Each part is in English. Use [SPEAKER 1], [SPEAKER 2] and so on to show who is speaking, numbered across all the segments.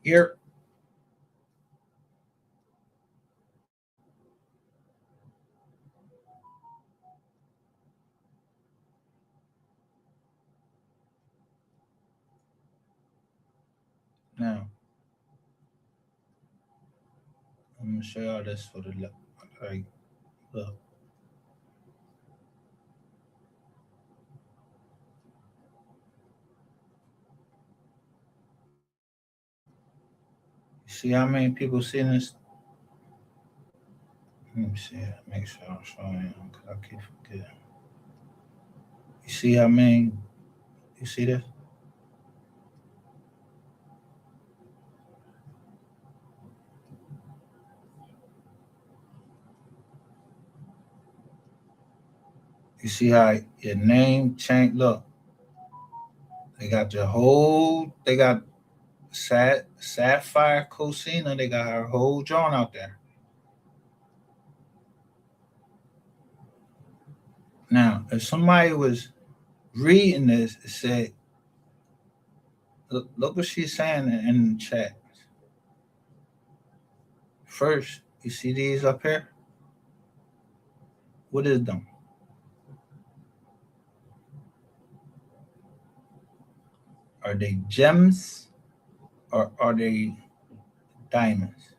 [SPEAKER 1] Here. Now, I'm gonna show y'all this for the like look. You see how many people seeing this? Let me see it. Make sure I'm showing you because I keep forgetting. You see how many? You see this? You see how your name change? Look, they got your whole. They got Sapphire Cosina. They got her whole drawn out there. Now, if somebody was reading this, it said, look what she's saying in the chat. First, you see these up here? What is them? Are they gems or are they diamonds?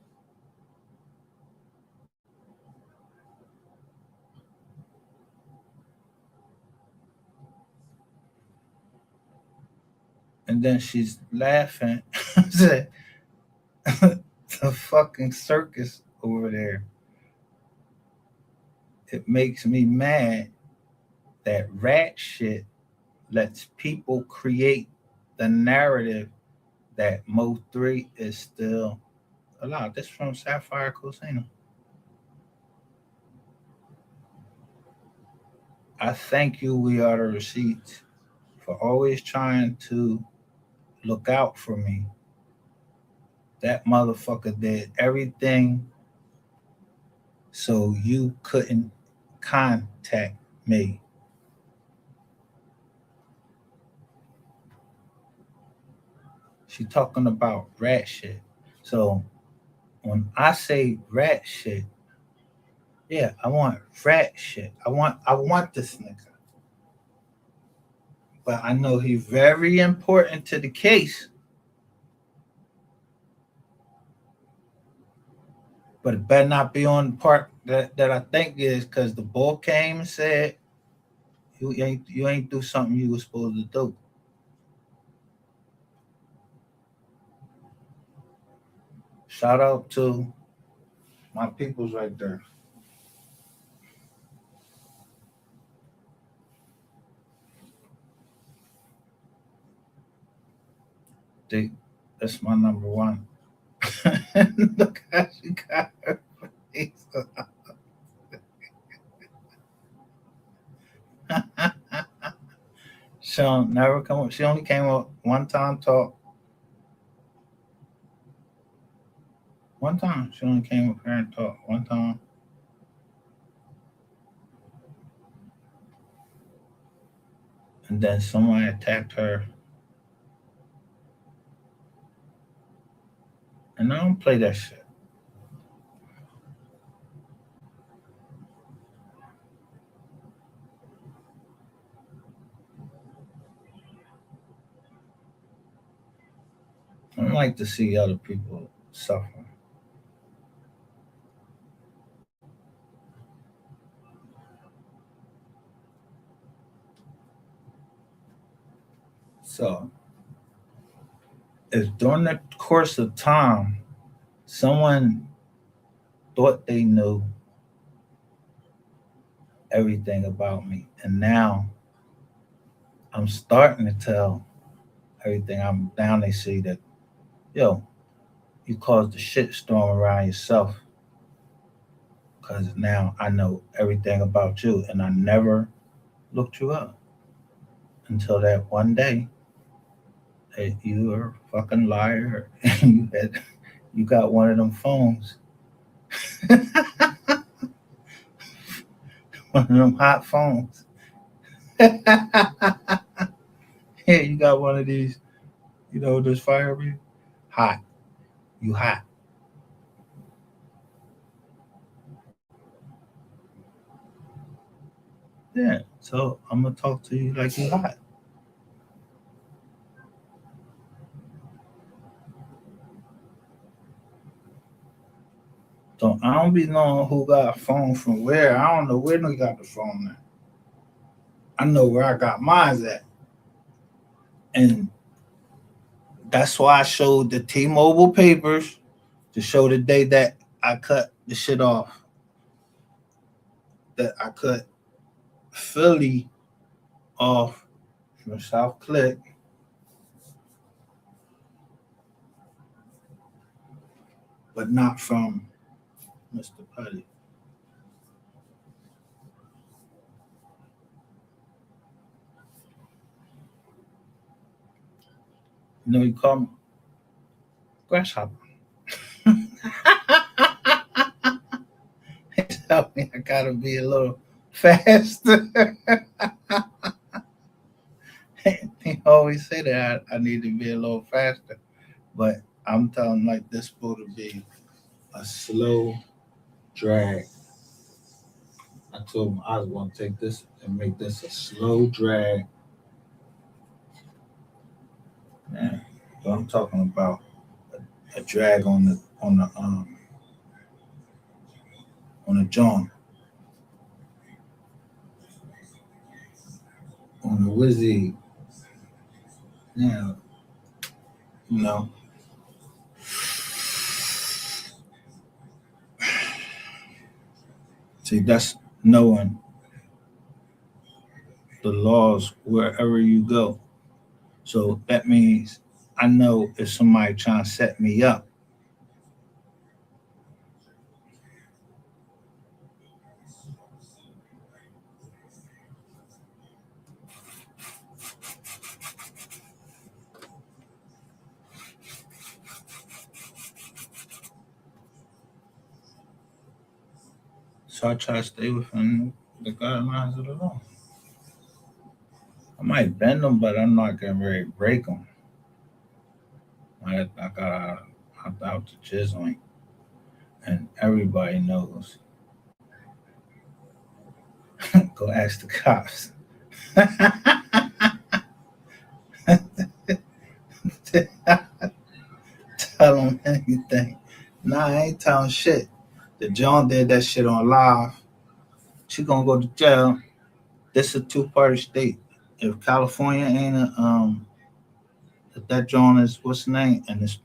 [SPEAKER 1] And then she's laughing. The fucking circus over there. It makes me mad that rat shit lets people create the narrative that Mo 3 is still alive. This from Sapphire Cosina. I thank you, We Are the Receipts, for always trying to look out for me. That motherfucker did everything so you couldn't contact me. She talking about rat shit. So when I say rat shit, yeah, I want rat shit. I want this nigga. But I know he's very important to the case. But it better not be on the part that I think is because the bull came and said you ain't do something you was supposed to do. Shout out to my peoples right there. They, that's my number one. Look how she got her face. She don't never come up. She only came up one time talk. One time. She only came up here and talked one time. And then somebody attacked her. And I don't play that shit. I don't like to see other people suffer. So if during the course of time someone thought they knew everything about me and now I'm starting to tell everything I'm down, they see that, yo, you caused the shit storm around yourself because now I know everything about you and I never looked you up until that one day that you were a fucking liar and you got one of them phones, one of them hot phones. Yeah, you got one of these, this fire hot. You hot. Yeah. So I'm gonna talk to you like you hot. So I don't be knowing who got a phone from where. I don't know where they got the phone at. I know where I got mine at. And that's why I showed the T-Mobile papers to show the day that I cut the shit off. That I cut Philly off from South Click, but not from Mr. Putty. You know, he called me Grasshopper. He tell me I gotta be a little faster. He always say that I need to be a little faster, but I'm telling him like this supposed to be a slow drag. I told him I was going to take this and make this a slow drag. Yeah, but I'm talking about a drag on the John, on the Wizzy. Yeah, you know. See, that's knowing the laws wherever you go. So that means I know if somebody trying to set me up. So I try to stay within the guidelines of the law. I might bend them, but I'm not getting ready to break them. I got out the jizz on, and everybody knows. Go ask the cops. Tell them anything. Nah, I ain't telling shit. The John did that shit on live. She gonna go to jail. This is a two-party state. If California ain't if that John is what's the name, and it's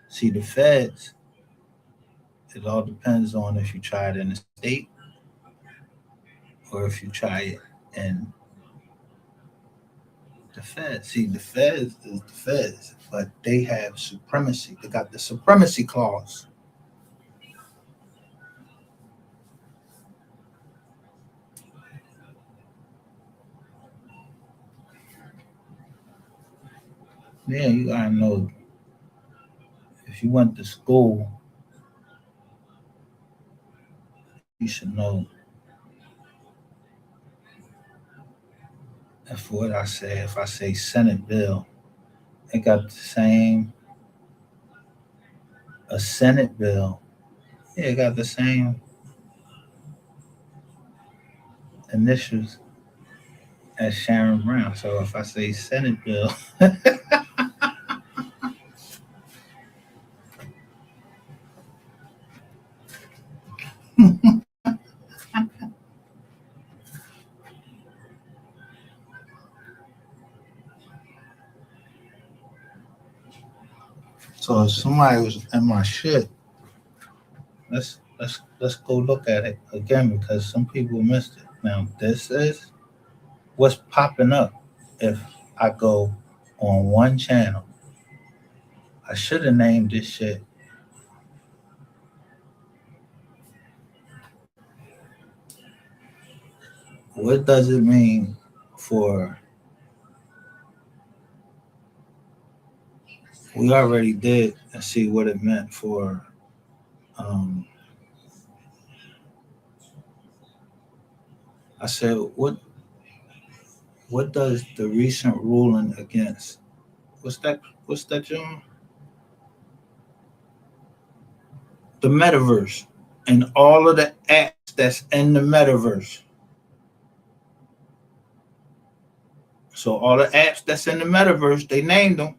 [SPEAKER 1] see the feds. It all depends on if you try it in the state or if you try it in the feds. See, the feds is the feds, but they have supremacy. They got the supremacy clause. Yeah, you gotta know if you went to school, you should know if what I say, if I say Senate bill, it got the same a Senate bill. Yeah, it got the same initials as Sharon Brown. So if I say Senate bill, so if somebody was in my shit, let's go look at it again because some people missed it. Now this is what's popping up if I go on one channel. I should have named this shit. What does it mean for? We already did and see what it meant for. Um, I said, what does the recent ruling against what's that? What's that, John? the metaverse and all of the apps that's in the metaverse. So all the apps that's in the metaverse, they named them,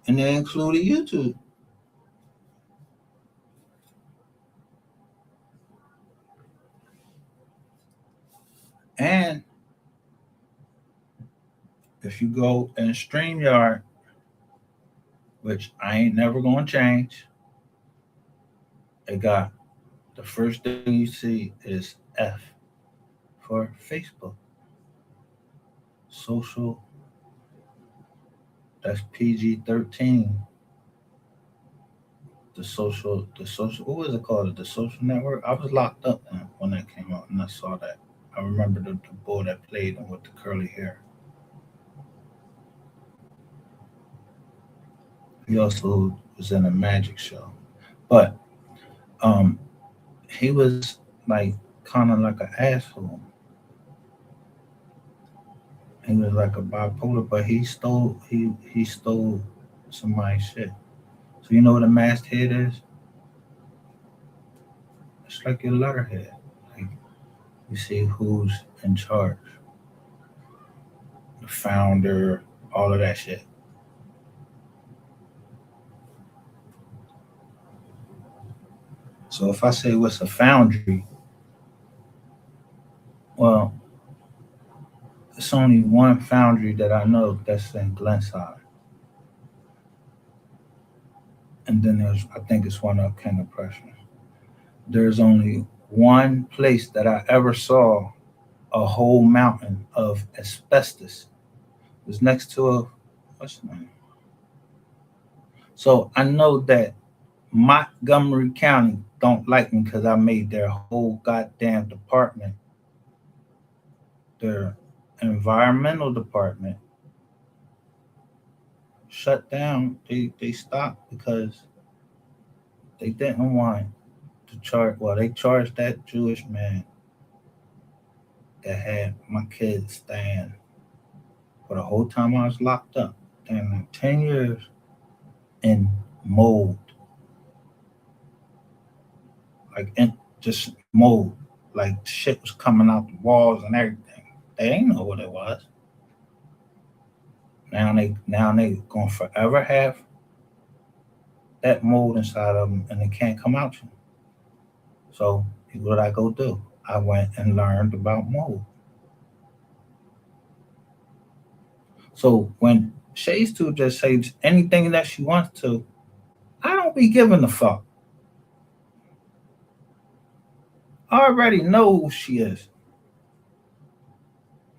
[SPEAKER 1] and they included YouTube. And if you go in StreamYard, which I ain't never gonna change, it got the first thing you see is F for Facebook. Social, that's PG-13. The social, what was it called? The social network? I was locked up when that came out and I saw that. I remember the boy that played him with the curly hair. He also was in a magic show. But um he was like kind of like an asshole. He was like a bipolar, but he stole somebody's shit. So you know what a masthead is? It's like your letterhead. Like you see who's in charge, the founder, all of that shit. So if I say what's a foundry, well, it's only one foundry that I know that's in Glenside, and then there's I think it's one up King of Prussia. There's only one place that I ever saw a whole mountain of asbestos. It was next to a what's the name? So I know that Montgomery County don't like me because I made their whole goddamn department, their environmental department, shut down. They stopped because they didn't want to charge. Well, they charged that Jewish man that had my kids staying for the whole time I was locked up. Damn, like 10 years in mold, like in just mold, like shit was coming out the walls and everything. They ain't know what it was. Now they gonna forever have that mold inside of them, and they can't come out. So what I go do? I went and learned about mold. So when Shades to just says anything that she wants to, I don't be giving a fuck. I already know who she is.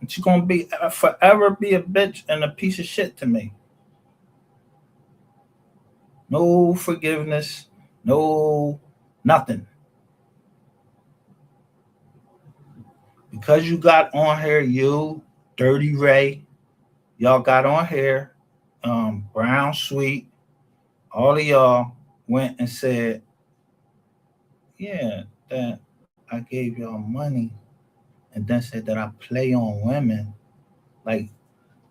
[SPEAKER 1] And she's gonna be forever be a bitch and a piece of shit to me. No forgiveness, no nothing. Because you got on here, you, Dirty Ray, y'all got on here, Brown Sweet, all of y'all went and said, yeah, that I gave y'all money and then said that I play on women. Like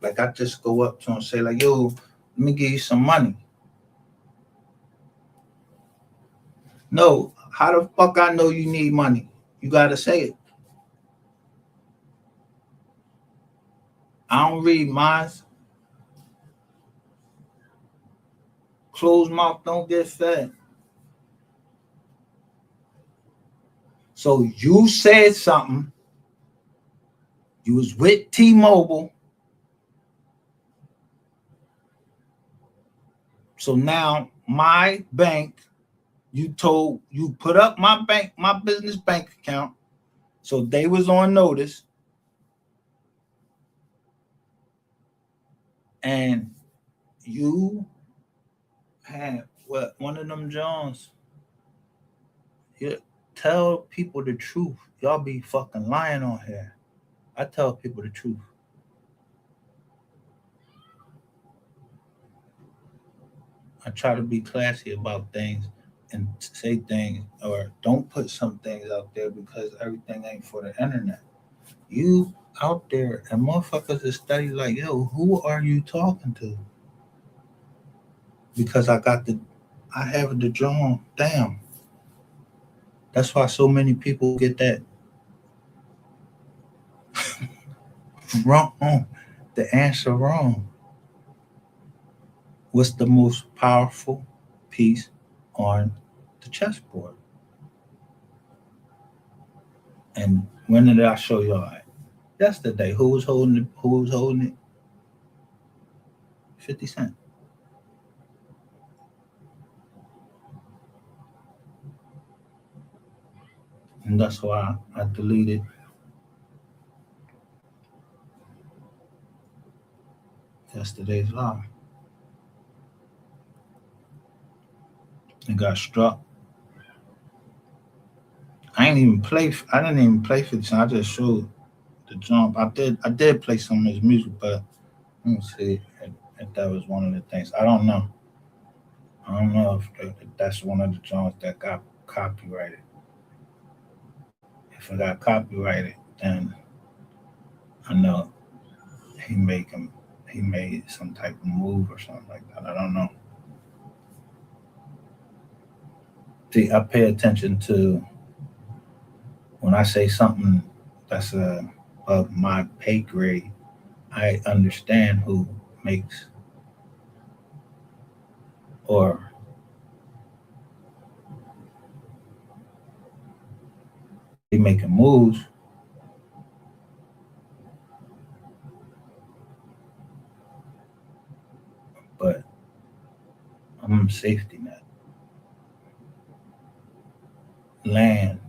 [SPEAKER 1] like I just go up to him and say, like, yo, let me give you some money. No, how the fuck I know you need money? You gotta say it. I don't read minds. Closed mouth don't get fed. So you said something. You was with T-Mobile. So now my bank, you put up my business bank account. So they was on notice. And you had what one of them Jones. You tell people the truth. Y'all be fucking lying on here. I tell people the truth. I try to be classy about things and say things or don't put some things out there because everything ain't for the internet. You out there and motherfuckers is study like, yo, who are you talking to? Because I have the drum. Damn. That's why so many people get that wrong. The answer wrong. What's the most powerful piece on the chessboard? And when did I show y'all that? Yesterday. Who was holding it? Who was holding it? 50 Cent. And that's why I deleted yesterday's live. It got struck. I didn't even play 50 Cent. I just showed the jump. I did play some of his music, but let me see if that was one of the things. I don't know. I don't know if that's one of the songs that got copyrighted. If it got copyrighted, then I know he he made some type of move or something like that. I don't know. See, I pay attention to when I say something that's of my pay grade. I understand who makes or they making moves, but I'm a safety net. Land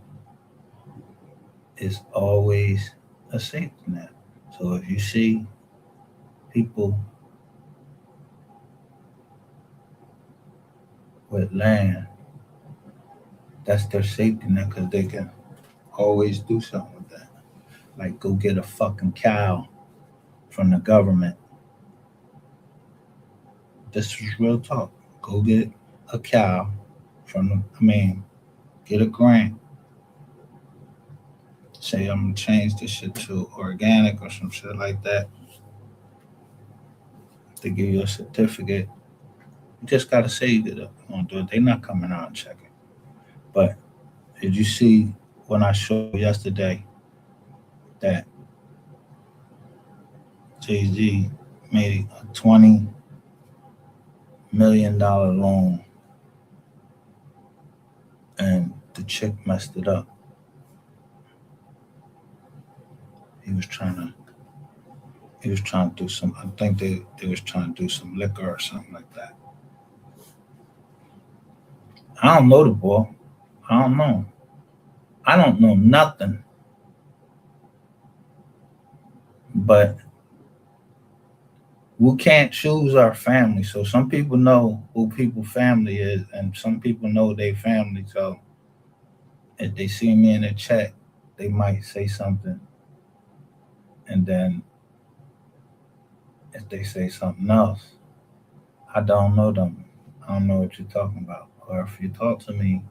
[SPEAKER 1] is always a safety net. So if you see people with land, that's their safety net because they can always do something with that. Like go get a fucking cow from the government. This is real talk. Go get a cow get a grant. Say I'm gonna change this shit to organic or some shit like that. They give you a certificate. You just gotta say you did it. You won't do it. They're not coming out and checking. But did you see when I showed yesterday that Jay-Z made a $20 million loan and the chick messed it up? He was trying to do some, I think they was trying to do some liquor or something like that. I don't know the boy. I don't know. I don't know nothing. But we can't choose our family. So some people know who people's family is, and some people know their family. So if they see me in the chat, they might say something. And then if they say something else, I don't know them. I don't know what you're talking about. Or if you talk to me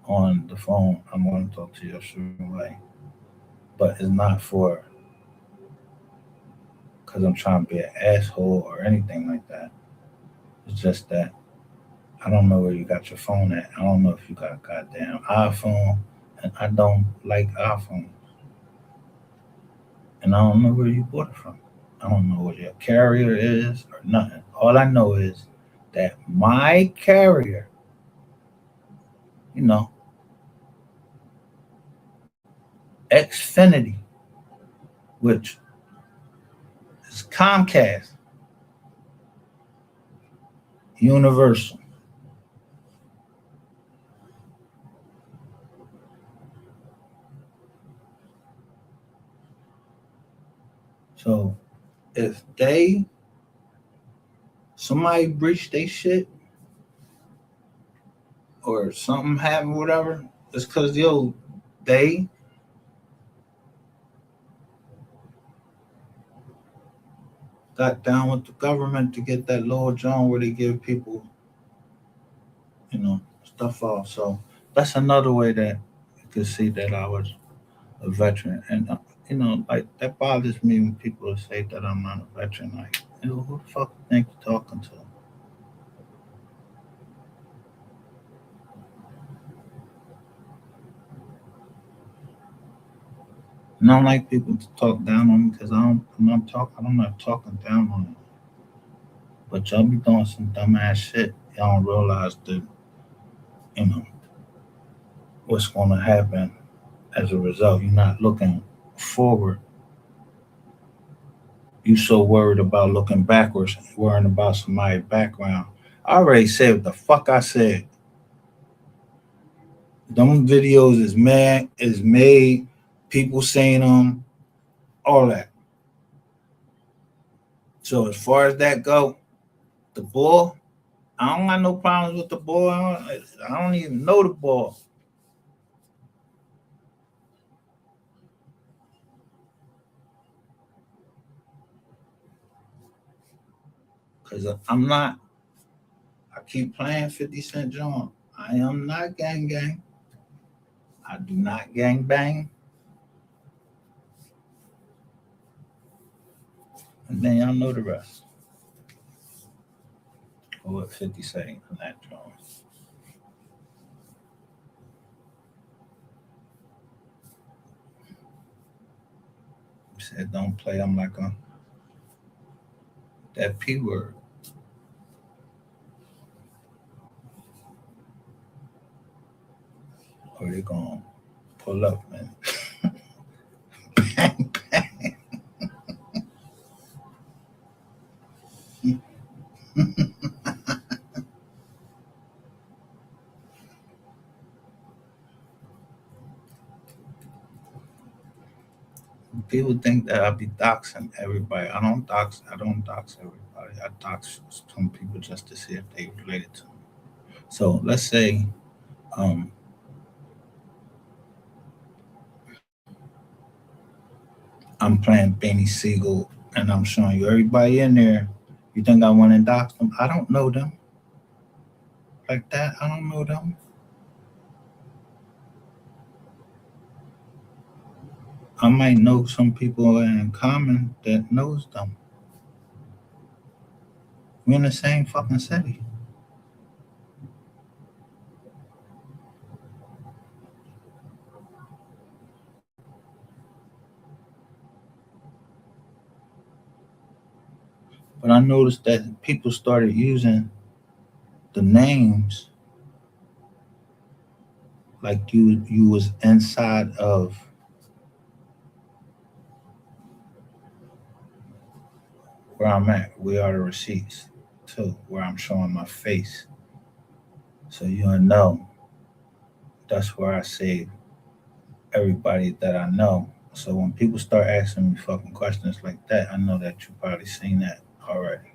[SPEAKER 1] on the phone, I'm going to talk to you a certain way. But it's not because I'm trying to be an asshole or anything like that. It's just that I don't know where you got your phone at. I don't know if you got a goddamn iPhone, and I don't like iPhones. And I don't know where you bought it from. I don't know what your carrier is or nothing. All I know is that my carrier, you know, Xfinity, which is Comcast, Universal. So if somebody breached their shit or something happened, whatever, it's because they got down with the government to get that Law John where they give people, stuff off. So that's another way that you could see that I was a veteran. And, like that bothers me when people say that I'm not a veteran. Like, who the fuck you think you're talking to? And I don't like people to talk down on me because I'm not talking down on you. But y'all be doing some dumbass shit. Y'all don't realize that, you know, what's gonna happen as a result. You're not looking forward. You so worried about looking backwards, worrying about somebody's background. I already said what the fuck I said. Them videos is made, people saying them, all that. So as far as that go, the ball, I don't got no problems with the ball. I don't even know the ball. Cause I'm not. I keep playing 50 Cent John. I am not gang gang. I do not gang bang. And then y'all know the rest. Or what 50 say on that John. He said don't play. I'm like that P word. Or they gonna pull up, man. Bang, bang. People think that I be doxing everybody. I don't dox everybody. I dox some people just to see if they related to me. So let's say um, I'm playing Benny Siegel and I'm showing you everybody in there. You think I want to dox them? I don't know them like that. I don't know them. I might know some people in common that knows them. We're in the same fucking city. But I noticed that people started using the names like you was inside of where I'm at. We are the receipts too, where I'm showing my face. So you'll know that's where I save everybody that I know. So when people start asking me fucking questions like that, I know that you probably seen that already.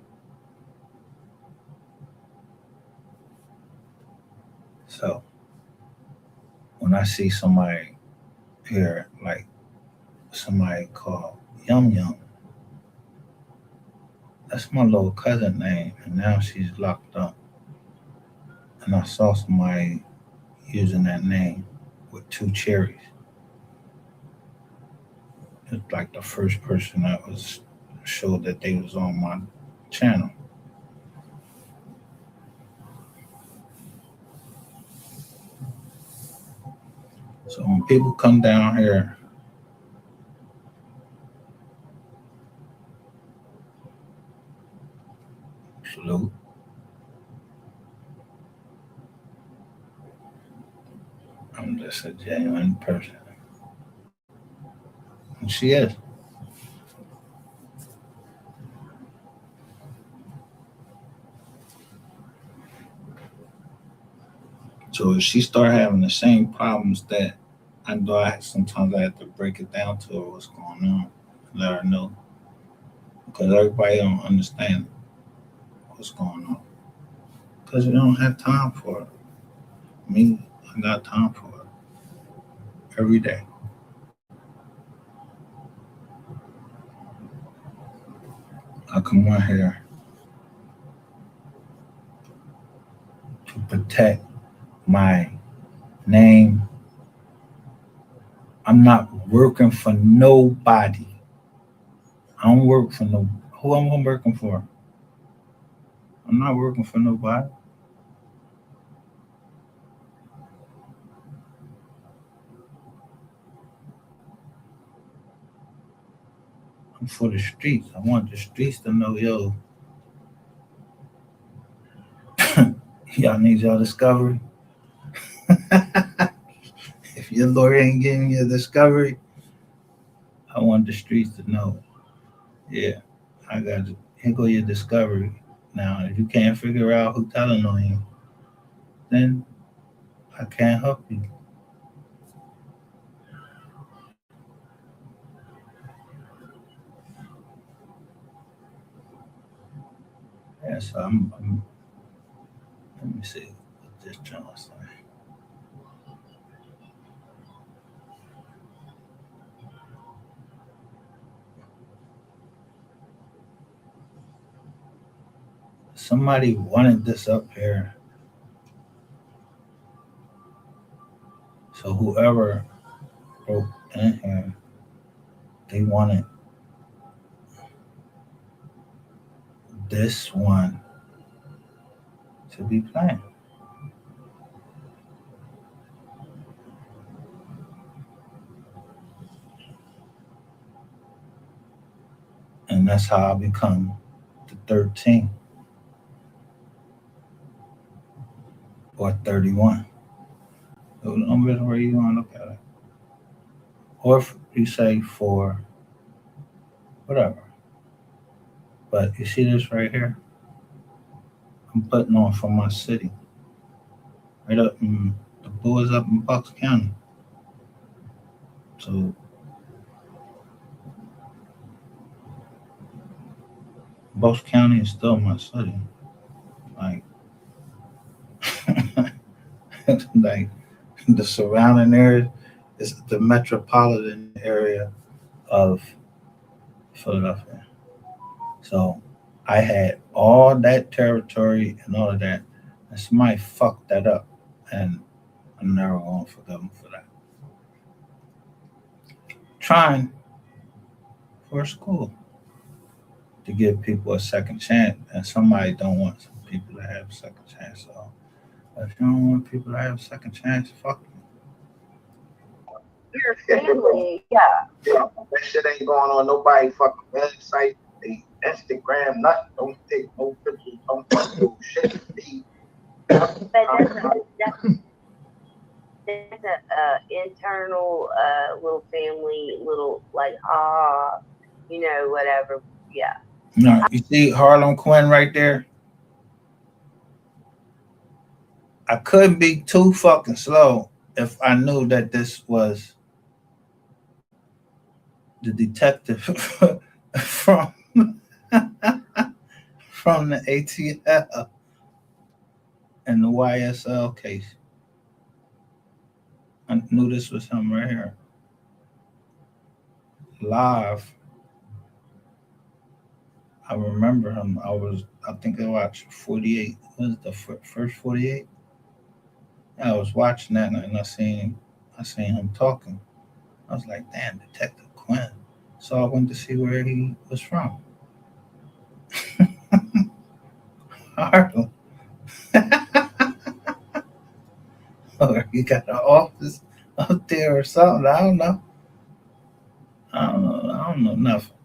[SPEAKER 1] So when I see somebody here, like somebody called Yum Yum, that's my little cousin name, and now she's locked up. And I saw somebody using that name with two cherries. It's like the first person that was showed that they was on my channel. So when people come down here, salute. I'm just a genuine person. And she is. So if she start having the same problems that I know, sometimes I have to break it down to her what's going on, let her know, because everybody don't understand what's going on. Because we don't have time for it. Me, I got time for it every day. I come on here to protect my name. I'm not working for nobody. I don't work for no. Who am I working for? I'm not working for nobody. I'm for the streets. I want the streets to know, yo, y'all need y'all discovery. If your lawyer ain't giving you a discovery, I want the streets to know. Yeah, I got it. Here go your discovery. Now, if you can't figure out who telling on you, then I can't help you. Yeah, so let me see what this John's saying. Somebody wanted this up here. So whoever wrote in here, they wanted this one to be playing. And that's how I become the 13 or 31. So I'm where you want to look at it. Or if you say for whatever. But you see this right here? I'm putting on for my city. Right up in the blue is up in Bucks County. So Bucks County is still my city. Like like the surrounding area is the metropolitan area of Philadelphia. So I had all that territory and all of that, and somebody fucked that up, and I'm never going to forgive them for that. Trying for school to give people a second chance, and somebody don't want some people to have a second chance. So if you don't want people to have a second chance, fuck them.
[SPEAKER 2] Your family, yeah.
[SPEAKER 3] That shit ain't going on nobody fucking website. They Instagram, nothing. Don't take no pictures. Don't fuck no shit.
[SPEAKER 2] But that's a internal little family, little like whatever. Yeah.
[SPEAKER 1] No, you see Harlem Quinn right there? I couldn't be too fucking slow if I knew that this was the detective from from the ATL and the YSL case. I knew this was him right here. Live. I remember him. I think I watched 48. What was the first 48? I was watching that and I seen him talking. I was like, damn, Detective Quinn. So I went to see where he was from. Harlem. Or he got an office up there or something. I don't know. I don't know nothing.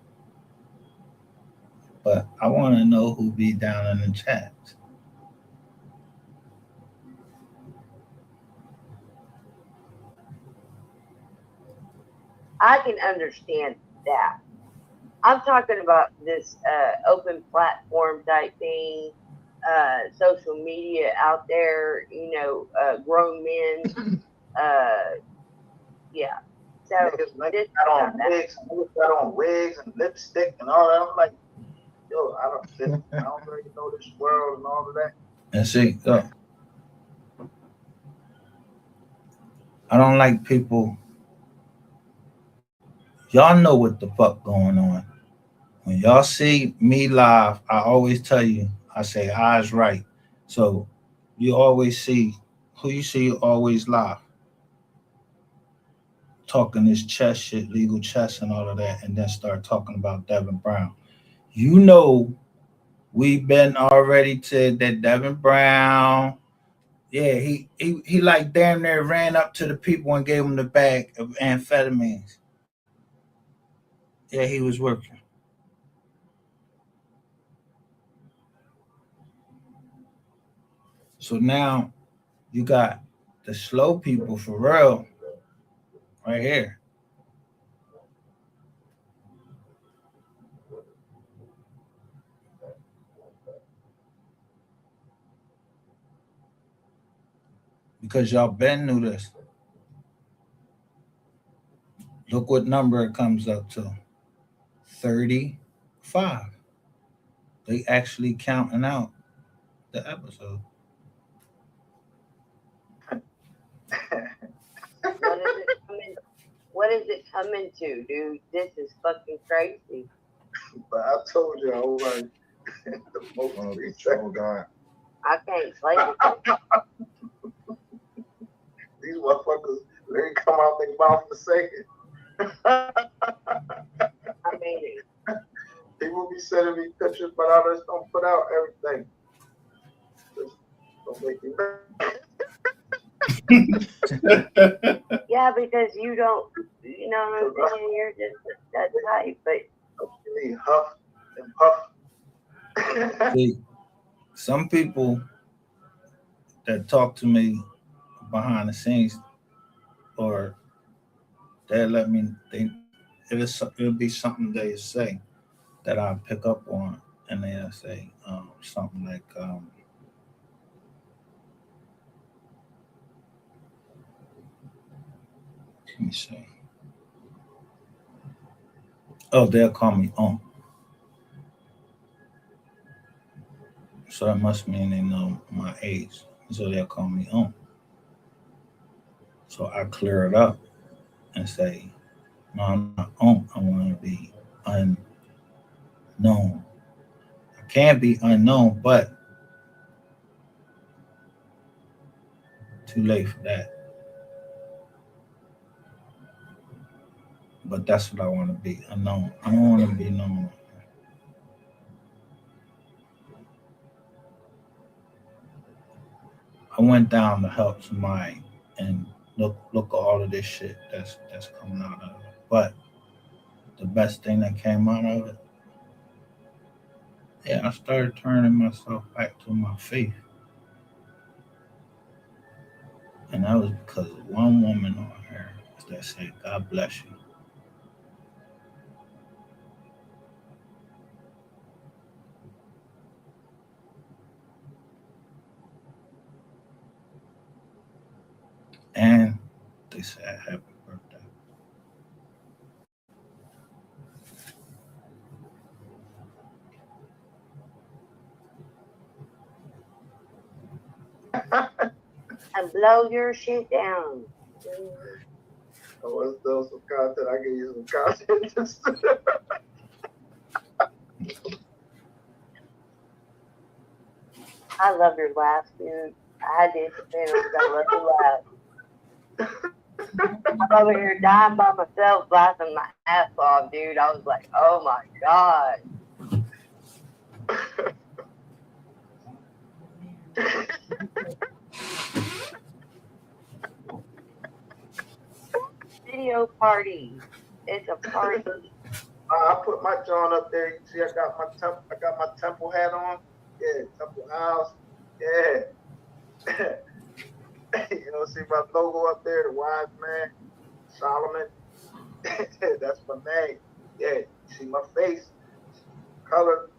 [SPEAKER 1] But I want to know who be down in the chats.
[SPEAKER 2] I can understand that. I'm talking about this open platform type thing, social media out there, grown men. Uh, yeah. So
[SPEAKER 3] Niggas
[SPEAKER 2] this
[SPEAKER 3] got
[SPEAKER 2] about
[SPEAKER 3] on
[SPEAKER 2] that.
[SPEAKER 3] wigs, niggas got on wigs and lipstick and all that. I'm like, yo, I don't really know this world and all of that.
[SPEAKER 1] And see, I don't like people. Y'all know what the fuck going on. When y'all see me live, I always tell you, I say eyes right. So you always see who you see always live. Talking this chess shit, legal chess and all of that, and then start talking about Devin Brown. You know, we've been already said that Devin Brown, yeah, he like damn near ran up to the people and gave them the bag of amphetamines. Yeah, he was working. So now you got the slow people for real right here. Because y'all been knew this. Look what number it comes up to. 35. They actually counting out the episode.
[SPEAKER 2] What is it coming to, dude? This is fucking crazy.
[SPEAKER 3] But I told you I was the most research.
[SPEAKER 2] I can't explain it.
[SPEAKER 3] These motherfuckers, they come out their mouth to say it.
[SPEAKER 2] I mean,
[SPEAKER 3] People be sending me pictures, but I just don't put out everything. Just don't make me mad.
[SPEAKER 2] yeah, because you don't, you know what I'm saying? You're just that type, but
[SPEAKER 3] You need huff and puff.
[SPEAKER 1] See, some people that talk to me behind the scenes, or they let me think it'll be something they say that I pick up on, and they'll say something like, let me see. Oh, they'll call me on. So that must mean they know my age. So they'll call me on. So I clear it up and say, no, I'm not on. I want to be unknown. I can be unknown, but too late for that. But that's what I want to be, unknown. I don't want to be known. I went down to help somebody and look at all of this shit that's coming out of it. But the best thing that came out of it, yeah, I started turning myself back to my faith. And that was because of one woman on here that said, God bless you. And they said, happy birthday.
[SPEAKER 2] and blow your shit down.
[SPEAKER 3] I was doing some content. I gave you some content.
[SPEAKER 2] I love your laugh, dude. I did the thing because I love your laugh. I'm over here dying by myself, laughing my ass off, dude. I was like, oh my god. Video party. It's a party.
[SPEAKER 3] I put my John up there. You see, I got my temple hat on. Yeah, Temple House. Yeah. You know, see my logo up there, the wise man, Solomon. That's my name. Yeah, see my face, color.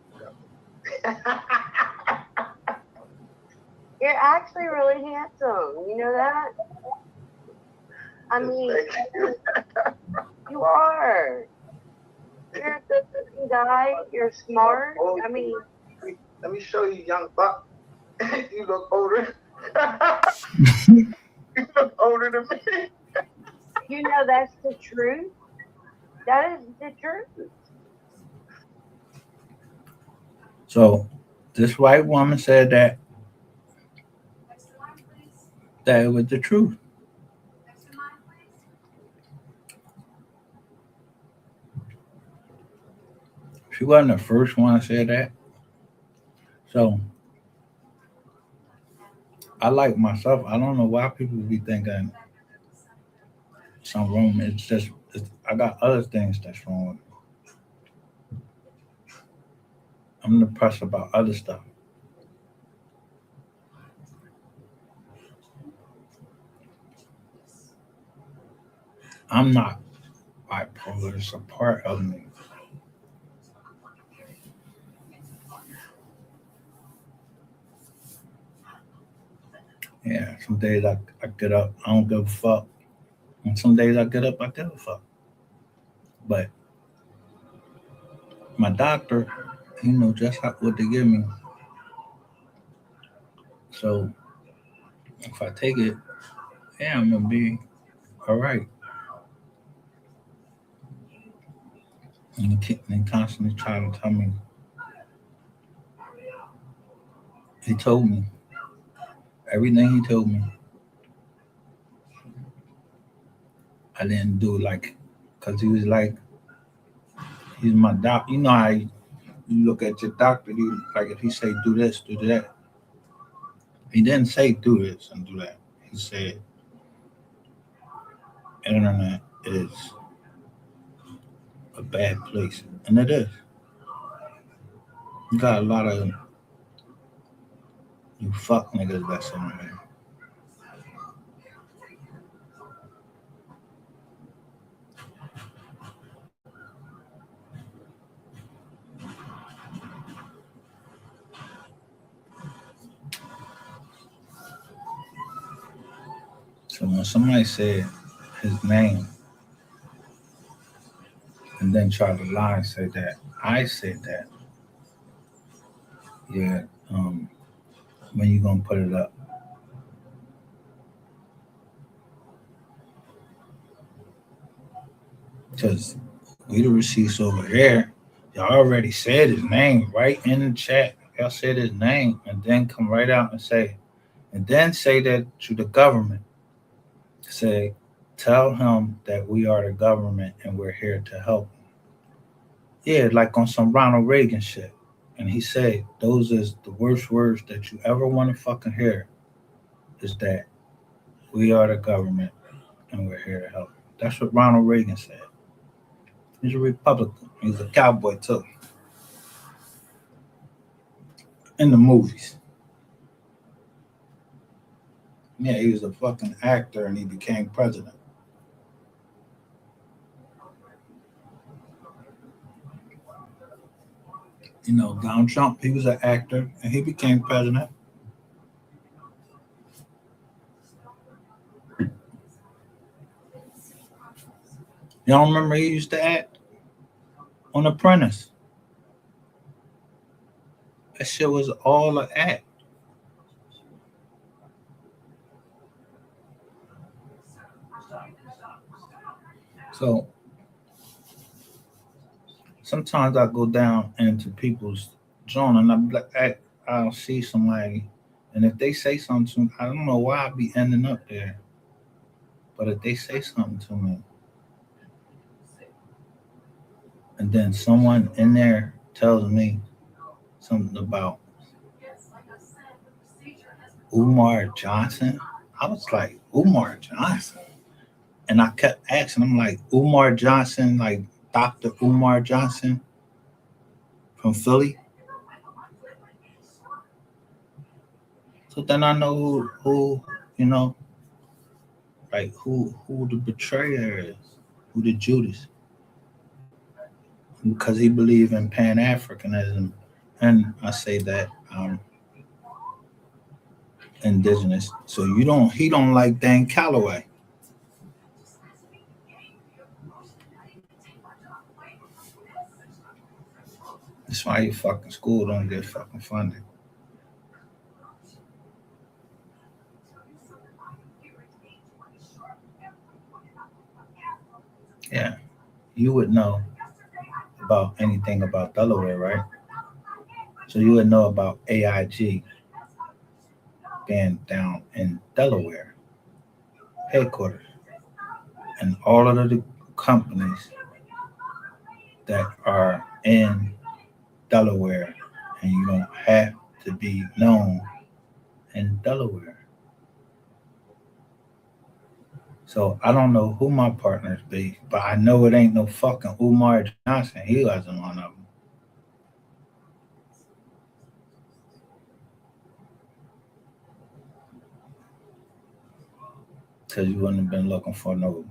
[SPEAKER 2] You're actually really handsome. You know that? I mean, you are. You're a good looking guy. You're smart. I mean,
[SPEAKER 3] let me show you, young buck. You look older. You look older than me.
[SPEAKER 2] you know that's the truth. That is the truth.
[SPEAKER 1] So this white woman said that it was the truth. She wasn't the first one to say that. So I like myself. I don't know why people be thinking something wrong. I got other things that's wrong with me. I'm depressed about other stuff. I'm not bipolar. It's a part of me. Yeah, some days I get up, I don't give a fuck. And some days I get up, I give a fuck. But my doctor, he knew just what to give me. So if I take it, yeah, I'm gonna be all right. And he constantly trying to tell me. He told me everything he told me. I didn't do like, cause he was like, he's my doc. You know how you look at your doctor. You like if he say do this, do that. He didn't say do this and do that. He said internet is a bad place, and it is. You got a lot of you fuck niggas that's in there. So when somebody said his name and then tried to lie and say that I said that, yeah, when you gonna put it up? Because we the receipts over here. Y'all already said his name right in the chat. Y'all said his name and then come right out and then say that to the government. Say, tell him that we are the government and we're here to help. Yeah, like on some Ronald Reagan shit. And he said, those is the worst words that you ever want to fucking hear is that we are the government and we're here to help. That's what Ronald Reagan said. He's a Republican. He's a cowboy too. In the movies. Yeah, he was a fucking actor and he became president. You know, Donald Trump, he was an actor and he became president. Y'all remember he used to act on Apprentice? That shit was all an act. So sometimes I go down into people's zone and I'm like, I'll see somebody, and if they say something to me, I don't know why I be ending up there, but if they say something to me, and then someone in there tells me something about Umar Johnson, I was like, Umar Johnson? And I kept asking, I'm like, Umar Johnson, like Dr. Umar Johnson from Philly? So then I know who you know, like who the betrayer is, who the Judas, because he believed in Pan Africanism, and I say that indigenous. So he don't like Dan Calloway. That's why your fucking school don't get fucking funded. Yeah, you would know about anything about Delaware, right? So you would know about AIG being down in Delaware headquarters, and all of the companies that are in Delaware, and you don't have to be known in Delaware. So I don't know who my partners be, but I know it ain't no fucking Umar Johnson. He wasn't one of them. Because you wouldn't have been looking for no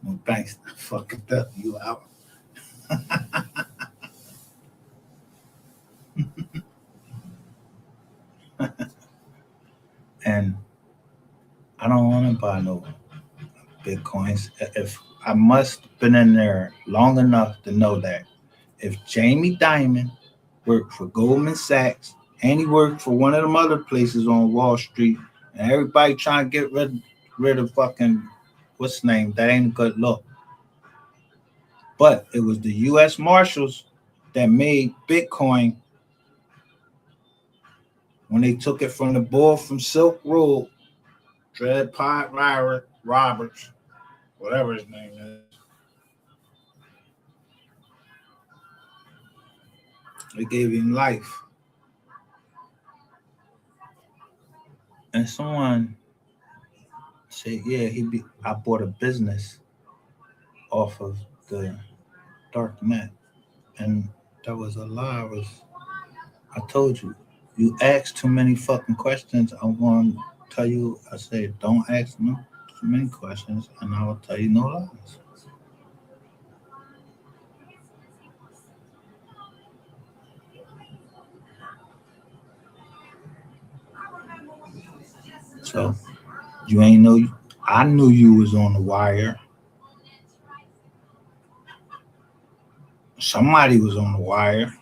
[SPEAKER 1] No thanks. Fucking tell you out. And I don't want to buy no Bitcoins. If I must have been in there long enough to know that if Jamie Dimon worked for Goldman Sachs and he worked for one of them other places on Wall Street, and everybody trying to get rid of fucking what's his name? That ain't a good look. But it was the U.S. Marshals that made Bitcoin when they took it from the boy from Silk Road, Dread Pod Roberts, whatever his name is. They gave him life. And someone said, yeah, I bought a business off of the dark net. And that was a lie. I told you, you ask too many fucking questions. I'm going to tell you, I said, don't ask no too many questions, and I will tell you no lies. So you ain't know. I knew you was on the wire. Somebody was on the wire.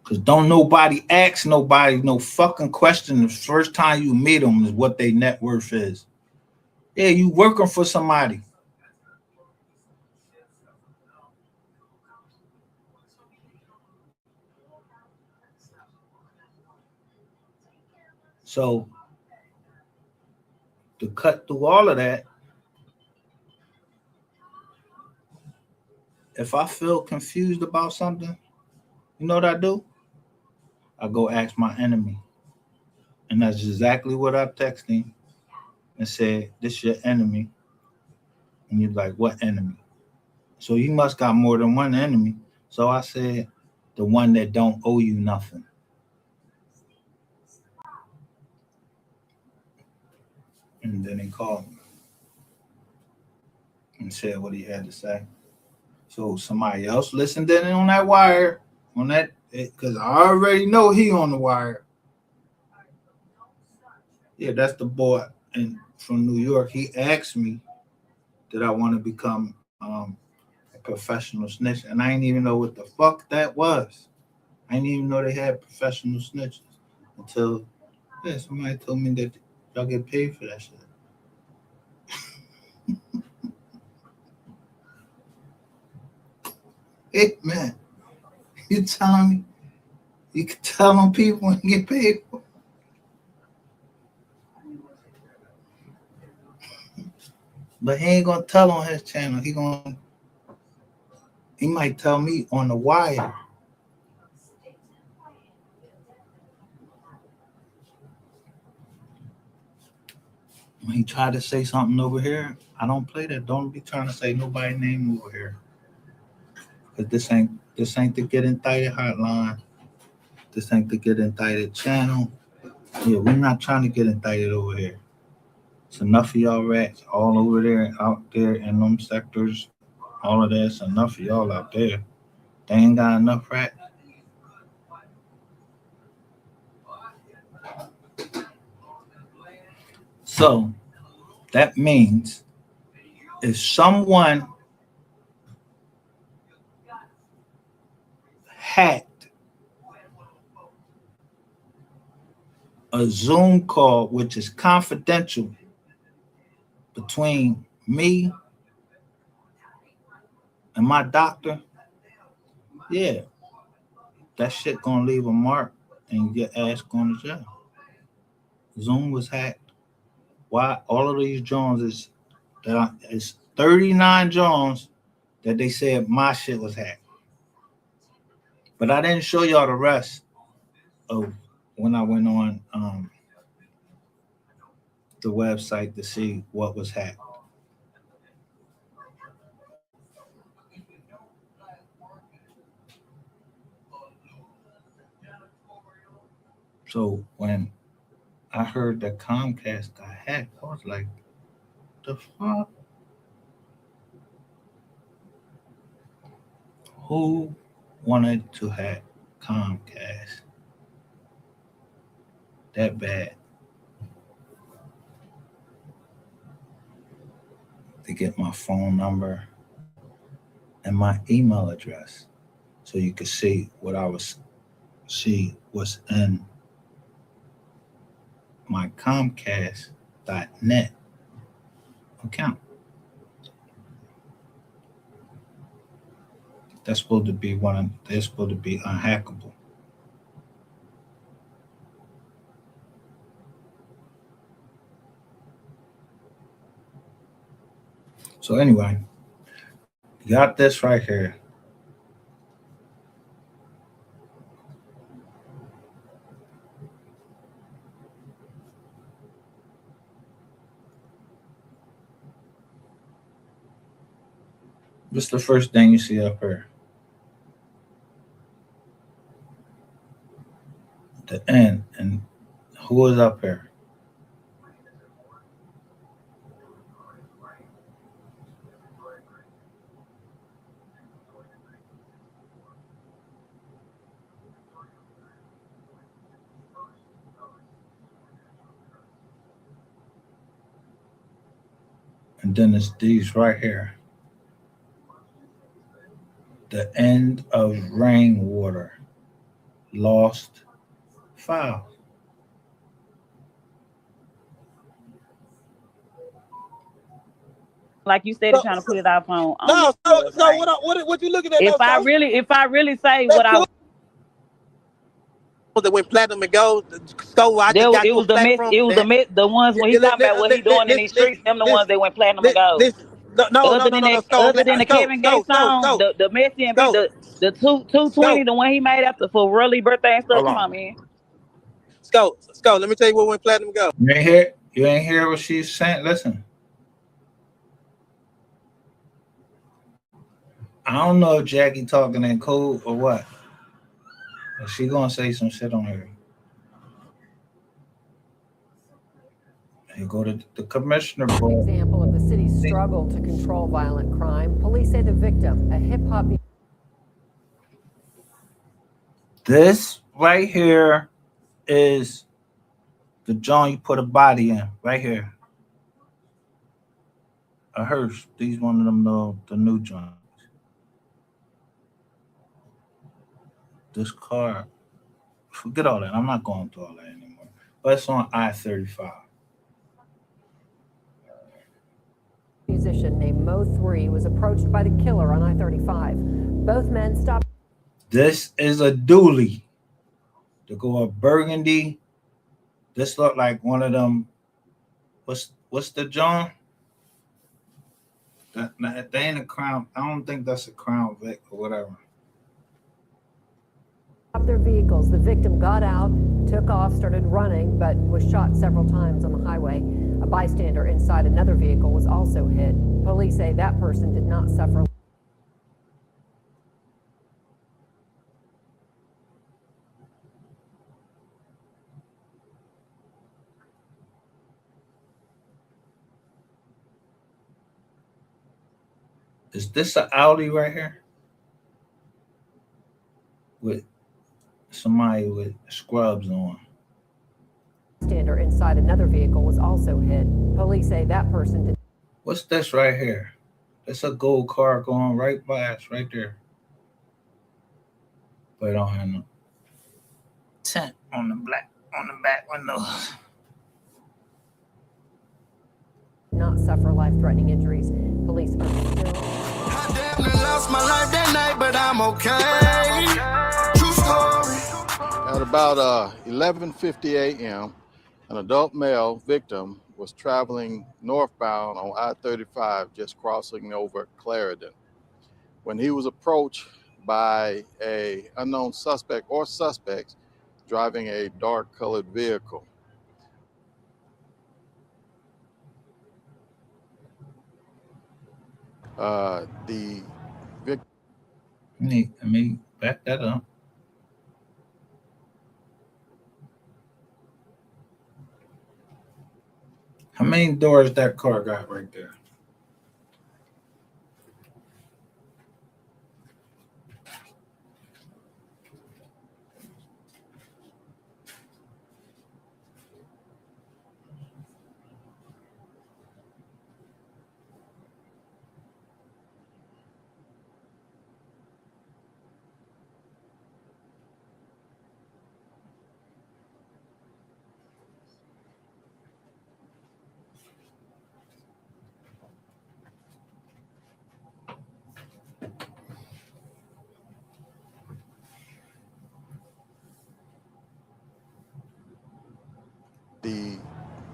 [SPEAKER 1] Cause don't nobody ask nobody no fucking question. The first time you meet them is what their net worth is. Yeah, you working for somebody. So to cut through all of that, if I feel confused about something, you know what I do? I go ask my enemy. And that's exactly what I texted him and said, this your enemy. And you're like, what enemy? So you must got more than one enemy. So I said, the one that don't owe you nothing. And then he called me and said what he had to say. So somebody else listened in on that wire, on that, because I already know he on the wire. Yeah, that's the boy from New York. He asked me, did I want to become a professional snitch? And I didn't even know what the fuck that was. I didn't even know they had professional snitches until somebody told me that y'all get paid for that shit. Hey man, you telling me you can tell on people and get paid for? But he ain't gonna tell on his channel. He might tell me on the wire. When he tried to say something over here, I don't play that. Don't be trying to say nobody's name over here. Cause this ain't the Get Indicted hotline. This ain't the Get Indicted channel. Yeah, we're not trying to get indicted over here. It's enough of y'all rats all over there, out there in them sectors. All of that's enough of y'all out there. They ain't got enough rats. So that means if someone hacked a Zoom call, which is confidential between me and my doctor, yeah, that shit gonna leave a mark and get ass going to jail. Zoom was hacked. Why all of these Jones is 39 Jones that they said my shit was hacked. But I didn't show y'all the rest of when I went on the website to see what was hacked. So when I heard that Comcast got hacked, I was like, the fuck? Who wanted to have Comcast that bad to get my phone number and my email address so you could see what's in my Comcast.net account? They're supposed to be unhackable. So anyway, you got this right here. What's the first thing you see up here? The end. And who is up here? And then it's these right here. The end of rainwater. Lost files.
[SPEAKER 4] Like you said, trying to put it off on.
[SPEAKER 5] No, so
[SPEAKER 4] right?
[SPEAKER 5] what you looking at?
[SPEAKER 4] If I really say what I
[SPEAKER 5] that went platinum and gold, so I just got
[SPEAKER 4] it was the mess, it was the ones when he talking about what he doing in these streets. Them the ones that went platinum and gold. Other than the Kevin Gates song, the Messy and beat the 220, the one he made after for Rolly birthday and stuff. Come on, man.
[SPEAKER 5] Scope. Let me tell you what went platinum and gold.
[SPEAKER 1] You ain't hear what she's saying. Listen. I don't know if Jackie talking in code or what. But she gonna say some shit on her. You go to the commissioner board.
[SPEAKER 6] Example of the city's struggle to control violent crime. Police say the victim, a hip hop.
[SPEAKER 1] This right here is the joint you put a body in. Right here. A hearse. These one of them the new joints. This car, forget all that. I'm not going through all that anymore. But it's on I-35.
[SPEAKER 6] Musician named Mo 3 was approached by the killer on I-35. Both men stopped.
[SPEAKER 1] This is a dually to go up Burgundy. This look like one of them. What's the John? That ain't a Crown. I don't think that's a Crown Vic or whatever.
[SPEAKER 6] Their vehicles. The victim got out, took off, started running, but was shot several times on the highway. A bystander inside another vehicle was also hit. Police say that person did not suffer.
[SPEAKER 1] Is this an Audi right here? With somebody with scrubs on.
[SPEAKER 6] Bystander inside another vehicle was also hit. Police say that person did.
[SPEAKER 1] What's this right here? That's a gold car going right by us, right there. But it don't have no tint on the back window.
[SPEAKER 6] Not suffer life-threatening injuries. Police are still.
[SPEAKER 7] I damn near lost my life that night, but I'm okay. True story.
[SPEAKER 8] At about 11:50 a.m., an adult male victim was traveling northbound on I-35, just crossing over Clarendon, when he was approached by an unknown suspect or suspects driving a dark-colored vehicle. The victim.
[SPEAKER 1] Let me back that up. How many doors that car got right there?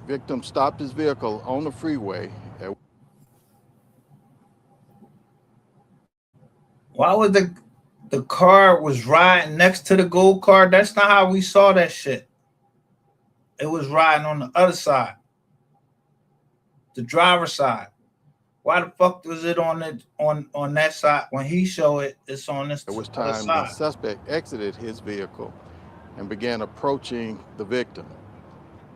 [SPEAKER 8] Victim stopped his vehicle on the freeway.
[SPEAKER 1] Why was the car was riding next to the gold car? That's not how we saw that shit. It was riding on the other side, the driver's side. Why the fuck was it on that side? When he showed it, it's on this
[SPEAKER 8] At which
[SPEAKER 1] other
[SPEAKER 8] time
[SPEAKER 1] side.
[SPEAKER 8] the suspect exited his vehicle and began approaching the victim.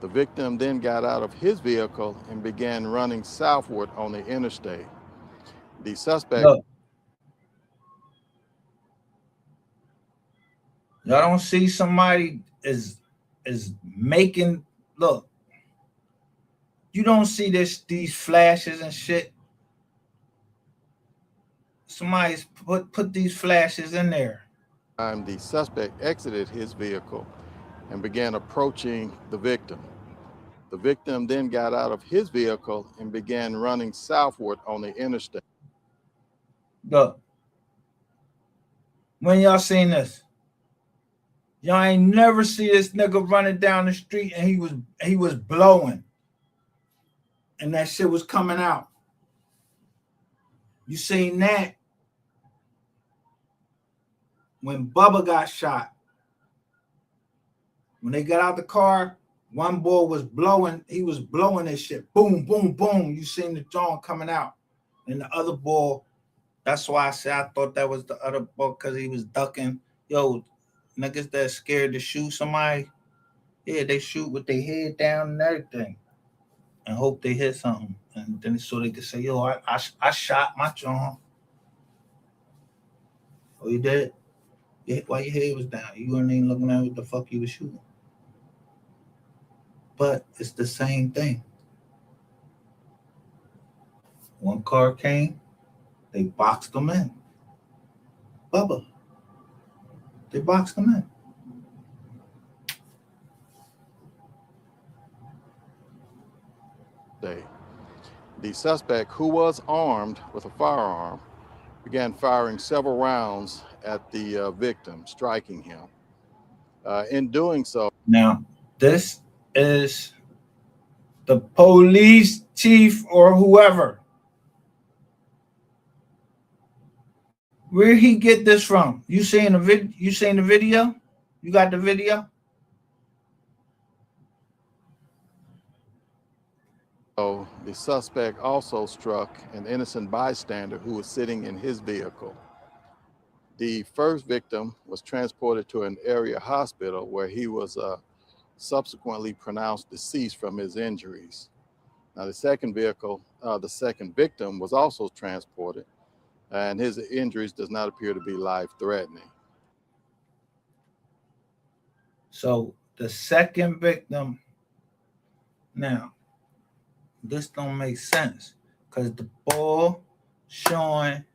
[SPEAKER 8] The victim then got out of his vehicle and began running southward on the interstate. The suspect.
[SPEAKER 1] Look, y'all don't see somebody is making, look, you don't see these flashes and shit. Somebody's put these flashes in there.
[SPEAKER 8] The suspect exited his vehicle and began approaching the victim. The victim then got out of his vehicle and began running southward on the interstate.
[SPEAKER 1] Look, when y'all seen this? Y'all ain't never see this nigga running down the street and he was blowing. And that shit was coming out. You seen that when Bubba got shot. When they got out the car, one boy was blowing. He was blowing this shit. Boom, boom, boom. You seen the joint coming out. And the other boy, that's why I said I thought that was the other boy because he was ducking. Yo, niggas that scared to shoot somebody, yeah, they shoot with their head down and everything and hope they hit something. And then so they could say, yo, I shot my joint. Oh, you did? Yeah, why your head was down? You weren't even looking at what the fuck you was shooting. But it's the same thing. One car came, they boxed them in. Bubba. They boxed them in.
[SPEAKER 8] The suspect, who was armed with a firearm, began firing several rounds at the victim, striking him. In doing so.
[SPEAKER 1] Now, this is the police chief or whoever. Where he get this from? You seen the video? You got the video?
[SPEAKER 8] So the suspect also struck an innocent bystander who was sitting in his vehicle. The first victim was transported to an area hospital where he was subsequently pronounced deceased from his injuries. Now the second victim was also transported, and his injuries does not appear to be life-threatening.
[SPEAKER 1] So the second victim, now, this don't make sense because the boy, Sean,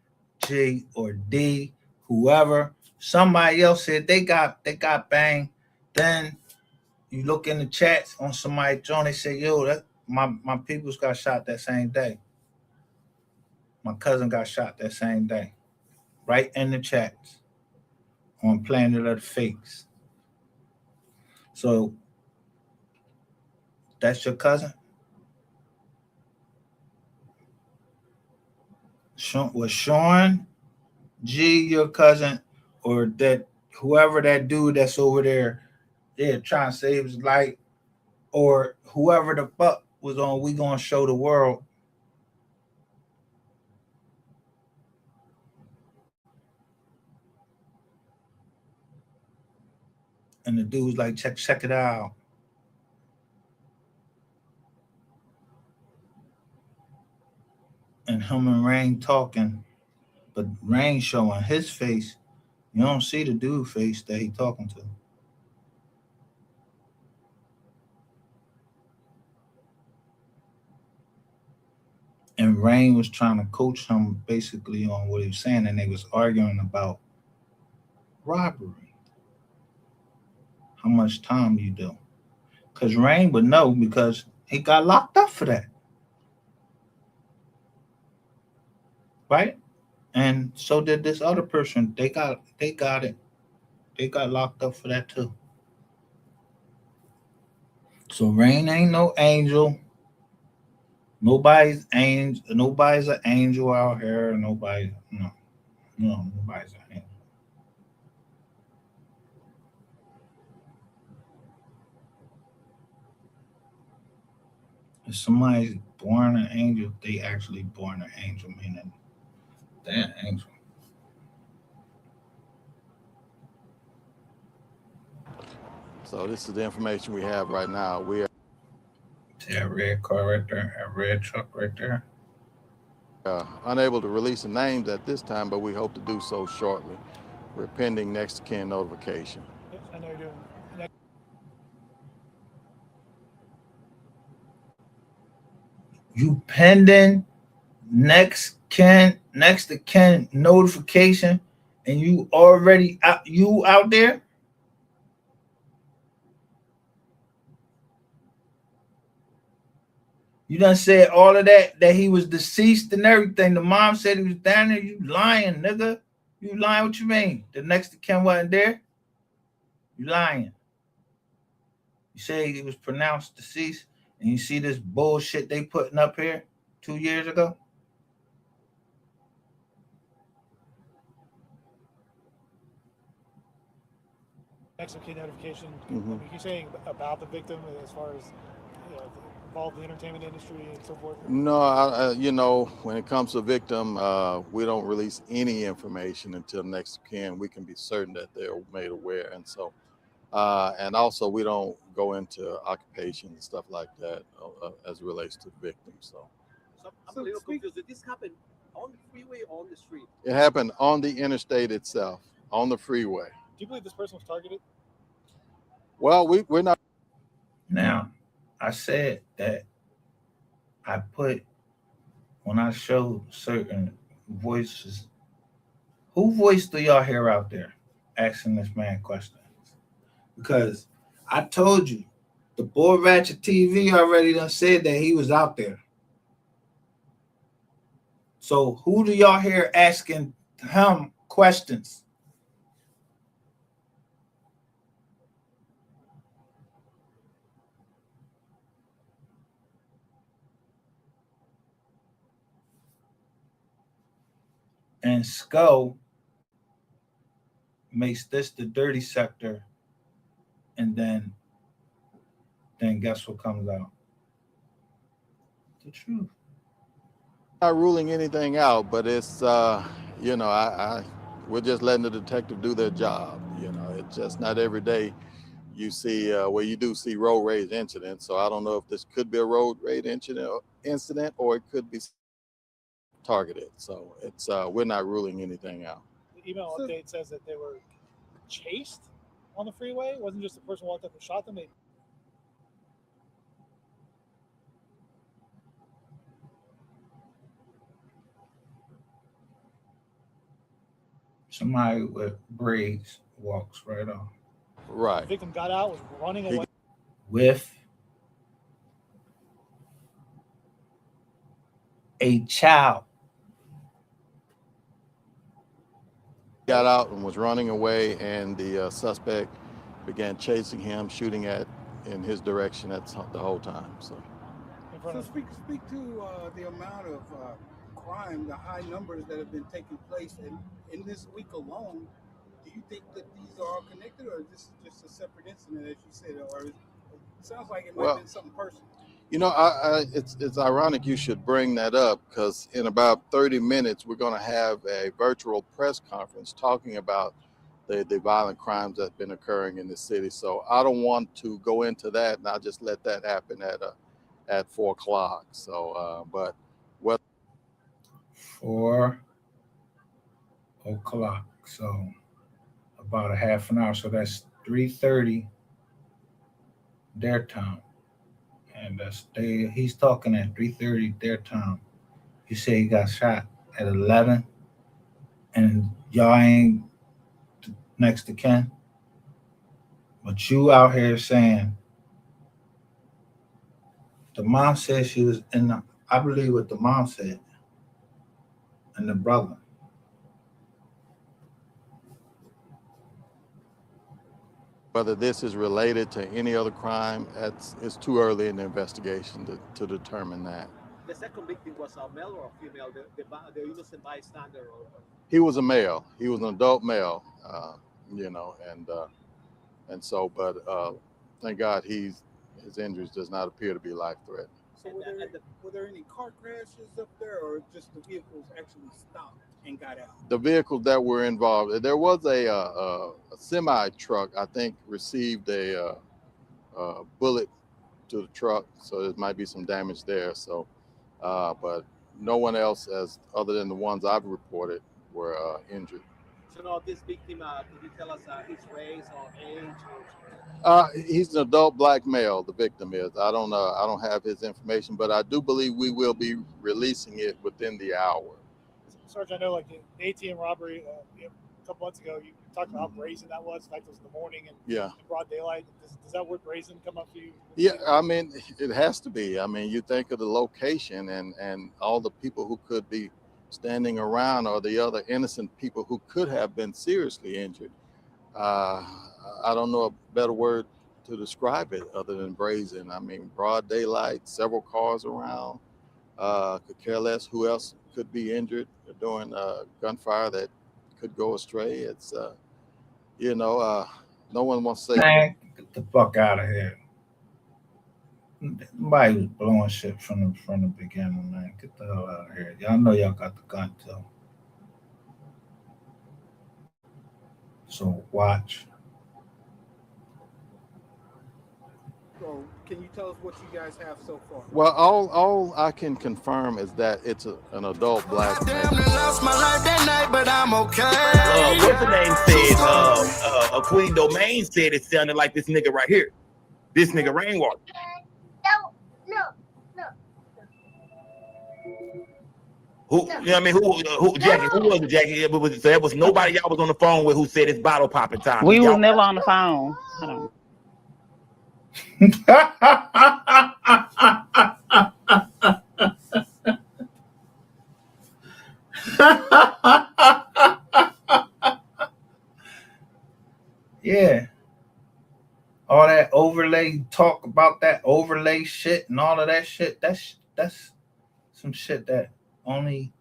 [SPEAKER 1] G, or D, whoever, somebody else said they got banged. Then you look in the chats on somebody, John, they say, yo, that my peoples got shot that same day. My cousin got shot that same day. Right in the chats on Planet of the Fakes. So that's your cousin? Was Sean G your cousin, or that whoever that dude that's over there, trying to save his life, or whoever the fuck was on We Gonna Show the World? And the dude was like, check it out. And him and Rain talking, but Rain showing his face. You don't see the dude face that he talking to. And Rain was trying to coach him basically on what he was saying, and they was arguing about robbery. How much time you do? Because Rain would know because he got locked up for that. Right? And so did this other person. They got it. They got locked up for that too. So Rain ain't no angel. Nobody's an angel out here. Nobody's an angel. If somebody's born an angel, they actually born an angel, meaning they're an angel.
[SPEAKER 8] So this is the information we have right now. We are
[SPEAKER 1] See that red car right there, that red truck right there.
[SPEAKER 8] unable to release the names at this time, but we hope to do so shortly. We're pending next of kin notification.
[SPEAKER 9] I know you're doing.
[SPEAKER 1] You pending next to kin notification, and you already out there? You done said all of that he was deceased and everything. The mom said he was down there. You lying, nigga. You lying, what you mean? The next to kin wasn't there? You lying. You say he was pronounced deceased, and you see this bullshit they putting up here 2 years ago?
[SPEAKER 9] Next of kin notification. I mean, you're saying about the victim as far as involved in the entertainment industry and so forth?
[SPEAKER 8] No, when it comes to a victim, we don't release any information until next of kin. We can be certain that they're made aware. And so, and also we don't go into occupation and stuff like that as it relates to the victim. So
[SPEAKER 5] I'm a little confused. Did this happen on the freeway or on the street?
[SPEAKER 8] it happened on the interstate itself, on the freeway.
[SPEAKER 9] Do you believe this person was targeted?
[SPEAKER 8] Well, we're not.
[SPEAKER 1] Now, I said that when I showed certain voices, who voice do y'all hear out there asking this man questions? Because I told you, the Boy Ratchet TV already done said that he was out there. So who do y'all hear asking him questions? And Skull makes this the dirty sector, and then guess what comes out? The truth.
[SPEAKER 8] Not ruling anything out, but it's we're just letting the detective do their job. It's just not every day you see you do see road rage incidents. So I don't know if this could be a road rage incident or it could be targeted. So it's we're not ruling anything out.
[SPEAKER 9] The email update says that they were chased on the freeway. It wasn't just the person walked up and shot them.
[SPEAKER 1] Somebody with braids walks right off.
[SPEAKER 8] Right.
[SPEAKER 9] The victim got out, was running away.
[SPEAKER 1] With a child.
[SPEAKER 8] Got out and was running away, and the suspect began chasing him, shooting in his direction the whole time. So
[SPEAKER 10] speak to the amount of crime, the high numbers that have been taking place in this week alone. Do you think that these are all connected, or is this just a separate incident, as you said, or it sounds like it might have been something personal?
[SPEAKER 8] It's ironic you should bring that up, because in about 30 minutes, we're going to have a virtual press conference talking about the violent crimes that have been occurring in the city. So I don't want to go into that, and I'll just let that happen at 4 o'clock. So, but what?
[SPEAKER 1] 4 o'clock. So about a half an hour. So that's 3:30 their time. And he's talking at 3:30 their time. You say he got shot at 11, and y'all ain't next to kin. But you out here saying the mom said she was I believe what the mom said, and the brother.
[SPEAKER 8] Whether this is related to any other crime, it's too early in the investigation to determine that.
[SPEAKER 11] The second victim was a male or a female? The innocent bystander?
[SPEAKER 8] He was a male. He was an adult male, and so, but thank God his injuries does not appear to be life-threatening.
[SPEAKER 10] So were there any car crashes up there, or just the vehicles actually stopped and got out?
[SPEAKER 8] The vehicles that were involved, there was a semi-truck, I think, received a bullet to the truck, so there might be some damage there. So, but no one else, other than the ones I've reported, were injured.
[SPEAKER 11] So now this victim, could you tell us his race or age?
[SPEAKER 8] He's an adult black male. The victim is. I don't have his information, but I do believe we will be releasing it within the hour.
[SPEAKER 9] Sergeant, I know like the ATM robbery a couple months ago, you talked about how brazen that was. In fact, it was in the morning and in broad daylight. Does that word brazen come up for you?
[SPEAKER 8] Yeah, I mean, it has to be. I mean, you think of the location and all the people who could be standing around, or the other innocent people who could have been seriously injured. I don't know a better word to describe it other than brazen. I mean, broad daylight, several cars around, could care less who else could be injured during gunfire that could go astray. It's, no one wants to say.
[SPEAKER 1] Man, get the fuck out of here. Nobody was blowing shit from the beginning, man. Get the hell out of here. Y'all know y'all got the gun too. So watch.
[SPEAKER 10] So can you tell us what you guys have so far?
[SPEAKER 8] Well, all I can confirm is that it's an adult black man.
[SPEAKER 7] Lost my life that night, but I'm okay.
[SPEAKER 12] What's the name said? Queen Domain said it sounded like this nigga right here. This nigga Rainwater.
[SPEAKER 2] No.
[SPEAKER 12] Who? You know what I mean? Who? Jackie? Who was it, Jackie? So there was nobody y'all was on the phone with who said it's bottle popping time.
[SPEAKER 4] We was never on the phone. Hold on.
[SPEAKER 1] Yeah. All that overlay talk about that overlay shit and all of that shit, that's some shit that only,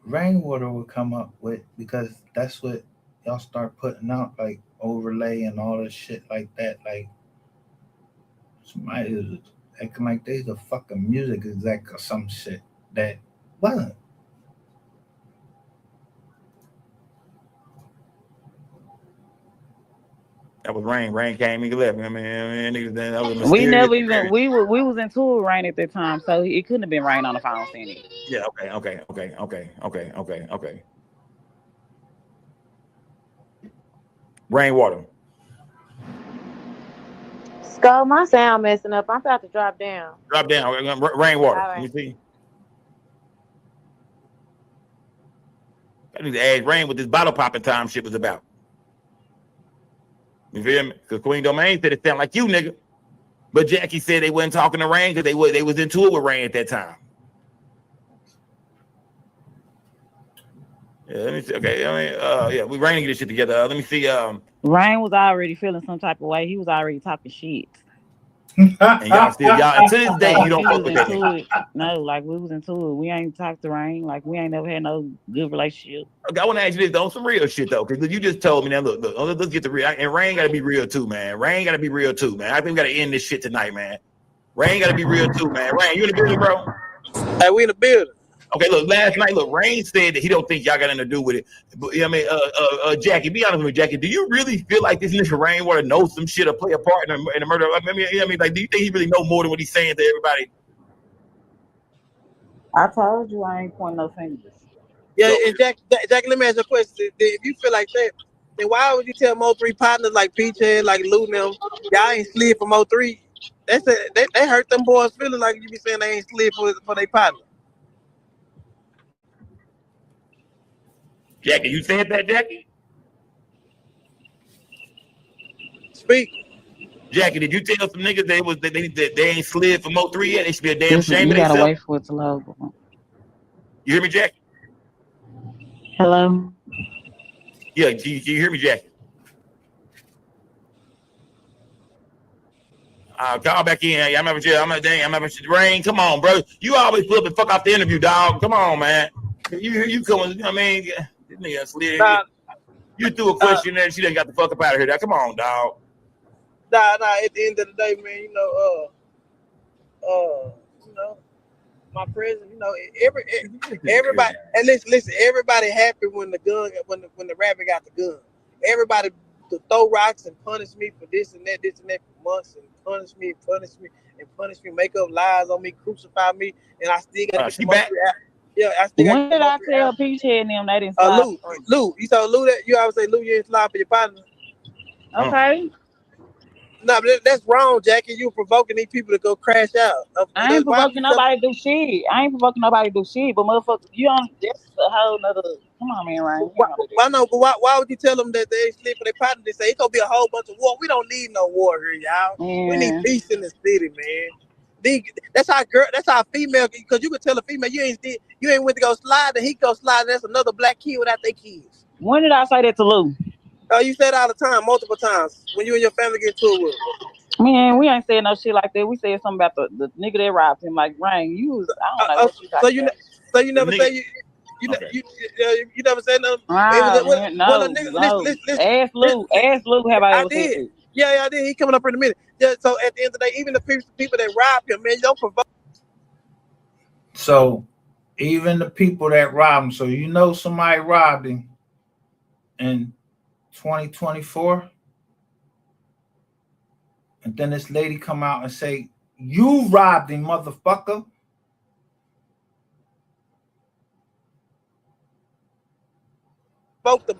[SPEAKER 1] Rainwater would come up with, because that's what y'all start putting out, like overlay and all this shit like that. Like somebody is acting like they's a fucking music exec or some shit that wasn't.
[SPEAKER 12] That was Rain. Rain came and left. I mean, that was
[SPEAKER 4] we never even we was in tour with Rain at that time, so it couldn't have been Rain on the phone saying it.
[SPEAKER 12] Yeah. Okay. Rainwater.
[SPEAKER 13] Skull, my sound messing up. I'm about to drop down.
[SPEAKER 12] Drop down. Rainwater.
[SPEAKER 13] Right.
[SPEAKER 12] Let me see. I need to ask Rain what this bottle popping time shit was about. You feel me? Because Queen Domain said it sounded like you, nigga. But Jackie said they wasn't talking to Rain because they was in tour with Rain at that time. Yeah, let me see. Okay, we Rain to get this shit together. Let me see.
[SPEAKER 4] Rain was already feeling some type of way. He was already talking shit.
[SPEAKER 12] And y'all to this day you don't fuck with that.
[SPEAKER 4] No, like we was into it. We ain't talked to Rain. Like we ain't never had no good relationship.
[SPEAKER 12] Okay, I want to ask you this though, some real shit though, because you just told me now. Look, let's get the real. And Rain got to be real too, man. Rain got to be real too, man. I think we got to end this shit tonight, man. Rain got to be real too, man. Rain, you in the building, bro?
[SPEAKER 5] Hey, we in the building.
[SPEAKER 12] Okay, look, last night, Rain said that he don't think y'all got nothing to do with it. But, Jackie, be honest with me, Jackie. Do you really feel like this nigga Rainwater knows some shit or play a part in the murder? Like, do you think he really know more than what he's saying to everybody?
[SPEAKER 4] I told you I ain't pointing no fingers.
[SPEAKER 5] Yeah, and Jackie, let me ask you a question. If you feel like that, then why would you tell Mo3 partners like Peachhead, like Lou and them, y'all ain't slid for Mo3? They hurt them boys feeling like you be saying they ain't slid for their partner.
[SPEAKER 12] Jackie, you said that, Jackie?
[SPEAKER 5] Speak.
[SPEAKER 12] Jackie, did you tell some niggas they ain't slid for Mo3 yet? They should be a damn shame of themselves.
[SPEAKER 4] You gotta wait for it to load.
[SPEAKER 12] You hear me, Jackie?
[SPEAKER 4] Hello?
[SPEAKER 12] Yeah, can you hear me, Jackie? Call back in. I'm having Rain. Come on, bro. You always flip and fuck off the interview, dog. Come on, man. You coming? I mean, this nigga slid. You threw a question there, and she done got the fuck up out of here. Now, come on, dog.
[SPEAKER 5] Nah. At the end of the day, man, you know, my president, you know, everybody, and listen, everybody happy when the when the rabbit got the gun. Everybody to throw rocks and punish me for this and that for months, and punish me, make up lies on me, crucify me, and I still got to get back. Yeah, I still got.
[SPEAKER 4] When did I tell Peachhead and them they didn't slide?
[SPEAKER 5] Lou, you told Lou that you always say Lou, you ain't slide for your partner.
[SPEAKER 4] Okay.
[SPEAKER 5] No, but that's wrong, Jackie. You provoking these people to go crash out.
[SPEAKER 4] I ain't provoking nobody to do shit. But motherfucker, you don't. That's a whole nother. Come on, man, Ryan.
[SPEAKER 5] I know, but why would you tell them that they sleep for their partner? They say it's gonna be a whole bunch of war. We don't need no war here, y'all.
[SPEAKER 4] Yeah.
[SPEAKER 5] We need peace in the city, man. That's how female. Because you could tell a female you ain't went to go slide, and he go slide. And that's another black kid without their kids.
[SPEAKER 4] When did I say that to Lou?
[SPEAKER 5] Oh, you said all the time, multiple times, when you and your family get to it with him.
[SPEAKER 4] Man, we ain't saying no shit like that. We said something about the nigga that robbed him. Like, Rain, you was, I don't know what you got.
[SPEAKER 5] So you never say you never said nothing.
[SPEAKER 4] No. Ask Lou. Have I ever said it?
[SPEAKER 5] Yeah, I did. He coming up in a minute. Yeah, so at the end of the day, even the people that robbed him, man, you don't provoke.
[SPEAKER 1] So even the people that robbed him, so you know somebody robbed him in 2024, and then this lady come out and say, "You robbed him, motherfucker."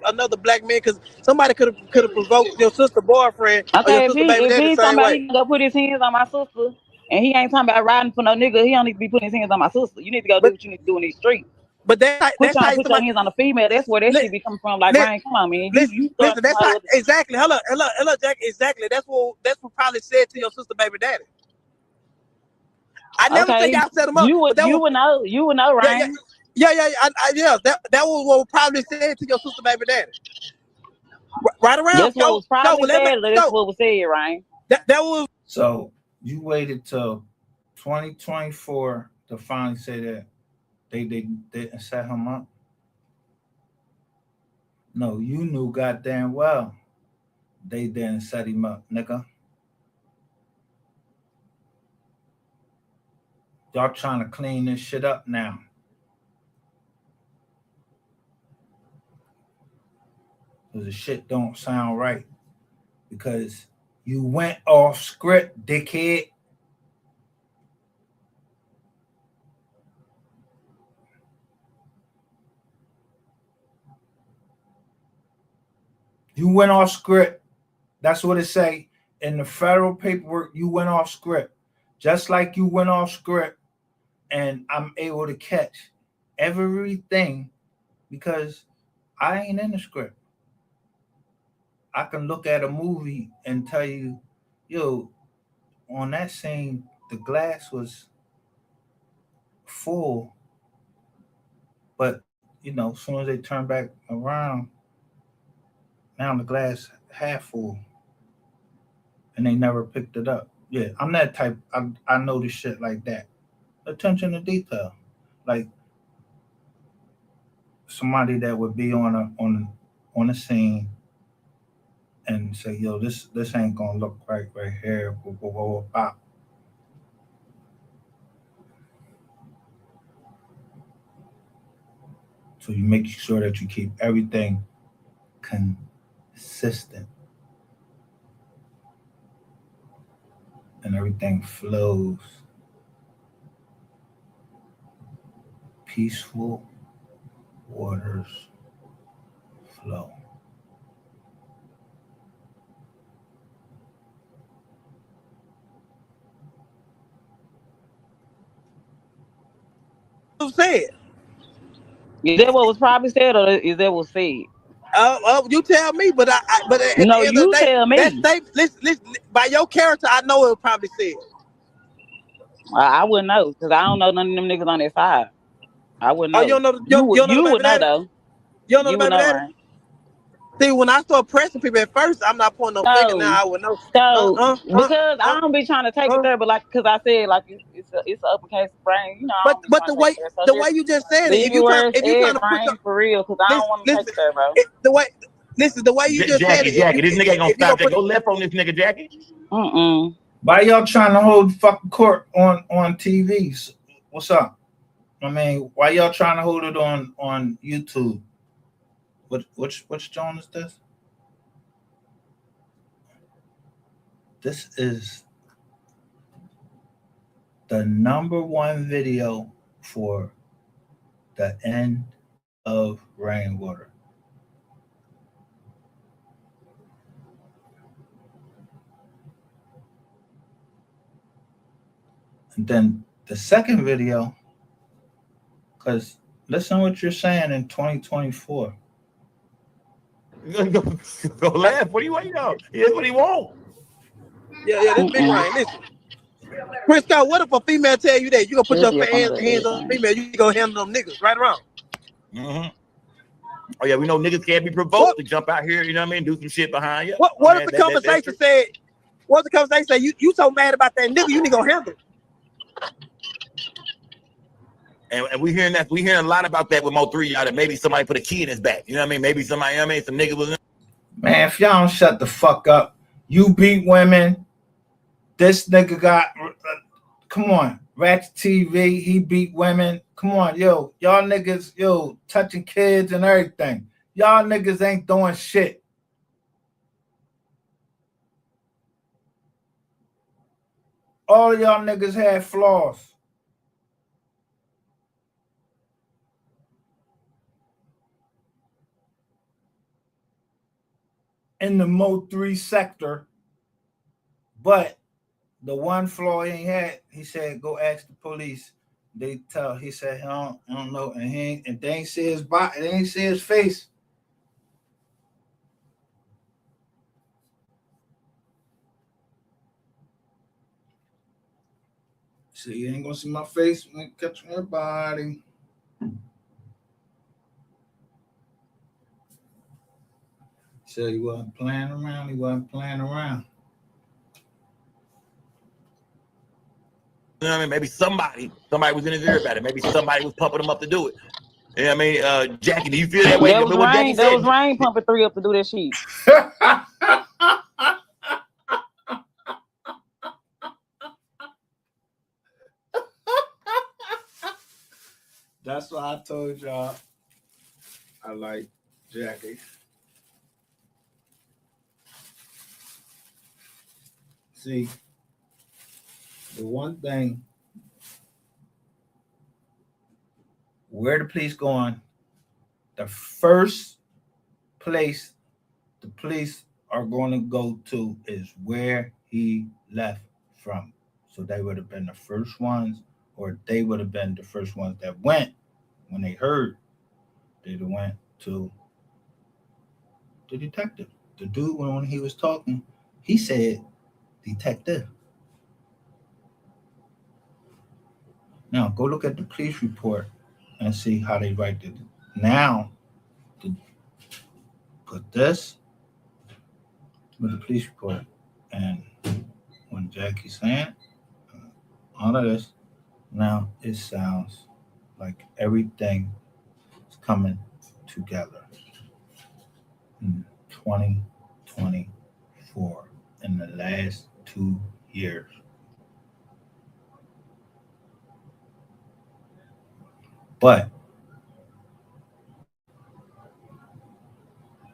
[SPEAKER 5] Another black man, because somebody could have provoked your sister boyfriend.
[SPEAKER 4] Okay,
[SPEAKER 5] or your sister baby
[SPEAKER 4] if
[SPEAKER 5] daddy
[SPEAKER 4] he's
[SPEAKER 5] the
[SPEAKER 4] talking
[SPEAKER 5] same
[SPEAKER 4] about
[SPEAKER 5] way.
[SPEAKER 4] he can go put his hands on my sister, and he ain't talking about riding for no nigga, he don't need to be putting his hands on my sister. You need to go do what you need to do in these streets.
[SPEAKER 5] But that's how
[SPEAKER 4] put your hands on the female. That's where that shit be coming from. Like, Ryan, come on, man.
[SPEAKER 5] Listen, that's how, exactly. Hello, Jack. Exactly. That's what probably said to your sister baby daddy. I never think I set him up.
[SPEAKER 4] You would know, Ryan.
[SPEAKER 5] Yeah. That was what probably said to your sister baby daddy. Right around.
[SPEAKER 4] That's what was probably said. That's what was said, Ryan.
[SPEAKER 5] That was.
[SPEAKER 1] So you waited till 2024 to finally say that they didn't set him up? No, you knew goddamn well they didn't set him up, nigga. Y'all trying to clean this shit up now. Because the shit don't sound right. Because you went off script, dickhead. You went off script. That's what it say. In the federal paperwork, you went off script. Just like you went off script, and I'm able to catch everything because I ain't in the script. I can look at a movie and tell you, yo, on that scene, the glass was full, but, you know, as soon as they turn back around, now the glass half full, and they never picked it up. Yeah, I'm that type. I know this shit like that. Attention to detail, like somebody that would be on a scene and say, "Yo, this ain't gonna look right here." Pop. So you make sure that you keep everything consistent and everything flows. Peaceful waters flow.
[SPEAKER 5] Who said?
[SPEAKER 4] Is that what was probably said, or is that what said?
[SPEAKER 5] You tell me, but
[SPEAKER 4] no, you tell me.
[SPEAKER 5] Listen, by your character, I know it was probably said.
[SPEAKER 4] I wouldn't know because I don't know none of them niggas on that side. I wouldn't know.
[SPEAKER 5] Oh, you don't know?
[SPEAKER 4] You would know though.
[SPEAKER 5] You don't know
[SPEAKER 4] you
[SPEAKER 5] the baby daddy?
[SPEAKER 4] Right?
[SPEAKER 5] See, when I start pressing people at first, I'm not pointing no finger. Now I would know.
[SPEAKER 4] So because I don't be trying to take it there, but like, because I said like it's an uppercase brain, you know.
[SPEAKER 5] But the way you just said it, if you trying to put your,
[SPEAKER 4] for real, because I don't want to take it there, bro.
[SPEAKER 5] The way you just said it,
[SPEAKER 12] Jackie, this nigga ain't gonna stop. Go left on this nigga, Jackie.
[SPEAKER 1] Why y'all trying to hold fucking court on TVs? What's up? I mean, why y'all trying to hold it on YouTube? Which John is this? This is the #1 video for the end of rainwater. And then the second video, because listen what you're saying in 2024.
[SPEAKER 12] Go laugh. What do you waiting on? Here's what he want.
[SPEAKER 5] Yeah, this big rain. Listen. Chris Scott, what if a female tell you that you gonna put your hands on a female, you gonna handle them niggas right around?
[SPEAKER 12] Oh yeah, we know niggas can't be provoked to jump out here, you know what I mean? Do some shit behind you.
[SPEAKER 5] What if the conversation said, what if the conversation said, you so mad about that nigga, you need to go handle it?
[SPEAKER 12] And we hearing a lot about that with Mo3, y'all, that maybe somebody put a key in his back. You know what I mean? Maybe somebody, you know what I mean, some nigga was.
[SPEAKER 1] Man, if y'all don't shut the fuck up, you beat women. This nigga got, come on, Ratchet TV, he beat women. Come on, y'all niggas, touching kids and everything. Y'all niggas ain't doing shit. All of y'all niggas had flaws. In the Mo3 sector, but the one flaw he had, he said, go ask the police. He said, I don't know, and they ain't see his body, they ain't see his face. See, you ain't gonna see my face when I catch my body. So he wasn't playing around.
[SPEAKER 12] You know what I mean? Maybe somebody was in his ear about it. Maybe somebody was pumping him up to do it. You know what I mean? Jackie, do you feel that way?
[SPEAKER 4] There was rain pumping 3 up to do that shit.
[SPEAKER 1] That's why I told y'all I like Jackie. See, the one thing, where the police going, the first place the police are going to go to is where he left from. So they would have been the first ones, or they would have been the first ones that went when they heard. They went to the detective. The dude, when he was talking, he said, detective. Now, go look at the police report and see how they write it. Now, to put this with the police report, and when Jackie's saying all of this, now it sounds like everything is coming together in 2024 in the last 2 years. But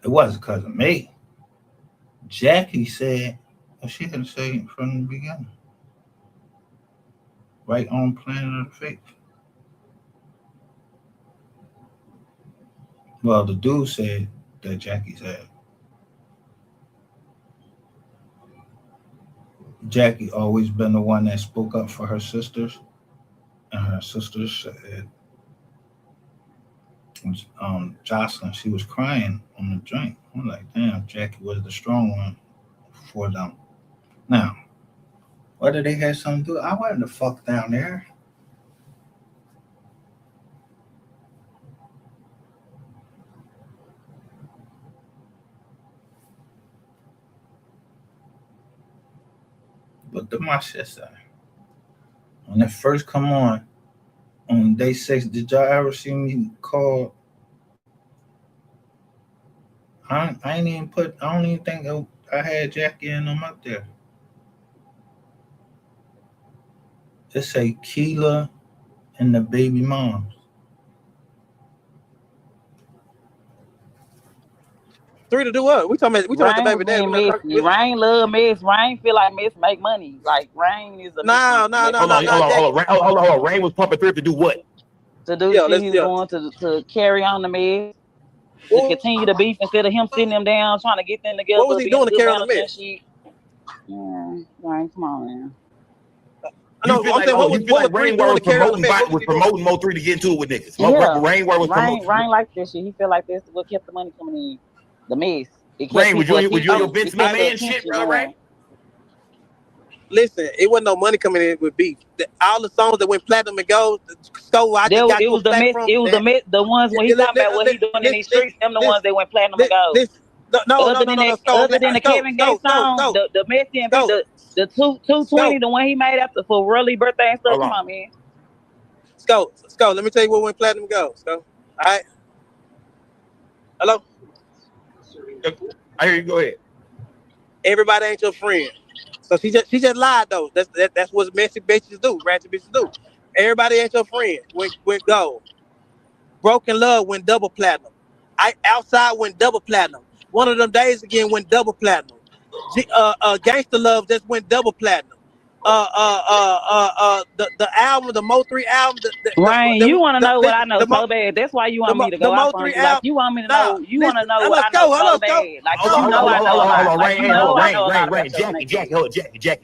[SPEAKER 1] it wasn't because of me. Jackie said, well, she had to say it from the beginning. Right on Planet of the Faith. Well, the dude said that Jackie said. Jackie always been the one that spoke up for her sisters, and her sisters said, Jocelyn, she was crying on the drink. I'm like, damn, Jackie was the strong one for them. Now, whether they had something to do, I wasn't the fuck down there. But the my shit say, when it first come on day 6, did y'all ever see me call? I don't even think I had Jackie and them up there. It say Keela and the baby moms.
[SPEAKER 5] 3 to do what? We talking about the baby daddy.
[SPEAKER 4] Rain love mess. Rain feel like mess make money. Like Rain is a
[SPEAKER 5] no.
[SPEAKER 12] Hold on. Rain was pumping 3 to do what?
[SPEAKER 4] To do shit he's going to carry on the mess. To continue the beef instead of him sitting them down trying to get them together.
[SPEAKER 5] What was he doing to carry on the mess?
[SPEAKER 4] Rain, come on, man.
[SPEAKER 12] You feel like Rainwater was promoting Mo3 to get into it with niggas. Rainwater was promoting.
[SPEAKER 4] Rain like that shit. He feel like that's what kept the money coming in. The mess.
[SPEAKER 12] Rain, was you your Vince McMahon shit, bro, Rain?
[SPEAKER 5] Listen, it wasn't no money coming in with beef. All the songs that went platinum and gold,
[SPEAKER 4] it was the ones when he talking about what he doing in these streets. Them the ones that went platinum and gold. Other than the Kevin Gates song, the Messy and the 220, the one he made after for Rolly's birthday and stuff. Come on, man.
[SPEAKER 5] Sco, let me tell you what went platinum and gold. Sco, all right. Hello.
[SPEAKER 12] I hear you. Go ahead.
[SPEAKER 5] Everybody ain't your friend. So she just lied though. That's what messy bitches do. Ratchet bitches do. Everybody ain't your friend. Went gold. Broken Love went double platinum. Outside went double platinum. One of them days again went double platinum. Gangsta Love just went double platinum. The album, the Mo3 album.
[SPEAKER 4] Rain, you want to know what I know so bad. That's why you want me to go off on you. Like you want me to know. You want to know what I know so bad. Like you know I know a lot.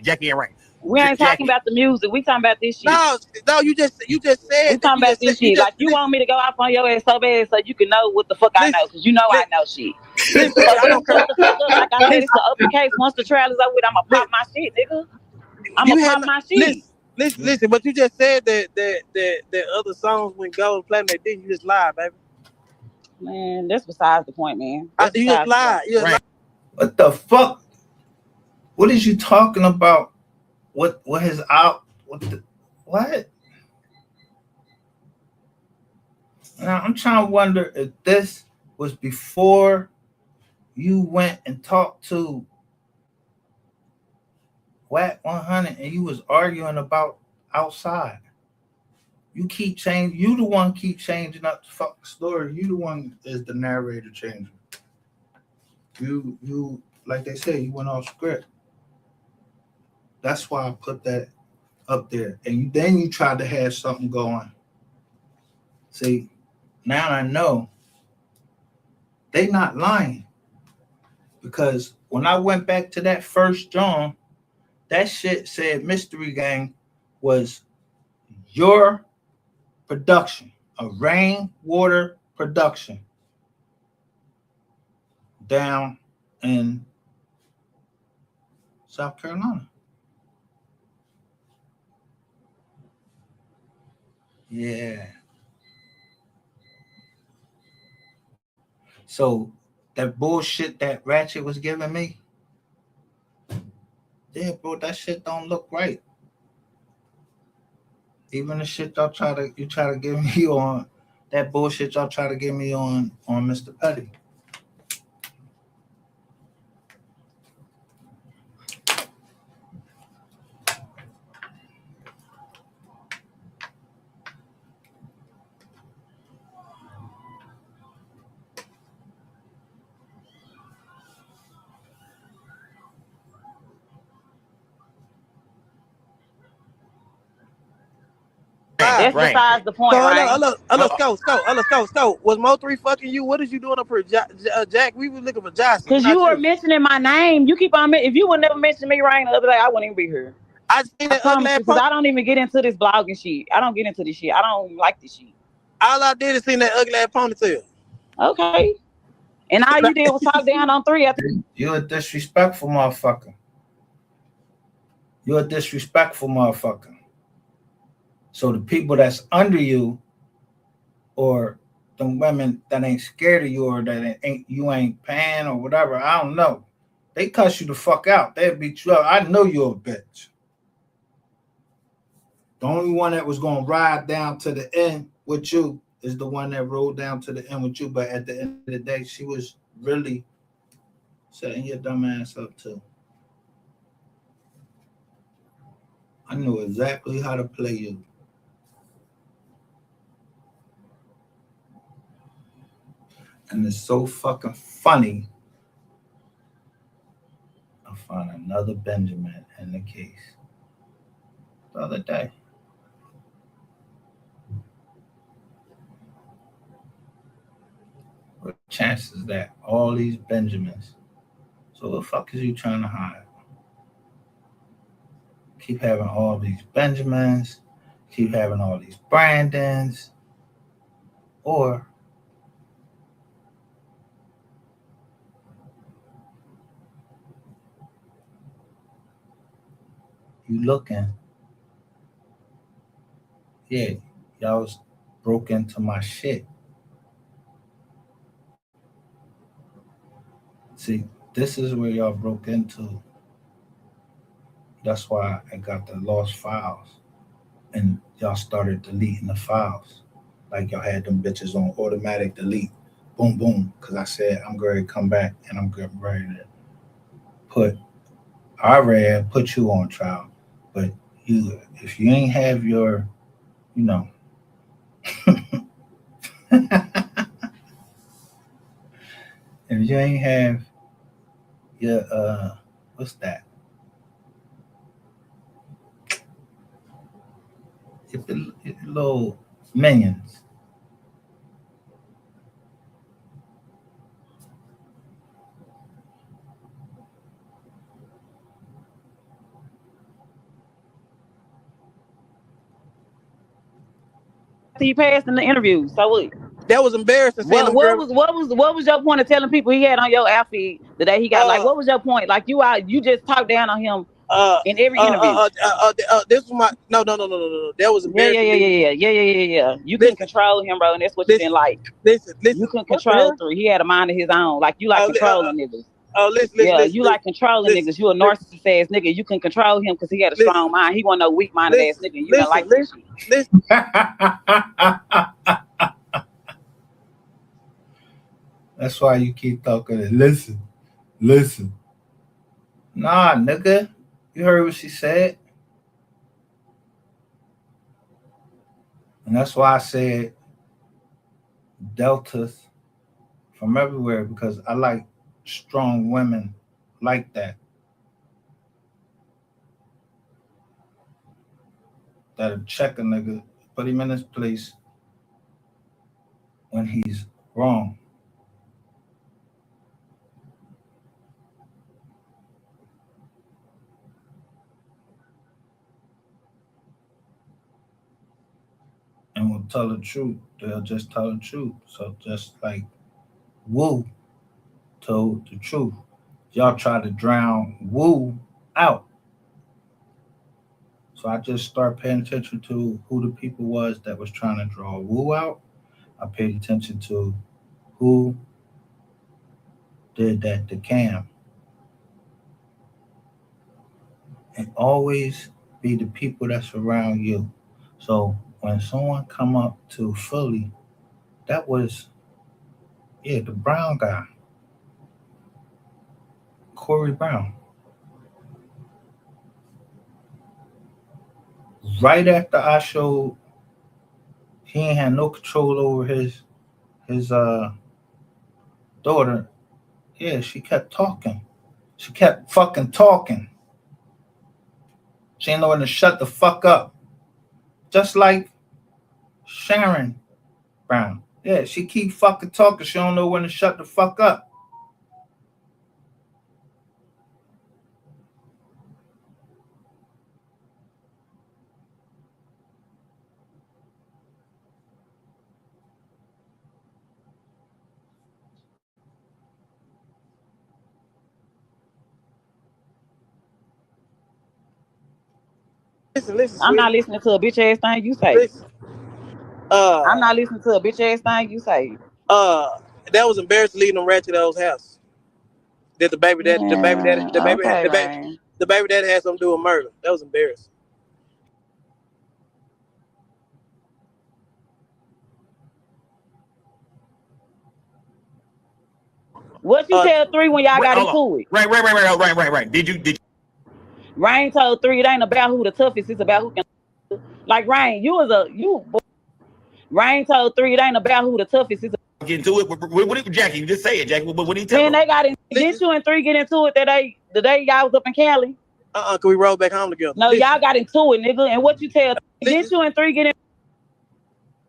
[SPEAKER 12] Jackie and Rain.
[SPEAKER 4] We ain't talking about the music. We talking about this shit.
[SPEAKER 5] No, you just said.
[SPEAKER 4] We talking about this shit. Like you want me to go off on your ass so bad so you can know what the fuck I know, because you know I know shit. I don't care. Like I said, it's an open case. Once the trial is over with, I'ma pop my shit, nigga. I'ma pop my shit.
[SPEAKER 5] Listen, but you just said that other songs went gold and platinum. They didn't. You just lied, baby.
[SPEAKER 4] Man, that's besides the point, man.
[SPEAKER 5] You just lied.
[SPEAKER 1] What the fuck? What is you talking about? What is out? What? Now I'm trying to wonder if this was before you went and talked to Wack 100 and you was arguing about outside. You keep changing. You the one keep changing up the fucking story. You the one is the narrator changing. You like they say, you went off script. That's why I put that up there. And then you tried to have something going. See, now I know they not lying. Because when I went back to that first John, that shit said Mystery Gang was your production, a Rainwater production down in South Carolina. Yeah. So that bullshit that Ratchet was giving me, yeah, bro, that shit don't look right. Even the shit y'all try to give me on that bullshit y'all try to give me on Mr. Petty.
[SPEAKER 4] That's besides the point, right?
[SPEAKER 5] Go. Was Mo3 fucking you? What is you doing up here, Jack? We were looking for Josh.
[SPEAKER 4] Because you were mentioning my name. You keep on. If you would never mention me right the other day, I wouldn't even be here.
[SPEAKER 5] I seen that
[SPEAKER 4] because I don't even get into this blogging shit. I don't get into this shit. I don't like this shit.
[SPEAKER 5] All I did is see that ugly ass ponytail.
[SPEAKER 4] Okay. And all you did was talk down on 3 after.
[SPEAKER 1] You're a disrespectful motherfucker. You're a disrespectful motherfucker. So the people that's under you, or the women that ain't scared of you, or that ain't paying or whatever, I don't know. They cuss you the fuck out. They beat you up. I know you're a bitch. The only one that was gonna ride down to the end with you is the one that rode down to the end with you. But at the end of the day, she was really setting your dumb ass up too. I knew exactly how to play you. And it's so fucking funny. I found another Benjamin in the case the other day. What chances that all these Benjamins? So what the fuck is you trying to hide? Keep having all these Benjamins, keep having all these Brandons, or you looking, yeah, y'all was broke into my shit. See, this is where y'all broke into. That's why I got the lost files. And y'all started deleting the files. Like y'all had them bitches on automatic delete. Boom, boom. Because I said, I'm going to come back and I'm getting ready to put you on trial. But you, if you ain't have your, you know, if you ain't have your, what's that? Your little minions.
[SPEAKER 4] He passed in the interview. So what?
[SPEAKER 5] That was embarrassing.
[SPEAKER 4] What was your point of telling people he had on your outfit the day he got like? What was your point? Like you just talked down on him in every interview.
[SPEAKER 5] This was my no. That was embarrassing.
[SPEAKER 4] Yeah. You couldn't control him, bro, and that's what you didn't like.
[SPEAKER 5] Listen.
[SPEAKER 4] You couldn't control through. He had a mind of his own. Like you like controlling niggas.
[SPEAKER 5] Listen.
[SPEAKER 4] You like controlling niggas. You a narcissist ass nigga. You can control him because he had a strong mind. He wasn't no weak minded ass nigga. You didn't like this shit.
[SPEAKER 1] That's why you keep talking. Listen. Nah, nigga. You heard what she said. And that's why I said deltas from everywhere, because I like strong women like that. That'll check a nigga, put him in his place when he's wrong. And will tell the truth. They'll just tell the truth. So just like Wu told the truth. Y'all try to drown Wu out. So I just start paying attention to who the people was that was trying to draw Wu out. I paid attention to who did that to Cam. And always be the people that's around you. So when someone come up to Philly, that was, the Brown guy, Corey Brown. Right after I showed he ain't had no control over his daughter, she kept talking. She kept fucking talking. She ain't know when to shut the fuck up. Just like Sharon Brown. Yeah, she keep fucking talking. She don't know when to shut the fuck up.
[SPEAKER 5] Listen,
[SPEAKER 4] I'm not listening to a bitch ass thing you say. I'm not listening to a bitch ass thing you say.
[SPEAKER 5] That was embarrassing leaving them ratchet those house. That the baby daddy had something to do with murder. That was embarrassing.
[SPEAKER 4] What you tell 3 when y'all got into it?
[SPEAKER 12] Right. Did you?
[SPEAKER 4] Rain told 3 it ain't about who the toughest, it's about who can. Like Rain, Rain told 3 it ain't about who the toughest is.
[SPEAKER 12] Get into it. What did Jackie? Just say it, Jackie. What did he tell?
[SPEAKER 4] Man, they got in. Didn't you and 3 get into it the day y'all was up in Cali?
[SPEAKER 5] Can we roll back home together?
[SPEAKER 4] No, y'all got into it, nigga. And what you tell? Didn't you and 3 get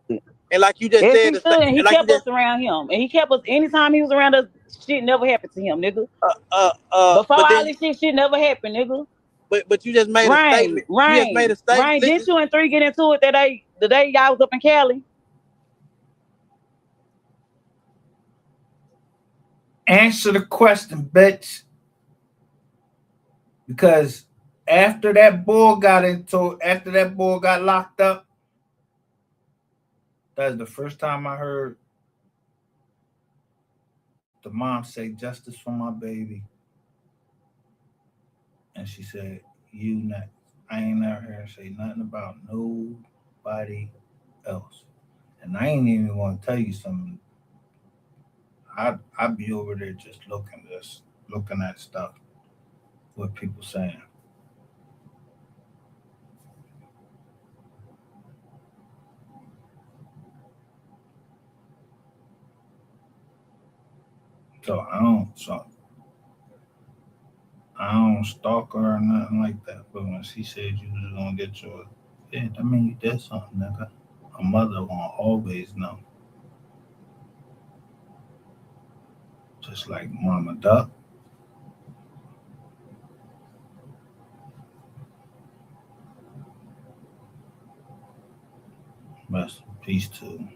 [SPEAKER 4] in?
[SPEAKER 5] And like you just said,
[SPEAKER 4] and he kept us around him, and he kept us anytime he was around us. Shit never happened to him, nigga. Before all this shit never happened, nigga.
[SPEAKER 5] But you just made a statement. You just made a statement.
[SPEAKER 4] Rain, didn't you and 3 get into it the day y'all was up in Cali?
[SPEAKER 1] Answer the question, bitch. Because after that boy got locked up, that's the first time I heard the mom say, "Justice for my baby." And she said, "You next." I ain't never heard her say nothing about nobody else. And I ain't even want to tell you something. I'd be over there just looking at stuff, what people saying. So I don't stalk her or nothing like that. But when she said you was gonna get yours, yeah, that mean you did something, nigga. A mother won't always know. Just like Mama Duck. Rest in peace to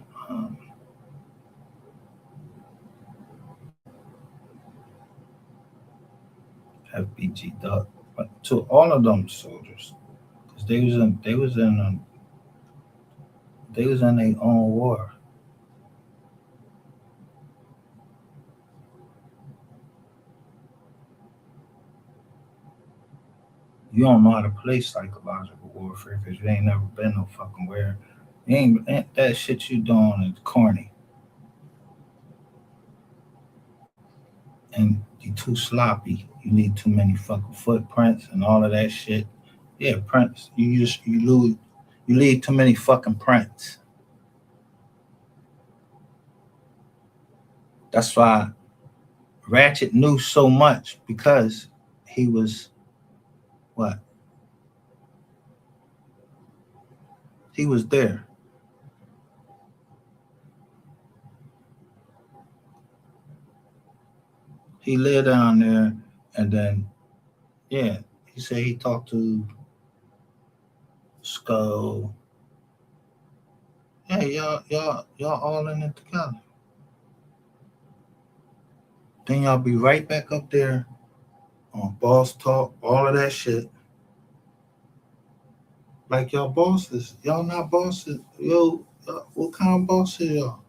[SPEAKER 1] FBG Duck, but to all of them soldiers, because they was in their own war. You don't know how to play psychological warfare because you ain't never been no fucking where. You ain't that shit you doing is corny. And you too sloppy. You need too many fucking footprints and all of that shit. Yeah, prints. You leave too many fucking prints. That's why Ratchet knew so much, because he was what? He was there. He lived down there, and then, yeah, he said he talked to Skull. Yeah, y'all all in it together. Then y'all be right back up there on Boss Talk, all of that shit. Like y'all bosses. Y'all not bosses. Yo, what kind of bosses y'all?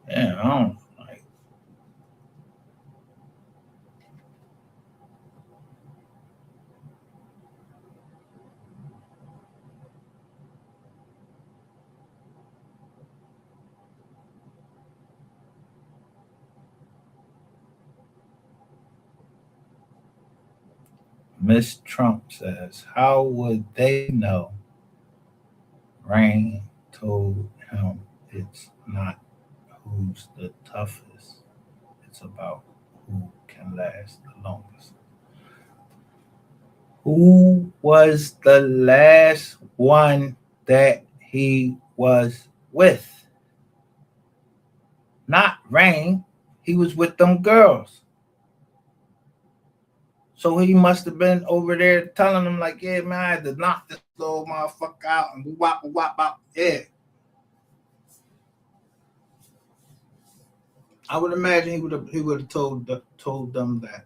[SPEAKER 1] Yeah, I don't like. Miss Trump says, how would they know? Rain told him it's not who's the toughest. It's about who can last the longest. Who was the last one that he was with? Not Rain. He was with them girls. So he must have been over there telling them like, yeah, man, I had to knock this little motherfucker out and wop. Yeah. I would imagine he would have told them that.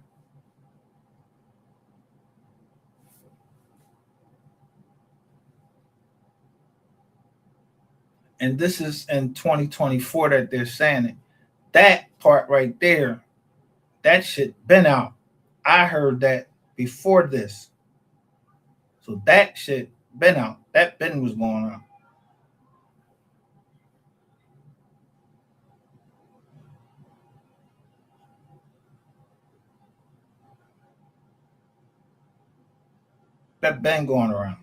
[SPEAKER 1] And this is in 2024 that they're saying it. That part right there, that shit been out. I heard that before this. So that shit been out. That been was going on. That been going around.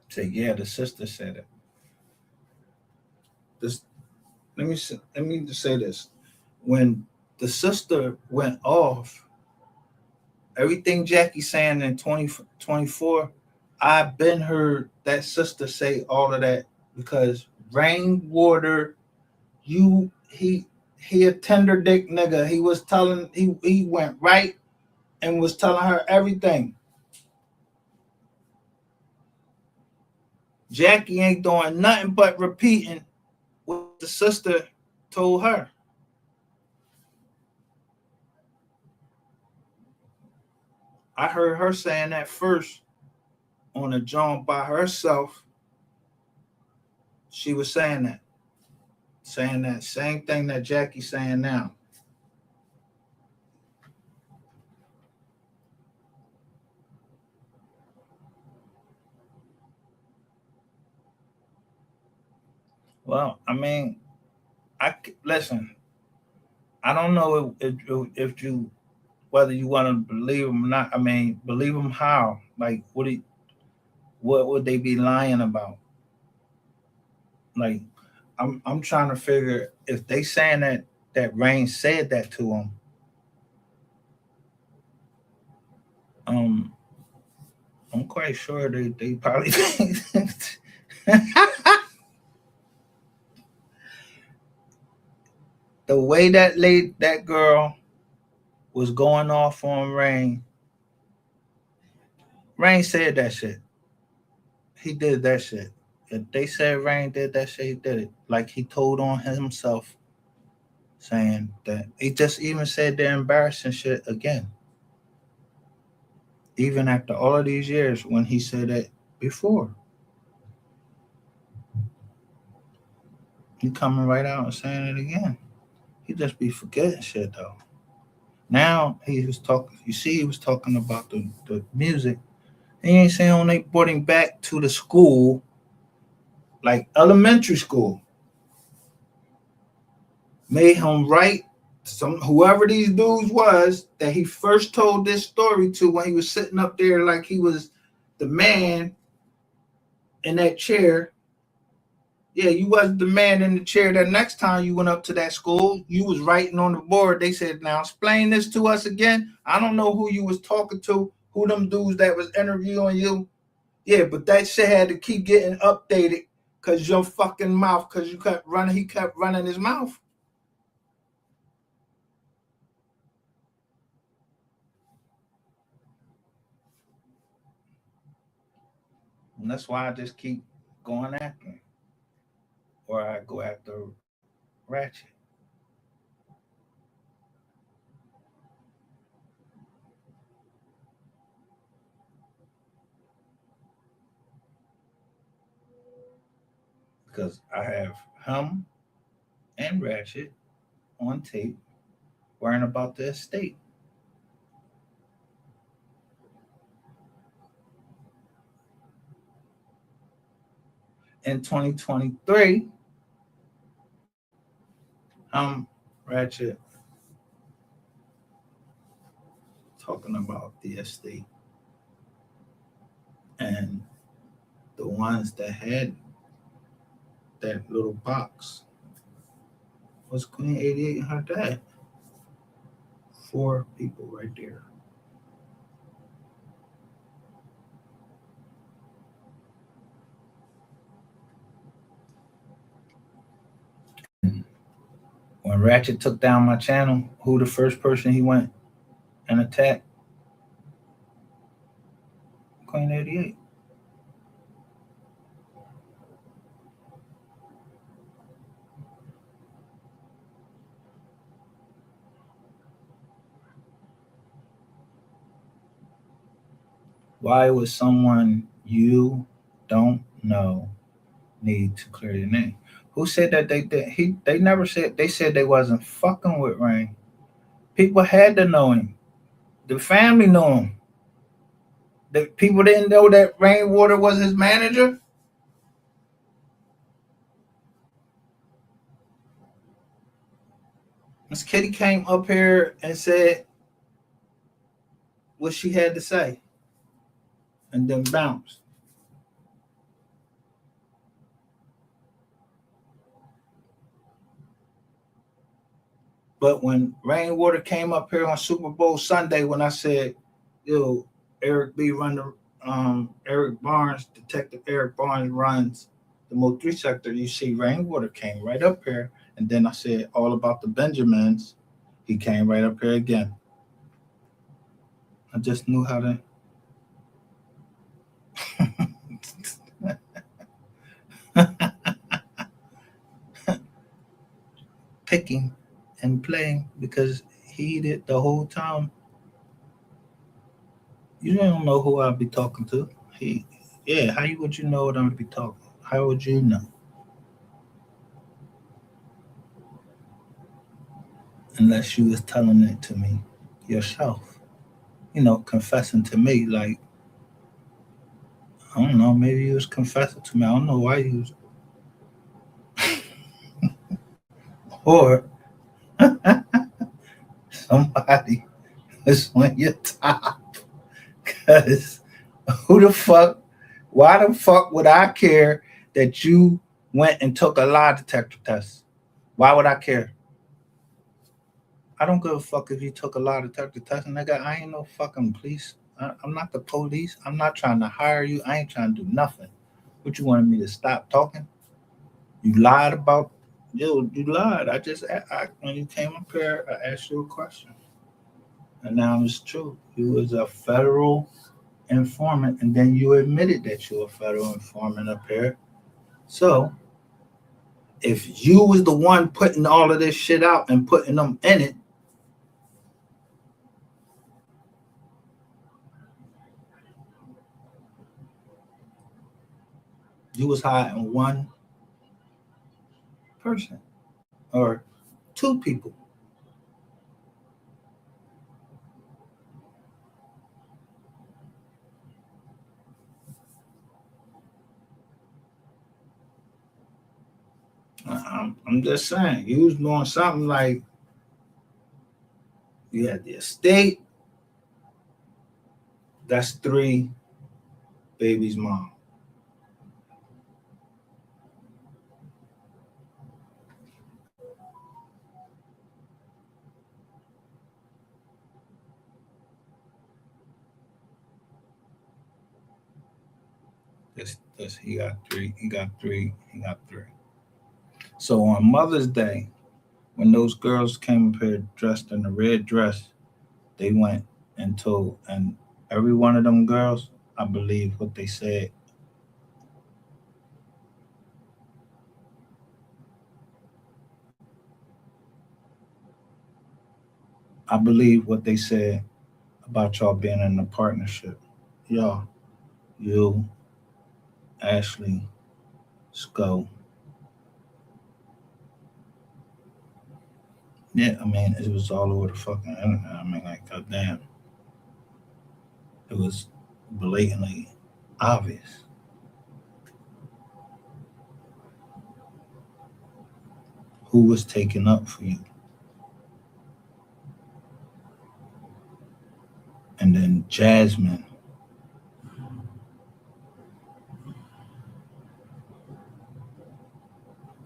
[SPEAKER 1] Say, yeah, the sister said it. This, let me just say this. When the sister went off, everything Jackie's saying in 2024, I've been heard that sister say all of that because Rainwater, he a tender dick nigga. He was telling, he went right and was telling her everything. Jackie ain't doing nothing but repeating what the sister told her. I heard her saying that first on a joint by herself. She was saying that same thing that Jackie's saying now. Well, I mean, listen. I don't know if you whether you want to believe him or not. I mean, believe him how? Like, what would they be lying about? Like, I'm trying to figure if they saying that Rain said that to him. I'm quite sure they probably the way that girl was going off on Rain. Rain said that shit. He did that shit. If they said Rain did that shit, he did it. Like he told on himself, saying that he just even said the embarrassing shit again. Even after all of these years when he said it before. He coming right out and saying it again. He just be forgetting shit though. Now he was talking, you see, he was talking about the music. He ain't saying when they brought him back to the school, like elementary school, made him write whoever these dudes was that he first told this story to when he was sitting up there like he was the man in that chair. Yeah, you wasn't the man in the chair that next time you went up to that school. You was writing on the board. They said, now explain this to us again. I don't know who you was talking to, who them dudes that was interviewing you. Yeah, but that shit had to keep getting updated because your fucking mouth, because he kept running his mouth. And that's why I just keep going after him. Or I go after Ratchet. Because I have him and Ratchet on tape worrying about the estate. In 2023, Ratchet talking about the estate and the ones that had that little box was Queen 88 and her dad. 4 people right there. When Ratchet took down my channel, who the first person he went and attacked? Queen 88. Why would someone you don't know need to clear your name? Who said that they did? They never said. They said they wasn't fucking with Rain. People had to know him. The family knew him. The people didn't know that Rainwater was his manager. Miss Kitty came up here and said what she had to say, and then bounced. But when Rainwater came up here on Super Bowl Sunday, when I said, yo, Eric B. Eric Barnes, Detective Eric Barnes runs the Mo 3 sector, you see Rainwater came right up here. And then I said all about the Benjamins. He came right up here again. I just knew how to picking and playing because he did the whole time. You don't know who I'll be talking to. How would you know what I'm gonna be talking? How would you know? Unless you was telling it to me yourself. Confessing to me, like, I don't know, maybe you was confessing to me. I don't know why you was. Or somebody is on your top. Because why the fuck would I care that you went and took a lie detector test? Why would I care? I don't give a fuck if you took a lie detector test, nigga. I ain't no fucking police. I'm not the police. I'm not trying to hire you. I ain't trying to do nothing. What, you wanted me to stop talking? You lied about, you lied. When you came up here, I asked you a question. And now it's true. You was a federal informant, and then you admitted that you were a federal informant up here. So, if you was the one putting all of this shit out and putting them in it, you was hiding one person or two people. I'm just saying, you was doing something like you had the estate. That's 3 babies' mom. He got 3. He got 3. He got 3. So on Mother's Day, when those girls came up here dressed in a red dress, they went and told, and every one of them girls, I believe what they said. I believe what they said about y'all being in a partnership. Y'all, you, Ashley, Sco. Yeah, I mean, it was all over the fucking internet. I mean, like, goddamn. It was blatantly obvious. Who was taking up for you? And then Jasmine.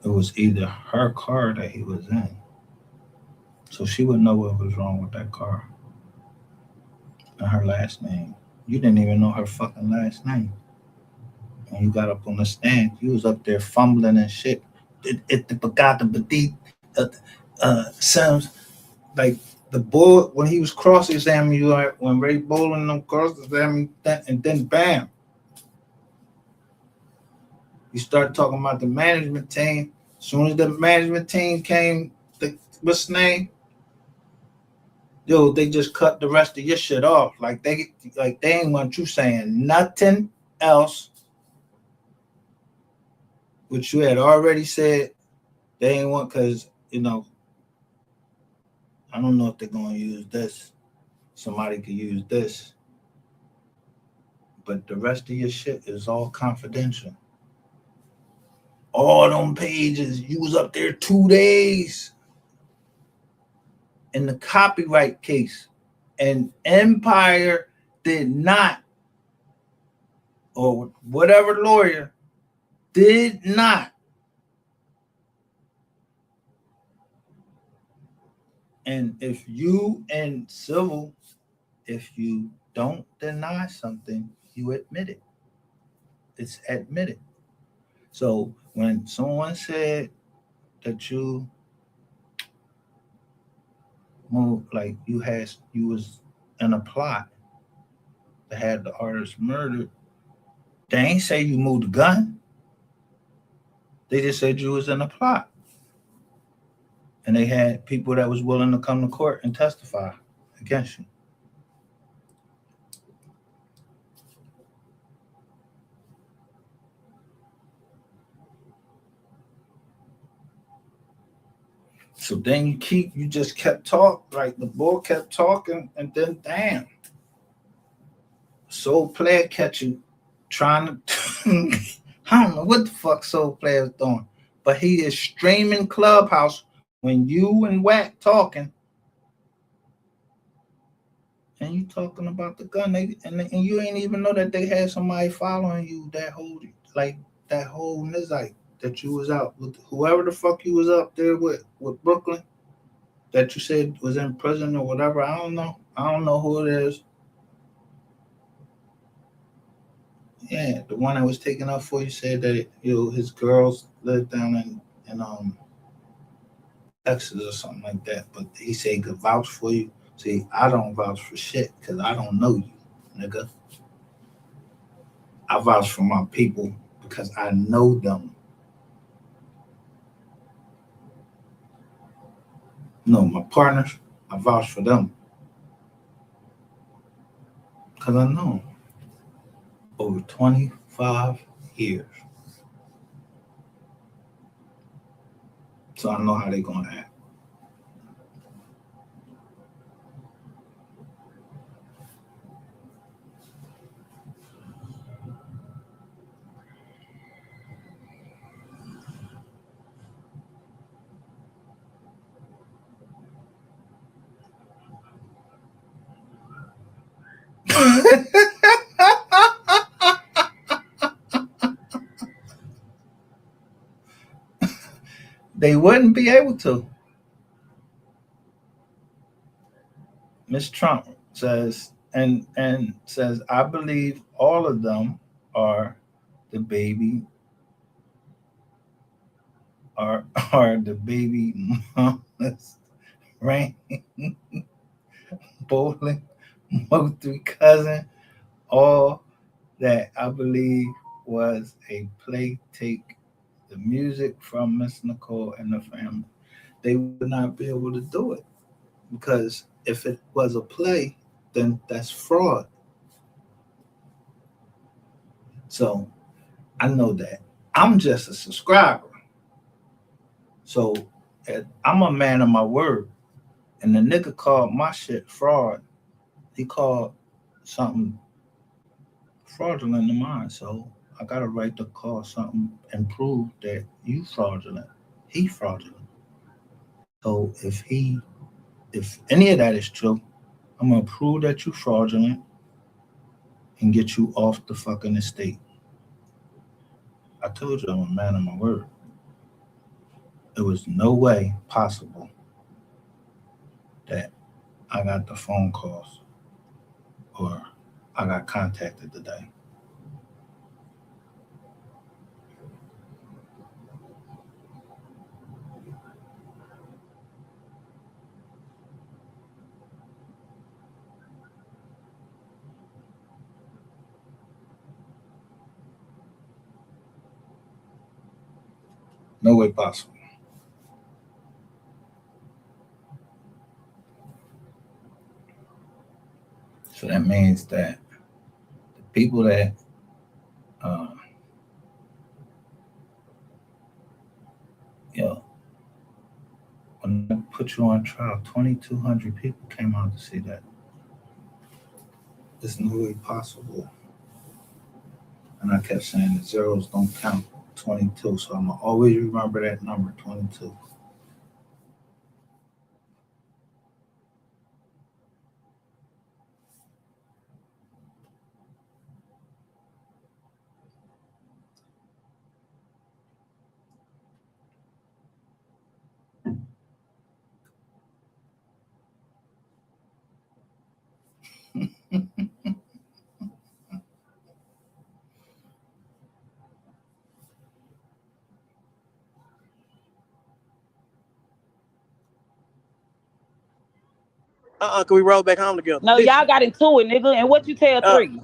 [SPEAKER 1] It was either her car that he was in. So she would know what was wrong with that car. And her last name. You didn't even know her fucking last name. When you got up on the stand, you was up there fumbling and shit. Sounds like the boy, when he was cross-examining you, when Ray Boland them cross-examining, and then bam. You start talking about the management team. As soon as the management team came, what's the name? Yo, they just cut the rest of your shit off. Like they ain't want you saying nothing else, which you had already said They ain't want, because, you know, I don't know if they're going to use this. Somebody could use this. But the rest of your shit is all confidential. All them pages, you was up there 2 days in the copyright case. And Empire did not, or whatever lawyer, did not and if you in civil, if you don't deny something, you admit it. It's admitted. So when someone said that you moved, like you was in a plot that had the artist murdered, they ain't say you moved a gun. They just said you was in a plot. And they had people that was willing to come to court and testify against you. So then you just kept talking, like the boy kept talking, and then damn. Soul Player catch you trying to, I don't know what the fuck Soul Player's doing, but he is streaming Clubhouse when you and Wack talking, and you talking about the gun, and you ain't even know that they had somebody following you that whole night that you was out with whoever the fuck you was up there with Brooklyn, that you said was in prison or whatever. I don't know who it is. Yeah, the one that was taken up for you said that his girls lived down in Texas or something like that, but he said he could vouch for you. See, I don't vouch for shit because I don't know you, nigga. I vouch for my people because I know them. No, my partners, I vouch for them because I know them over 25 years. So I know how they're going to act. They wouldn't be able to. Ms. Trump says, and says, I believe all of them are the baby mamas, Rain, Bowling, Mo3 cousin, all that I believe was a play. Take the music from Miss Nicole and the family. They would not be able to do it because if it was a play, then that's fraud. So I know that. I'm just a subscriber. So I'm a man of my word. And the nigga called my shit fraud. He called something fraudulent in mine. So I got a right to call something and prove that you fraudulent. He fraudulent. So if any of that is true, I'm gonna prove that you fraudulent and get you off the fucking estate. I told you I'm a man of my word. There was no way possible that I got the phone calls or I got contacted today. No way possible. So that means that the people that when I put you on trial, 2,200 people came out to see that. There's no way possible. And I kept saying the zeros don't count 22. So I'm going to always remember that number, 22.
[SPEAKER 5] Can we roll back home together?
[SPEAKER 4] No,
[SPEAKER 5] Listen.
[SPEAKER 4] y'all got into it, nigga. And what you tell 3?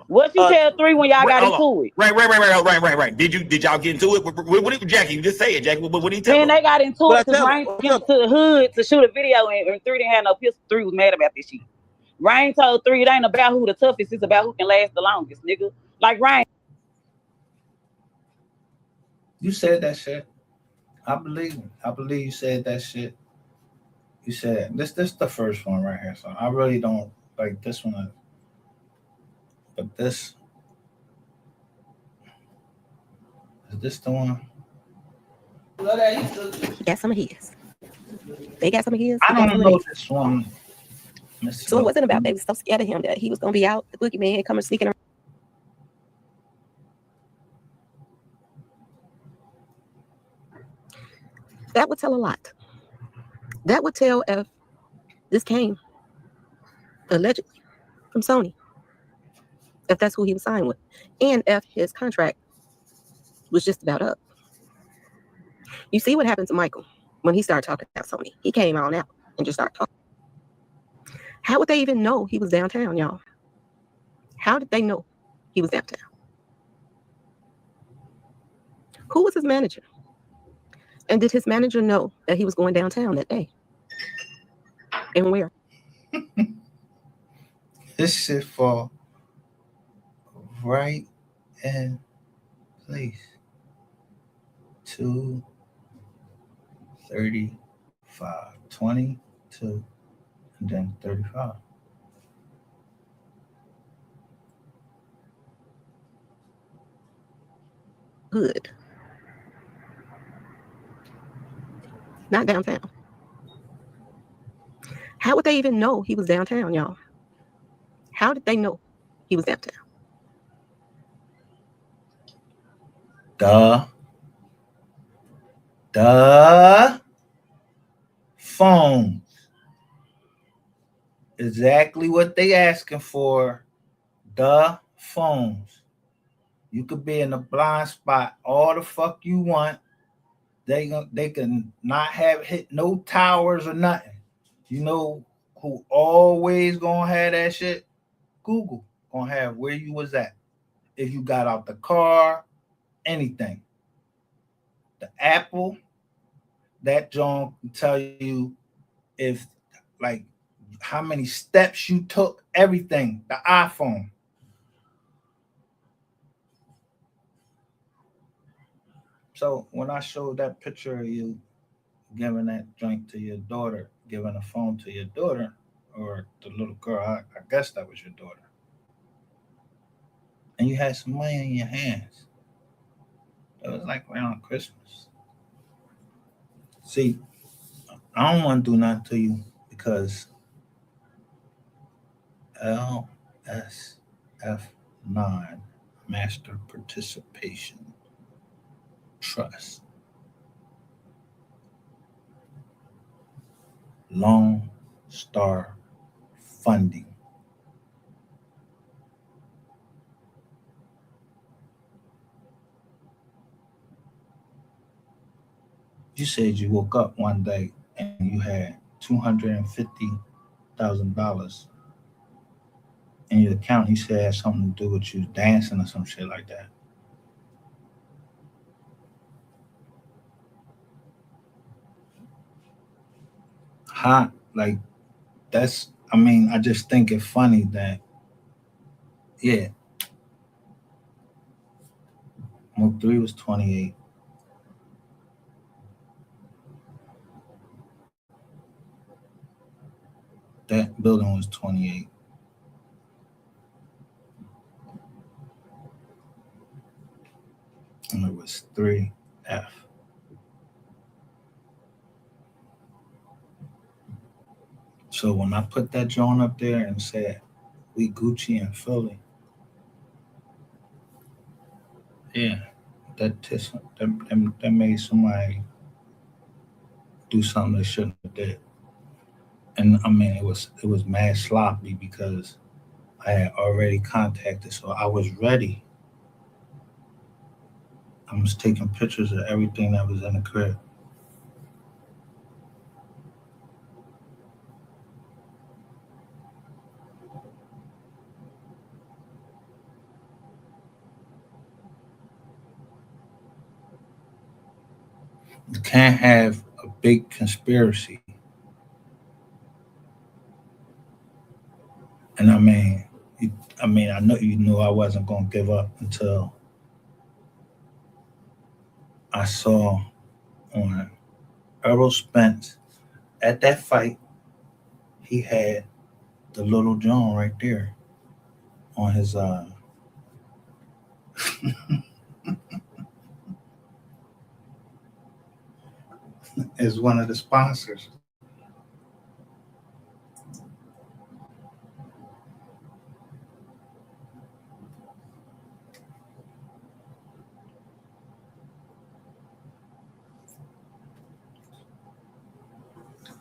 [SPEAKER 4] What you tell 3 when y'all got into it?
[SPEAKER 12] Right. Did y'all get into it? What did Jackie? You just say it, Jackie. What did he tell
[SPEAKER 4] Man,
[SPEAKER 12] her?
[SPEAKER 4] they got into it because Rain went to the hood to shoot a video and 3 didn't have no pistol. 3 was mad about this shit. Rain told 3 it ain't about who the toughest, it's about who can last the longest, nigga. Like Rain.
[SPEAKER 1] You said that shit. I believe it. I believe you said that shit. You said this the first one right here. So I really don't like this one. But this is this the one?
[SPEAKER 14] He got some of his. They got some of his.
[SPEAKER 1] I don't know this one.
[SPEAKER 14] So it wasn't about they was so scared of him that he was gonna be out, the boogeyman coming sneaking around. That would tell a lot. That would tell if this came allegedly from Sony, if that's who he was signed with, and if his contract was just about up. You see what happened to Michael when he started talking about Sony. He came on out and just started talking. How would they even know he was downtown, y'all? How did they know he was downtown? Who was his manager? And did his manager know that he was going downtown that day? And where?
[SPEAKER 1] This shit fall right in place. 235, 22, and then 35.
[SPEAKER 14] Good. Not downtown. How would they even know he was downtown, y'all? How did they know he was downtown?
[SPEAKER 1] The phones. Exactly what they asking for. The phones. You could be in a blind spot all the fuck you want. They can not have hit no towers or nothing. You know who always gonna have that shit? Google gonna have where you was at. If you got out the car, anything. The Apple, that John can tell you if like how many steps you took, everything. The iPhone. So when I showed that picture of you giving that joint to your daughter, giving a phone to your daughter or the little girl, I guess that was your daughter. And you had some money in your hands. It was like around Christmas. See, I don't want to do nothing to you because LSF9, Master Participation Trust, Lone Star Funding. You said you woke up one day and you had $250,000 in your account. You said it had something to do with you dancing or some shit like that. Like that's, I mean, I just think it's funny that, yeah, Mo 3 was 28. That building was 28. And it was 3F. So when I put that joint up there and said, we Gucci in Philly, yeah, that made somebody do something they shouldn't have did. And I mean, it was mad sloppy because I had already contacted, so I was ready. I was taking pictures of everything that was in the crib. You can't have a big conspiracy. And I mean, I know you knew I wasn't going to give up until I saw on Errol Spence at that fight, he had the little John right there on his as one of the sponsors.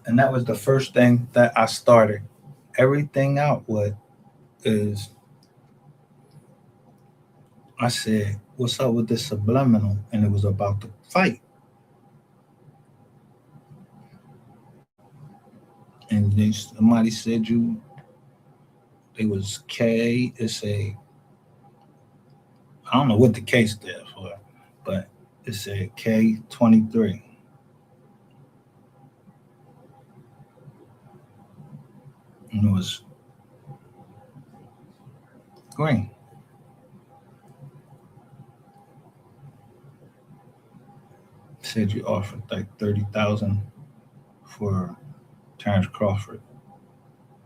[SPEAKER 1] And that was the first thing that I started everything out with is I said, what's up with this subliminal? And it was about the fight. And then somebody said they was K, it's I don't know what the K stands for, but it said K23. And it was green. Said you offered like $30,000 for Terrence Crawford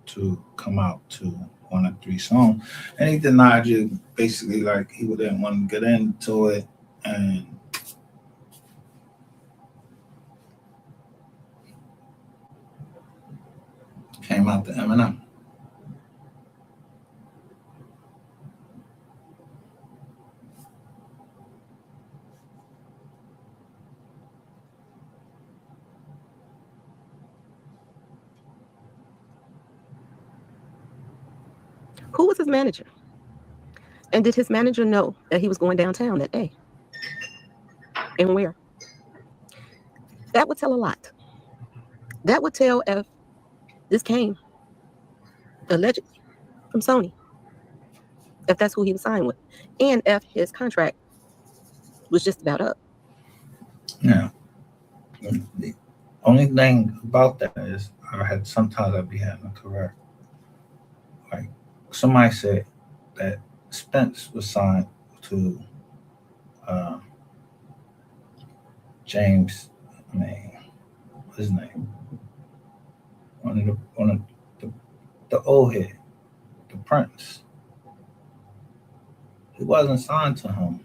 [SPEAKER 1] to come out to one of 3 songs. And he denied you basically like he didn't want to get into it and came out to Eminem.
[SPEAKER 14] Who was his manager? And did his manager know that he was going downtown that day? And where? That would tell a lot. That would tell if this came allegedly from Sony, if that's who he was signed with, and if his contract was just about up.
[SPEAKER 1] Yeah. The only thing about that is sometimes I'd be having to correct. Like somebody said that Spence was signed to James, what's his name? One of the old head, the Prince. He wasn't signed to him.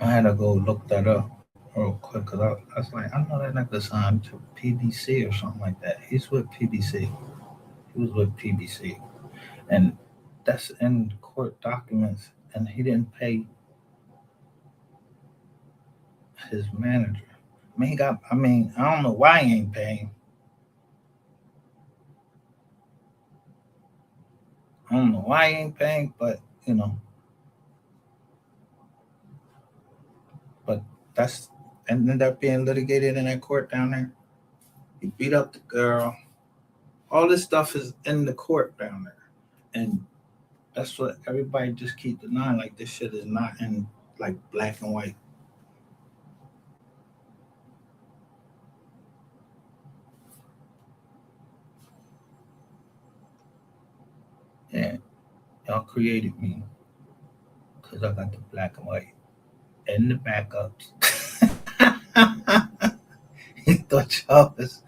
[SPEAKER 1] I had to go look that up real quick because I was like, I know that nigga signed to PBC or something like that. He's with PBC. He was with PBC. And that's in court documents. And he didn't pay his manager. I don't know why he ain't paying. I don't know why he ain't paying, but but that's ended up being litigated in that court down there. He beat up the girl. All this stuff is in the court down there. And that's what everybody just keep denying. Like this shit is not in like black and white. Yeah, y'all created me because I got the black and white and the backups. He thought y'all was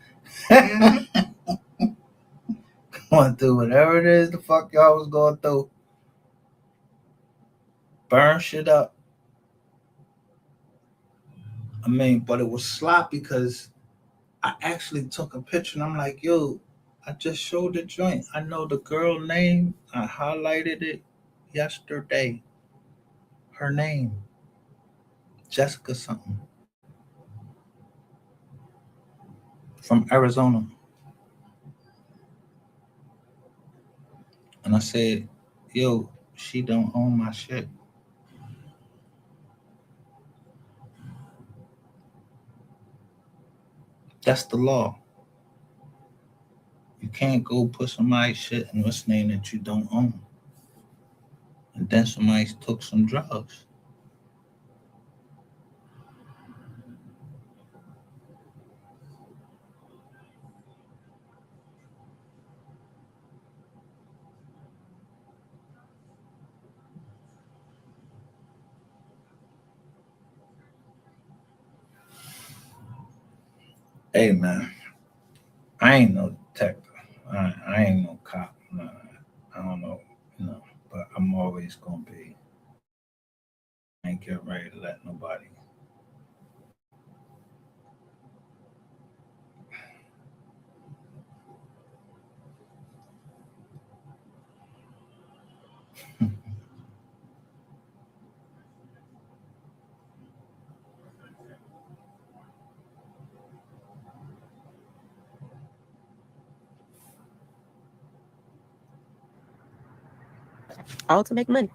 [SPEAKER 1] going through whatever it is the fuck y'all was going through. Burn shit up. I mean, but it was sloppy because I actually took a picture and I'm like, yo, I just showed the joint. I know the girl name. I highlighted it yesterday. Her name, Jessica something, from Arizona. And I said, yo, she don't own my shit. That's the law. You can't go put somebody's shit in what's name that you don't own. And then somebody took some drugs. Hey, man, I ain't no detective. I ain't no cop. No, I don't know, but I'm always going to be. I ain't get ready to let nobody.
[SPEAKER 14] All to make money.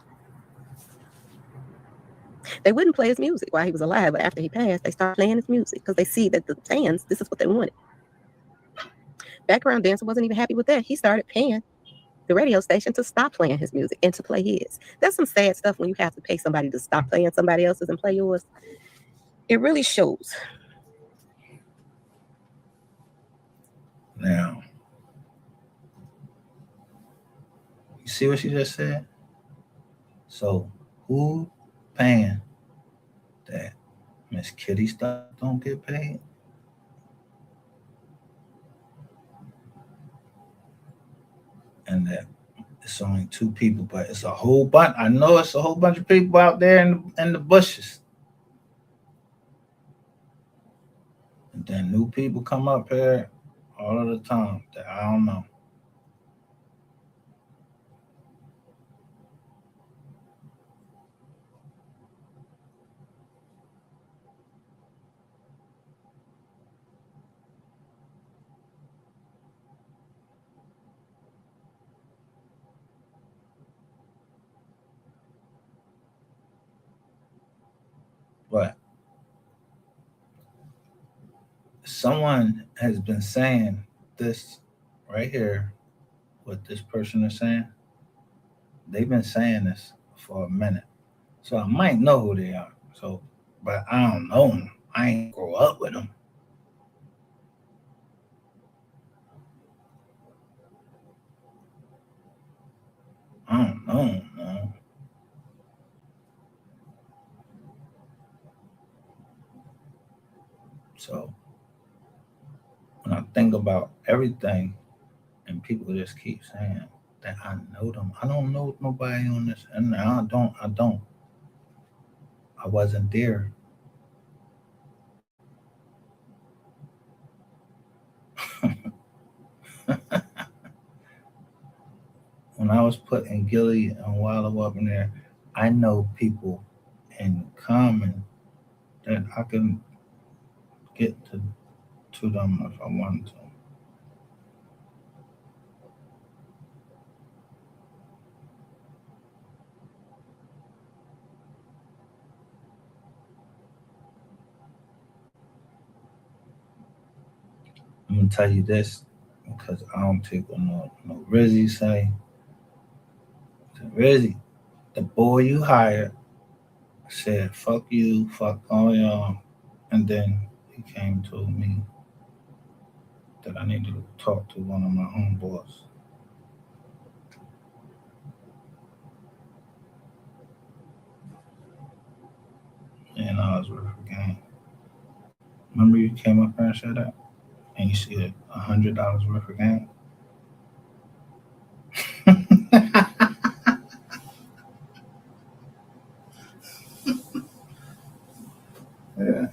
[SPEAKER 14] They wouldn't play his music while he was alive, but after he passed, they started playing his music because they see that the fans, this is what they wanted. Background Dancer wasn't even happy with that. He started paying the radio station to stop playing his music and to play his. That's some sad stuff when you have to pay somebody to stop playing somebody else's and play yours. It really shows.
[SPEAKER 1] Now, you see what she just said? So, who paying that Miss Kitty stuff don't get paid? And that it's only 2 people, but it's a whole bunch. I know it's a whole bunch of people out there in the bushes. And then new people come up here all of the time that I don't know. But someone has been saying this right here, what this person is saying. They've been saying this for a minute. So I might know who they are. So, but I don't know them. I ain't grow up with them. I don't know them, man. So when I think about everything, and people just keep saying that I know them, I don't know nobody on this, and I don't. I wasn't there. When I was putting Gilly and Wallow up in there, I know people in common that I can get to them if I wanted to. I'm gonna tell you this because I don't take what no Rizzy say. Rizzy, the boy you hired, said fuck you, fuck all y'all, and then he came and told me that I needed to talk to one of my homeboys. And I was worth a game. Remember you came up here and said that? And you see $100 worth of game? Yeah.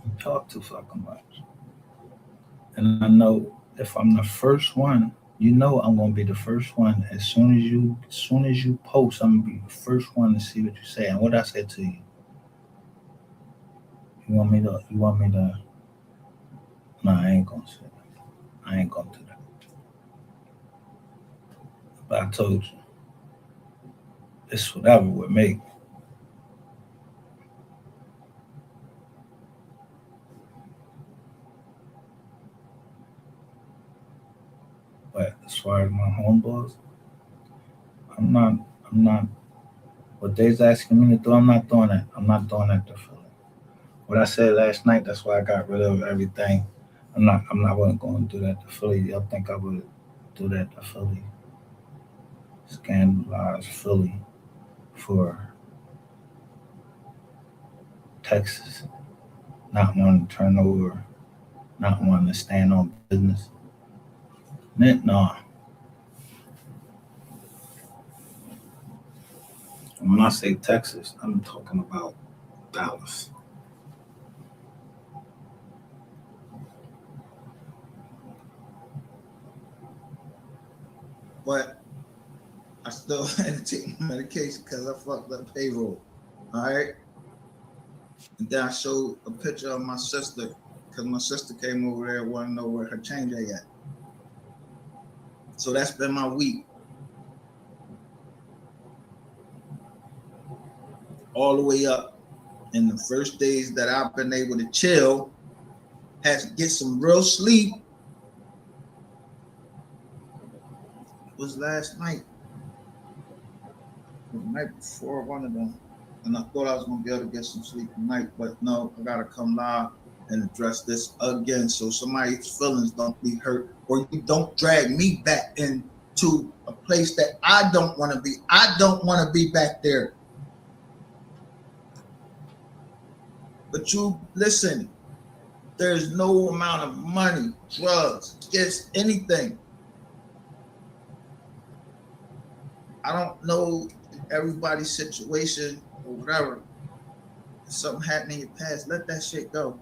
[SPEAKER 1] You talk too fucking much. And I know if I'm the first one, you know I'm gonna be the first one. As soon as you post, I'm gonna be the first one to see what you say. And what I said to you. You want me to no, I ain't gonna say that. I ain't gonna do that. But I told you, it's whatever with me. But as far as my homeboys, I'm not, what they's asking me to do, I'm not doing that. I'm not doing that to Philly. What I said last night, that's why I got rid of everything. I wasn't going to do that to Philly. Y'all think I would do that to Philly? Scandalize Philly for Texas not wanting to turn over, not wanting to stand on business. No. When I say Texas, I'm talking about Dallas.
[SPEAKER 15] But I still had to take my medication because I fucked up payroll. All right. And then I showed a picture of my sister because my sister came over there and wanted to know where her change at. So that's been my week. All the way up. And the first days that I've been able to chill, had to get some real sleep, was last night. The night before one of them. And I thought I was gonna be able to get some sleep tonight, but no, I gotta come live and address this again so somebody's feelings don't be hurt, or you don't drag me back into a place that I don't want to be. I don't want to be back there. But you listen, there's no amount of money, drugs, just anything. I don't know everybody's situation or whatever. If something happened in your past, let that shit go.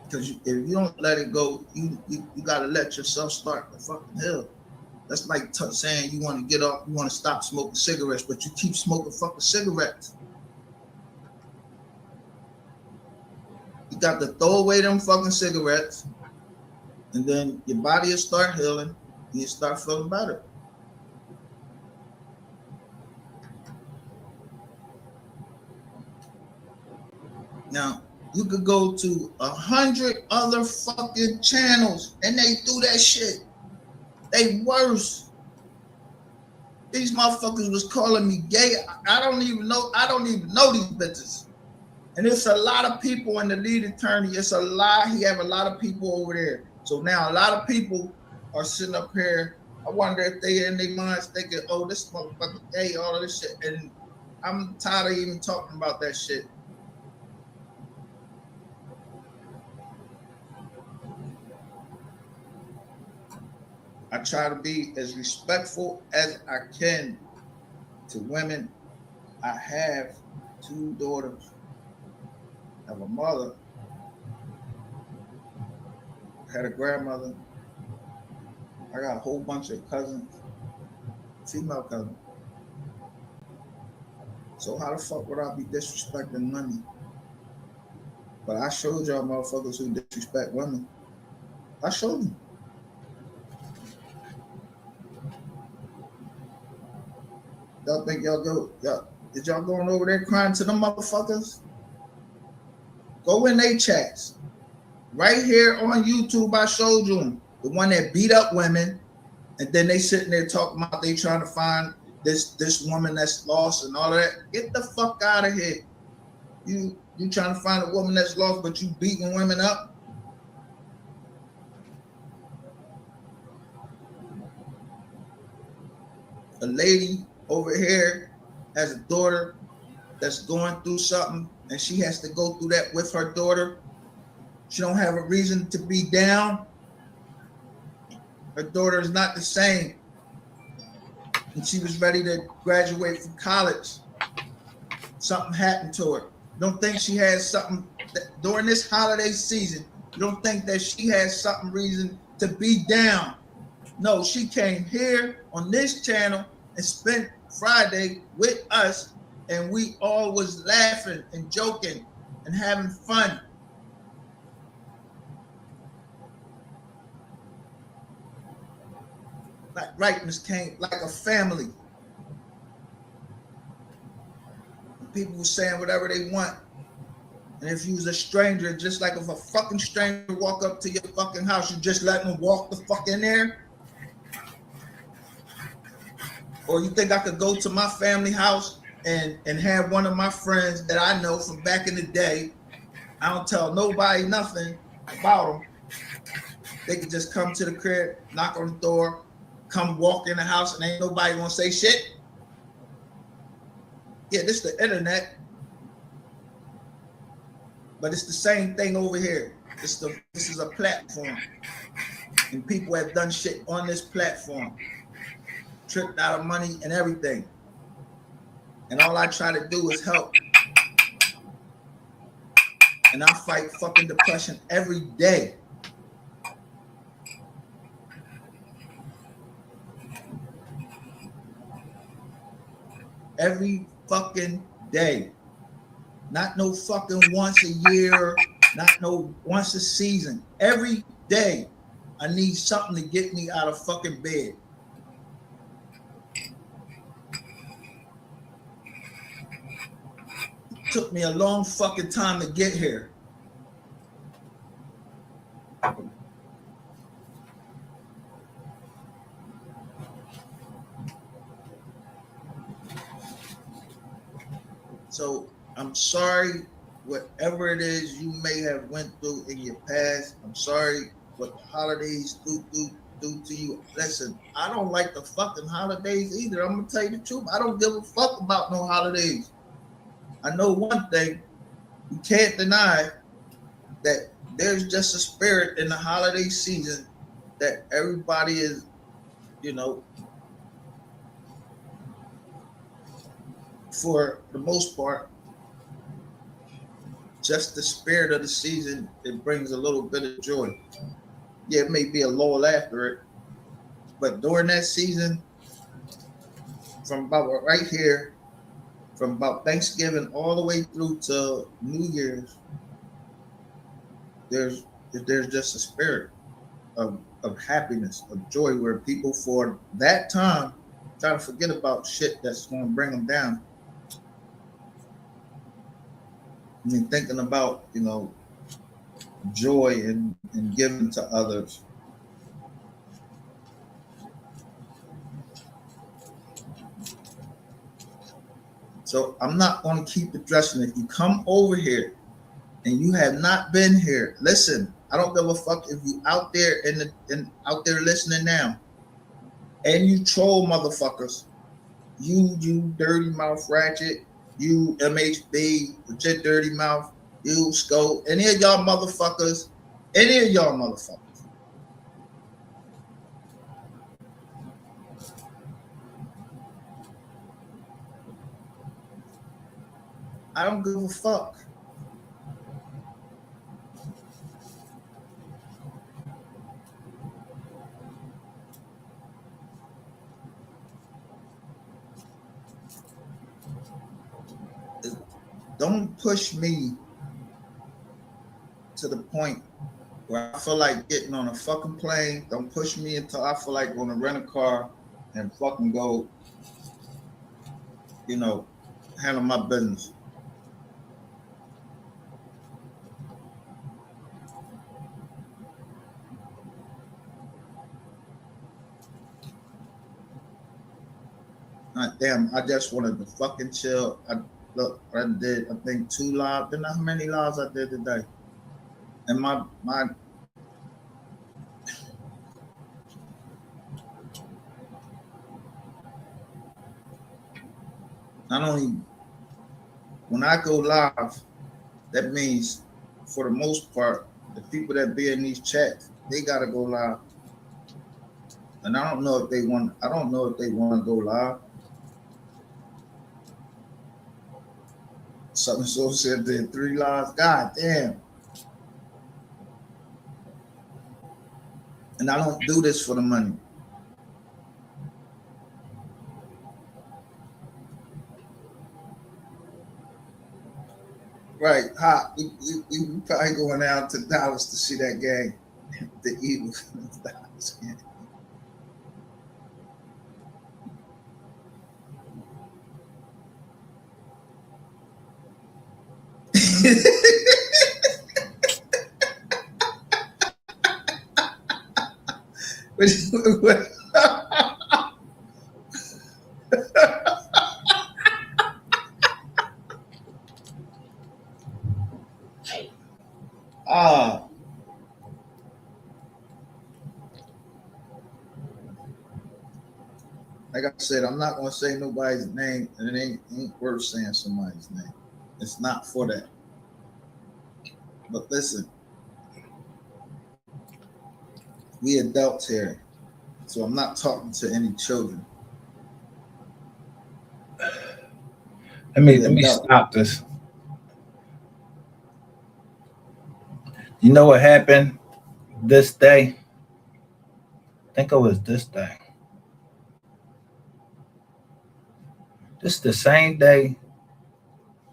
[SPEAKER 15] Because if you don't let it go, you gotta let yourself start the fucking hill. That's like saying you want to get off, you want to stop smoking cigarettes, but you keep smoking fucking cigarettes. You got to throw away them fucking cigarettes, and then your body will start healing, and you start feeling better. Now, you could go to 100 other fucking channels and they do that shit. They worse. These motherfuckers was calling me gay. I don't even know these bitches. And it's a lot of people in the lead attorney. It's a lie. He have a lot of people over there. So now a lot of people are sitting up here. I wonder if they in their minds thinking, oh, this motherfucker gay, all of this shit. And I'm tired of even talking about that shit. I try to be as respectful as I can to women. I have 2 daughters. I have a mother. I had a grandmother. I got a whole bunch of cousins, female cousins. So how the fuck would I be disrespecting women? But I showed y'all motherfuckers who disrespect women. I showed them. Y'all think did y'all going over there crying to them motherfuckers? Go in they chats. Right here on YouTube, I showed you them. The one that beat up women, and then they sitting there talking about they trying to find this woman that's lost and all of that. Get the fuck out of here. You trying to find a woman that's lost, but you beating women up? a lady over here has a daughter that's going through something and she has to go through that with her daughter, she don't have a reason to be down. Her daughter is not the same. And she was ready to graduate from college. Something happened to her. Don't think she has something during this holiday season. You don't think that she has something reason to be down. No, she came here on this channel and spent Friday with us, and we all was laughing and joking and having fun. Like rightness came like a family. People were saying whatever they want. And if you was a stranger, just like if a fucking stranger walk up to your fucking house, you just let them walk the fuck in there? Or you think I could go to my family house and have one of my friends that I know from back in the day, I don't tell nobody nothing about them. They could just come to the crib, knock on the door, come walk in the house, and ain't nobody gonna say shit. Yeah, this is the internet. But it's the same thing over here. This is a platform. And people have done shit on this platform. Tricked out of money and everything. And all I try to do is help. And I fight fucking depression every day. Every fucking day. Not no fucking once a year, not no once a season. Every day, I need something to get me out of fucking bed. It took me a long fucking time to get here. So I'm sorry, whatever it is you may have went through in your past. I'm sorry what the holidays do to you. Listen, I don't like the fucking holidays either. I'm gonna tell you the truth. I don't give a fuck about no holidays. I know one thing, you can't deny that there's just a spirit in the holiday season that everybody is, for the most part, just the spirit of the season, it brings a little bit of joy. Yeah, it may be a lull after it, but during that season, from about right here, from about Thanksgiving all the way through to New Year's, there's just a spirit of happiness, of joy, where people for that time try to forget about shit that's going to bring them down. I mean, thinking about, joy and giving to others. So I'm not going to keep addressing it. If you come over here and you have not been here, listen, I don't give a fuck if you out there out there listening now and you troll motherfuckers, you dirty mouth ratchet, you MHB with your dirty mouth, you Scope, any of y'all motherfuckers, I don't give a fuck. Don't push me to the point where I feel like getting on a fucking plane. Don't push me until I feel like going to rent a car and fucking go, handle my business. Damn, I just wanted to fucking chill. I did, I think 2 lives. Didn't know how many lives I did today. And my when I go live, that means for the most part, the people that be in these chats, they gotta go live. And I don't know if they want to go live. Something so said there 3 lives. God damn. And I don't do this for the money. Right. We probably going out to Dallas to see that game. The Eagles. Dallas game. Like I said, I'm not gonna say nobody's name, and it ain't worth saying somebody's name. It's not for that. But listen, we adults here, so I'm not talking to any children.
[SPEAKER 1] Let me stop this. You know what happened this day? I think it was this day. This is the same day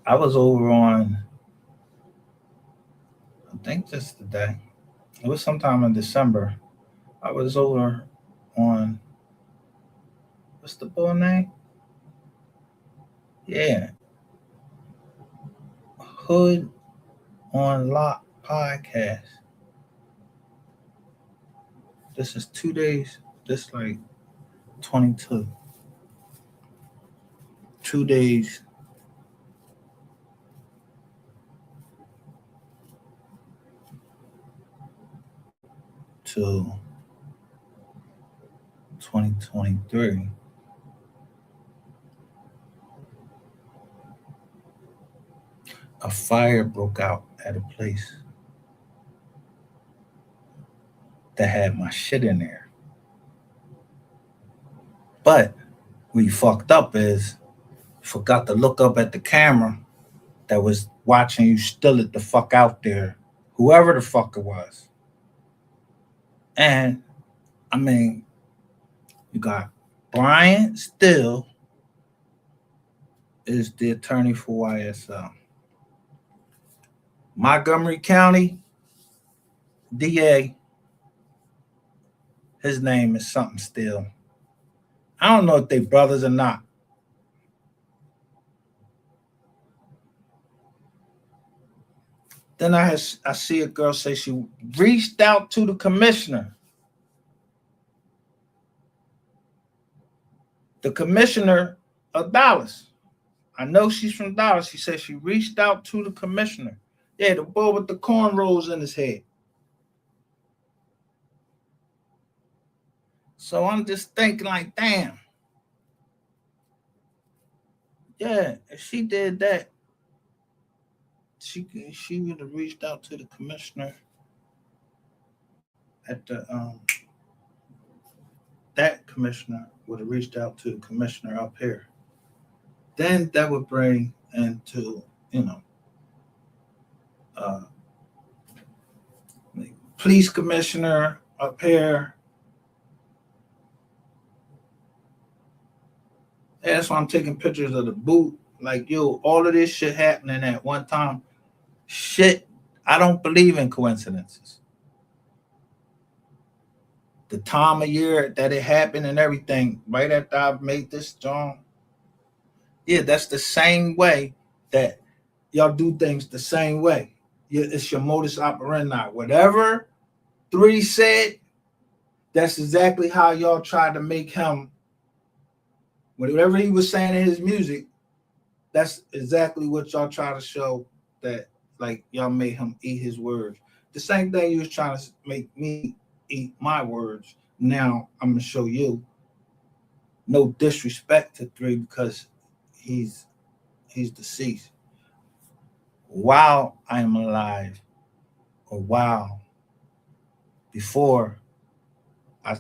[SPEAKER 1] I was over on, I think this is the day. It was sometime in December. I was over on, what's the boy name? Yeah. Hood on Lock podcast. This is 2 days. This like 22. 2 days. To 2023. A fire broke out at a place that had my shit in there. But what you fucked up is forgot to look up at the camera that was watching you still it the fuck out there, whoever the fuck it was. And I mean, you got Brian Still is the attorney for YSL. Montgomery County DA, his name is something Still. I don't know if they brothers or not. Then I see a girl say she reached out to the commissioner. The commissioner of Dallas. I know she's from Dallas. She said she reached out to the commissioner. Yeah, the boy with the cornrows in his head. So I'm just thinking like, damn. Yeah, if she did that, she would have reached out to the commissioner at the that commissioner would have reached out to the commissioner up here. Then that would bring into, police commissioner up here. Yeah, that's why I'm taking pictures of the boot. Like, yo, all of this shit happening at one time. Shit, I don't believe in coincidences. The time of year that it happened and everything, right after I've made this song. Yeah, that's the same way that y'all do things the same way. It's your modus operandi. Whatever 3 said, that's exactly how y'all tried to make him. Whatever he was saying in his music, that's exactly what y'all try to show that, like, y'all made him eat his words. The same thing you was trying to make me eat my words. Now I'm going to show you. No disrespect to 3 because he's he's deceased. While I am alive, or while before I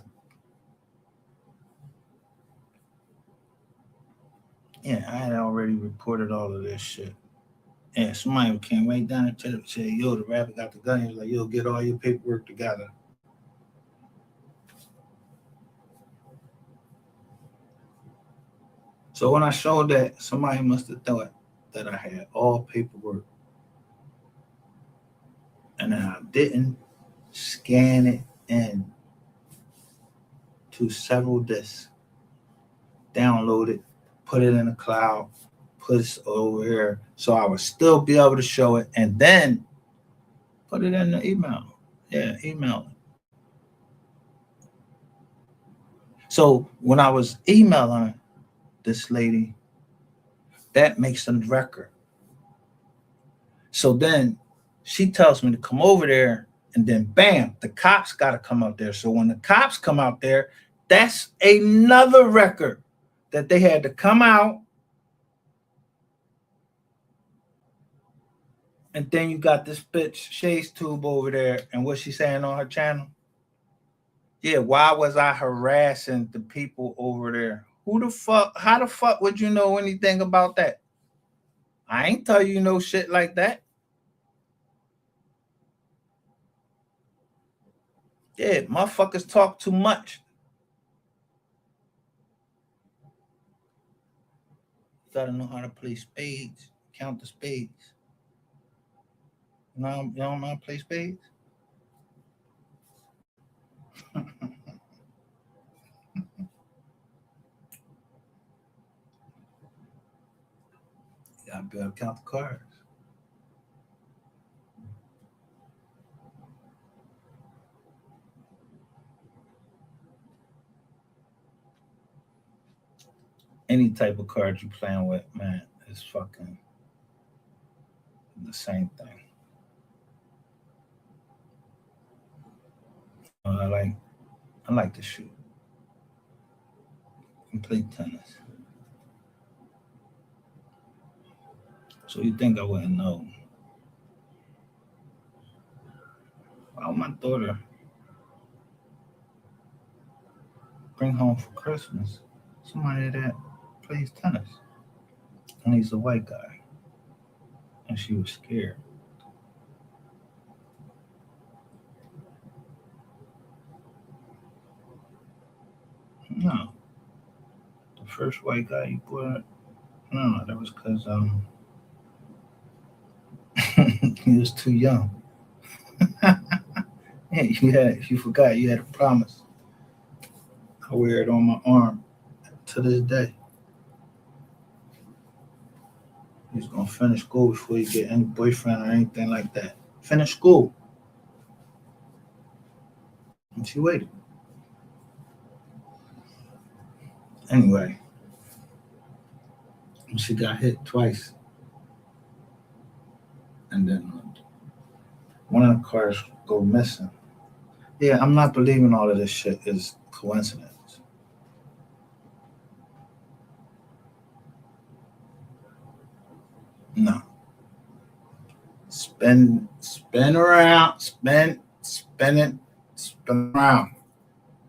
[SPEAKER 1] had already reported all of this shit. And somebody came right down and said, yo, the rapper got the gun. He was like, yo, get all your paperwork together. So when I showed that, somebody must have thought that I had all paperwork. And then I didn't scan it in to several disks, download it, put it in the cloud, put it over here, so I would still be able to show it, and then put it in the email. Yeah, email it. So when I was emailing this lady, that makes a record. So then she tells me to come over there, and then bam, the cops got to come out there. So when the cops come out there, that's another record that they had to come out. And then you got this bitch Shades Tube over there, and what's she saying on her channel? Yeah, why was I harassing the people over there? Who the fuck? How the fuck would you know anything about that? I ain't tell you no shit like that. Yeah, motherfuckers talk too much. You gotta know how to play spades, count the spades. You don't know how to play spades? You gotta be able to count the cards. Any type of card you playing with, man, is fucking the same thing. I like to shoot and play tennis. So you think I wouldn't know? Well, my daughter bring home for Christmas somebody that plays tennis, and he's a white guy, and she was scared. No, the first white guy you brought, no, that was because he was too young. Yeah, you forgot you had a promise. I wear it on my arm to this day. He's gonna finish school before you get any boyfriend or anything like that. Finish school. And she waited. Anyway, she got hit twice. And then one of the cars go missing. Yeah, I'm not believing all of this shit is coincidence. No. Spin around, spin around.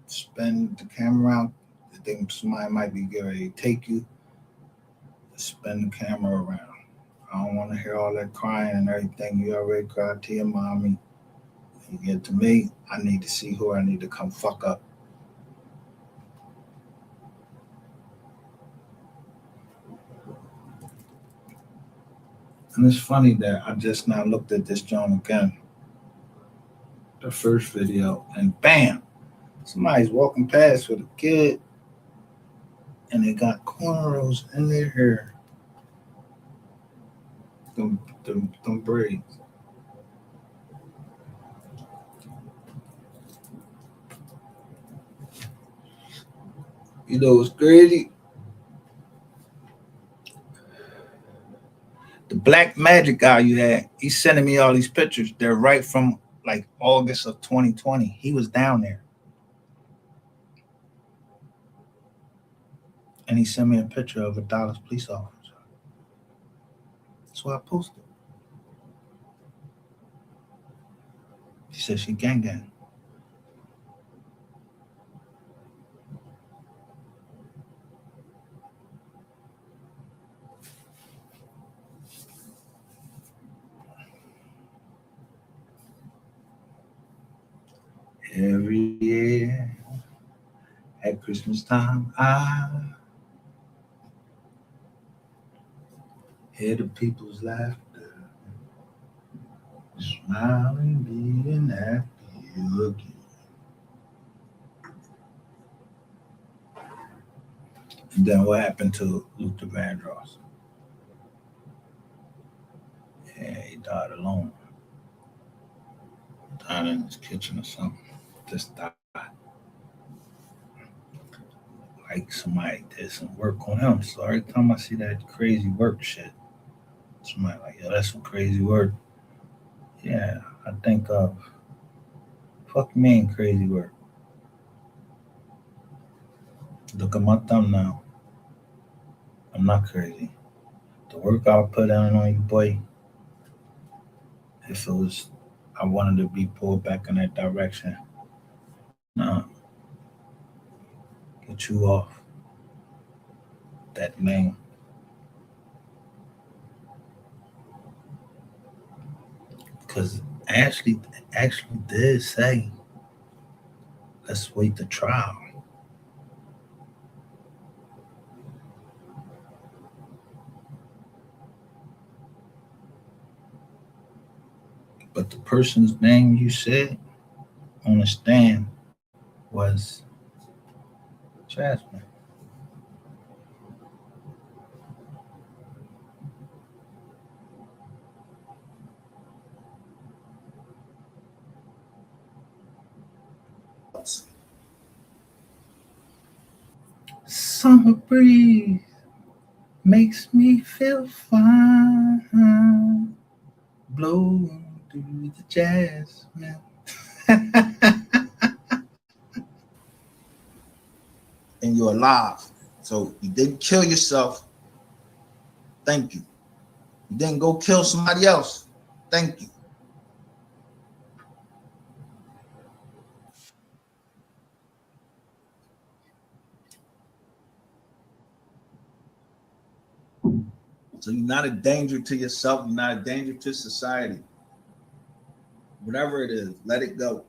[SPEAKER 1] Spin the camera around. I think somebody might be getting ready to take you. Spin the camera around. I don't want to hear all that crying and everything. You already cried to your mommy. You get to me, I need to see who I need to come fuck up. And it's funny that I just now looked at this joint again. The first video, and bam, somebody's walking past with a kid, and they got cornrows in their hair. Them braids. You know what's crazy? The Black Magic guy you had, he's sending me all these pictures. They're right from like August of 2020. He was down there. And he sent me a picture of a Dallas police officer. That's why I posted. She said she gang gang. Every year at Christmas time, I hear the people's laughter, smiling, being after you again. And then what happened to Luther Vandross? Yeah, he died alone. Died in his kitchen or something. Just died. Like somebody did some work on him. So every time I see that crazy work shit, somebody like, yo, that's some crazy work. Yeah, I think of, fuck me and crazy work. Look at my thumbnail. I'm not crazy. The work I put down on you, boy, if it was, I wanted to be pulled back in that direction. No. Get you off that name. Because Ashley actually did say, let's wait the trial. But the person's name you said on the stand was Jasmine. Summer breeze makes me feel fine, blowing through the jasmine.
[SPEAKER 15] And you're alive. So you didn't kill yourself. Thank you. You didn't go kill somebody else. Thank you. So you're not a danger to yourself. You're not a danger to society. Whatever it is, let it go.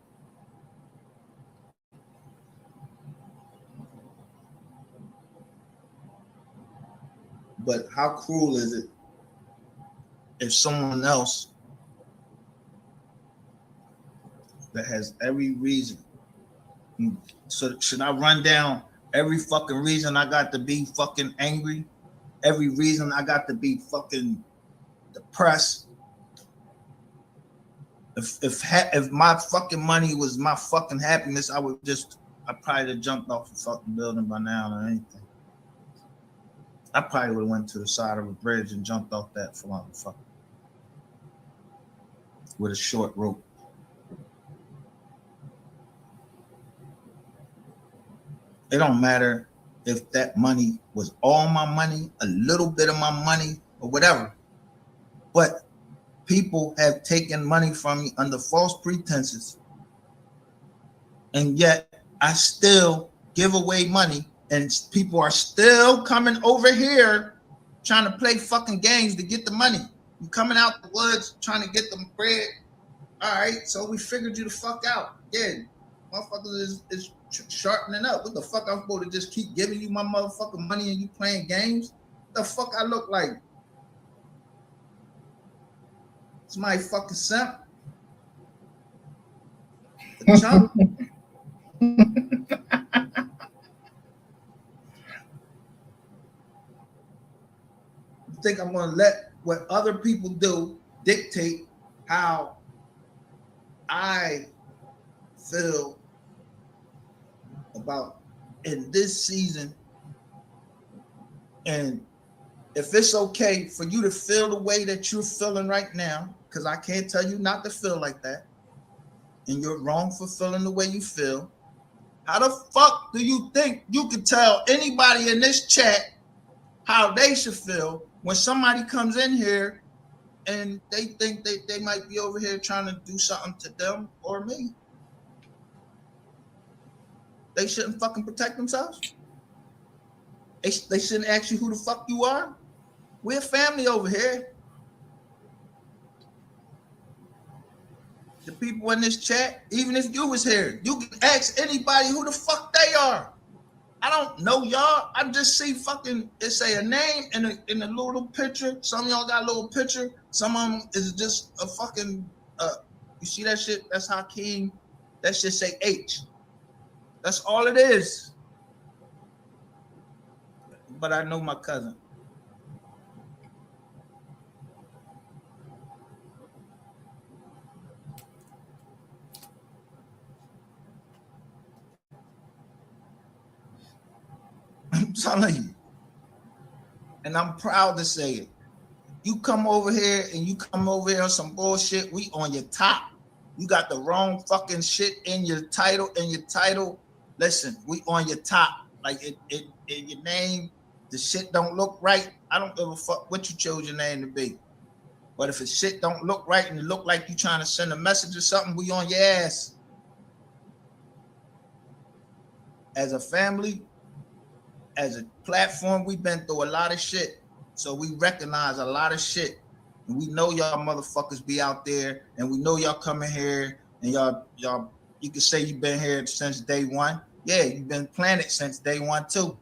[SPEAKER 15] But how cruel is it if someone else that has every reason, so should I run down every fucking reason I got to be fucking angry? Every reason I got to be fucking depressed? If my fucking money was my fucking happiness, I probably have jumped off the fucking building by now or anything. I probably would have went to the side of a bridge and jumped off that motherfucker with a short rope. It don't matter if that money was all my money, a little bit of my money, or whatever. But people have taken money from me under false pretenses, and yet I still give away money, and people are still coming over here trying to play fucking games to get the money. You coming out the woods trying to get them bread. All right, so we figured you the fuck out. Yeah, motherfuckers is sharpening up. What the fuck I'm supposed to just keep giving you my motherfucking money and you playing games? What the fuck I look like? It's my fucking simp. The chump. I think I'm gonna let what other people do dictate how I feel about in this season. And if it's okay for you to feel the way that you're feeling right now, because I can't tell you not to feel like that, and you're wrong for feeling the way you feel, how the fuck do you think you can tell anybody in this chat how they should feel when somebody comes in here and they think they might be over here trying to do something to them or me. They shouldn't fucking protect themselves. They shouldn't ask you who the fuck you are. We're family over here. The people in this chat, even if you was here, you can ask anybody who the fuck they are. I don't know y'all. I just see fucking, it say a name in a little picture. Some of y'all got a little picture. Some of them is just a fucking, you see that shit? That's Hakeem. That shit say H. That's all it is. But I know my cousin. I'm telling you. And I'm proud to say it. You come over here and you come over here on some bullshit, we on your top. You got the wrong fucking shit in your title. Listen, we on your top. Like it your name, the shit don't look right. I don't give a fuck what you chose your name to be. But if the shit don't look right and it look like you trying to send a message or something, we on your ass. As a family, as a platform, we've been through a lot of shit. So we recognize a lot of shit. And we know y'all motherfuckers be out there, and we know y'all coming here, and y'all, you can say you've been here since day one. Yeah, you've been planted since day one too.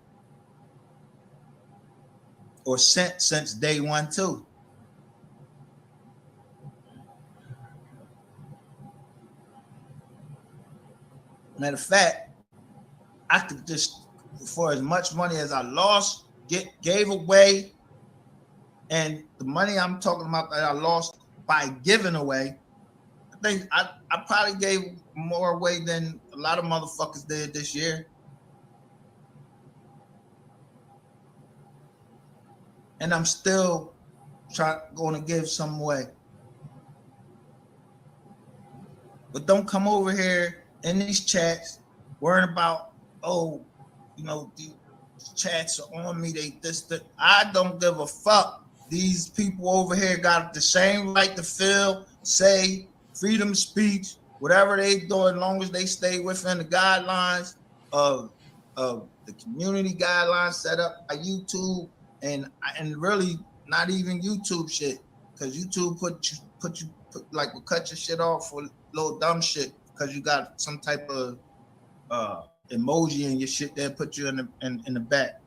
[SPEAKER 15] Or sent since day one too. Matter of fact, I could just, for as much money as I lost, gave away, and the money I'm talking about that I lost by giving away, I think I probably gave more away than a lot of motherfuckers did this year. And I'm still going to give some away. But don't come over here in these chats worrying about, oh, you know, these chats are on me. I don't give a fuck. These people over here got the same right to feel, say, freedom of speech, whatever they do, as long as they stay within the guidelines of the community guidelines set up by YouTube, and really not even YouTube shit, because YouTube put like will cut your shit off for little dumb shit because you got some type of emoji in your shit that put you in the back.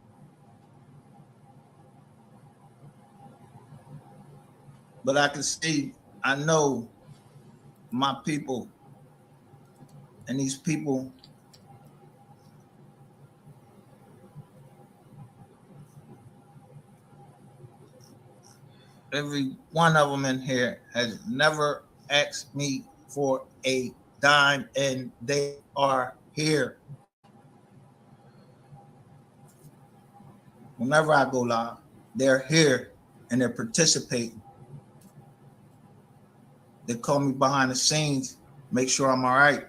[SPEAKER 15] But I can see, I know my people, and these people, every one of them in here has never asked me for a dime, and they are here. Whenever I go live, they're here and they're participating. They call me behind the scenes, make sure I'm all right.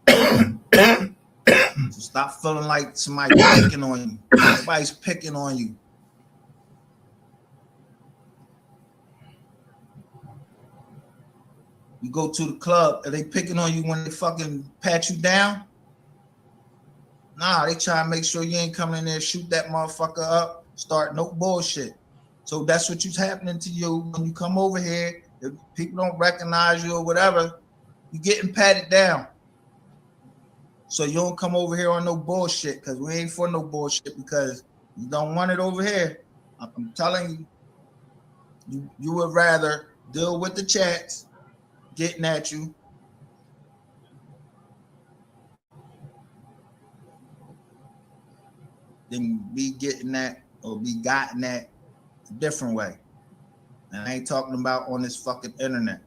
[SPEAKER 15] So stop feeling like somebody's picking on you. Nobody's picking on you. You go to the club, are they picking on you when they fucking pat you down? Nah, they try to make sure you ain't coming in there, shoot that motherfucker up, start no bullshit. So that's what's happening to you when you come over here. If people don't recognize you or whatever, you're getting patted down. So you don't come over here on no bullshit, because we ain't for no bullshit, because you don't want it over here. I'm telling you, you would rather deal with the chats getting at you than be getting that or be gotten at a different way. And I ain't talking about on this fucking internet.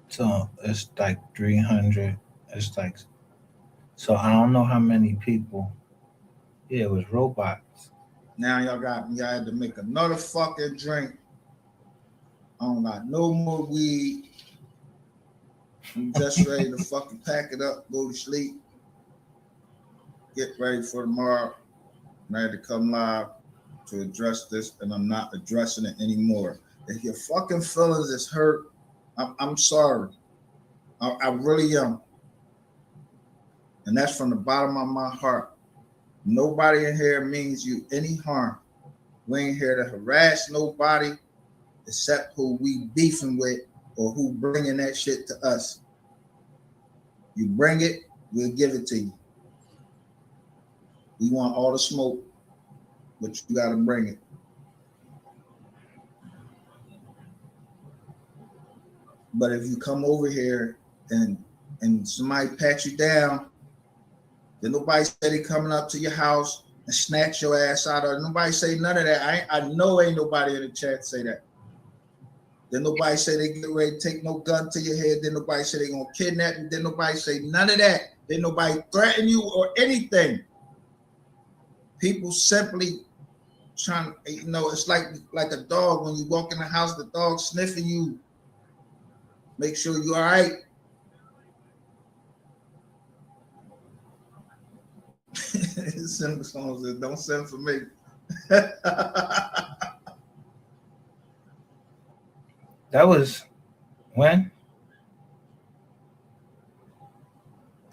[SPEAKER 1] So it's like 300. It's like, so I don't know how many people. Yeah, it was robots.
[SPEAKER 15] Now y'all had to make another fucking drink. I don't got no more weed. I'm just ready to fucking pack it up, go to sleep, get ready for tomorrow. I'm ready to come live to address this, and I'm not addressing it anymore. If your fucking feelings is hurt, I'm sorry. I really am. And that's from the bottom of my heart. Nobody in here means you any harm. We ain't here to harass nobody except who we beefing with or who bringing that shit to us. You bring it, we'll give it to you. We want all the smoke, but you gotta bring it. But if you come over here and somebody pat you down, then nobody say they coming up to your house and snatch your ass out of it. Nobody say none of that. I know ain't nobody in the chat say that. Then nobody say they get ready to take no gun to your head. Then nobody say they gonna kidnap you. Then nobody say none of that. Then nobody threaten you or anything. People simply trying, it's like a dog. When you walk in the house, the dog sniffing you. Make sure you all right. Send songs that don't send for me.
[SPEAKER 1] That was when?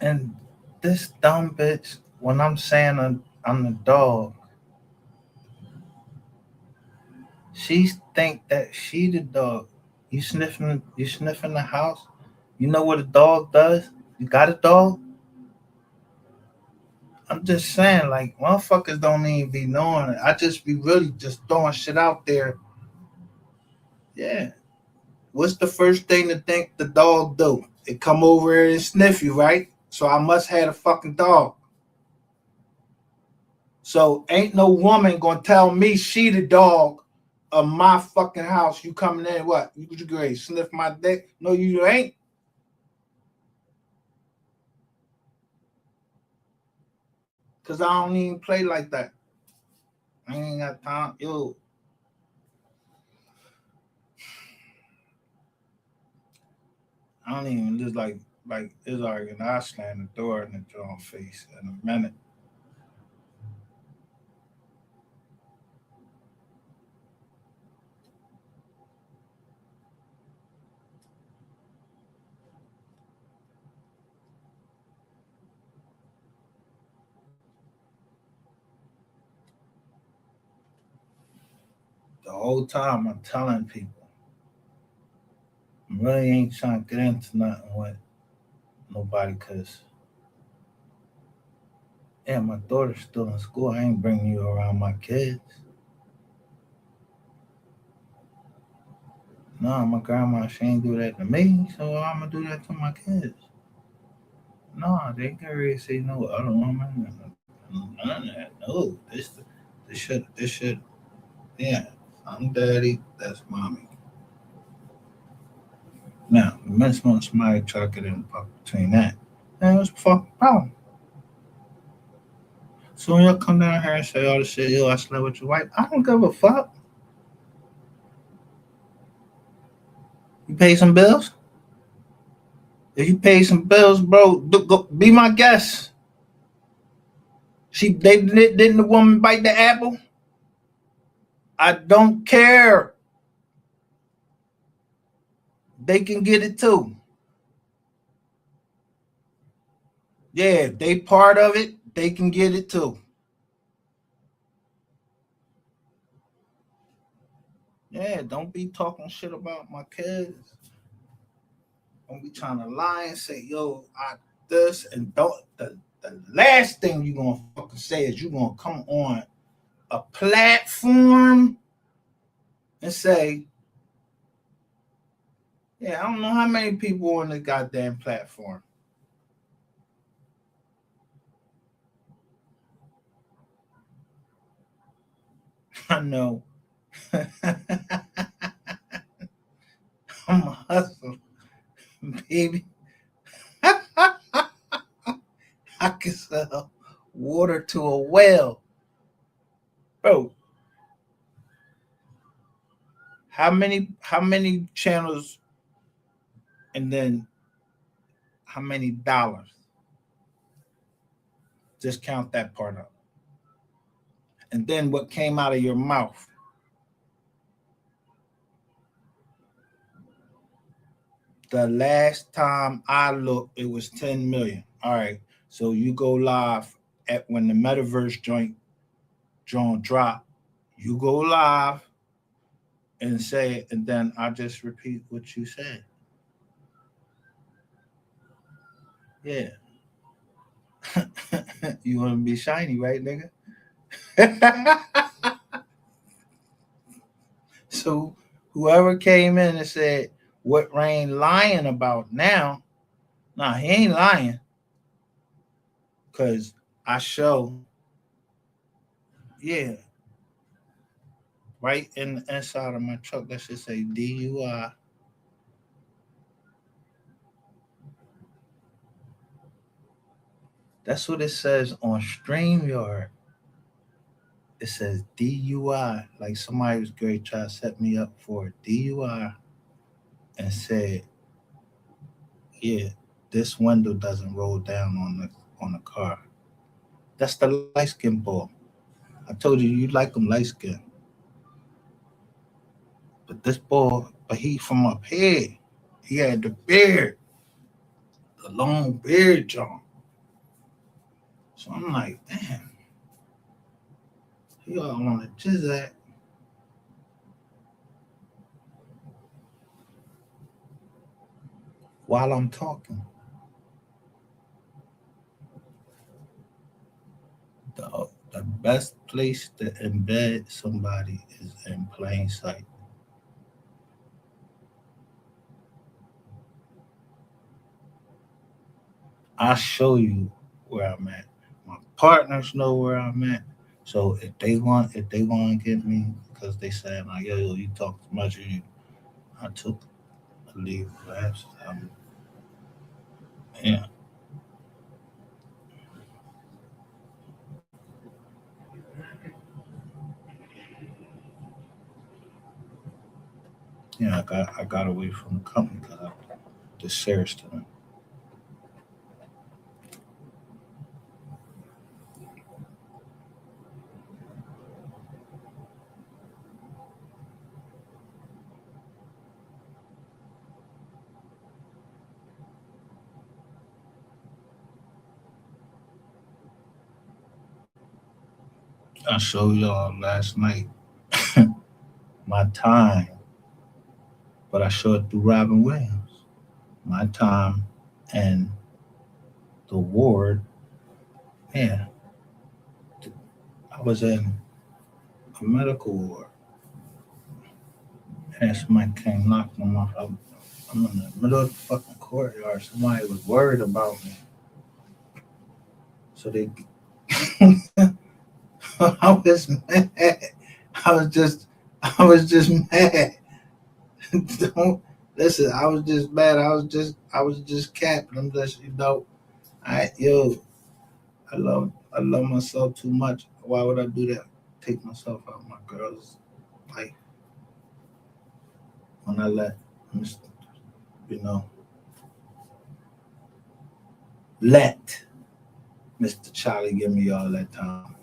[SPEAKER 1] And this dumb bitch, when I'm saying I'm the dog, she think that she the dog. You sniffing the house? You know what a dog does? You got a dog? I'm just saying, like, motherfuckers don't even be knowing it. I just be really just throwing shit out there. Yeah. What's the first thing to think the dog do? It come over here and sniff you, right? So I must have a fucking dog. So ain't no woman gonna tell me she the dog of my fucking house. You coming in, what? You ready to sniff my dick? No, you ain't. Cause I don't even play like that. I ain't got time. Yo. I don't even just like it's arguing. I slam the door in the John face in a minute. The whole time I'm telling people, I really ain't trying to get into nothing with nobody because, yeah, my daughter's still in school. I ain't bringing you around my kids. No, my grandma, she ain't do that to me, so I'm going to do that to my kids. No, they can't really say no other woman. None of that. No, this should. Yeah, I'm daddy, that's mommy. Now, the minute somebody try to get in between that, man, what's the fucking problem? So when y'all come down here and say all this shit, yo, I slept with your wife, I don't give a fuck. You pay some bills? If you pay some bills, bro, go be my guest. Didn't the woman bite the apple? I don't care. They can get it too. Yeah, if they part of it, they can get it too. Yeah, don't be talking shit about my kids. Don't be trying to lie and say, yo, this and don't. The last thing you're going to fucking say is you're going to come on a platform and say, yeah, I don't know how many people on the goddamn platform. I know. I'm a hustler, baby. I can sell water to a well. Bro, How many channels, and then how many dollars? Just count that part up. And then what came out of your mouth. The last time I looked, it was 10 million. All right. So you go live at when the metaverse joint drop, you go live and say it, and then I just repeat what you said. Yeah. You want to be shiny, right, nigga? So whoever came in and said, what Rain lying about now? Nah, he ain't lying. Because I show, yeah, right in the inside of my truck, that should say DUI. That's what it says on StreamYard. It says DUI. Like somebody was great trying to set me up for a DUI and said, yeah, this window doesn't roll down on the car. That's the light skin boy. I told you like them light skin. But this boy, he from up here. He had the beard, the long beard, John. So I'm like, damn. He all on the jizz. While I'm talking. The best place to embed somebody is in plain sight. I show you where I'm at. My partners know where I'm at. So if they want to get me because they say like, yo, you talk too much, I took a leave of absence. Yeah. Yeah, I got away from the company because I did serious to them. I showed y'all last night my time, but I showed it through Robin Williams. My time and the ward, yeah. I was in a medical ward. And somebody came knocking on my I'm in the middle of the fucking courtyard. Somebody was worried about me. So they I was mad. I was just mad. Don't listen, I was just mad. I was just capping. I'm just, I love myself too much. Why would I do that? Take myself out of my girl's life. When I let Mr. Charlie give me all that time.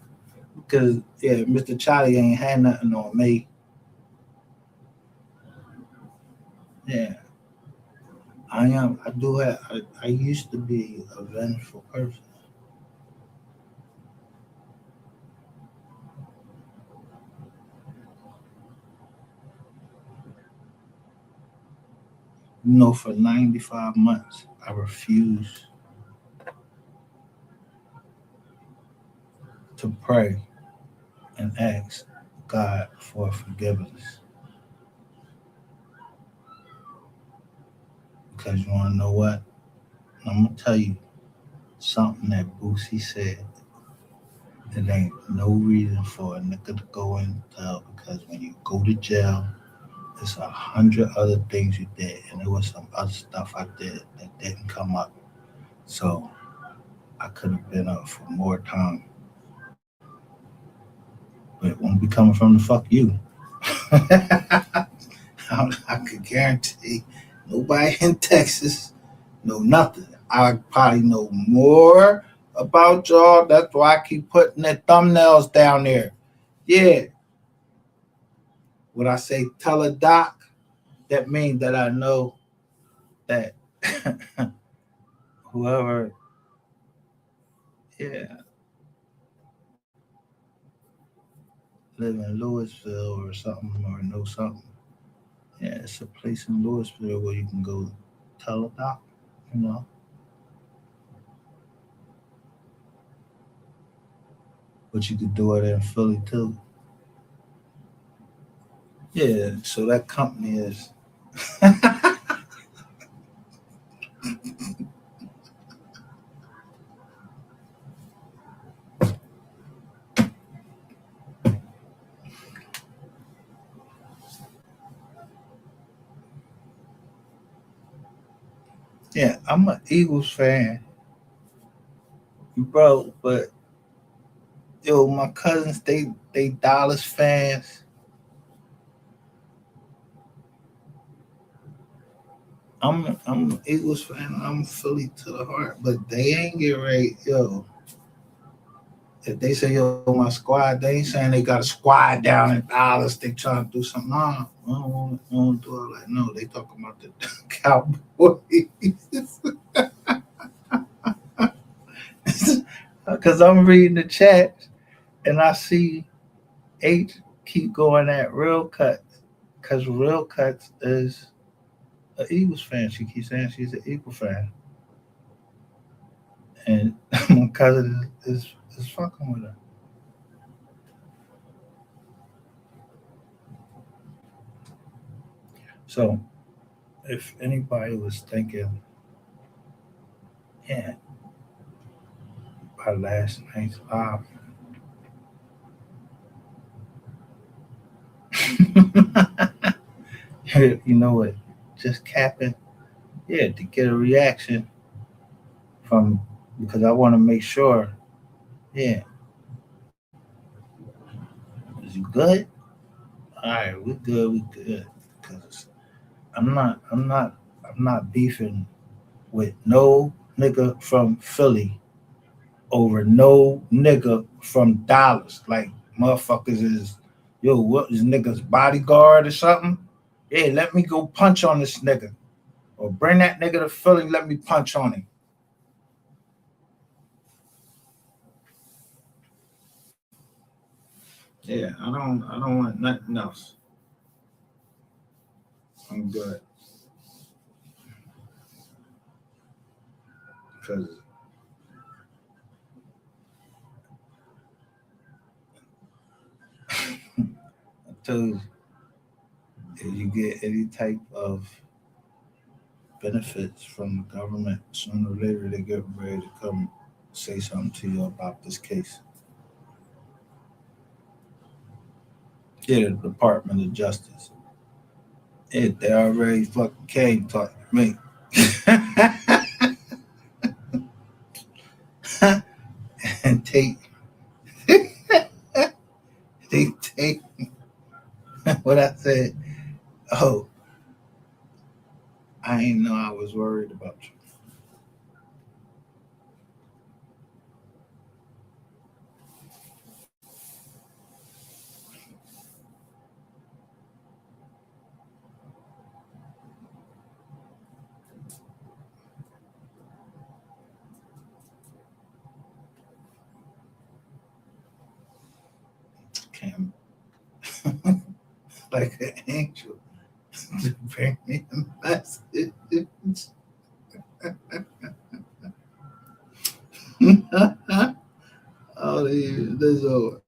[SPEAKER 1] Because, yeah, Mr. Charlie ain't had nothing on me. Yeah. I used to be a vengeful person. For 95 months, I refused to pray and ask God for forgiveness. Because you want to know what? I'm going to tell you something that Boosie said. There ain't no reason for a nigga to go in jail, because when you go to jail, there's 100 other things you did, and there was some other stuff I did that didn't come up. So I could have been up for more time. But it won't be coming from the fuck you. I could guarantee nobody in Texas know nothing. I probably know more about y'all. That's why I keep putting the thumbnails down there. Yeah. When I say tell a doc, that means that I know that whoever, live in Louisville or something, or know something. Yeah, it's a place in Louisville where you can go tell a doc, you know. But you could do it in Philly too. Yeah, so that company is yeah, I'm an Eagles fan, bro, but yo, my cousins, they Dallas fans. I'm an Eagles fan. I'm Philly to the heart, but they ain't get ready, yo. If they say, yo, my squad, they ain't saying they got a squad down in Dallas. They trying to do something. Nah, I don't want to do it like, no, they talking about the Cowboys. Because I'm reading the chat and I see H keep going at Real Cuts. Because Real Cuts is an Eagles fan. She keeps saying she's an Eagles fan. And my cousin is fucking with her. So, if anybody was thinking, yeah, by last night's live, you know what, just capping, yeah, to get a reaction from, because I want to make sure, yeah, is you good? All right, we good, because I'm not beefing with no nigga from Philly over no nigga from Dallas. Like motherfuckers is, yo, what is nigga's bodyguard or something? Yeah, let me go punch on this nigga. Or bring that nigga to Philly, let me punch on him. Yeah, I don't want nothing else. I'm good. Because I tell you, if you get any type of benefits from the government, sooner or later they get ready to come say something to you about this case. Yeah, the Department of Justice. Yeah, they already fucking came talking to me. And take what I said. Oh, I didn't know I was worried about you. Came like an angel to bring me a message. Oh, this is over.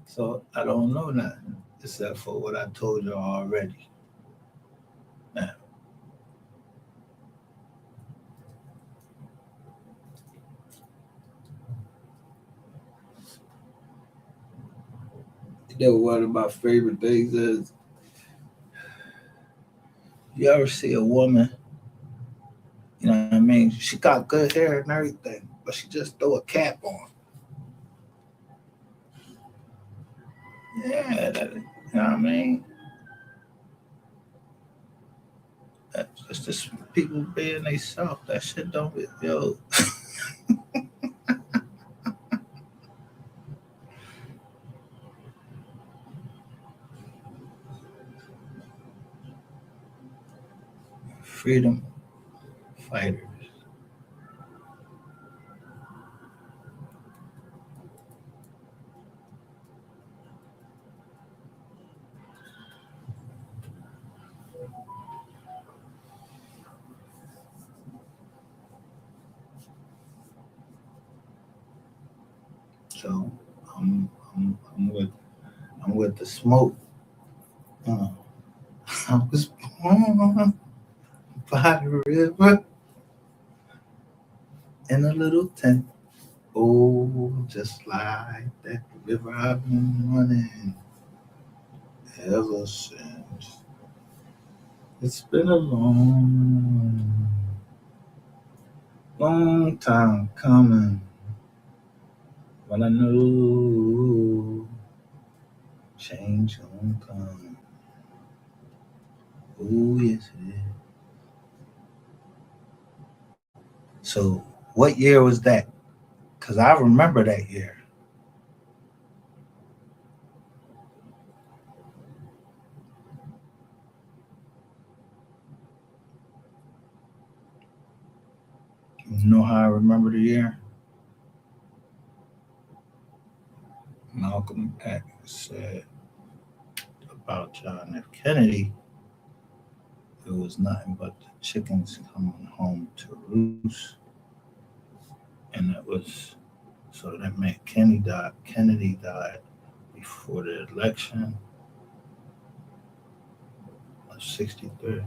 [SPEAKER 1] So I don't know nothing except for what I told you already. Now, you know, one of my favorite things is, you ever see a woman, you know what I mean? She got good hair and everything, but she just throw a cap on. Yeah, you know what I mean? It's just people being themselves. That shit don't be, yo. Freedom fighters. So I'm with the smoke. I was born by the river in a little tent. Oh, just like that river I've been running ever since. It's been a long time coming, but I know change gonna come. Oh, yes it is. So, what year was that? Because I remember that year. You know how I remember the year? Malcolm X said about John F. Kennedy, it was nothing but the chickens coming home to roost. And it was, so that meant Kennedy died before the election of 63.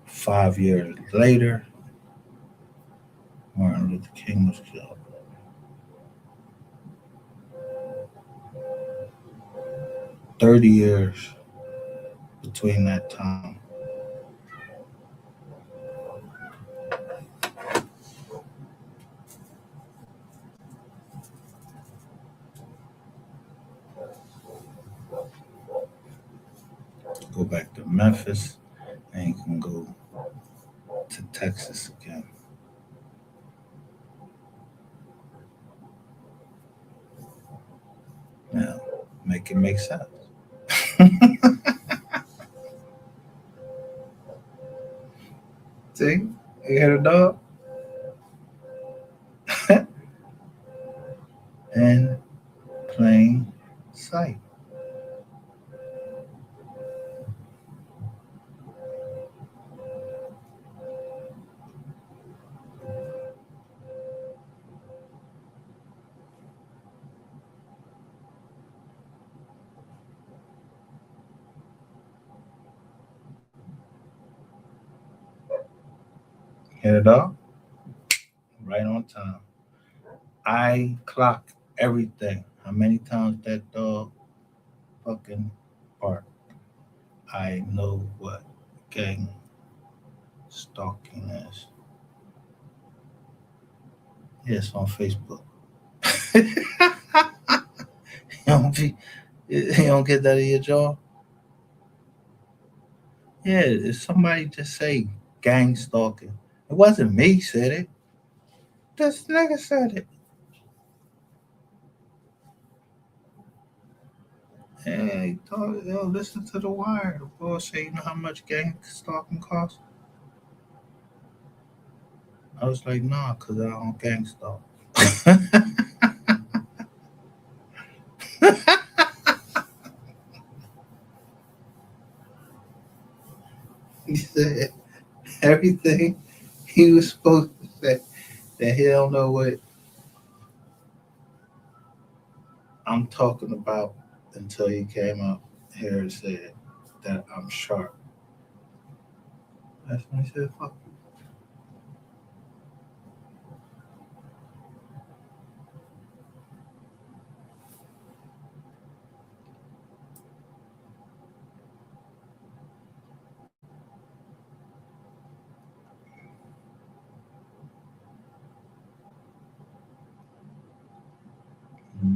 [SPEAKER 1] Five years later, Martin Luther King was killed. "30 years between that time. Go back to Memphis, and you can go to Texas again. Now, make it make sense. See? You hear the dog? In plain sight. Hear the dog? Right on time. I clock everything. How many times that dog fucking barked. I know what gang stalking is. Yes, on Facebook. You don't get that in your jaw? Yeah, if somebody just say gang stalking, it wasn't me said it. This nigga said it. Hey, dog, yo, listen to the wire. The boy say, you know how much gang stalking costs? I was like, nah, cause I don't gang stalk. He said everything he was supposed to say that he don't know what I'm talking about until he came up here and said that I'm sharp. That's when he said, fuck you.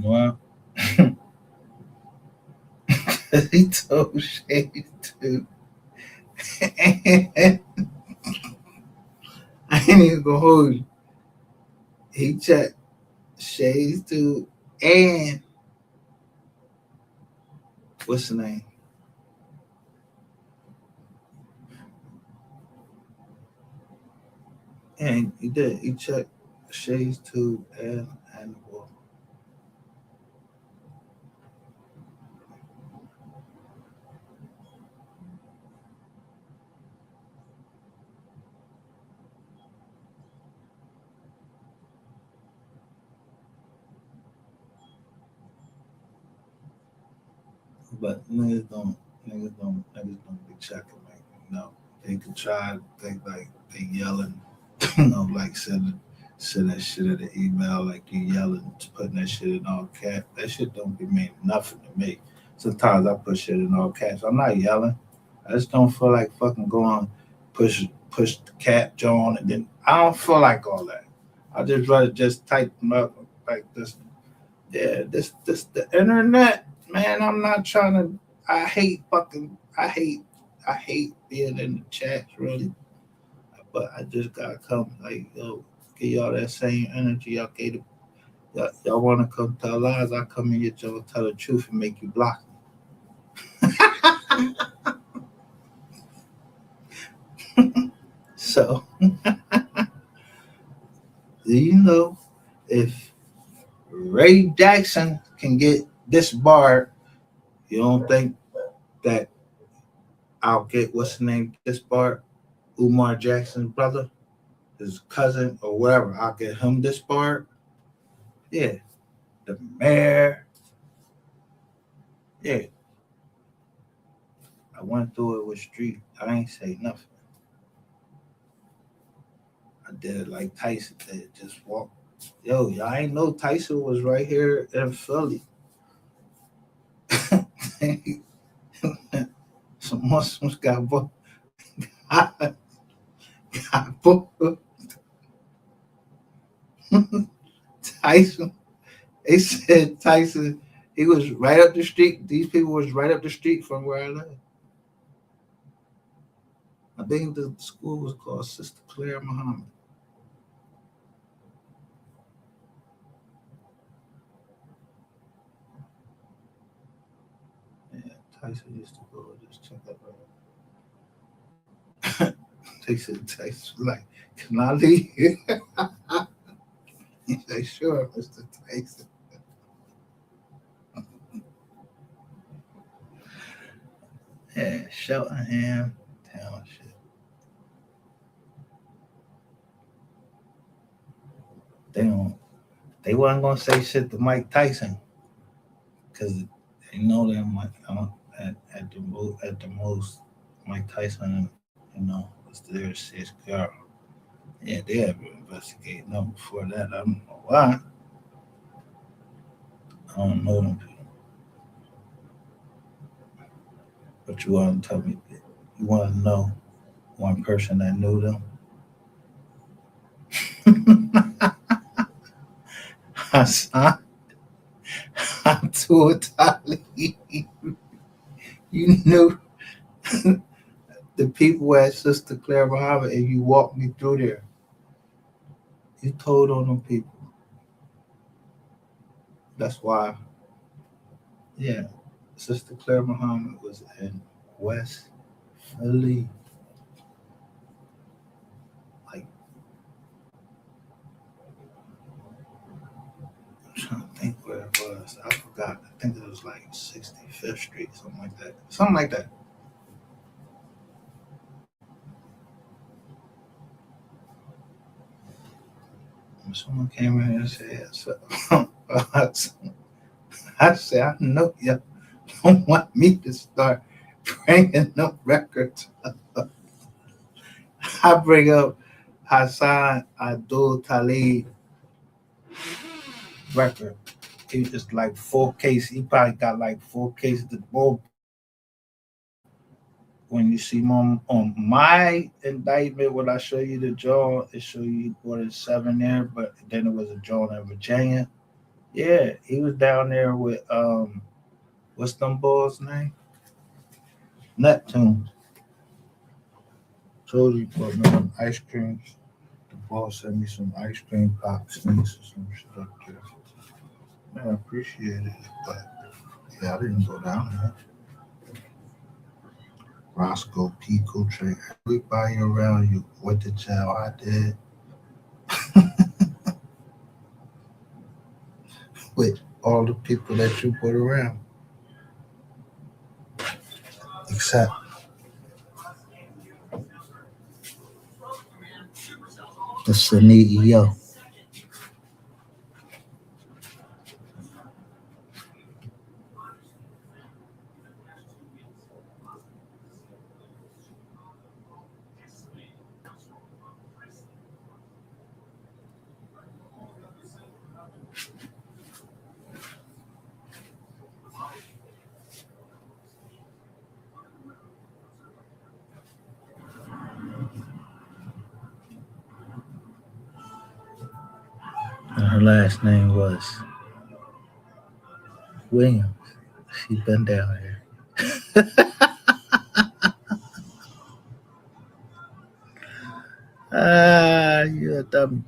[SPEAKER 1] Well, he told Shades to. I ain't even gonna hold you. He checked Shades too, and what's the name? And he did. He checked Shades too and Wolf. But niggas don't be checking like they could try to think like they yelling, like send that shit in the email like you yelling, putting that shit in all caps. That shit don't be mean nothing to me. Sometimes I put shit in all caps. I'm not yelling. I just don't feel like fucking going push the cap John, and then I don't feel like all that. I just rather just type them up like this. Yeah, this the internet. Man, I'm not trying to. I hate being in the chats, really. But I just gotta come, like, yo, give y'all that same energy y'all gave. Y'all want to come tell lies? I come and get y'all tell the truth and make you block me. So, do you know if Ray Jackson can get disbarred, you don't think that I'll get what's the name disbarred? Umar Jackson's brother, his cousin, or whatever. I'll get him disbarred. Yeah, the mayor. Yeah, I went through it with Street. I ain't say nothing. I did it like Tyson did. Just walk. Yo, y'all ain't know Tyson was right here in Philly. Some Muslims got booked. Tyson. They said Tyson, he was right up the street. These people was right up the street from where I live. I think the school was called Sister Claire Muhammad. Yeah, Tyson used to go just check that out. They said Tyson was like, can I leave here? He said, sure, Mr. Tyson. Yeah, Cheltenham Township. They wasn't gonna say shit to Mike Tyson because they know that at the most Mike Tyson, was there 6 girl. Yeah, they have been investigating them before that. I don't know why. I don't know them people. But you want to tell me, you want to know one person that knew them? Hassan Abdul Talib. You knew the people at Sister Claire Muhammad, and you walked me through there. You told on them people. That's why, yeah, Sister Claire Muhammad was in West Philly. Like, I'm trying to think where it was. I forgot. I think it was like 65th Street, something like that. Something like that. When someone came in here and said, I said, I know you don't want me to start bringing up records. I bring up Hassan Abdul Talib record. He just like 4 cases. He probably got like 4 cases. When you see him on my indictment, when I show you the jaw, it show you he brought 7 there, but then it was a jaw in Virginia. Yeah, he was down there with what's them boys' name? Neptune. Told you bought me some ice creams. The boss sent me some ice cream pops and some shit up there. Man, I appreciate it, but yeah, I didn't go down there. Roscoe, Pico, Trey, everybody around you went to jail. I did. With all the people that you put around. Except the CEO. And her last name was Williams. She been down here. You a dummy.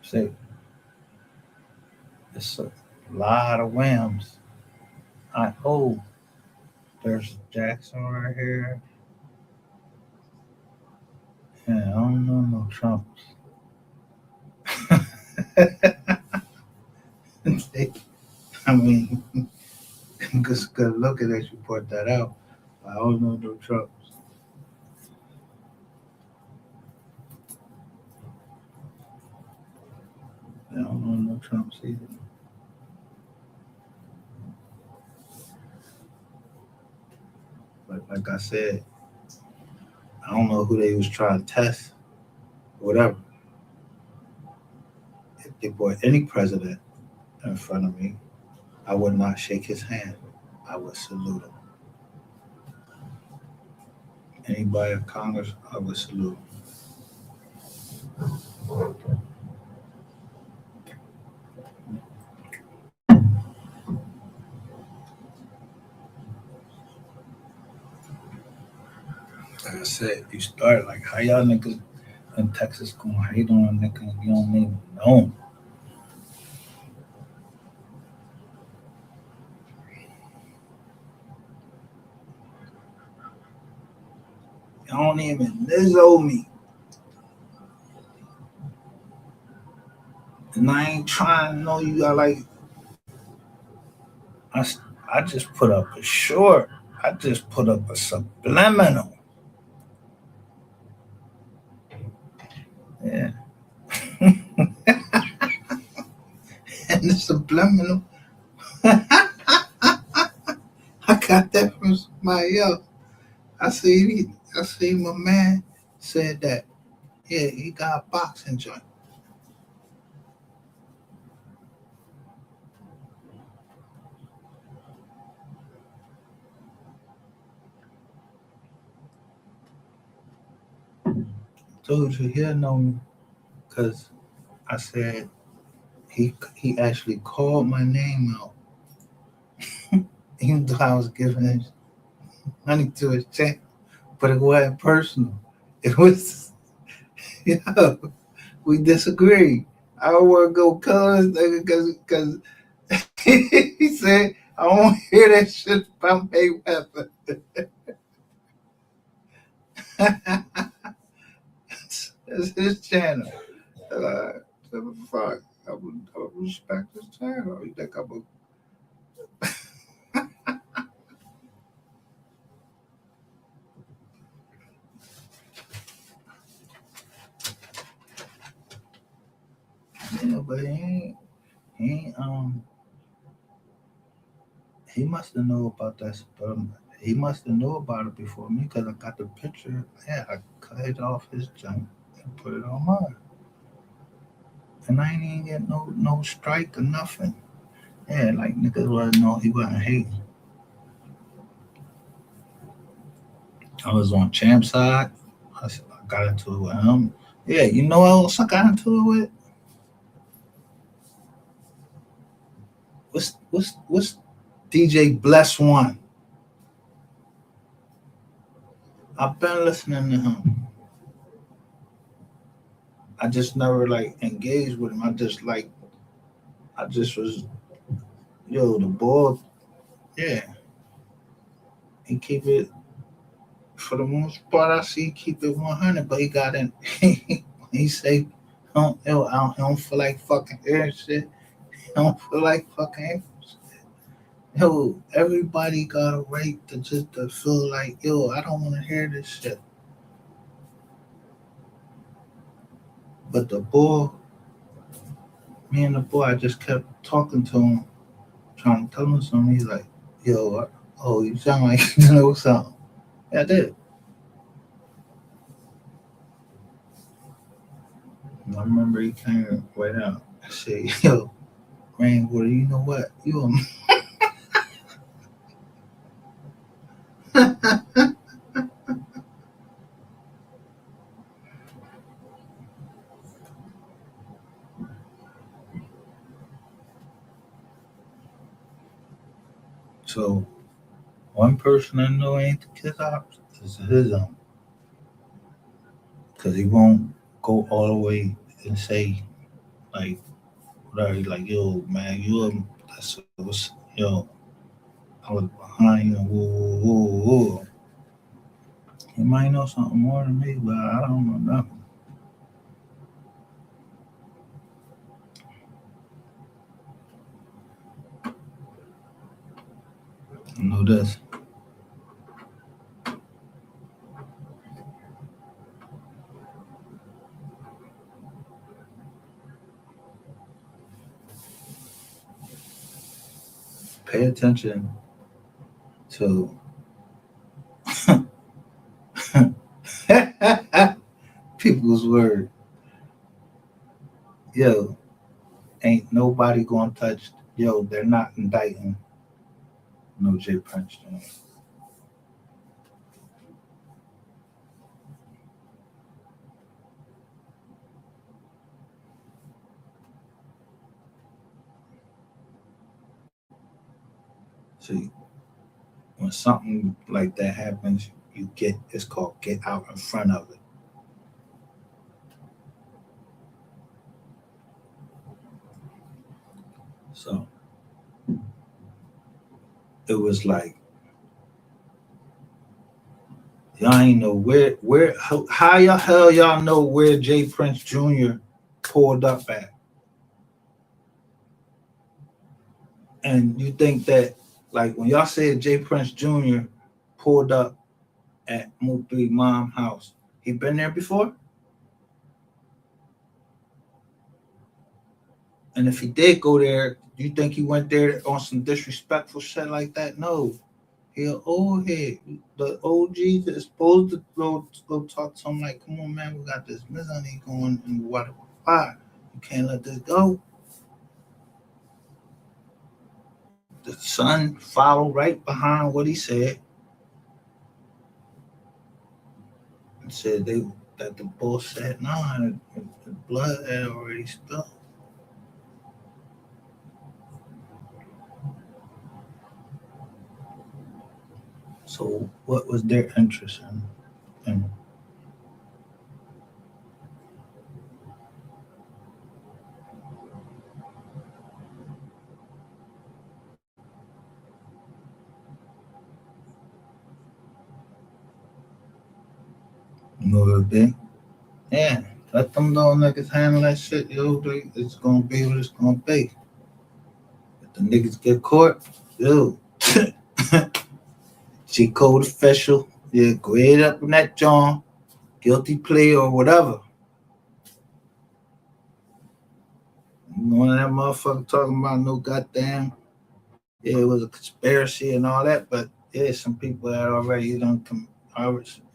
[SPEAKER 1] See, it's a lot of whims. There's Jackson right here. Yeah, I don't know no Trumps. I mean, just good looking at you point that out. I don't know no Trumps. I don't know no Trumps either. But like I said, I don't know who they was trying to test, whatever. If they brought any president in front of me, I would not shake his hand. I would salute him. Anybody in Congress, I would salute. Like I said, you start like how y'all niggas in Texas gonna hate on a nigga you don't even know him. Y'all don't even Lizzo me. And I ain't trying to know you got like I just put up a short. I just put up a subliminal. Yeah. And the subliminal. I got that from somebody else. I see my man said that. Yeah, he got a boxing joint. told you he'll know me because I said he actually called my name out. Even though I was giving him money to his channel, but it wasn't personal. It was, we disagreed. I don't want to go colors because he said, I don't want to hear that shit about Mayweather. That's his channel. Fuck. I would respect his channel. You think I'm a yeah, but he must have known about that stuff. He must have known about it before me because I got the picture. Yeah, I cut it off his junk and put it on mine. And I ain't even get no strike or nothing. Yeah, like niggas wasn't know he wasn't hating. I was on Champ's side. I got into it with him. Yeah, you know what else I got into it with? What's DJ Bless One? I've been listening to him. I just never like engaged with him. I just was, the boy, yeah. He keep it, for the most part, I see keep it 100, but he got in, he say, I don't feel like fucking hearing shit. I don't feel like fucking shit. Everybody got a right to just to feel like, I don't want to hear this shit. But the boy, me and the boy, I just kept talking to him, trying to tell him something. He's like, you sound like you know something. Yeah, I did. I remember he came right out. I said, Rainwater, you know what? So, one person I know ain't the kid's ops is his own. Because he won't go all the way and say, like, whatever, like, man, that's what's, I was behind you, whoa. He might know something more than me, but I don't know nothing. I know this. Pay attention to people's word. Ain't nobody gonna touch. They're not indicting no J. Prince Jr. See, when something like that happens, it's called get out in front of it. So it was like, y'all ain't know how y'all know where J. Prince Jr. pulled up at. And you think that, like, when y'all said J. Prince Jr. pulled up at Mo3 Mom's house, he been there before? And if he did go there, do you think he went there on some disrespectful shit like that? No. He an old head. The OG is supposed to go talk to him like, come on, man, we got this misery going in the water fire. You can't let this go. The son followed right behind what he said. And said that the bull said, nah, the blood had already spilled. So what was their interest in you know what they? Yeah, let them little niggas handle that shit, yo. It's gonna be what it's gonna be. If the niggas get caught, yo, G-code official, yeah, go ahead up in that John, guilty plea or whatever. One of that motherfucker talking about no goddamn, yeah, it was a conspiracy and all that, but yeah, some people had already done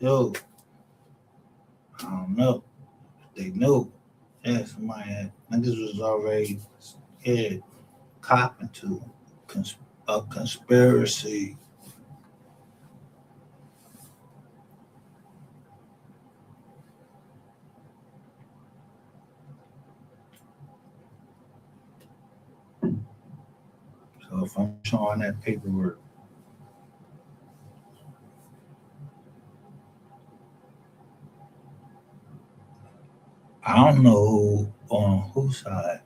[SPEAKER 1] yo, I don't know. They knew. Yeah, somebody had, niggas was already, yeah, copping to a conspiracy. So if I'm showing that paperwork, I don't know who on whose side,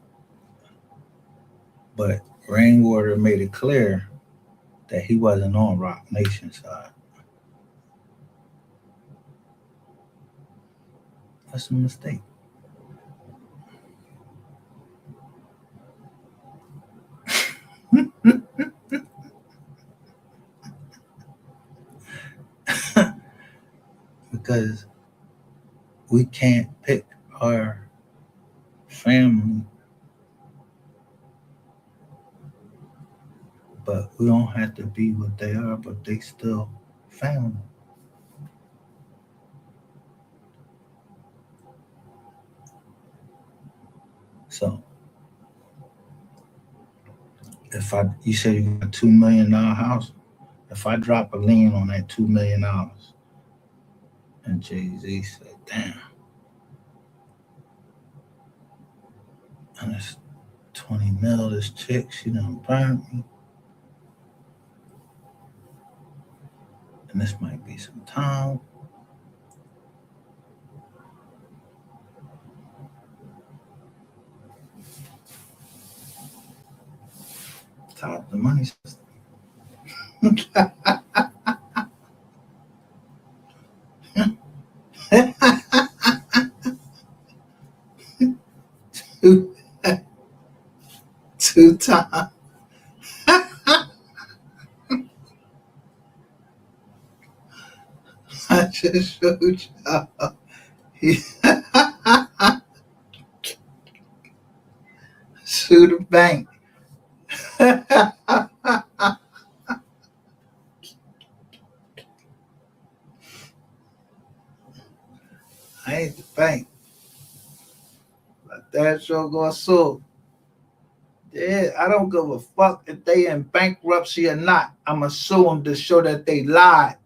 [SPEAKER 1] but Rainwater made it clear that he wasn't on Rock Nation's side. That's a mistake. Because we can't pick our family, but we don't have to be what they are, but they still family. So if you say you got a $2 million house, if I drop a lien on that $2 million, and Jay-Z said, damn, and it's 20 mil, this chick, she done burned me. And this might be some time. Top the money system. Two times. I just showed y'all. Sue the bank. I ain't the bank. But that sure gonna sue. Yeah, I don't give a fuck if they in bankruptcy or not. I'ma sue them to show that they lied.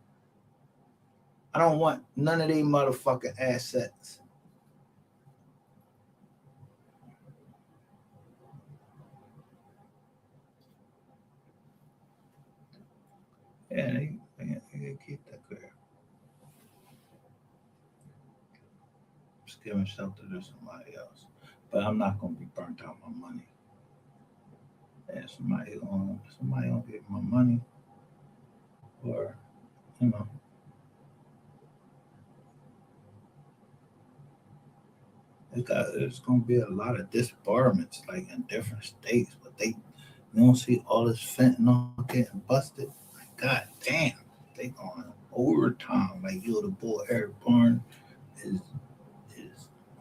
[SPEAKER 1] I don't want none of these motherfucking assets. Yeah, they keep that clear. Just giving shelter to somebody else. But I'm not gonna be burnt out my money. Yeah, somebody gonna get my money, or you know. There's gonna be a lot of disbarments like in different states, but you don't see all this fentanyl getting busted. Like, god damn, they going overtime. Like, yo, the boy Eric Barnes is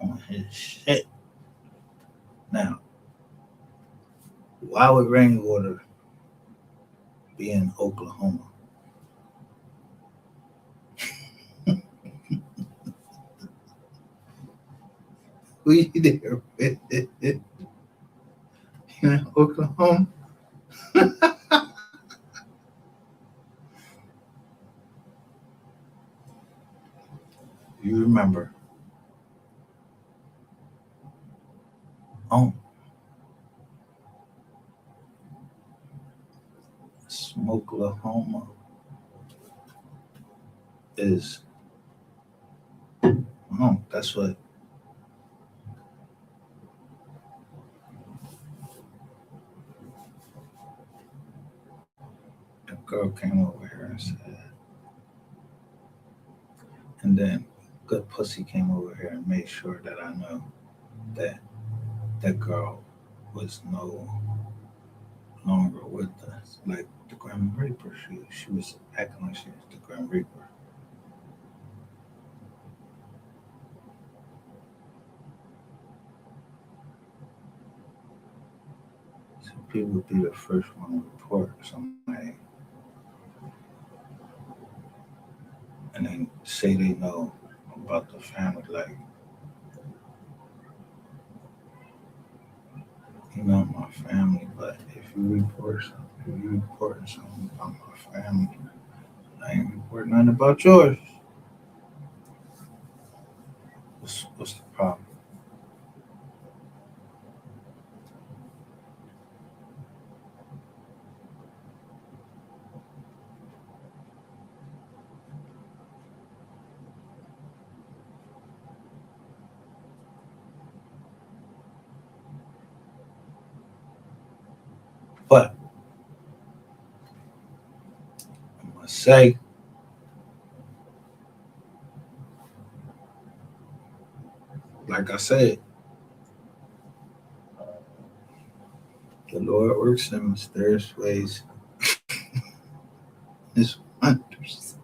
[SPEAKER 1] on his shit. Now, why would Rainwater be in Oklahoma? Who you there with? You in Oklahoma? You remember Smokelahoma is, that's what. The girl came over here and said, and then Good Pussy came over here and made sure that I know that that girl was no longer with us. Like the Grim Reaper, she was acting like she was the Grim Reaper. So people would be the first one to report somebody and then say they know about the family, like, you're not my family, but if you report something about my family, I ain't reporting nothing about yours. What's the problem? But I must say, like I said, the Lord works in mysterious ways. His wonders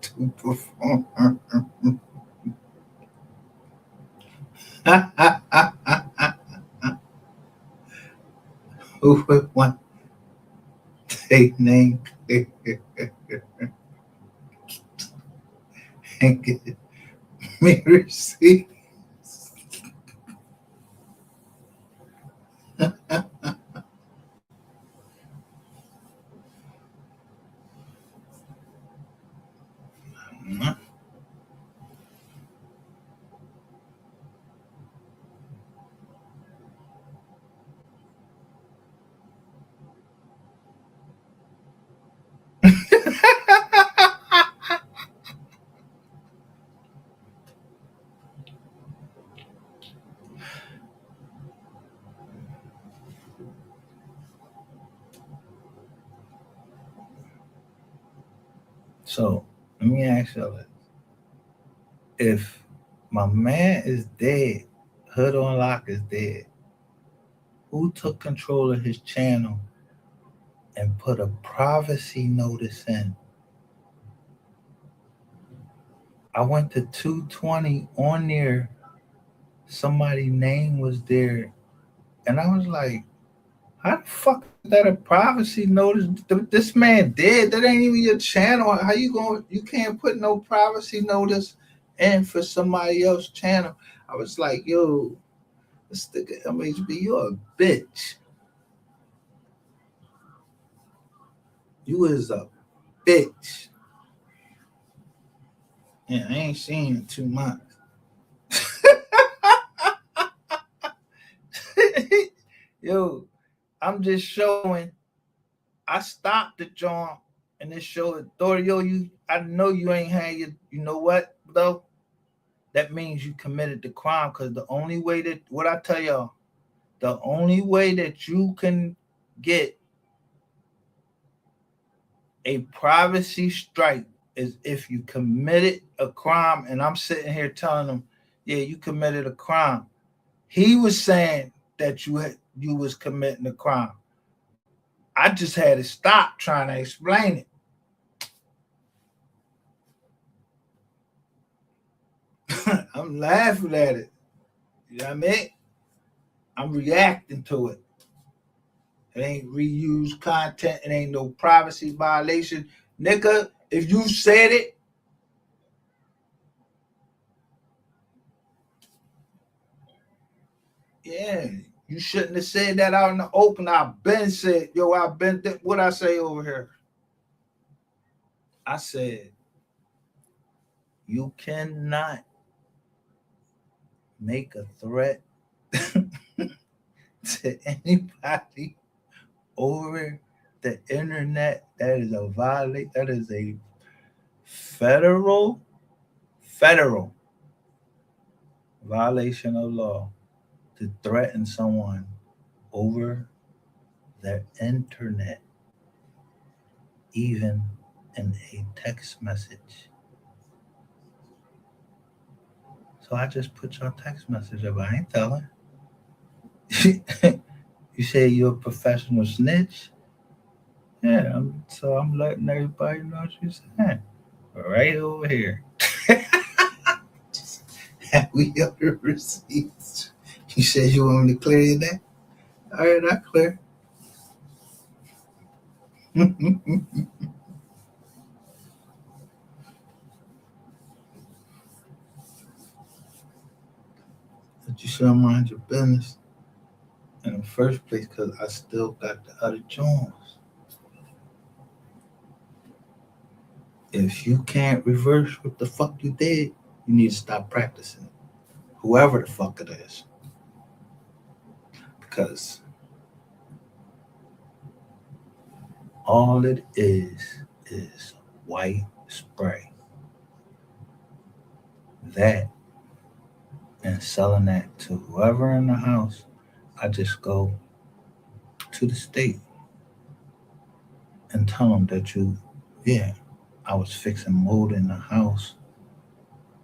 [SPEAKER 1] to perform. Who would want their name and get me receipt? So let me ask y'all this. If my man is dead, Hood on Lock is dead, who took control of his channel and put a privacy notice in? I went to 220 on there, somebody's name was there, and I was like, how the fuck is that a privacy notice? This man dead. That ain't even your channel. How you going? You can't put no privacy notice in for somebody else's channel. I was like, yo, this nigga MHB, you're a bitch. You is a bitch. Yeah, I ain't seen it 2 months. Yo, I'm just showing. I stopped the joint and it showed, Dorio, I know you ain't had your, you know what, though? That means you committed the crime, because the only way that, what I tell y'all, the only way that you can get a privacy strike is if you committed a crime. And I'm sitting here telling them, yeah, you committed a crime. He was saying that you was committing a crime. I just had to stop trying to explain it. I'm laughing at it. You know what I mean? I'm reacting to it. It ain't reused content. It ain't no privacy violation. Nigga, if you said it, yeah, you shouldn't have said that out in the open. I've been said, yo, what I say over here? I said, you cannot make a threat to anybody over the internet, that is a violation. That is a federal violation of law to threaten someone over the internet, even in a text message. So I just put your text message up. I ain't telling. You say you're a professional snitch? Yeah, I'm letting everybody know what you're saying. Right over here. We got the receipts. You said you want me to clear you that? All right, I clear. But you should mind your business in the first place, because I still got the other Jones. If you can't reverse what the fuck you did, you need to stop practicing it. Whoever the fuck it is. Because all it is white spray. That and selling that to whoever in the house. I just go to the state and tell them that I was fixing mold in the house.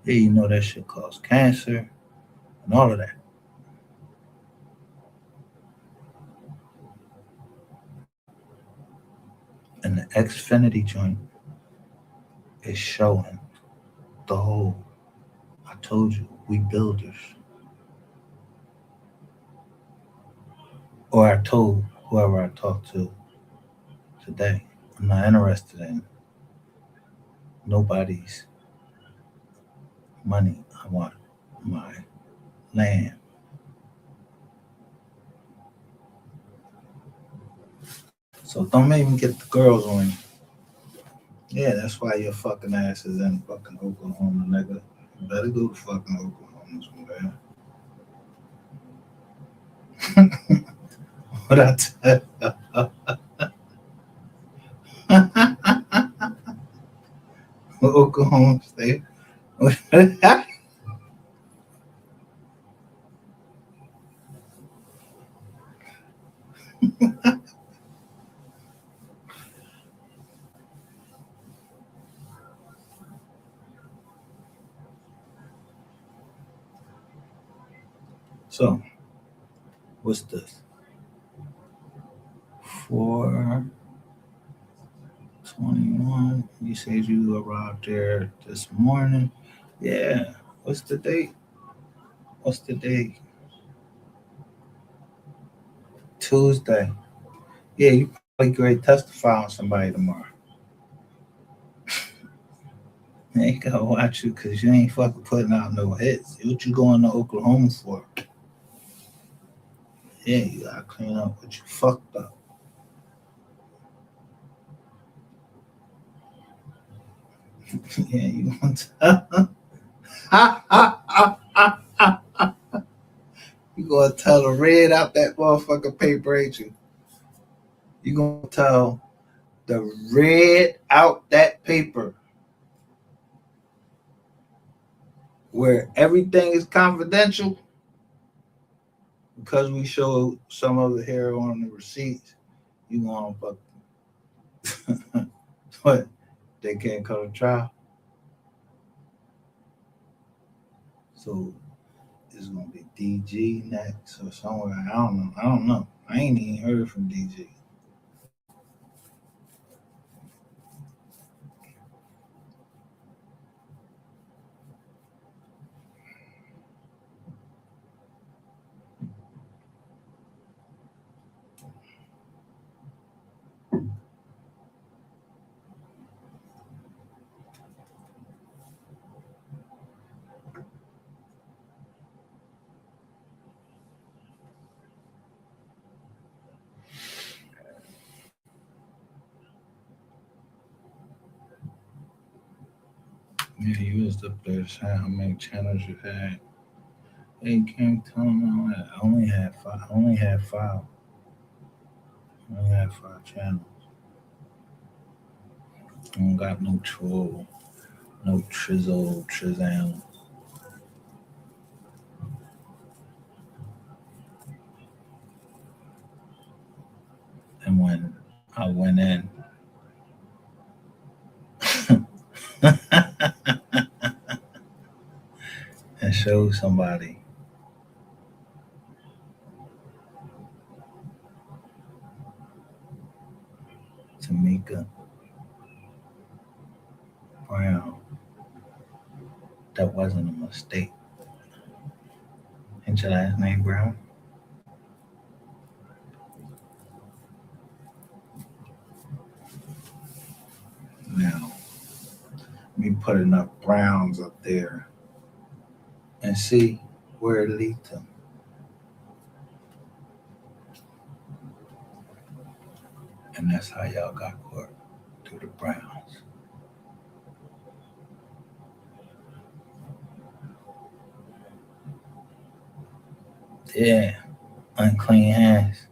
[SPEAKER 1] Yeah, you know that shit cause cancer and all of that. And the Xfinity joint is showing the whole. I told you, we builders. Or I told whoever I talked to today, I'm not interested in nobody's money. I want my land. So don't make me get the girls on you. Yeah, that's why your fucking ass is in fucking Oklahoma, nigga. You better go to fucking Oklahoma somewhere. What I tell you? Oklahoma State. So, what's this? 4/21. You said you arrived there this morning. Yeah. What's the date? Tuesday. Yeah, you probably great testify on somebody tomorrow. They ain't gonna watch you because you ain't fucking putting out no hits. What you going to Oklahoma for? Yeah, you gotta clean up what you fucked up. Yeah, you want to you gonna tell the red out that motherfucking paper, ain't you? You gonna tell the red out that paper where everything is confidential, because we show some of it here on the receipts. You gonna fuck what? They can't go to trial. So it's gonna be DG next or somewhere. I don't know. I ain't even heard from DG. Yeah, you was up there saying how many channels you had. Hey, can't tell them that. I only had 5. I only had 5 channels. I don't got no troll, no Trizam. And when I went in, and showed somebody Tamika Brown, that wasn't a mistake. Ain't your last name Brown? Now, me put enough Browns up there and see where it leads to. And that's how y'all got caught, through the Browns. Yeah, unclean hands.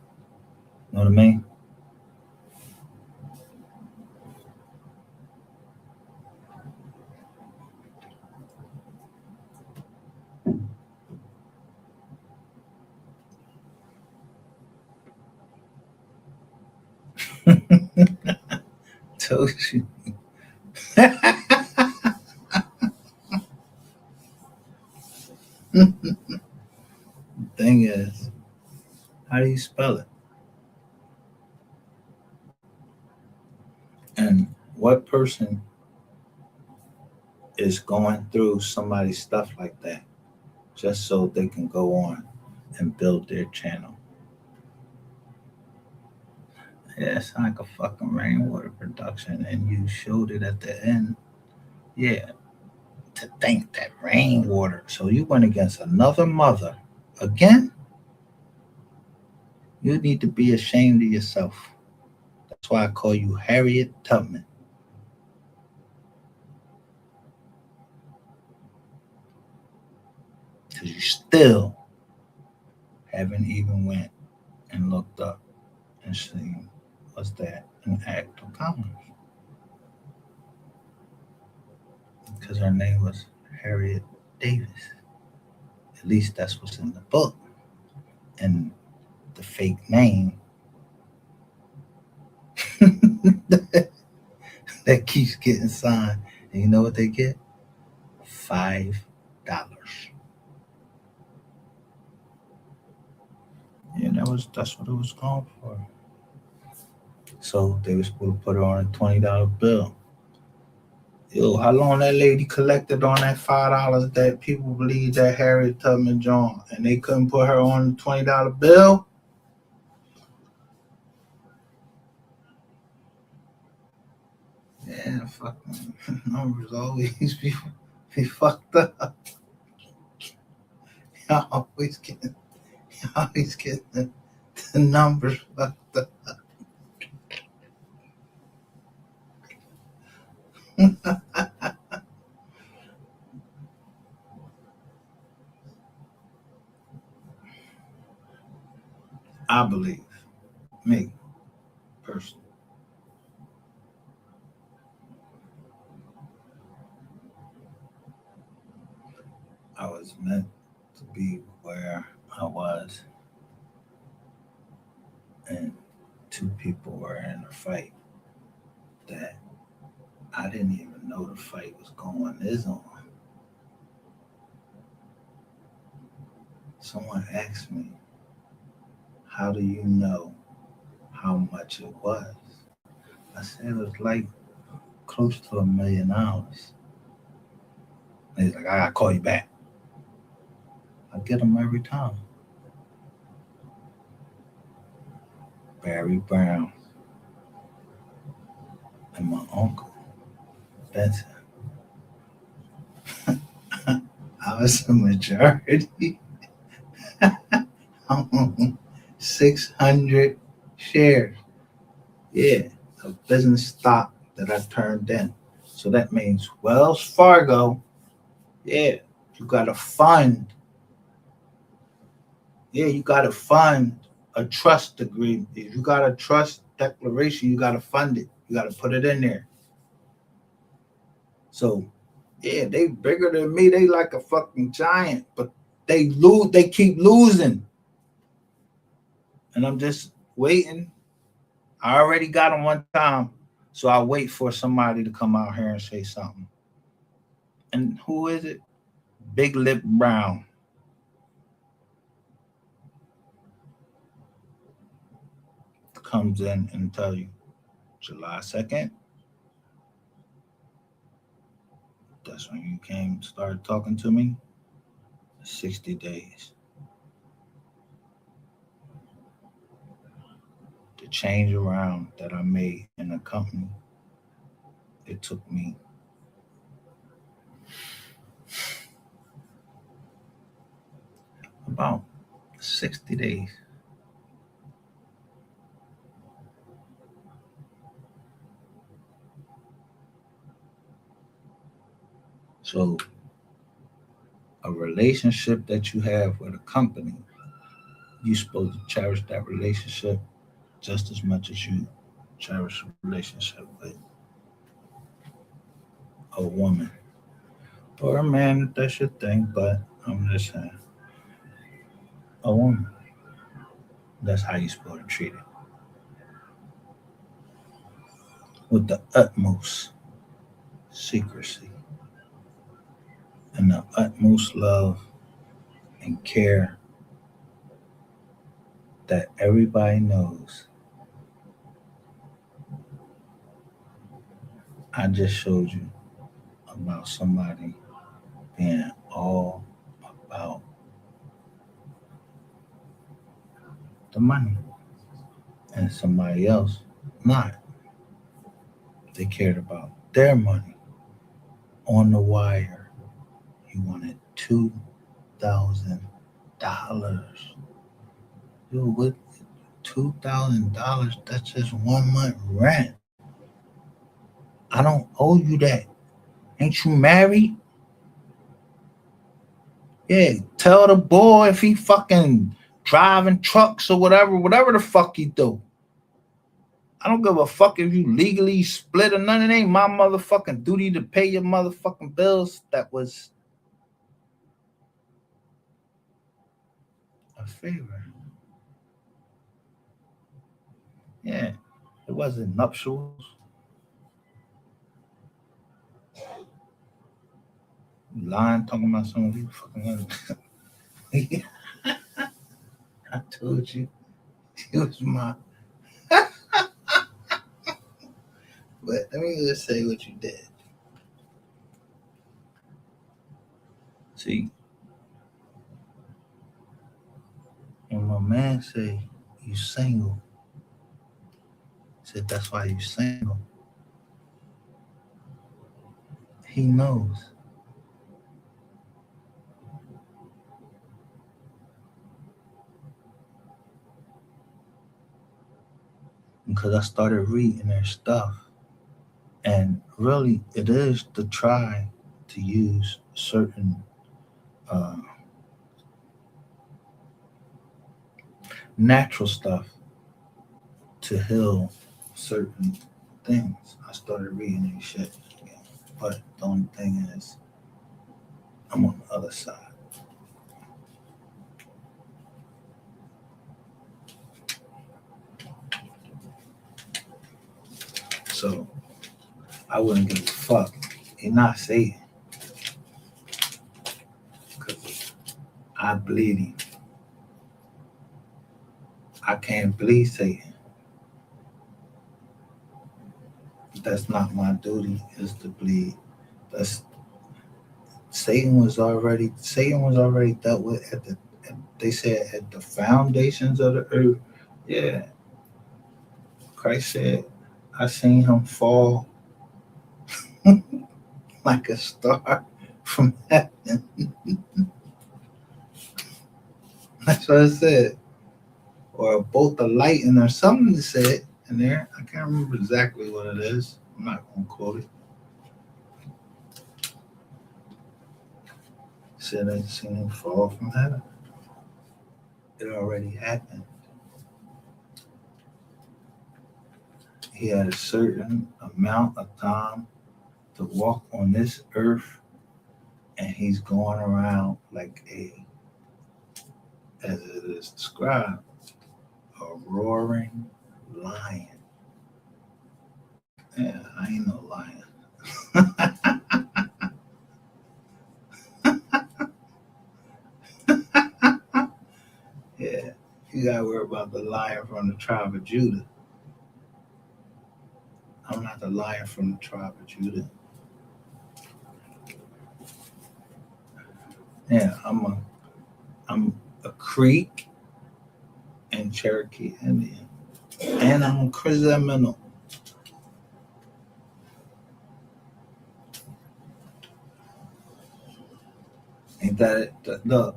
[SPEAKER 1] Know what I mean? Told you. The thing is, how do you spell it? And what person is going through somebody's stuff like that just so they can go on and build their channel? Yeah, it's like a fucking rainwater production, and you showed it at the end. Yeah, to think that rainwater. So you went against another mother again? You need to be ashamed of yourself. That's why I call you Harriet Tubman. Because you still haven't even went and looked up and seen, was that an act of Congress? Because her name was Harriet Davis. At least that's what's in the book. And the fake name that keeps getting signed. And you know what they get? $5. Yeah, that's what it was going for. So they were supposed to put her on a $20 bill. Yo, how long that lady collected on that $5 that people believe that Harriet Tubman John, and they couldn't put her on the $20 bill? Yeah, fucking numbers always be fucked up. Y'all always getting the numbers fucked up. I believe, me, personally, I was meant to be where I was, and 2 people were in a fight that I didn't even know the fight was going on. Someone asked me, how do you know how much it was? I said it was like close to $1 million. He's like, I gotta call you back. I get them every time. Barry Brown and my uncle Benson. I was the majority. 600 shares. Yeah, a business stock that I turned in. So that means Wells Fargo, yeah, you got to fund Yeah, you got to fund a trust agreement. If you got a trust declaration, you got to fund it. You got to put it in there. So, yeah, they bigger than me. They like a fucking giant, but they lose. They keep losing, and I'm just waiting. I already got them one time, so I wait for somebody to come out here and say something. And who is it? Big Lip Brown. Comes in and tell you July 2nd. That's when you started talking to me. 60 days. The change around that I made in the company, it took me about 60 days. So a relationship that you have with a company, you're supposed to cherish that relationship just as much as you cherish a relationship with a woman or a man, if that's your thing, but I'm just saying, a woman, that's how you're supposed to treat it. With the utmost secrecy and the utmost love and care that everybody knows. I just showed you about somebody being all about the money and somebody else not. They cared about their money. On the wire, he wanted $2,000. Dude, with $2,000, that's just 1 month rent. I don't owe you that. Ain't you married? Yeah, tell the boy if he fucking driving trucks or whatever the fuck he do. I don't give a fuck if you legally split or none. It ain't my motherfucking duty to pay your motherfucking bills. That was a favor. Yeah, it wasn't nuptials. You lying, talking about some you fucking. I told you, it was my. But let me just say what you did. See, when my man say you single, he said that's why you single. He knows. Because I started reading their stuff. And really, it is to try to use certain natural stuff to heal certain things. I started reading these shit again. But the only thing is, I'm on the other side. So I wouldn't give a fuck. You're not Satan. Because I bleed him. I can't bleed Satan. That's not my duty, is to bleed. Satan was already dealt with they said at the foundations of the earth. Yeah. Christ said, I seen him fall like a star from heaven. That's what I said. Or a bolt of lightning or something they said in there. I can't remember exactly what it is. I'm not going to quote it. Said I seen him fall from heaven. It already happened. He had a certain amount of time to walk on this earth, and he's going around like as it is described, a roaring lion. Yeah, I ain't no lion. Yeah, you gotta worry about the lion from the tribe of Judah. I'm not the lion from the tribe of Judah. Yeah, I'm a Creek and Cherokee Indian, and I'm a criminal. Ain't that it? Look.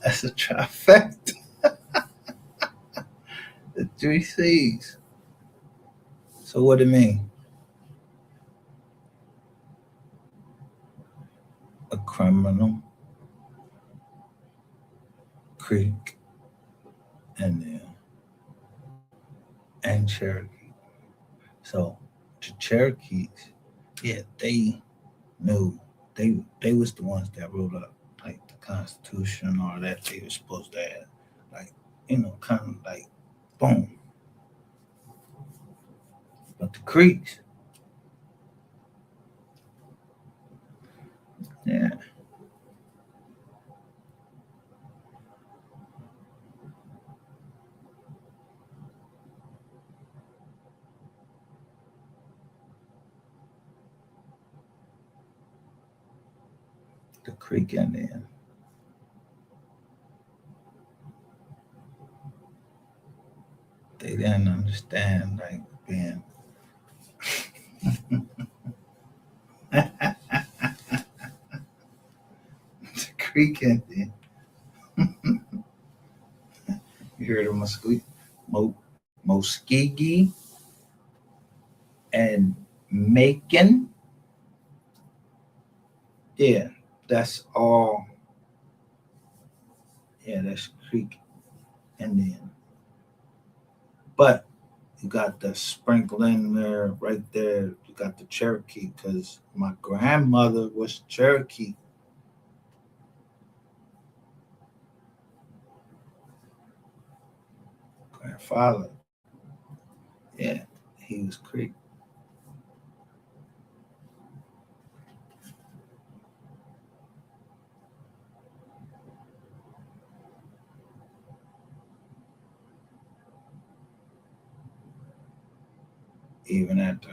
[SPEAKER 1] That's a trifecta. The 3 C's. So what it mean? A criminal, Creek, Indian, and Cherokee. So the Cherokees, yeah, they knew they was the ones that wrote up like the Constitution or that they were supposed to have, like, kind of like boom. But the Creeks, yeah. The Creek Indian. They didn't understand like being the Creek Indian. You heard of Muskegee and Macon? Yeah, that's all. Yeah, that's Creek Indian. But you got the sprinkling there, right there. You got the Cherokee, because my grandmother was Cherokee. Grandfather, yeah, he was Creek. Even at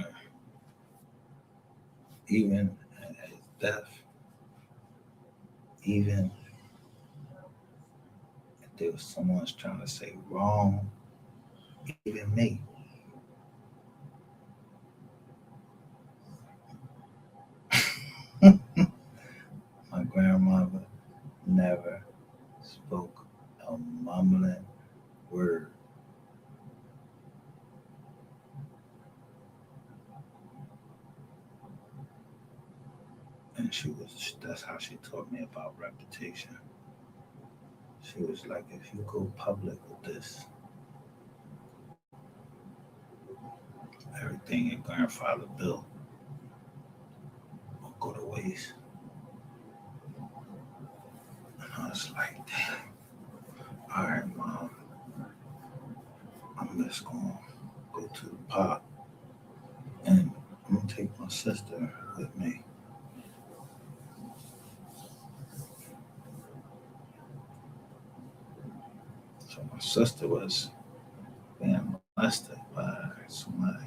[SPEAKER 1] his death, even if there was someone's trying to say wrong, even me. My grandmother never spoke a mumbling word. And that's how she taught me about reputation. She was like, if you go public with this, everything your grandfather built will go to waste. And I was like, damn, all right, Mom, I'm just going to go to the pop and I'm going to take my sister with me. So my sister was being molested by somebody.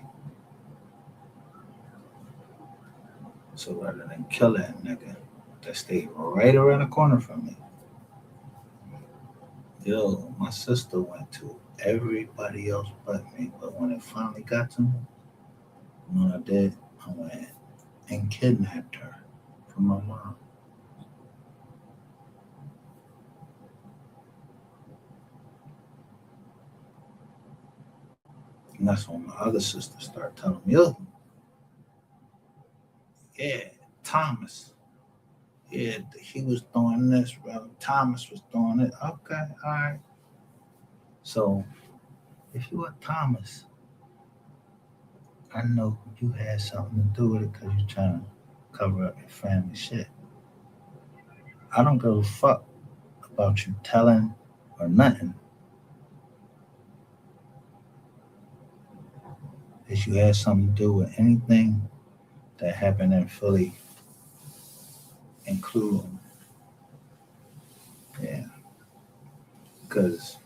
[SPEAKER 1] So rather than kill that nigga that stayed right around the corner from me, yo, my sister went to everybody else but me. But when it finally got to me, you know what I did? I went and kidnapped her from my mom. And that's when my other sister started telling me, oh, yeah, Thomas. Yeah, he was doing this, brother. Thomas was doing it. Okay, all right. So if you were Thomas, I know you had something to do with it because you're trying to cover up your family shit. I don't give a fuck about you telling or nothing. If you had something to do with anything that happened in Philly, including, because,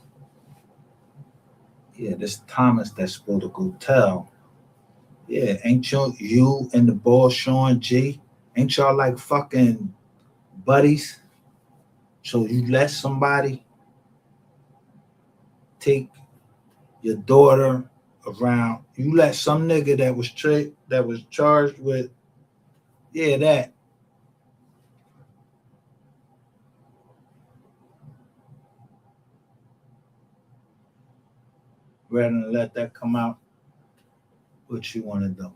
[SPEAKER 1] this Thomas that's supposed to go tell, ain't you and the boy Sean G, ain't y'all like fucking buddies? So you let somebody take your daughter around. You let some nigga that was charged with that. Rather than let that come out, what you want to do.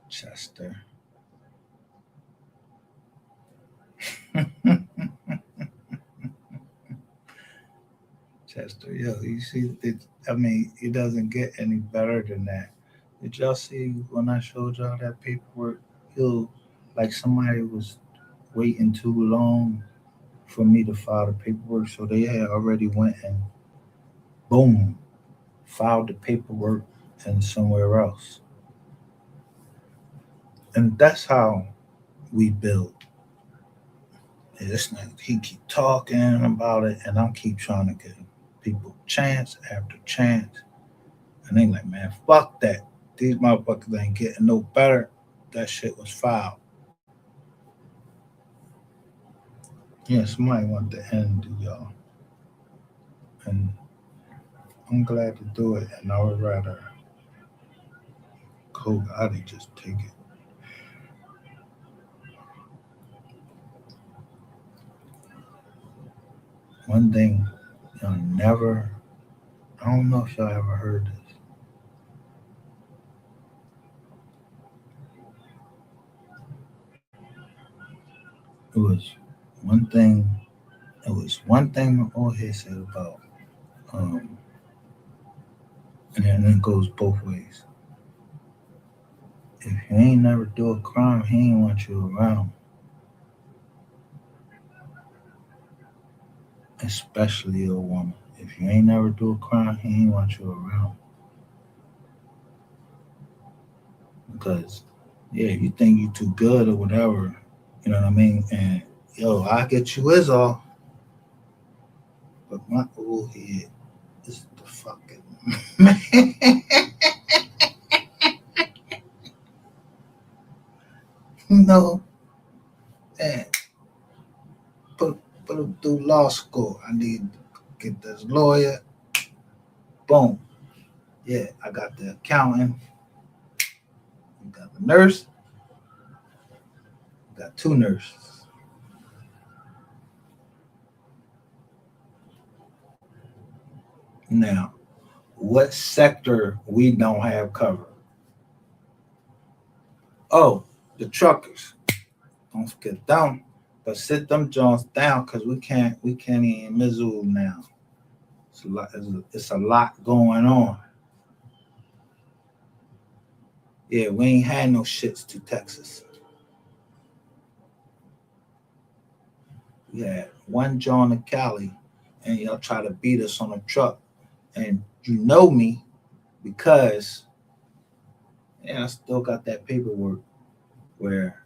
[SPEAKER 1] Chester. Chester, you see, it doesn't get any better than that. Did y'all see when I showed y'all that paperwork? Like somebody was waiting too long for me to file the paperwork, so they had already went and boom, filed the paperwork and somewhere else. And that's how we build. It's like he keep talking about it, and I keep trying to give people chance after chance. And they like, man, fuck that. These motherfuckers ain't getting no better. That shit was filed. Yeah, somebody wanted to end it, y'all. And I'm glad to do it, and I would rather Cole Gotti just take it. One thing y'all never, I don't know if y'all ever heard this. It was one thing my old head said about, and then it goes both ways. If you ain't never do a crime, he ain't want you around. Especially a woman. If you ain't never do a crime, he ain't want you around. Because, you think you too good or whatever, you know what I mean? And, I get you is all. But my old head is the fucking man. No. And put him through law school. I need to get this lawyer. Boom. Yeah, I got the accountant. You got the nurse. You got 2 nurses. Now, what sector we don't have covered? Oh, the truckers. Don't forget them. But sit them Jones down because we can't even Mizzou now. It's a lot going on. Yeah, we ain't had no shits to Texas. We had one John in Cali, and y'all try to beat us on a truck. And you know me because I still got that paperwork where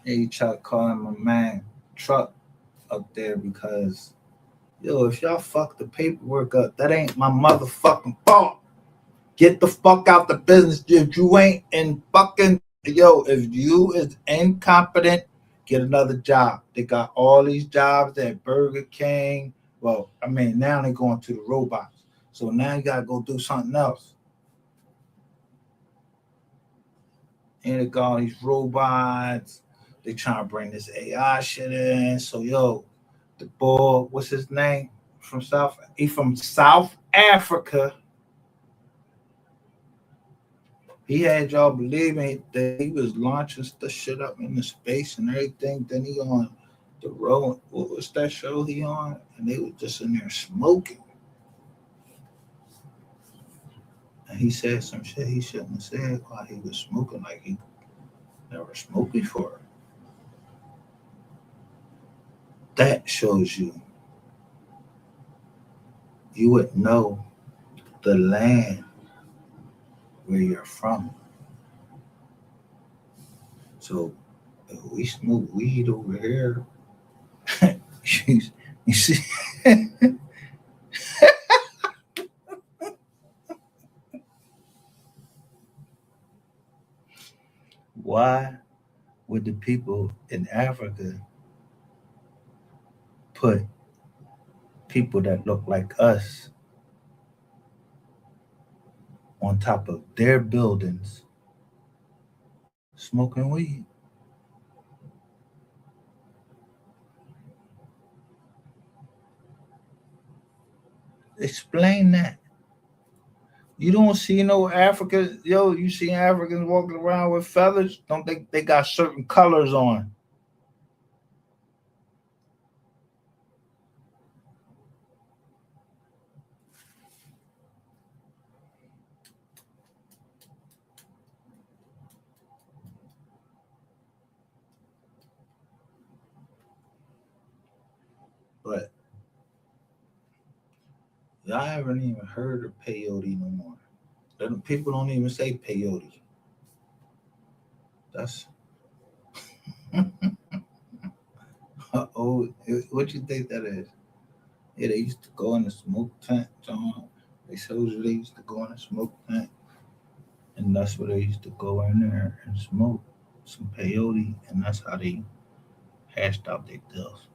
[SPEAKER 1] you try to call him a man truck up there because, if y'all fuck the paperwork up, that ain't my motherfucking fault. Get the fuck out the business. If you ain't in fucking, if you is incompetent, get another job. They got all these jobs at Burger King, Well, I mean, now they're going to the robots. So now you gotta go do something else. And they got all these robots. They trying to bring this AI shit in. So the boy, what's his name? From South Africa. He had y'all believing that he was launching the shit up into space and everything. Then he on the road. What was that show he on? And they were just in there smoking. And he said some shit he shouldn't have said while he was smoking, like he never smoked before. That shows you would know the land where you're from. So if we smoke weed over here, you see. Why would the people in Africa put people that look like us on top of their buildings smoking weed? Explain that. You don't see no Africans, you see Africans walking around with feathers? Don't they got certain colors on? But y'all haven't even heard of peyote no more. People don't even say peyote. That's what you think that is? Yeah, they used to go in the smoke tent, John. They used to go in the smoke tent, and that's where they used to go in there and smoke some peyote, and that's how they hashed out their deals.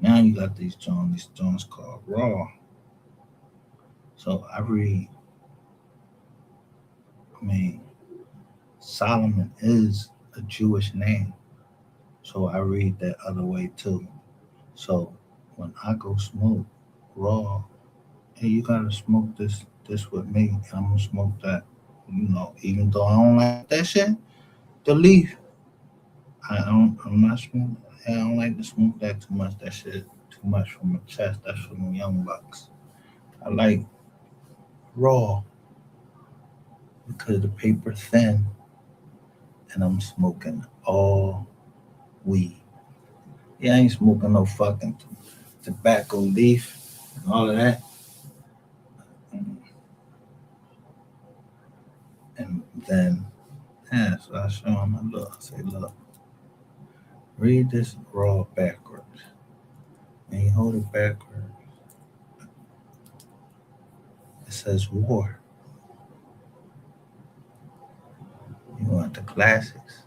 [SPEAKER 1] Now you got these joints called raw. So Solomon is a Jewish name. So I read that other way too. So when I go smoke raw, hey, you gotta smoke this with me, and I'm gonna smoke that. Even though I don't like that shit, the leaf. I'm not smoking. I don't like to smoke that too much. That shit too much from my chest. That's for them young bucks. I like raw because the paper thin, and I'm smoking all weed. Yeah, I ain't smoking no fucking tobacco leaf and all of that. And then, so I show him, I say, look, read this raw backwards. And you hold it backwards. It says war. You want the classics.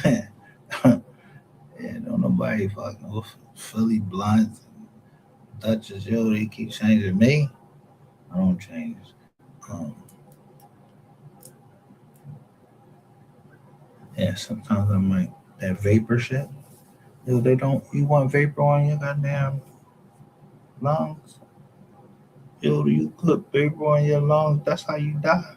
[SPEAKER 1] Yeah, don't nobody fucking with Philly Blunts and Dutchess. They keep changing me. I don't change. Yeah, sometimes I might that vapor shit. They don't. You want vapor on your goddamn lungs? You put vapor on your lungs. That's how you die.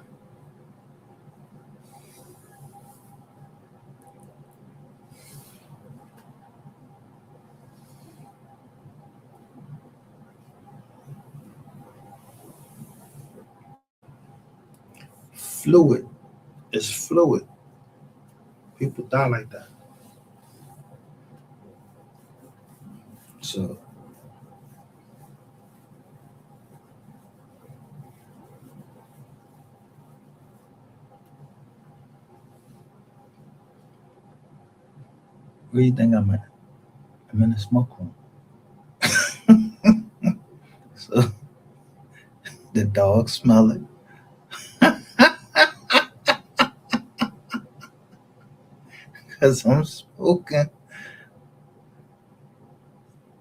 [SPEAKER 1] Fluid. It's fluid. People die like that. So where do you think I'm at? I'm in the smoke room. So the dogs smell it. because I'm smoking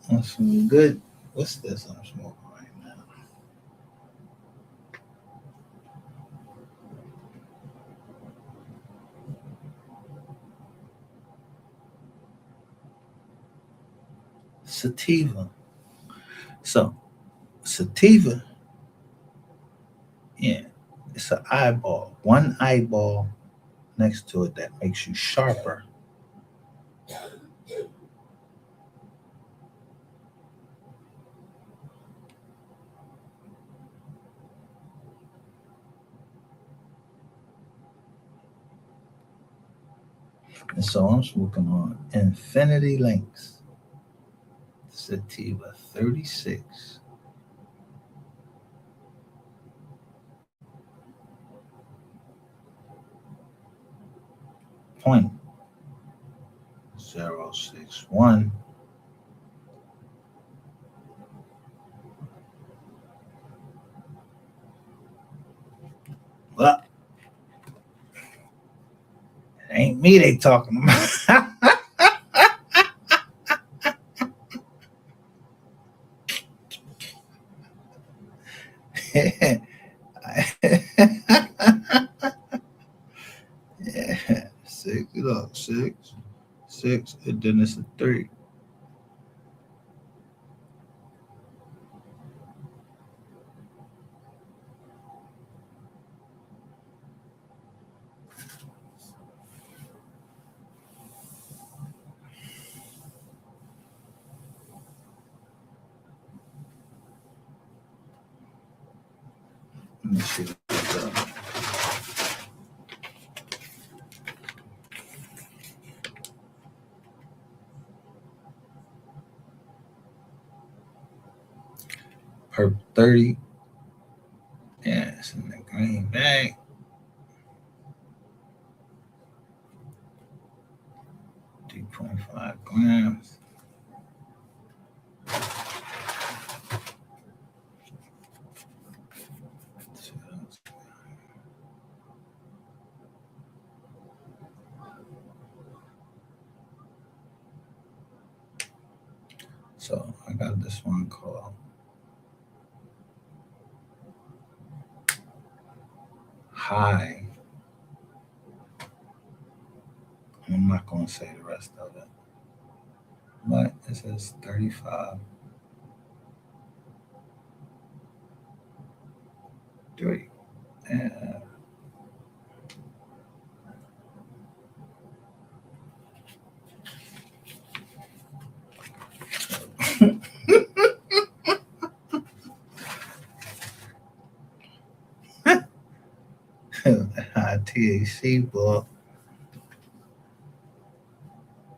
[SPEAKER 1] on some good. What's this I'm smoking right now? Sativa. So, sativa, yeah, it's an eyeball. One eyeball next to it that makes you sharper. And so I'm smoking on Infinity Links Sativa 36. Point 061. Well, it ain't me they talking about. Yeah, 6, look, 6, and then it's a 3. Let me see what this is. Per 30. Yeah, it's in the green bag. .5 grams. So I got this one called High. I'm not going to say the rest of it, but it says 35. 3. Yeah. High THC, boy.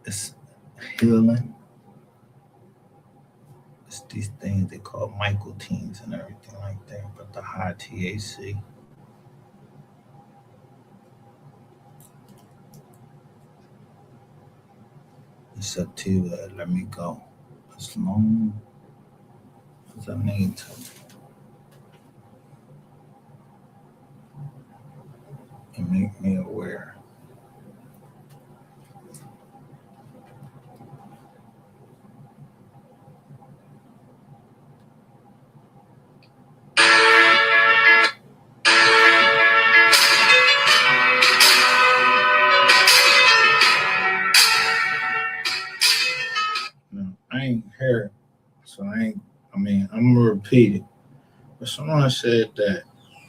[SPEAKER 1] It's healing. It's these things they call mycoteins and everything like that, but the high THC. It's up to you. Let me go as long as I need to. And make me aware. No, I ain't heard it, so I'm gonna repeat it. But someone said that,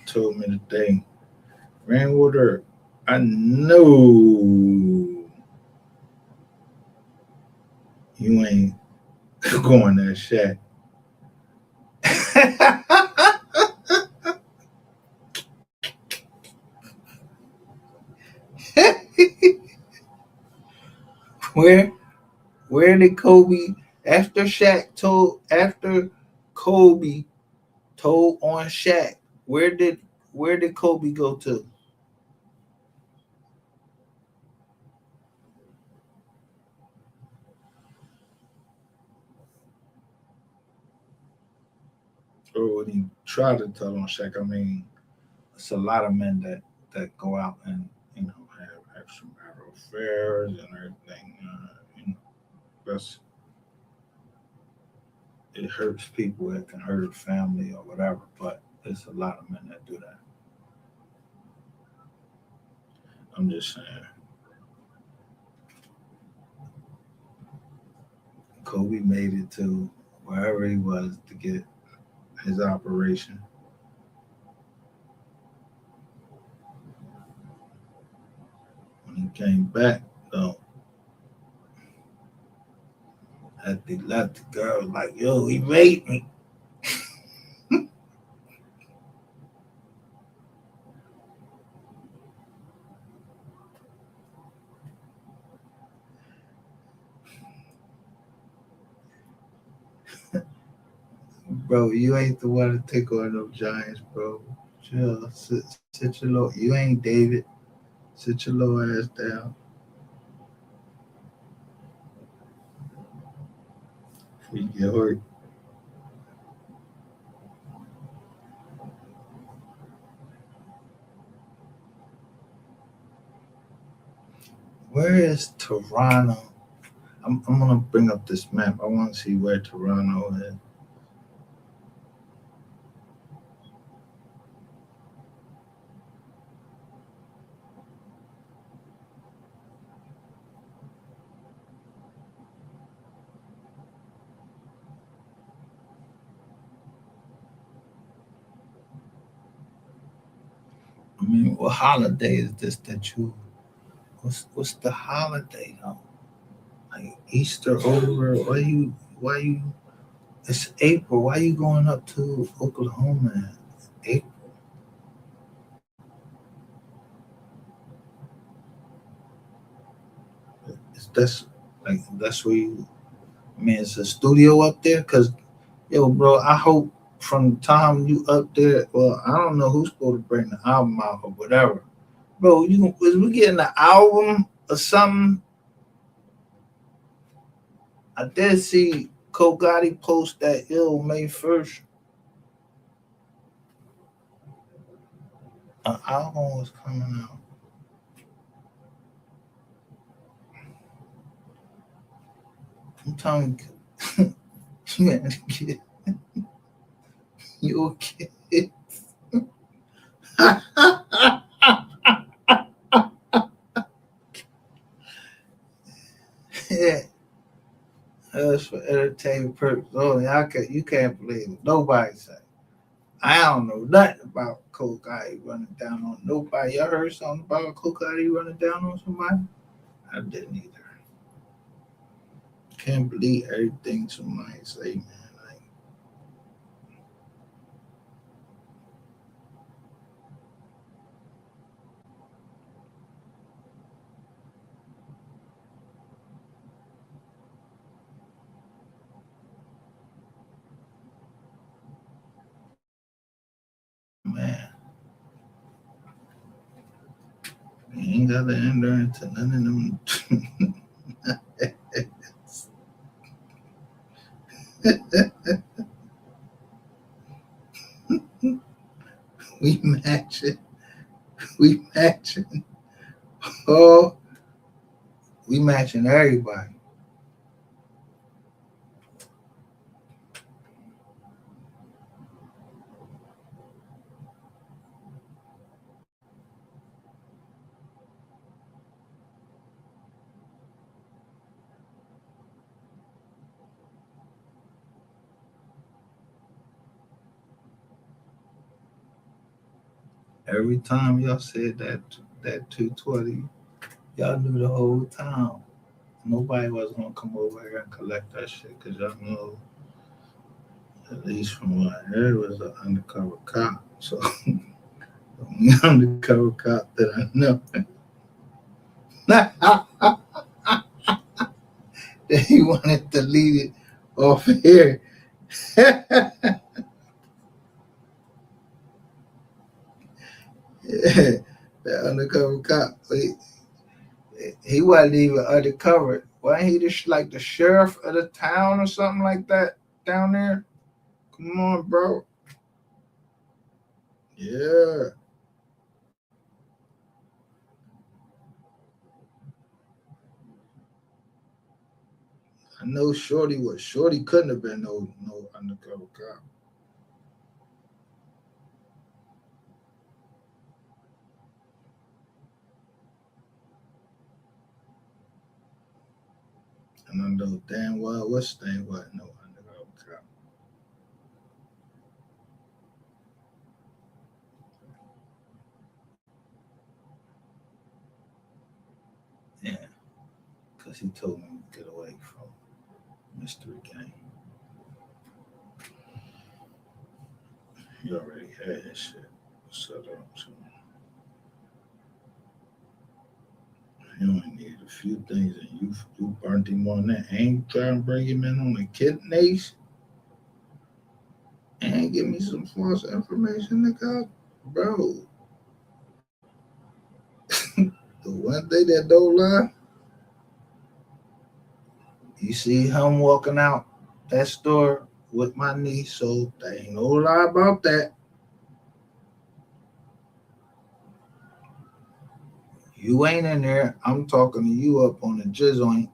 [SPEAKER 1] told me today, Rainwater, I know you ain't going that shack. Where did Kobe after Kobe told on Shaq? Where did Kobe go to? Or when he tried to tell on Shaq, it's a lot of men that go out and have extramarital affairs and everything. It hurts people. It can hurt a family or whatever, but there's a lot of men that do that. I'm just saying. Kobe made it to wherever he was to get his operation. When he came back, though, at the left, the girl was like, yo, he raped me. Bro, you ain't the one to take on those Giants, bro. Chill. Sit your low. You ain't David. Sit your low ass down. Before you get hurt. Where is Toronto? I'm gonna bring up this map. I want to see where Toronto is. I mean, what holiday is this that you? What's the holiday though? Like Easter over? Why you? It's April. Why you going up to Oklahoma? April. That's where you. I mean, it's a studio up there. Cause, yo, bro, I hope from the time you up there. Well, I don't know who's supposed to bring the album out or whatever. Bro, is we getting the album or something? I did see Kogati post that May 1st. An album was coming out. I'm telling you, man, you okay? Yeah. That's for entertainment purposes only. You can't believe it. Nobody said. I don't know nothing about Kogati running down on nobody. Y'all heard something about Kogati running down on somebody? I didn't either. Can't believe everything somebody say, man. Man, you ain't got to enter into none of them. We matching. Oh, we matching everybody. Every time y'all said that 220, y'all knew the whole time. Nobody was gonna come over here and collect that shit because y'all know, at least from what I heard, was an undercover cop. So the only undercover cop that I know that he wanted to lead it off here. Yeah, the undercover cop. He wasn't even undercover. Wasn't he just like the sheriff of the town or something like that down there? Come on, bro. Yeah.
[SPEAKER 15] I know Shorty was. Shorty couldn't have been no undercover cop. And I know damn well what's the name wasn't no undercover cop. Yeah, because he told me to get away from Mystery Gang. He already had his shit set up. So he only needed a few things, and you burnt him on that. Ain't trying to bring him in on the kidneys. And give me some false information, nigga. Bro. The one thing that don't lie, you see him walking out that store with my niece, so there ain't no lie about that. You ain't in there. I'm talking to you up on the jizzle,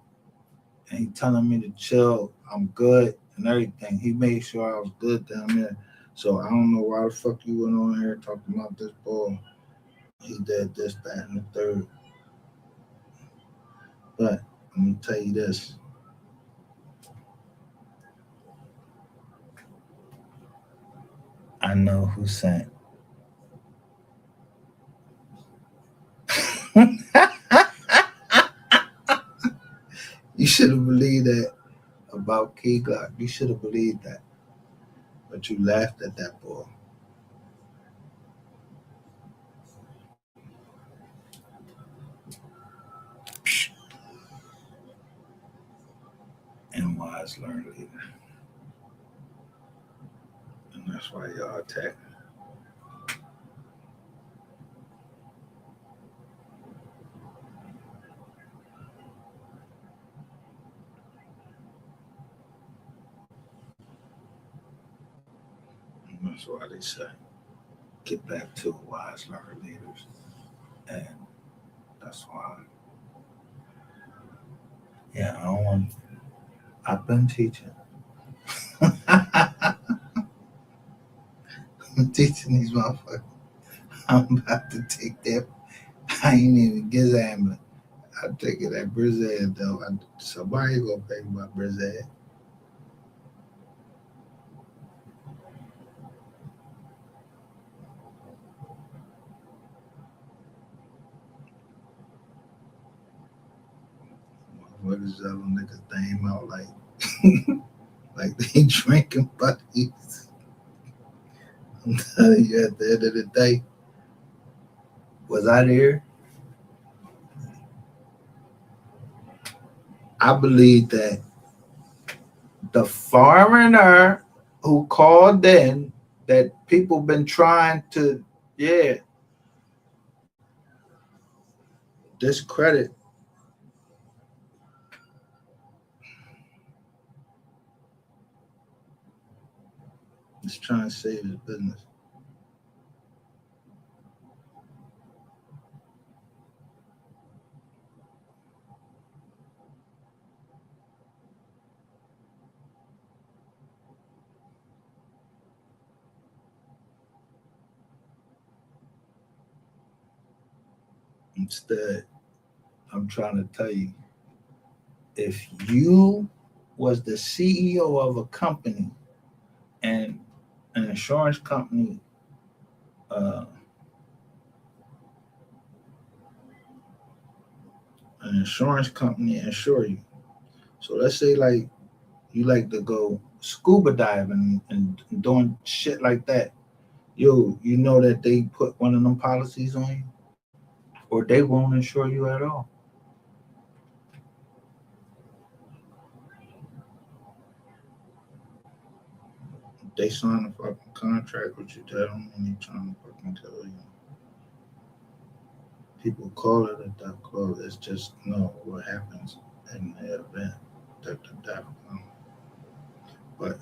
[SPEAKER 15] and he telling me to chill. I'm good and everything. He made sure I was good down there. So I don't know why the fuck you went on here talking about this boy. He did this, that, and the third. But let me tell you this. I know who sent. You should have believed that about Key Glock. You should have believed that. But you laughed at that boy. And wise learn leader. And that's why y'all attack. And that's why they say, get back to wise learner leaders. And that's why. Yeah, I don't want. I've been teaching. I'm teaching these motherfuckers. I'm about to take that. I ain't even get ambulance. I'll take it at Brizad though. Somebody gonna pay my Brizad. What is that little nigga thing out like? Like they drinking buddies. I'm telling you, at the end of the day, was I there? I believe that the foreigner who called in, that people been trying to, discredit. He's trying to save his business. Instead, I'm trying to tell you, if you was the CEO of a company and an insurance company insure you. So let's say like you like to go scuba diving and doing shit like that. You know that they put one of them policies on you, or they won't insure you at all. They sign a fucking contract with you, tell them when you're trying to fucking tell you. People call it a death clause. It's just what happens in the event that the death comes. But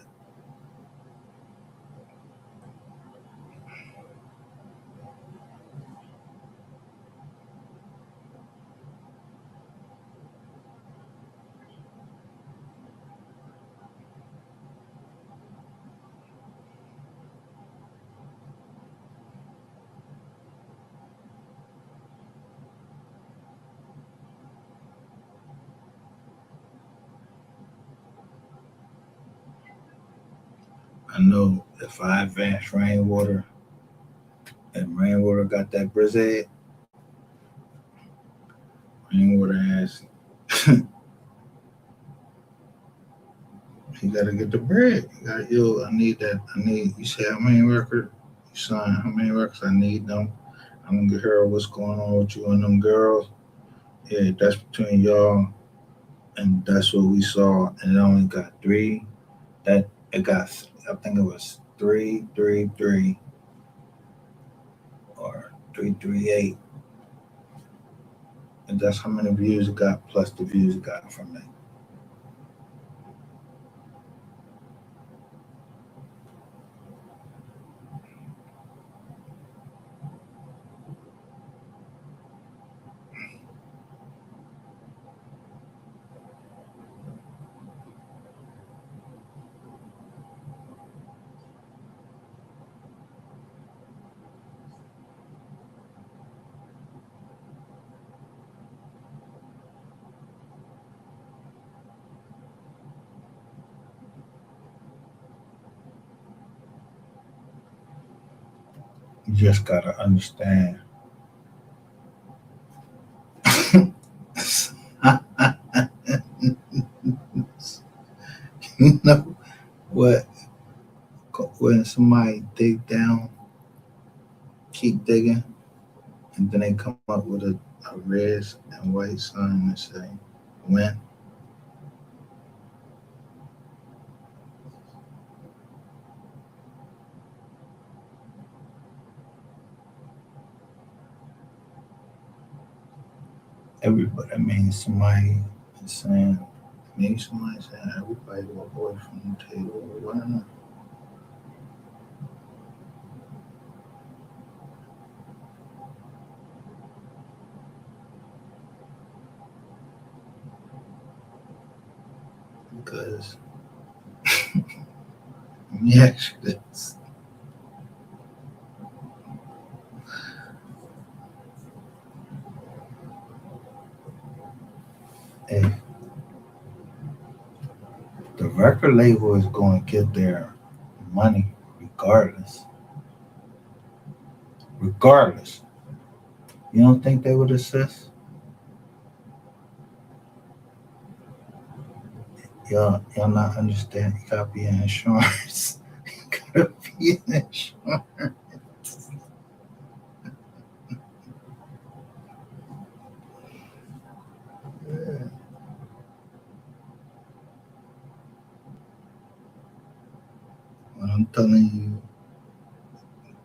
[SPEAKER 1] I know if I advance Rainwater and Rainwater got that Brizhead, Rainwater has he gotta get the bread. You gotta, I need that. You say how many records? You sign how many records? I need them. I'm gonna hear what's going on with you and them girls. Yeah, that's between y'all. And that's what we saw. And it only got 3. I think it was 333 or 338. And that's how many views it got, plus the views it got from it. You just gotta understand. You know what? When somebody dig down, keep digging, and then they come up with a red and white sign and say, "When." Everybody, somebody is saying, maybe somebody saying everybody walk away from the table. Why not? Because let me ask you this. Hey, the record label is going to get their money regardless. Regardless. You don't think they would assist? Y'all not understand. You gotta be in insurance. You gotta be in insurance. Yeah. When I'm telling you,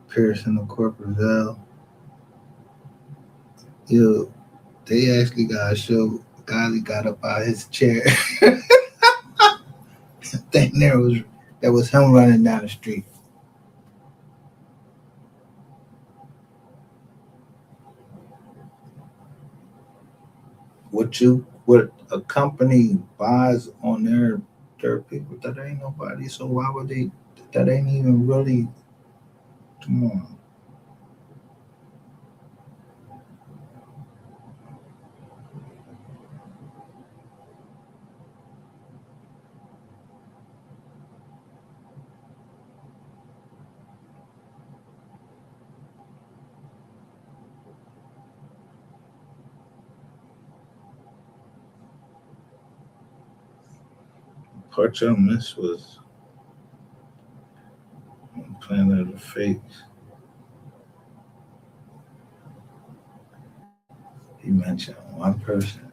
[SPEAKER 1] piercing the corporate veil, they actually got a show. Gotti got up out of his chair. That was him running down the street. What a company buys on their people, that ain't nobody. So why would they? That ain't even really. Come on. Part I missed was Planet of the Fakes. He mentioned one person.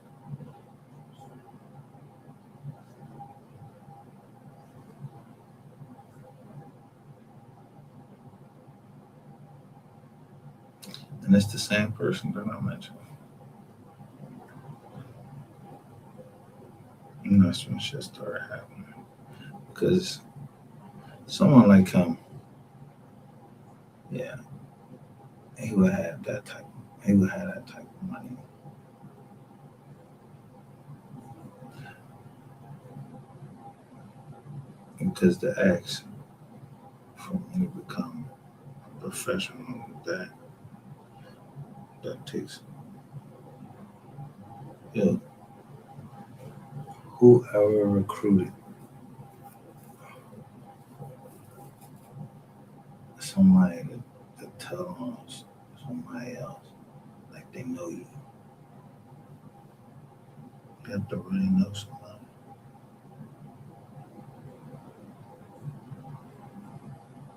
[SPEAKER 1] And it's the same person that I mentioned. And that's when shit started happening. Because someone like him, yeah, he would have that type of money. Because the acts for me to become a professional, that takes, whoever recruited somebody to tell on somebody else, like they know you. You have to really know somebody.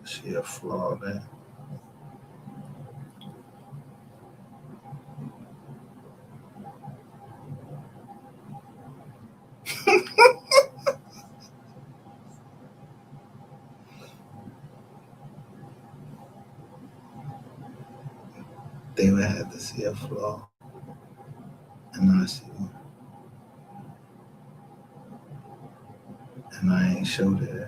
[SPEAKER 1] See a flaw there. They would have to see a flaw, and I see one. And I ain't showed it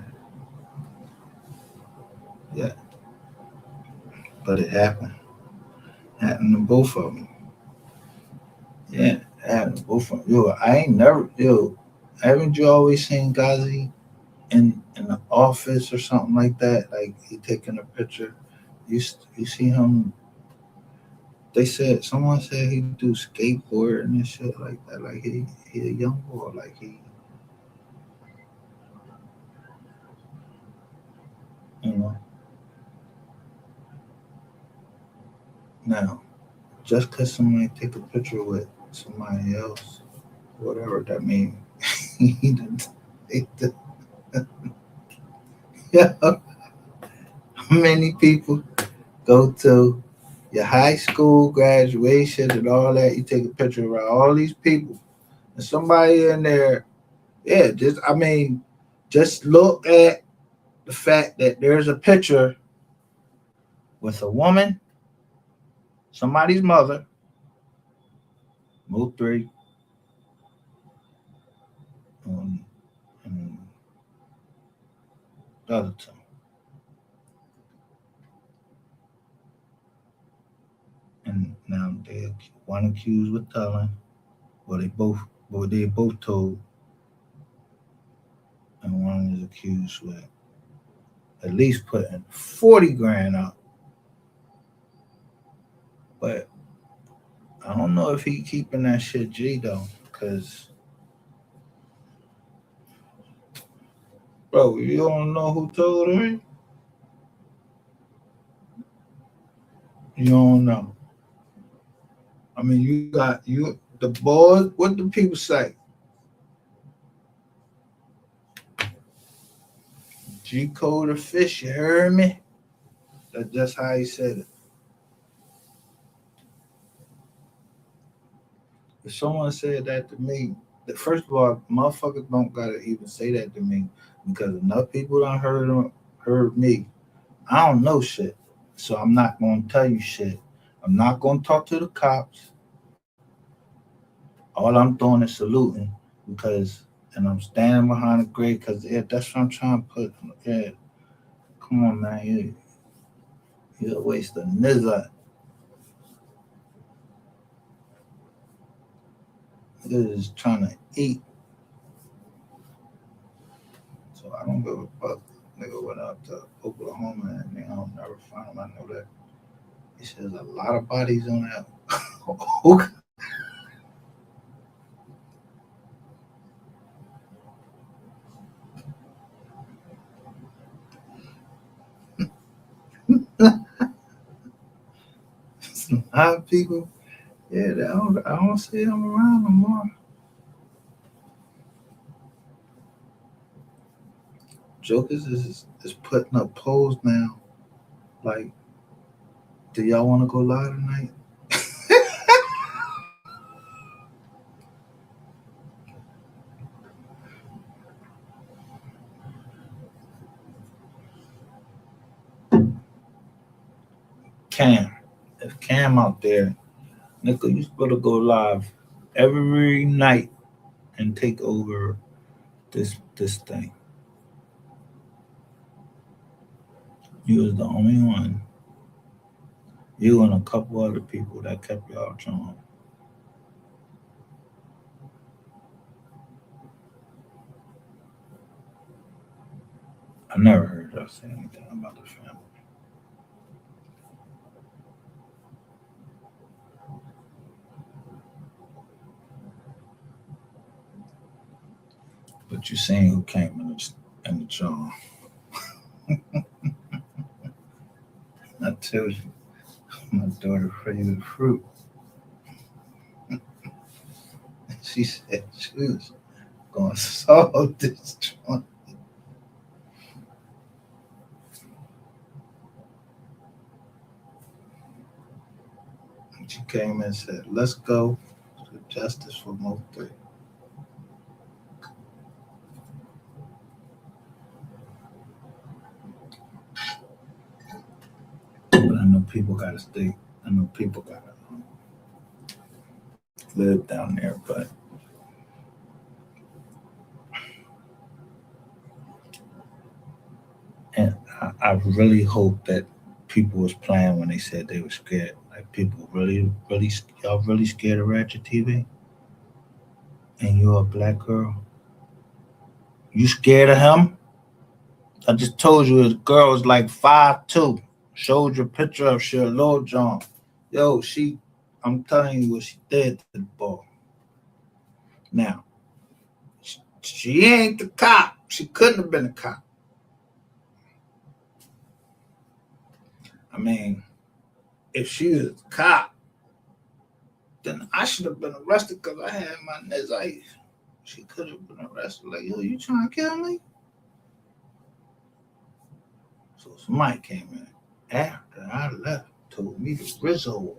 [SPEAKER 1] yet. But it happened. Happened to both of them. Yeah, it happened to both of them. Yo, I ain't never, haven't you always seen Ghazi in the office or something like that? Like he taking a picture. You see him. Someone said he do skateboard and shit like that. Like he a young boy. Like he, you know. Now, just because somebody take a picture with somebody else, whatever that means, many people go to your high school graduation and all that. You take a picture around all these people, and somebody in there, just look at the fact that there's a picture with a woman, somebody's mother, Mo3, and the other two. And now one accused with telling, they both told, and one is accused with at least putting 40 grand up. But I don't know if he keeping that shit G though, because bro, you don't know who told him? You don't know. I mean, the boys, what do people say? G-code of fish, you heard me? That's how he said it. If someone said that to me, first of all, motherfuckers don't gotta even say that to me because enough people done heard me. I don't know shit, so I'm not gonna tell you shit. I'm not gonna talk to the cops. All I'm doing is saluting and I'm standing behind the grade because that's what I'm trying to put. Yeah, come on, man, you're a waste of nizza. Niggas is trying to eat. So I don't give a fuck. Nigga went out to Oklahoma and I don't never find him. I know that. He says a lot of bodies on that. Some hot people. Yeah, I don't see them around no more. Jokers is putting up polls now. Like, do y'all want to go live tonight? If Cam out there, Nickel, you supposed to go live every night and take over this thing. You was the only one. You and a couple other people that kept y'all on. I never heard y'all say anything about the family. But you seen who came in the jar. told you, my daughter's favorite fruit. She said she was going to solve this joint. She came and said, let's go to justice for Mo 3. But I know people got to stay. I know people got to live down there, but and I really hope that people was playing when they said they were scared. Like people really, y'all really scared of Ratchet TV? And you're a black girl? You scared of him? I just told you his girl was like 5'2". Showed you a picture of she a little John. Yo, I'm telling you what she did to the boy. Now, she ain't the cop. She couldn't have been a cop. I mean, if she was a cop, then I should have been arrested because I had my niggas. She could have been arrested. Like, yo, you trying to kill me? So somebody came in after I left, told me to Rizzo.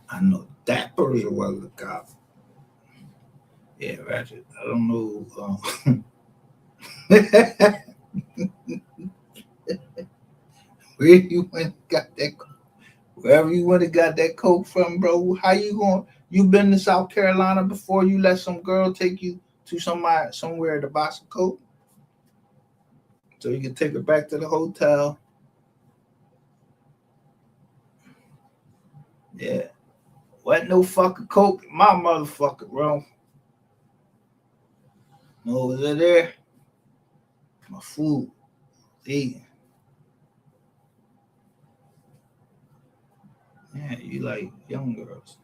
[SPEAKER 1] I know that person was a cop. Yeah, Ratchet. I don't know. Where you went and got that? Wherever you went and got that coke from, bro? How you going? You been to South Carolina before? You let some girl take you to somewhere to buy some coke, so you can take her back to the hotel. Yeah, wasn't no fucking coke in my motherfucking room. No, was it there? My food, eating. Yeah, you like young girls.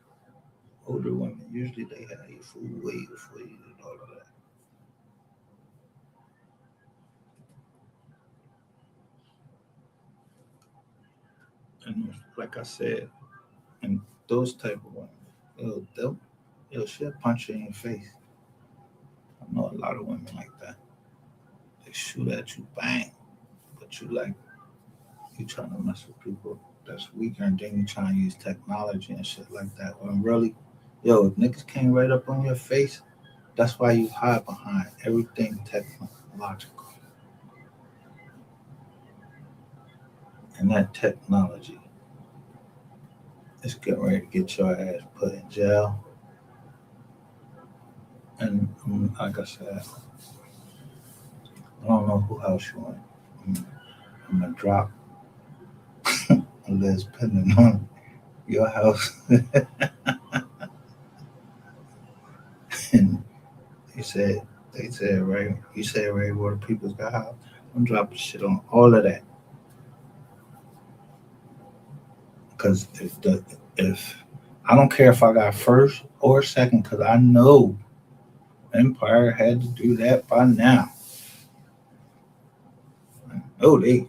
[SPEAKER 1] Older women, usually they have your food way before you did all of that. And like I said, and those type of women, she'll punch you in your face. I know a lot of women like that. They shoot at you, bang, but you trying to mess with people that's weaker, and then you trying to use technology and shit like that. When really, if niggas came right up on your face, that's why you hide behind everything technological. And that technology is getting ready to get your ass put in jail. And like I said, I don't know who else you want. I'm gonna drop Liz Pending on your house. And they said, right? You said, right, where the people's got house. I'm dropping shit on all of that. Because if I don't care if I got first or second, because I know Empire had to do that by now. I know they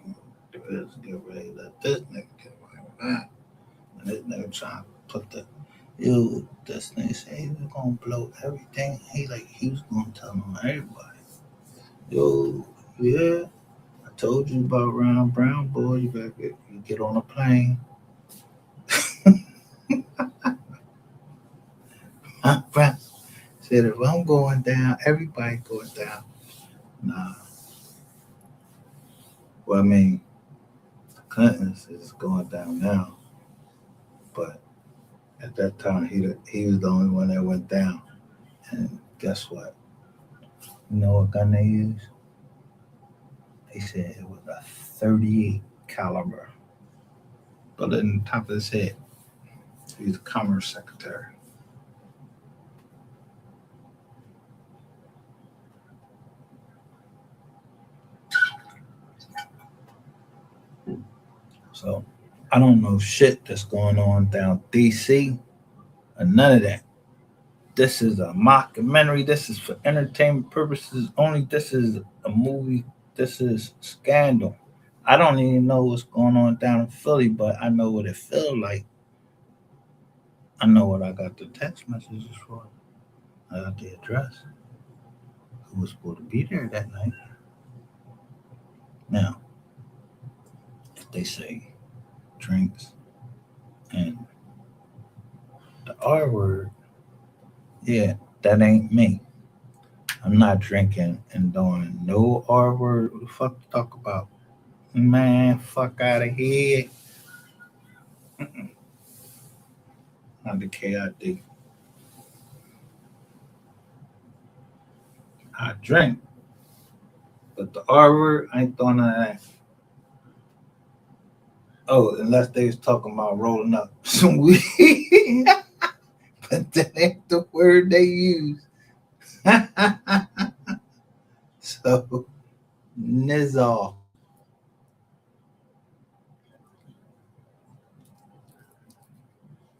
[SPEAKER 1] just get ready to let this nigga get right back. And this nigga trying to put this nigga say he was gonna blow everything. He was gonna tell them everybody. Yeah, I told you about Ron Brown, boy. You better get on a plane. My friend said, if I'm going down, everybody going down. Nah. Well, I mean, Clintons is going down now, but at that time he was the only one that went down. And guess what? You know what gun they used? They said it was a 38 caliber. But in the top of his head, he was the Commerce Secretary. So I don't know shit that's going on down DC or none of that. This is a mockumentary. This is for entertainment purposes only. This is a movie. This is Scandal. I don't even know what's going on down in Philly, but I know what it feels like. I know what I got the text messages for. I got the address. Who was supposed to be there that night? Now, if they say drinks and the R word, yeah, that ain't me. I'm not drinking and doing no R word. What the fuck to talk about? Man, fuck out of here. Not the KID. I drink, but the R word, I ain't doing none of that. Oh, unless they was talking about rolling up some weed. But that ain't the word they use. So, Nizal.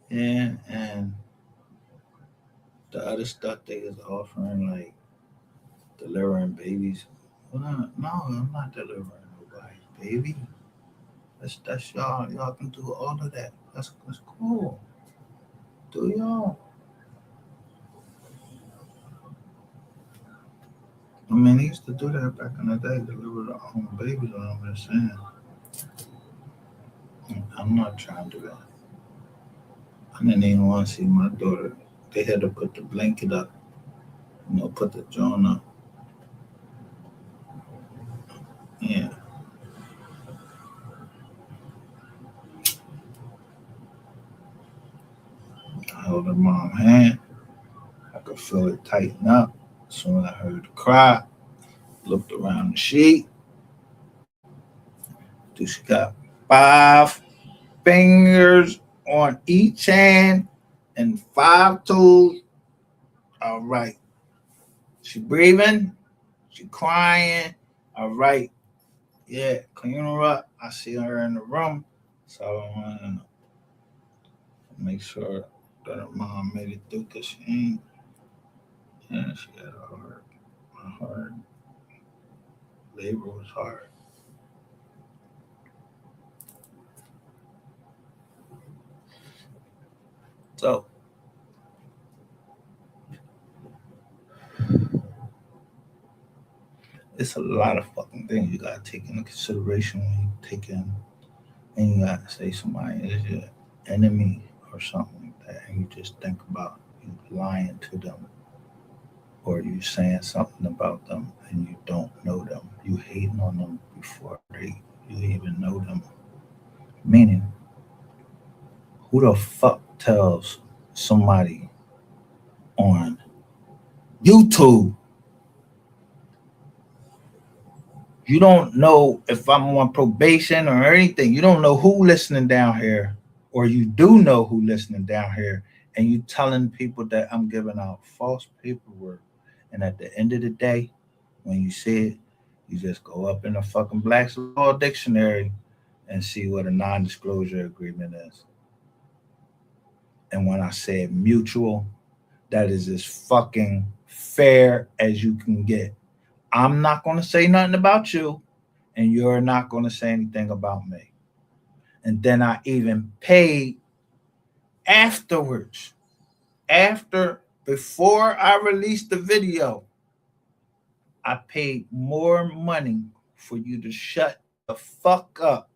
[SPEAKER 1] Yeah, and the other stuff they is offering, like delivering babies. Well, no, I'm not delivering nobody's baby. That's y'all. Y'all can do all of that. That's cool. Do y'all? I mean, they used to do that back in the day, deliver their own babies. I'm just saying. I'm not trying to do that. I didn't even want to see my daughter. They had to put the blanket up, put the joint up. Yeah. I held her mom's hand. I could feel it tighten up. As soon as I heard the cry, looked around the sheet. She got 5 fingers on each hand and 5 toes. All right. She breathing. She crying. All right. Yeah, clean her up. I see her in the room. So I want to make sure that her mom made it through because she ain't. Yeah, she had a hard labor was hard. So it's a lot of fucking things you gotta take into consideration when you take in, and you gotta say somebody is your enemy or something like that, and you just think about you lying to them, or you saying something about them and you don't know them. You hating on them before you even know them. Meaning, who the fuck tells somebody on YouTube, you don't know if I'm on probation or anything. You don't know who listening down here, or you do know who listening down here, and you telling people that I'm giving out false paperwork. And at the end of the day, when you see it, you just go up in the fucking Black's Law Dictionary and see what a non-disclosure agreement is. And when I say mutual, that is as fucking fair as you can get. I'm not going to say nothing about you, and you're not going to say anything about me. And then I even paid afterwards. Before I released the video, I paid more money for you to shut the fuck up.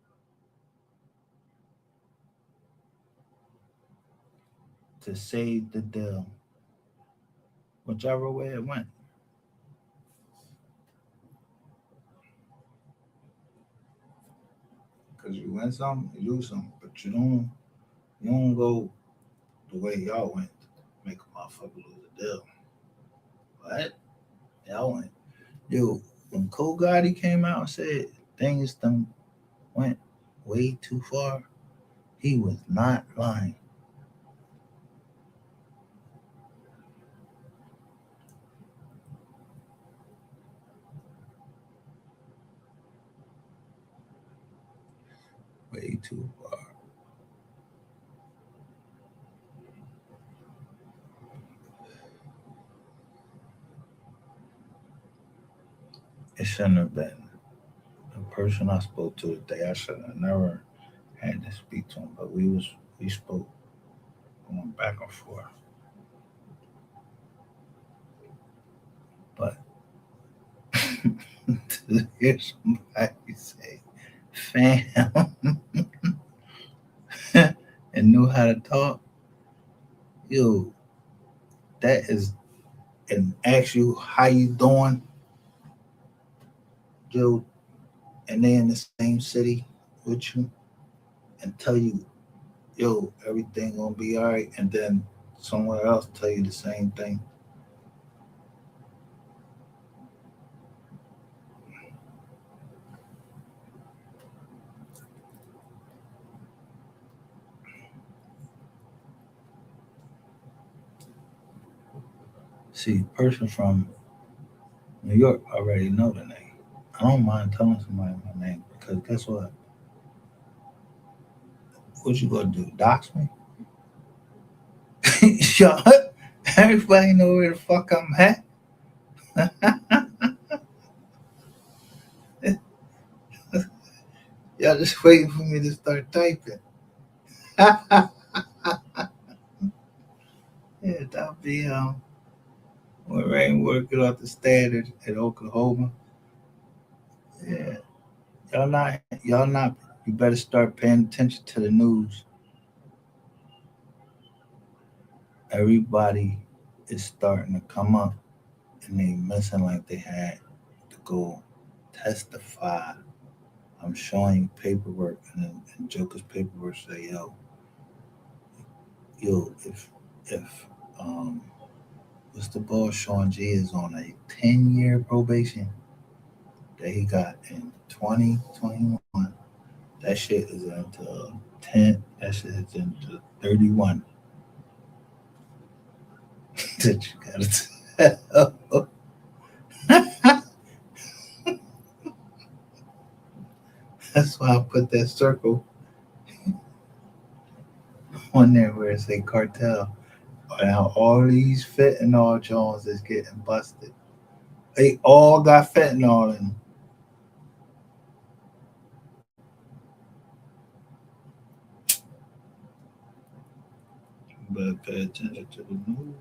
[SPEAKER 1] To save the deal. Whichever way it went. Because you win some, you lose some, but you don't go the way y'all went to make a motherfucker lose a deal. What? Y'all went. Yo, when Cole Gotti came out and said things done went way too far, he was not lying. Way too far. it shouldn't have been the person I spoke to today. I should have never had to speak to him, but we spoke going back and forth. But to hear somebody say fam and knew how to talk, yo, that is, and ask you how you doing, yo, and they in the same city with you and tell you, yo, everything gonna be all right, and then somewhere else tell you the same thing. See, person from New York already know the name. I don't mind telling somebody my name because guess what? What you gonna do? Dox me? Y'all, everybody know where the fuck I'm at. Y'all just waiting for me to start typing. Yeah, that'll be when Rain working out the standard at Oklahoma. Yeah. Y'all not, you better start paying attention to the news. Everybody is starting to come up and they missing like they had to go testify. I'm showing you paperwork and Joker's paperwork say, yo, if what's the boss, Sean G is on a 10-year probation that he got in 2021. That shit is into 10. That shit is into 31. That you gotta tell. That's why I put that circle on there where it say cartel. Now all these fentanyl Jones is getting busted. They all got fentanyl in them. Better pay attention to the news.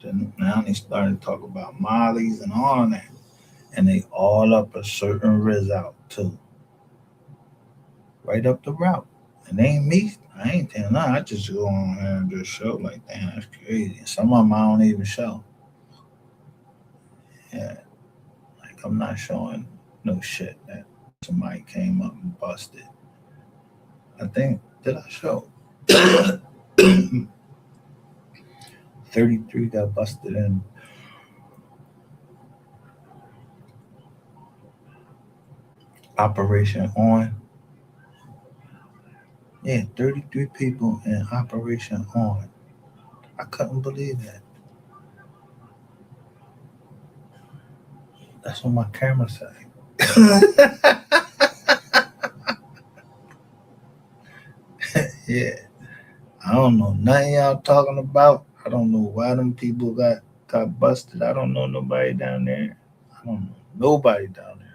[SPEAKER 1] Then now they starting to talk about Molly's and all of that. And they all up a certain result too. Right up the route. And they ain't me. I ain't telling nothing. I just go on here and just show like, damn, that's crazy. Some of them I don't even show. Yeah. Like I'm not showing no shit that somebody came up and busted. I think, did I show? 33 got busted in. Operation On. Yeah, 33 people in Operation On. I couldn't believe that. That's what my camera said. Yeah. I don't know nothing y'all talking about. I don't know why them people got busted. I don't know nobody down there. I don't know nobody down there.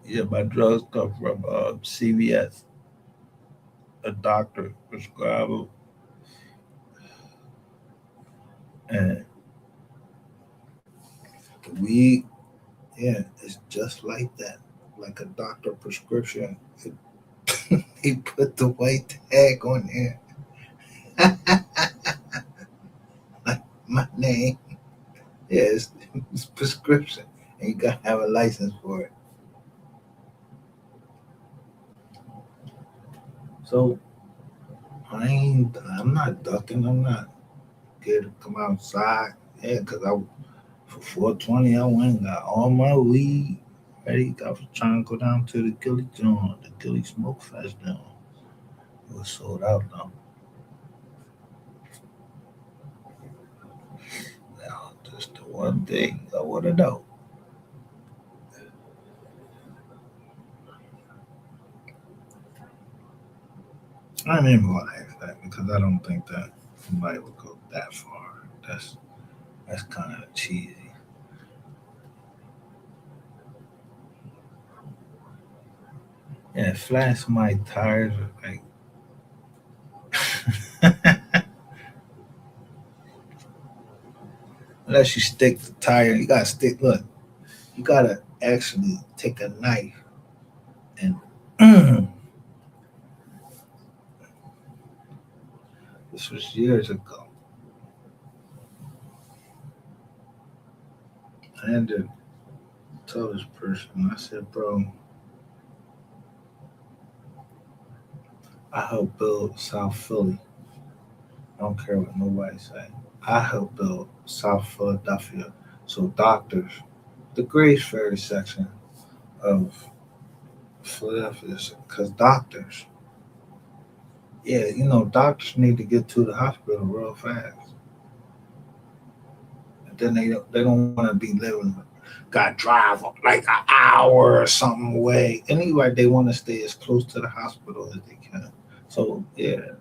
[SPEAKER 1] Yeah, my drugs come from CVS. A doctor prescribed them. And the weed, yeah, it's just like that. Like a doctor prescription. He put the white tag on there. Like my name. Yeah, it's prescription. And you gotta have a license for it. So I'm not ducking. I'm not scared to come outside. Yeah, because for 420, I went and got all my weed ready. I was trying to go down to the Gilly Joint, the Gilly Smoke Fest down. It was sold out though. Now, just the one thing I want to know. I ain't even going to ask that because I don't think that Somebody would go that far. That's kind of cheesy. Yeah, flat somebody's tires are like unless you stick the tire, you gotta stick. Look, you gotta actually take a knife and this was years ago. I had to tell this person, I said, bro, I helped build South Philly. I don't care what nobody say. I helped build South Philadelphia. So doctors, the Grace Ferry section of Philadelphia, because doctors, yeah, you know, doctors need to get to the hospital real fast. And then they don't want to be living, got to drive like an hour or something away. Anyway, they want to stay as close to the hospital as they can. So, yeah.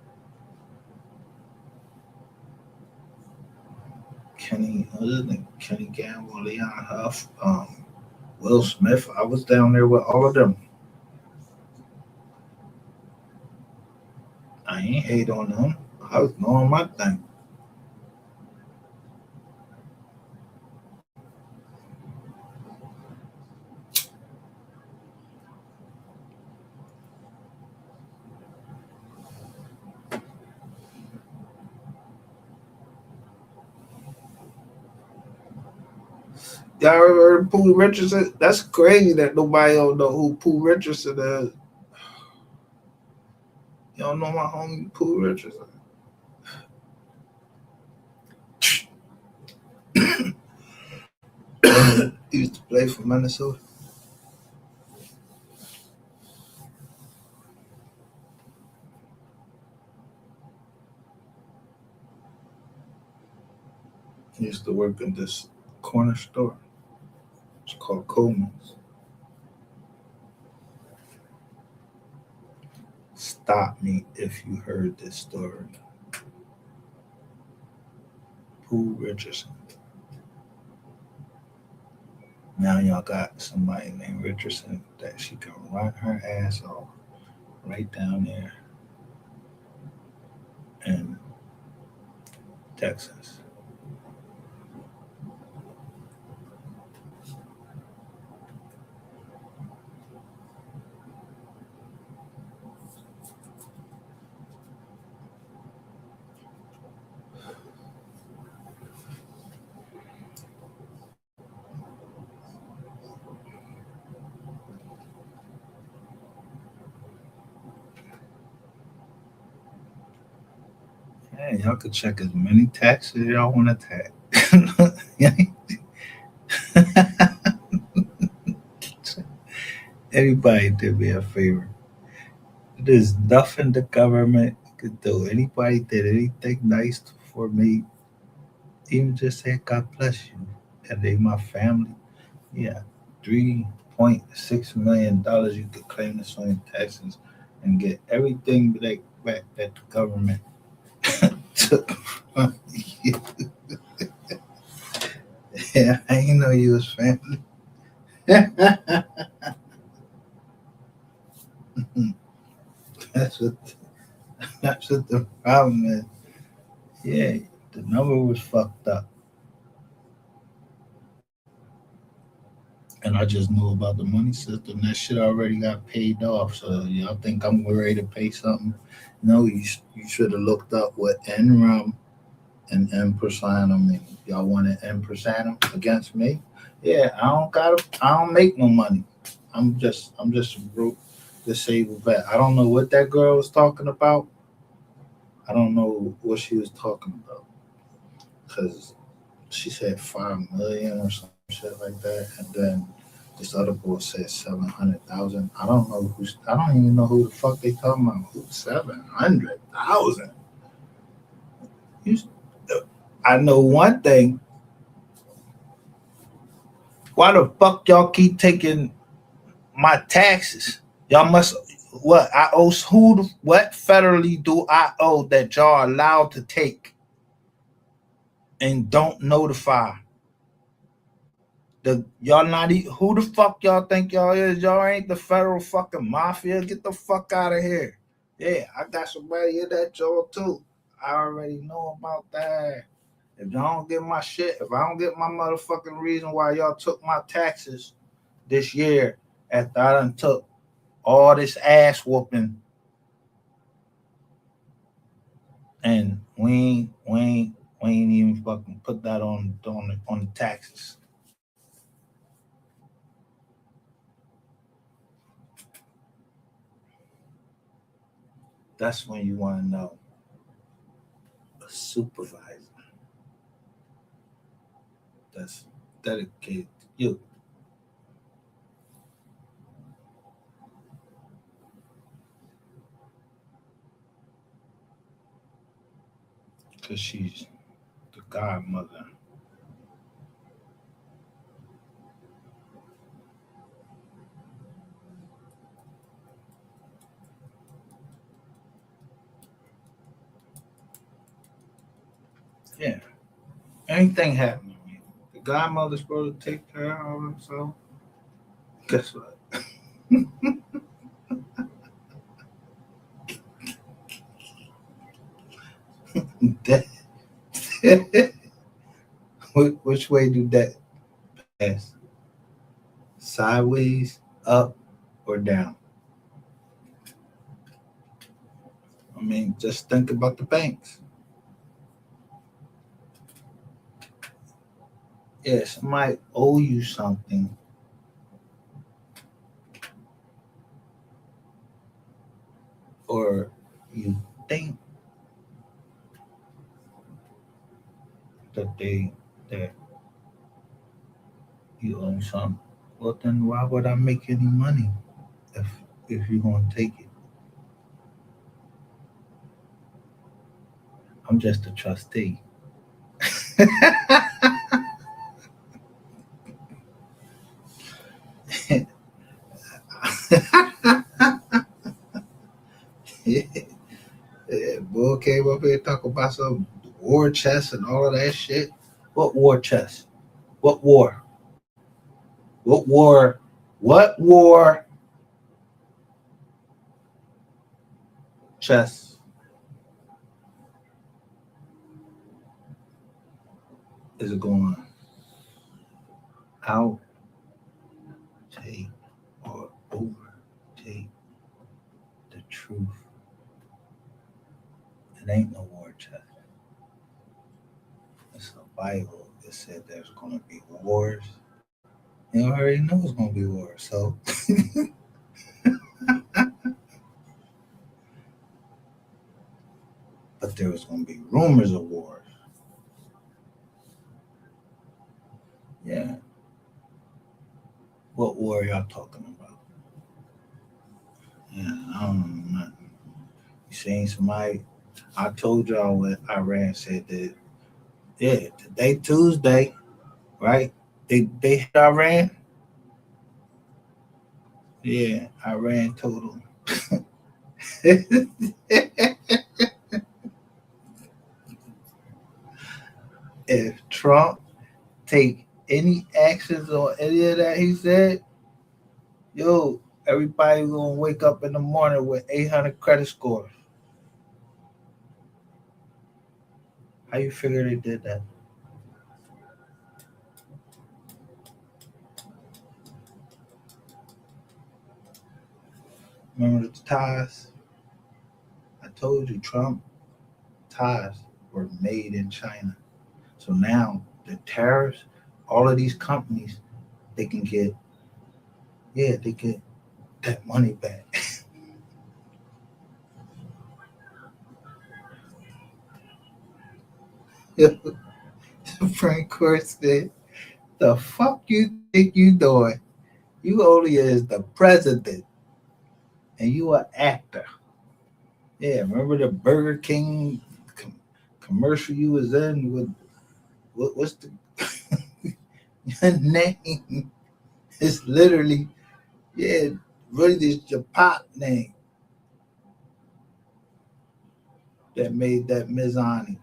[SPEAKER 1] Kenny Gamble, Leon Huff, Will Smith. I was down there with all of them. I ain't hate on them. I was doing my thing. Y'all ever heard of Pooh Richardson? That's crazy that nobody don't know who Pooh Richardson is. You don't know my homie Pooh Richardson? He used to play for Minnesota. He used to work in this corner store. It's called Coleman's. Stop me if you heard this story. Pooh Richardson. Now y'all got somebody named Richardson that she can run her ass off right down there in Texas. Hey, y'all could check as many taxes y'all want to tax. Anybody did me a favor. There's nothing the government could do. Anybody did anything nice for me, even just say God bless you, and they my family. Yeah, $3.6 million you could claim this on your taxes and get everything back that the government took from you. Yeah, I didn't know you was family. That's what the problem is. Yeah, the number was fucked up. And I just knew about the money system. That shit already got paid off. So y'all think I'm ready to pay something? No, you should have looked up what NREM and M personam mean. Y'all wanted M personam against me? Yeah, I don't make no money. I'm just a broke disabled vet. I don't know what that girl was talking about. I don't know what she was talking about. Because she said 5 million or some shit like that. And then this other boy said 700,000. I don't even know who the fuck they talking about. 700,000. I know one thing. Why the fuck y'all keep taking my taxes? Y'all must What I owe? What federally do I owe that y'all allowed to take and don't notify? Y'all not who the fuck y'all think y'all is? Y'all ain't the federal fucking mafia. Get the fuck out of here. Yeah, I got somebody in that y'all too. I already know about that. If y'all don't get my shit, if I don't get my motherfucking reason why y'all took my taxes this year after I done took all this ass whooping, and we ain't even fucking put that on the taxes. That's when you want to know a supervisor that's dedicated to you. Because she's the godmother. Yeah. Anything happening, the godmother's supposed to take care of him, so guess what? Which way do that pass? Sideways, up, or down? I mean, just think about the banks. Yeah, somebody owe you something. Or you think that you own something. Well, then why would I make any money if you're gonna take it? I'm just a trustee. Bull came up here talking about some war chest and all of that shit. What war chest? What war? What war? What war chess? Is it going out, take, or overtake the truth? It ain't no war chest. It's a Bible. It said there's going to be wars. You already know it's going to be wars. So, but there was going to be rumors of wars. Yeah. What war y'all talking about? Yeah, I don't know nothing. You seen somebody? I told y'all what Iran said that. Yeah, today Tuesday, right? They hit Iran. Yeah, Iran told them. If Trump take any actions on any of that he said, yo, everybody gonna wake up in the morning with 800 credit scores. How you figure they did that? Remember the ties? I told you Trump ties were made in China. So now the tariffs, all of these companies, they can get that money back. Supreme Court said, the fuck you think you doing? You only is the president and you an actor. Yeah, remember the Burger King commercial you was in with what's the your name is literally, yeah, really this your pop name. that made that Mizani.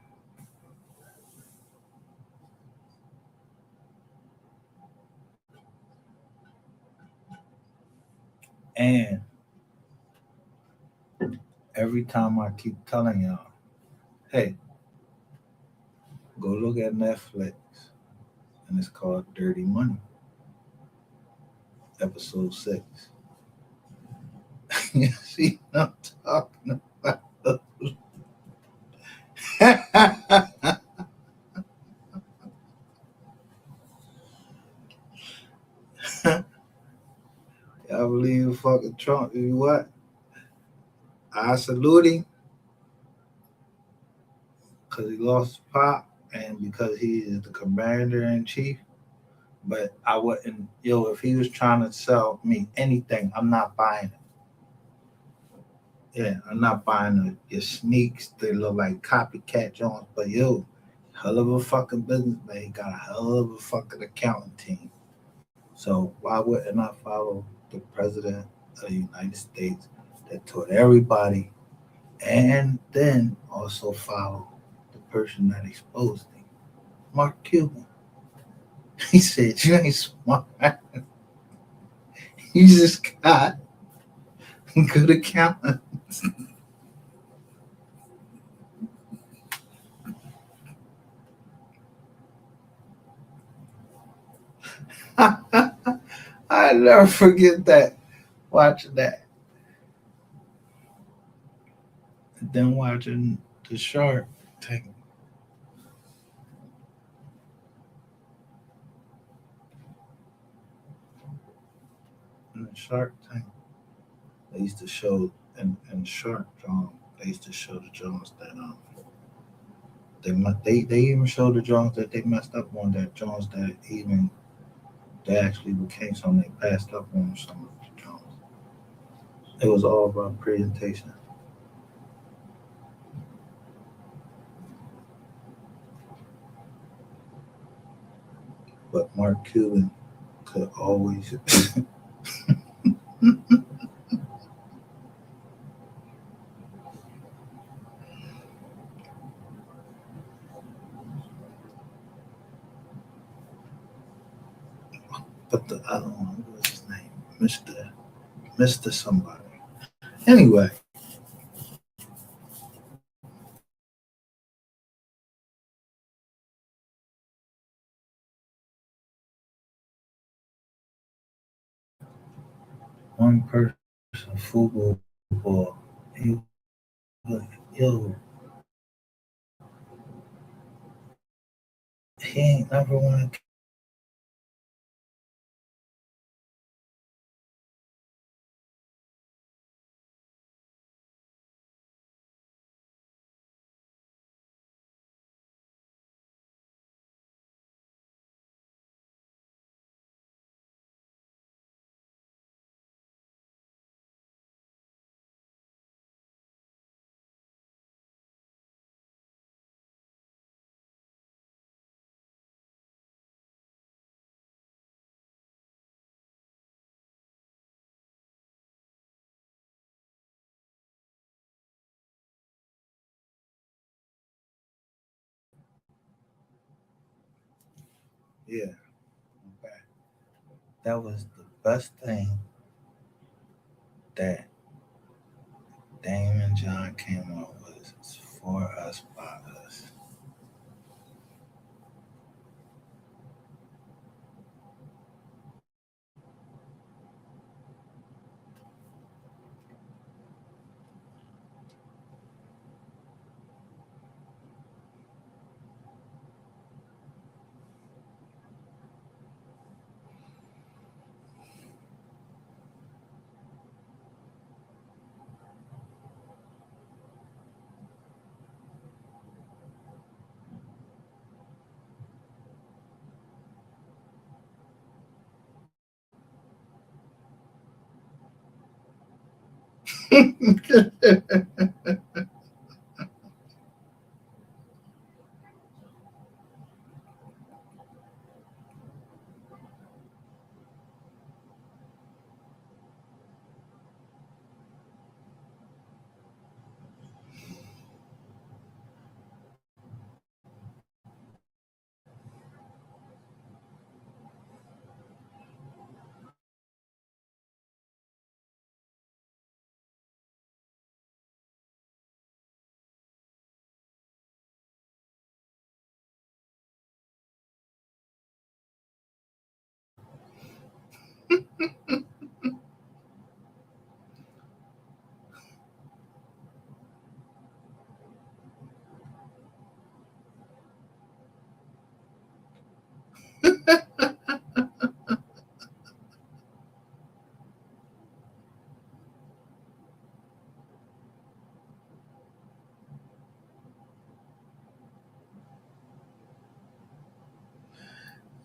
[SPEAKER 1] And every time I keep telling y'all, hey, go look at Netflix, and it's called Dirty Money, episode 6. You see what I'm talking about? Y'all believe fucking Trump? You what? I salute him because he lost his pop and because he is the commander in chief. But I wouldn't, if he was trying to sell me anything, I'm not buying it. Yeah, I'm not buying your sneaks. They look like copycat Jones. But hell of a fucking business, man. He got a hell of a fucking accounting team. So why wouldn't I follow the president of the United States that taught everybody, and then also follow the person that exposed him, Mark Cuban? He said, you ain't smart. You just got good accountants. I never forget that. Watching that. And then watching the Shark Tank. In the Shark Tank, they used to show, in Shark John, they used to show the Jones that they even showed the Jones that they messed up on, that Jones that even they actually became something they passed up on some of the Jones. It was all about presentation. But Mark Cuban could always but the other one, what was his name? Mr. Somebody. Anyway. One person, Fubu Boy, he was he ain't never want to. Yeah, okay. That was the best thing that Dame and John came up with. It's for us, by us.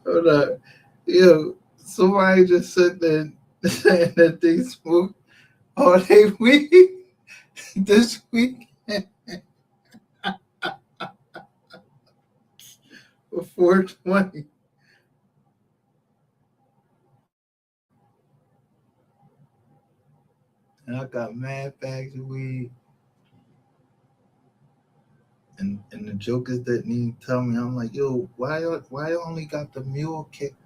[SPEAKER 1] Hold up. Yo, somebody just said that saying that they smoke all day week this week for 420. And I got mad bags of weed. And the jokers didn't even tell me. I'm like, yo, why y'all only got the mule kick?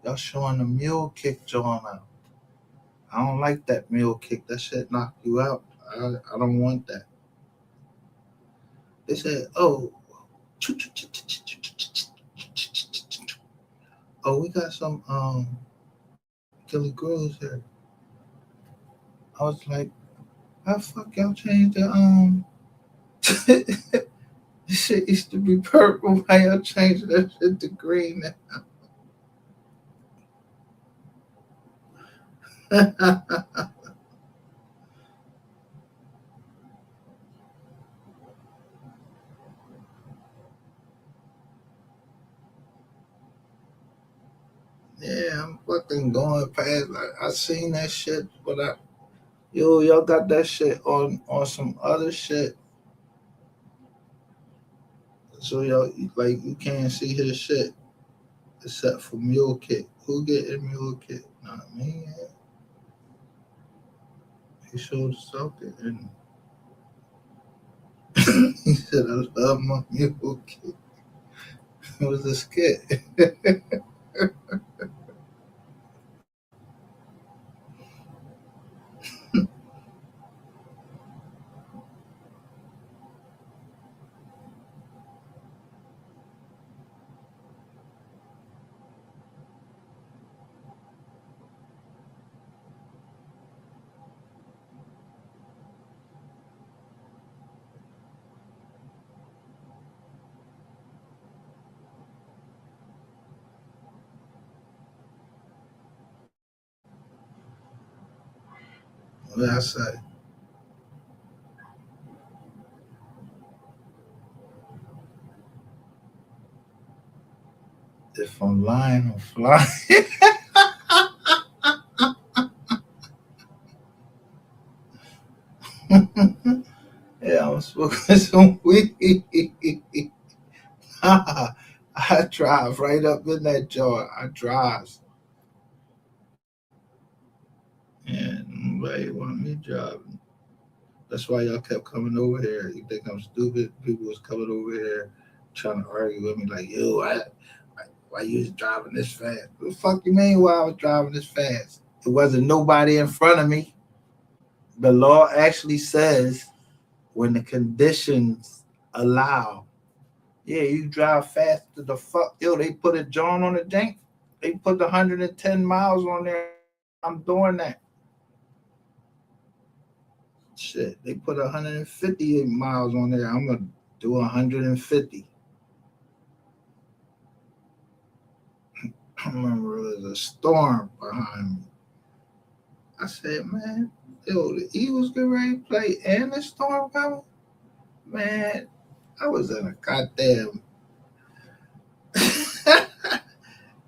[SPEAKER 1] Y'all showing the mule kick joint out. I don't like that mule kick. That shit knock you out. I don't want that. They said, oh, we got some Gilly Grills here. I was like, how the fuck y'all change the this shit used to be purple. Why y'all change that shit to green now? Yeah, I'm fucking going past. Like, I seen that shit, but y'all got that shit on some other shit. So y'all, like, you can't see his shit except for mule kick. Who getting mule kick? Not me. Yeah. He showed something and he said, I love my mule kick. It was a skit. What did I say? If I'm lying, I'm flying. Yeah, I'm smoking some weed. I drive right up in that jar. I drive. And nobody want me driving. That's why y'all kept coming over here. You think I'm stupid? People was coming over here trying to argue with me like, yo, why you was driving this fast? What the fuck you mean why I was driving this fast? It wasn't nobody in front of me. The law actually says when the conditions allow, yeah, you drive fast to the fuck. Yo, they put a John on the jank. They put 110 miles on there. I'm doing that. Shit, they put 150 miles on there. I'm going to do 150. I remember there was a storm behind me. I said, man, yo, the Eagles get ready to play and the storm coming? Man, I was in a goddamn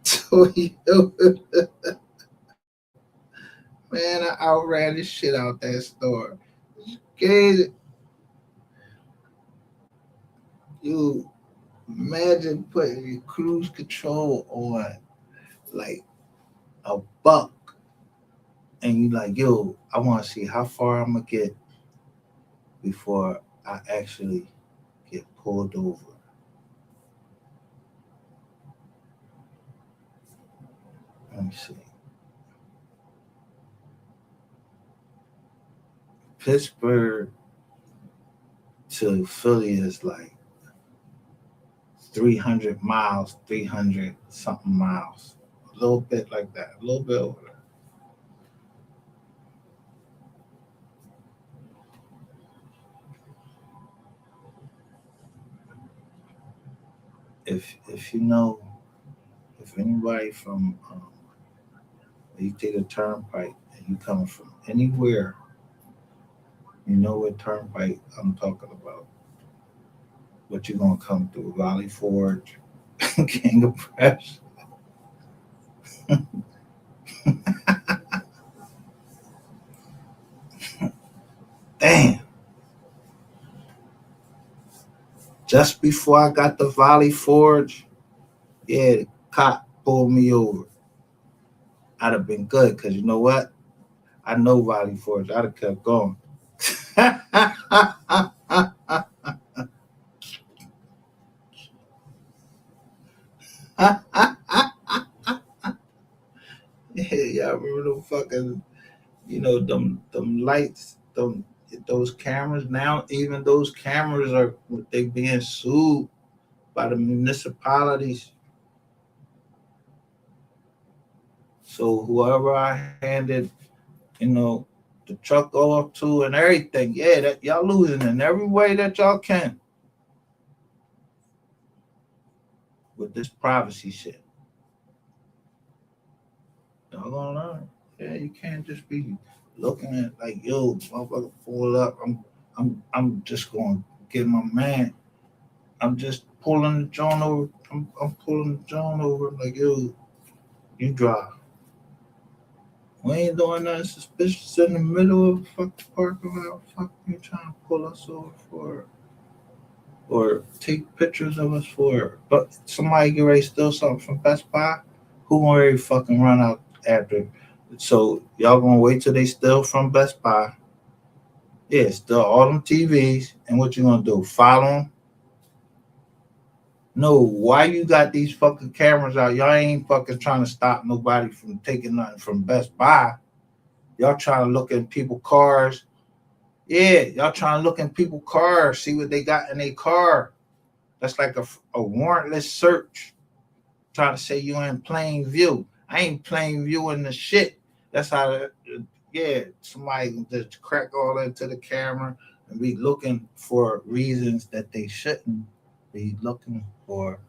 [SPEAKER 1] Toyota. Man, I outran this shit out that store. Scared. You imagine putting your cruise control on like a buck and you like, yo, I want to see how far I'm going to get before I actually get pulled over. Let me see. Pittsburgh to Philly is like 300 miles, 300 something miles. A little bit like that, a little bit over there. if you know, if anybody from you take a turnpike and you coming from anywhere, you know what turnpike I'm talking about. What you gonna come through? Valley Forge, King of Press. Damn. Just before I got to Valley Forge, yeah, the cop pulled me over. I'd have been good, because you know what? I know Valley Forge. I'd have kept going. Yeah, y'all remember them fucking, them lights, those cameras. Now even those cameras are they being sued by the municipalities. So whoever I handed, the truck off to and everything, yeah, that y'all losing in every way that y'all can with this privacy shit. Y'all gonna learn. Yeah, you can't just be looking at like, yo, motherfucker, pull up. I'm just gonna get my man. I'm just pulling the joint over. I'm pulling the joint over. Like, yo, you drive. We ain't doing nothing suspicious in the middle of the fucking parking lot. Fuck you trying to pull us over for, or take pictures of us for. But somebody get ready to steal something from Best Buy. Who gonna ready fucking run out after? So y'all gonna wait till they steal from Best Buy? Yeah, steal all them TVs, and what you gonna do? Follow them? No, why you got these fucking cameras out? Y'all ain't fucking trying to stop nobody from taking nothing from Best Buy. Y'all trying to look in people's cars. Yeah, y'all trying to look in people's cars, see what they got in their car. That's like a warrantless search. Trying to say you in plain view. I ain't plain viewing the shit. That's how, somebody can just crack all that to the camera and be looking for reasons that they shouldn't be looking for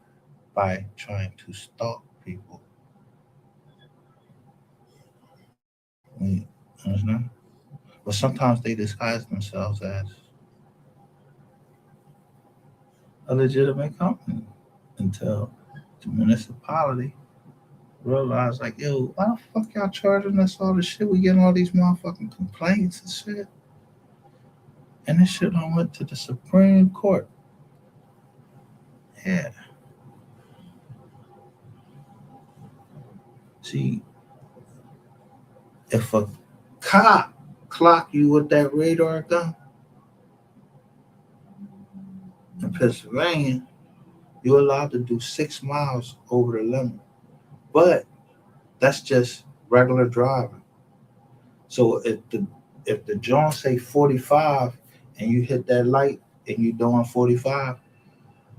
[SPEAKER 1] by trying to stalk people. You understand? But sometimes they disguise themselves as a legitimate company until the municipality realize, like, yo, why the fuck y'all charging us all this shit? We getting all these motherfucking complaints and shit. And this shit done went to the Supreme Court. Yeah. See, if a cop clock you with that radar gun in Pennsylvania, you're allowed to do 6 miles over the limit. But that's just regular driving. So if the Jones say 45 and you hit that light and you're doing 45,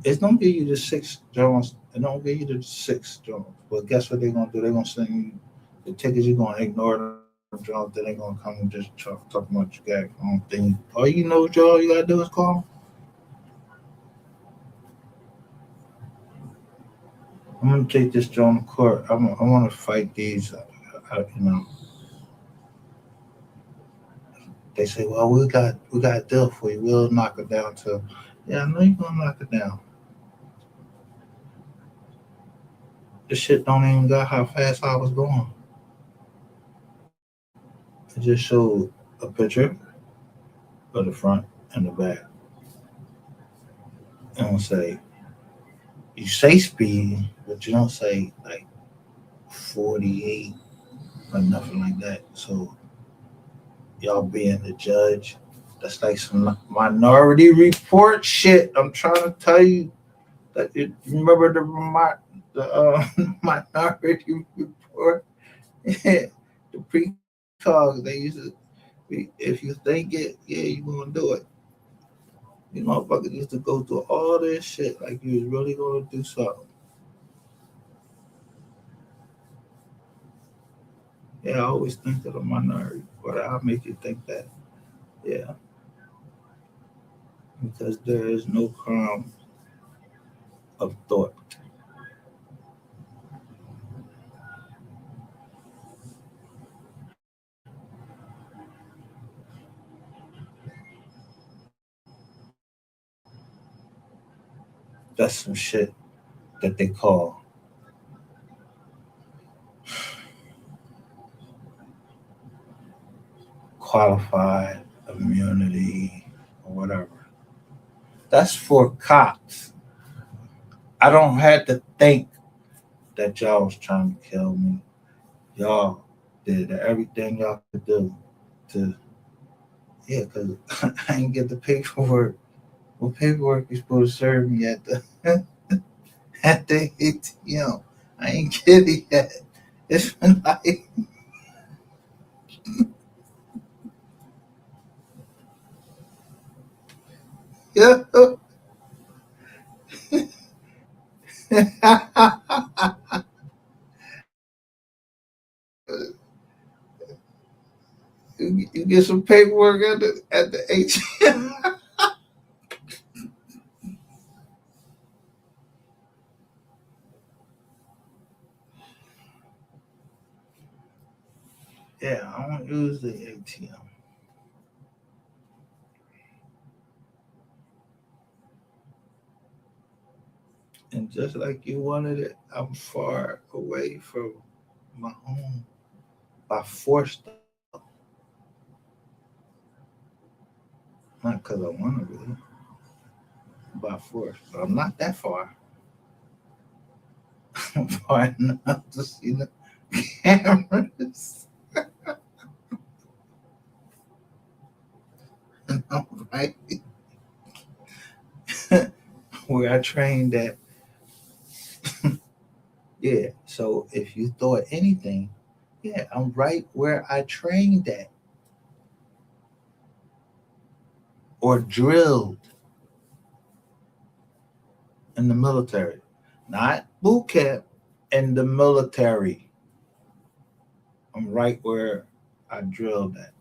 [SPEAKER 1] it's gonna give you the 6 Jones. It don't give you the 6 Jones. But guess what they're gonna do? They're gonna send you the tickets. You're gonna ignore them Jones. Then they're gonna come and just talk about you got on thing. All you know, Joe, you gotta do is call them. I'm gonna take this Joe to court. I want to fight these. They say, well, we got a deal for you. We'll knock it down to. Yeah, I know you're gonna knock it down. This shit don't even got how fast I was going. It just showed a picture of the front and the back. And it'll say, you say speed, but you don't say like 48 or nothing like that. So y'all being the judge, that's like some Minority Report shit. I'm trying to tell you that you remember the Minority Report, the pre-talks. They used to, if you think it, yeah, you gonna do it. You motherfuckers used to go through all this shit like you was really gonna do something. Yeah, I always think of the Minority Report. I'll make you think that. Yeah. Because there is no crime of thought. That's some shit that they call qualified immunity or whatever. That's for cops. I don't have to think that y'all was trying to kill me. Y'all did everything y'all could do to, because I ain't get the paperwork. What paperwork you supposed to serve me at the at the ATM? I ain't get it yet. It's been like yeah. You get some paperwork at the ATM. Yeah, I won't use the ATM. And just like you wanted it, I'm far away from my home by force. Not because I want to be, by force. But I'm not that far. I'm far enough to see the cameras. And I'm right where I trained at. Yeah, so if you thought anything, yeah, I'm right where I trained at. Or drilled in the military. Not boot camp, in the military. I'm right where I drilled at.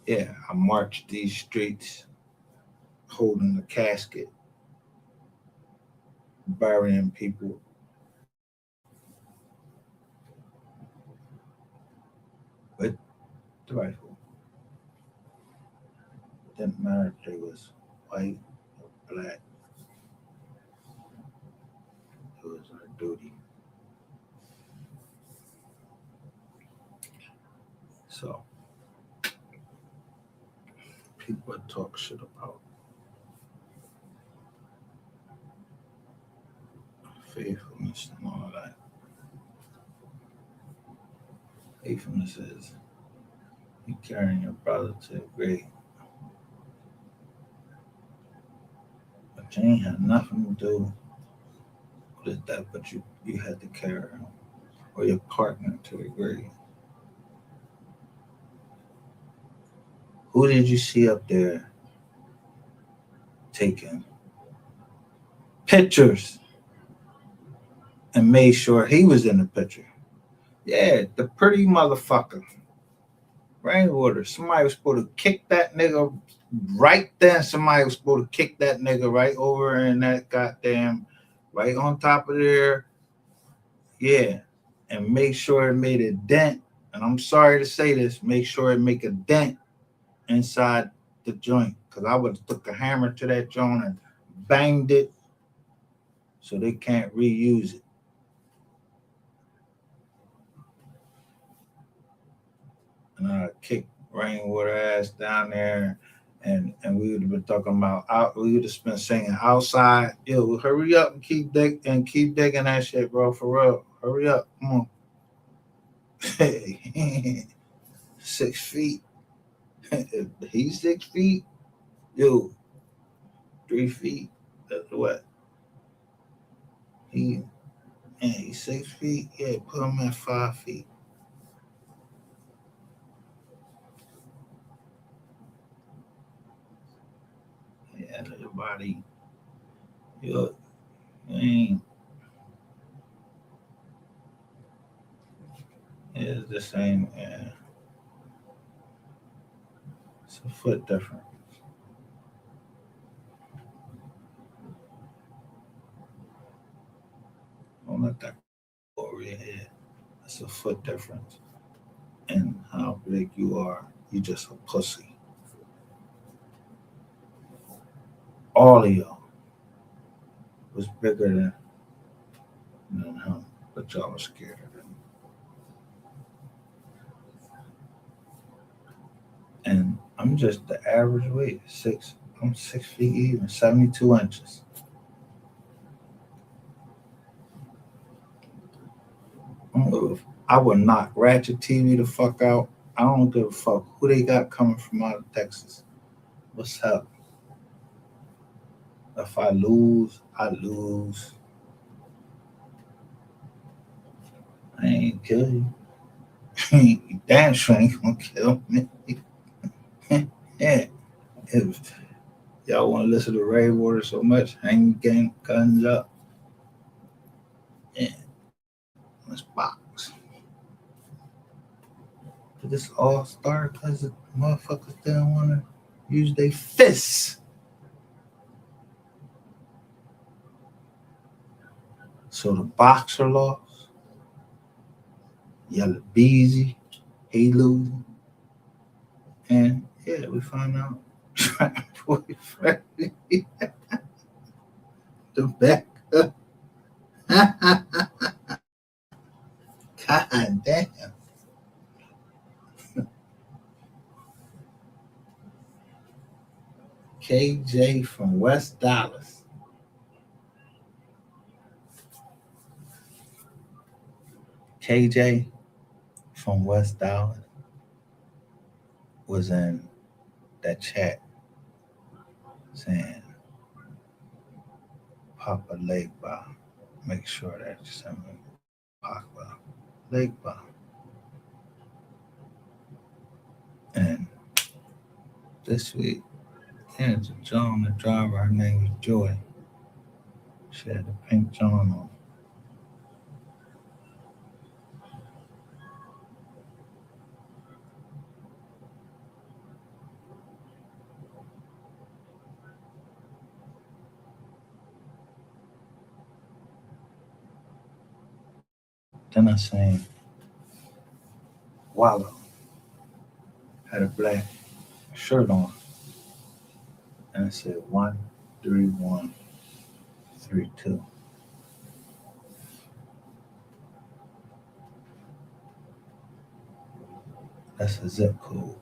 [SPEAKER 1] Yeah, I marched these streets holding the casket, burying people. With the rifle. Didn't matter if they was white or black. It was our duty. So people would talk shit about faithfulness and all that. Faithfulness is you carrying your brother to the grave. But you ain't had nothing to do with that, but you had to carry him or your partner to the grave. Who did you see up there taking pictures and made sure he was in the picture? Yeah, the pretty motherfucker. Rainwater. Somebody was supposed to kick that nigga right then. Somebody was supposed to kick that nigga right over in that goddamn, right on top of there. Yeah. And make sure it made a dent. And I'm sorry to say this, make sure it make a dent inside the joint. Because I would have took a hammer to that joint and banged it so they can't reuse it. And I kicked Rainwater ass down there, and we would have been talking about we would have been singing outside. Yo, hurry up and keep digging that shit, bro. For real, hurry up, come on. 6 feet. He's 6 feet. Yo, 3 feet. That's what? He's 6 feet. Yeah, put him at 5 feet. Yeah, your body. You ain't. It's the same. Yeah. It's a foot different. foot difference in how big you are. You just a pussy. All of y'all was bigger than him, but y'all were scared of him. And I'm just the average weight, I'm 6 feet even, 72 inches. I would knock Ratchet TV the fuck out. I don't give a fuck who they got coming from out of Texas. What's up? If I lose, I lose. I ain't kill you. You damn sure ain't gonna kill me. Yeah. If y'all want to listen to Ray Water so much, hang your guns up. Yeah. Let's box. But this all started because the motherfuckers didn't want to use their fists. So the boxer lost. Yellow Beezy, he losing. And yeah, we found out boyfriend the back up. God damn. KJ from West Dallas. KJ from West Dallas was in that chat saying, Papa leg bar. Make sure that you send me Papa leg bar. And this week, there's a John, the driver, her name was Joy. She had the pink John on. Then I seen Wallow had a black shirt on, and it said 13132. That's a zip code.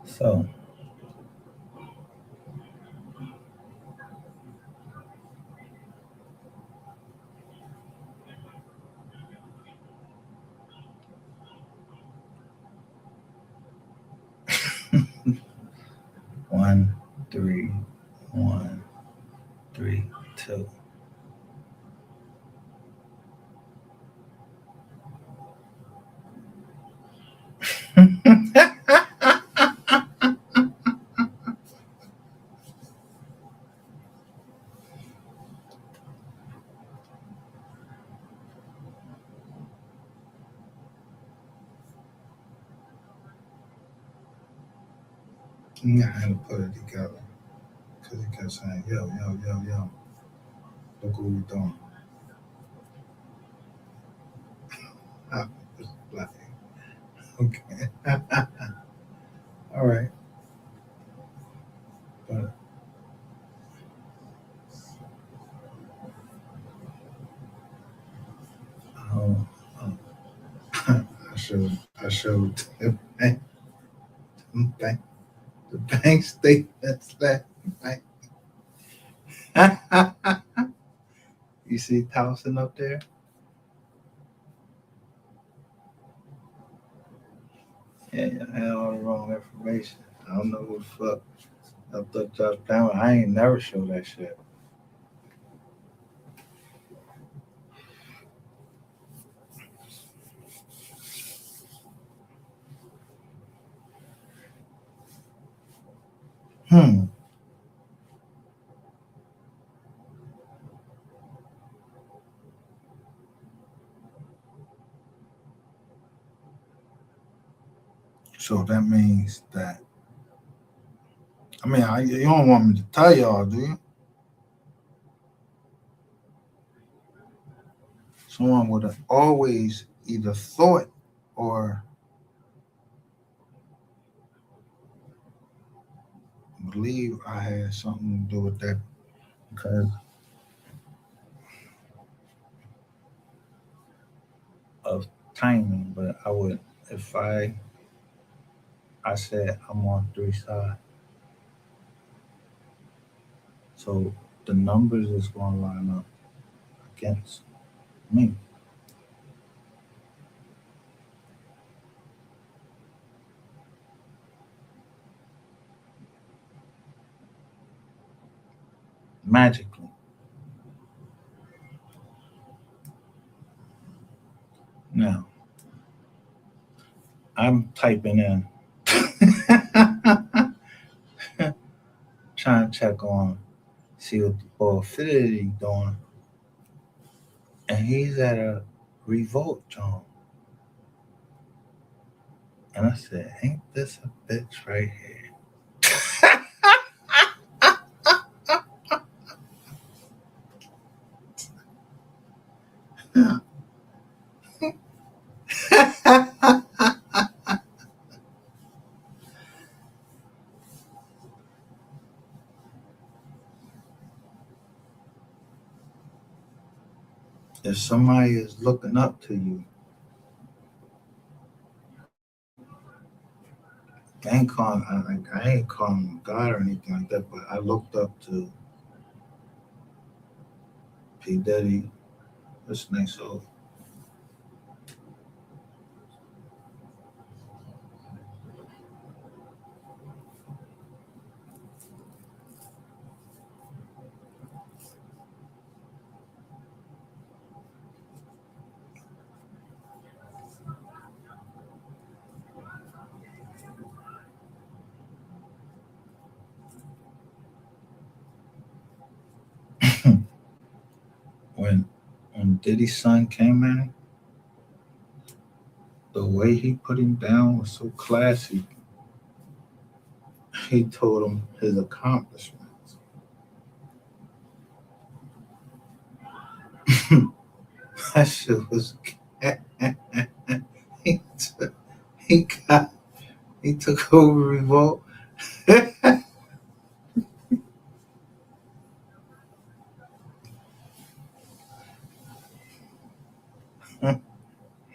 [SPEAKER 1] So one, 3, 1, 3, 2. I had to put it together because he kept saying, yo, look what we're doing. I was like, okay. All right. But I showed the bank statements last night. You see Towson up there? Yeah, I had all the wrong information. I don't know who the fuck I thought y'all down. I ain't never showed that shit. So that means that, I mean, you don't want me to tell y'all, do you? Someone would have always either thought or believe I had something to do with that, because of timing. But I would, if I said I'm on 3 sides, so the numbers is going to line up against me. Magically. Now, I'm typing in, trying to check on, see what the boy Fidelity doing, and he's at a Revolt joint. And I said, ain't this a bitch right here? If somebody is looking up to you, I ain't calling him God or anything like that, but I looked up to P. Diddy, what's next over? When Diddy's son came in, the way he put him down was so classy. He told him his accomplishments. That shit was he took over Revolt.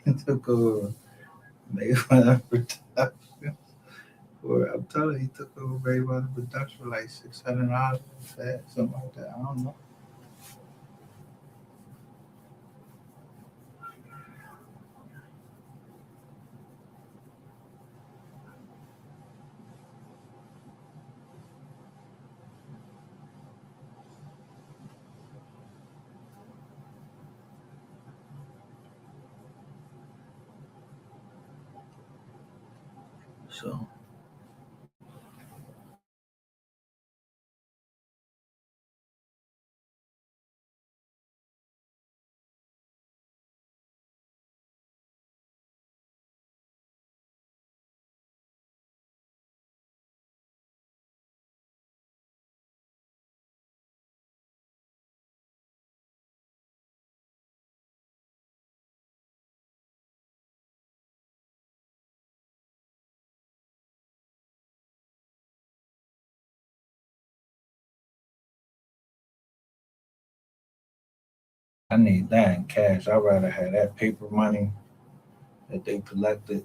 [SPEAKER 1] He took over Mayweather Production. I'm telling you, he took over Mayweather Production for like $600, something like that. I don't know. So I need that in cash. I'd rather have that paper money that they collected,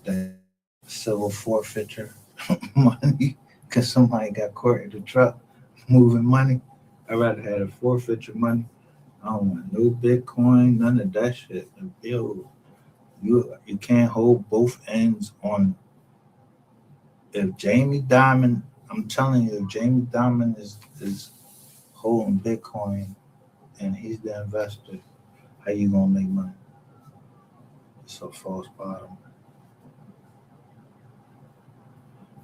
[SPEAKER 1] that civil forfeiture money, because somebody got caught in the truck moving money. I'd rather have the forfeiture money. I don't want no Bitcoin, none of that shit. Yo, you can't hold both ends on. If Jamie Dimon, I'm telling you, if Jamie Dimon is holding Bitcoin and he's the investor, how you gonna make money? It's a false bottom.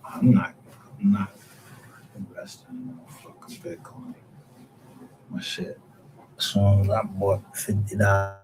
[SPEAKER 1] I'm not investing in fucking Bitcoin. My shit. As soon as I bought $50.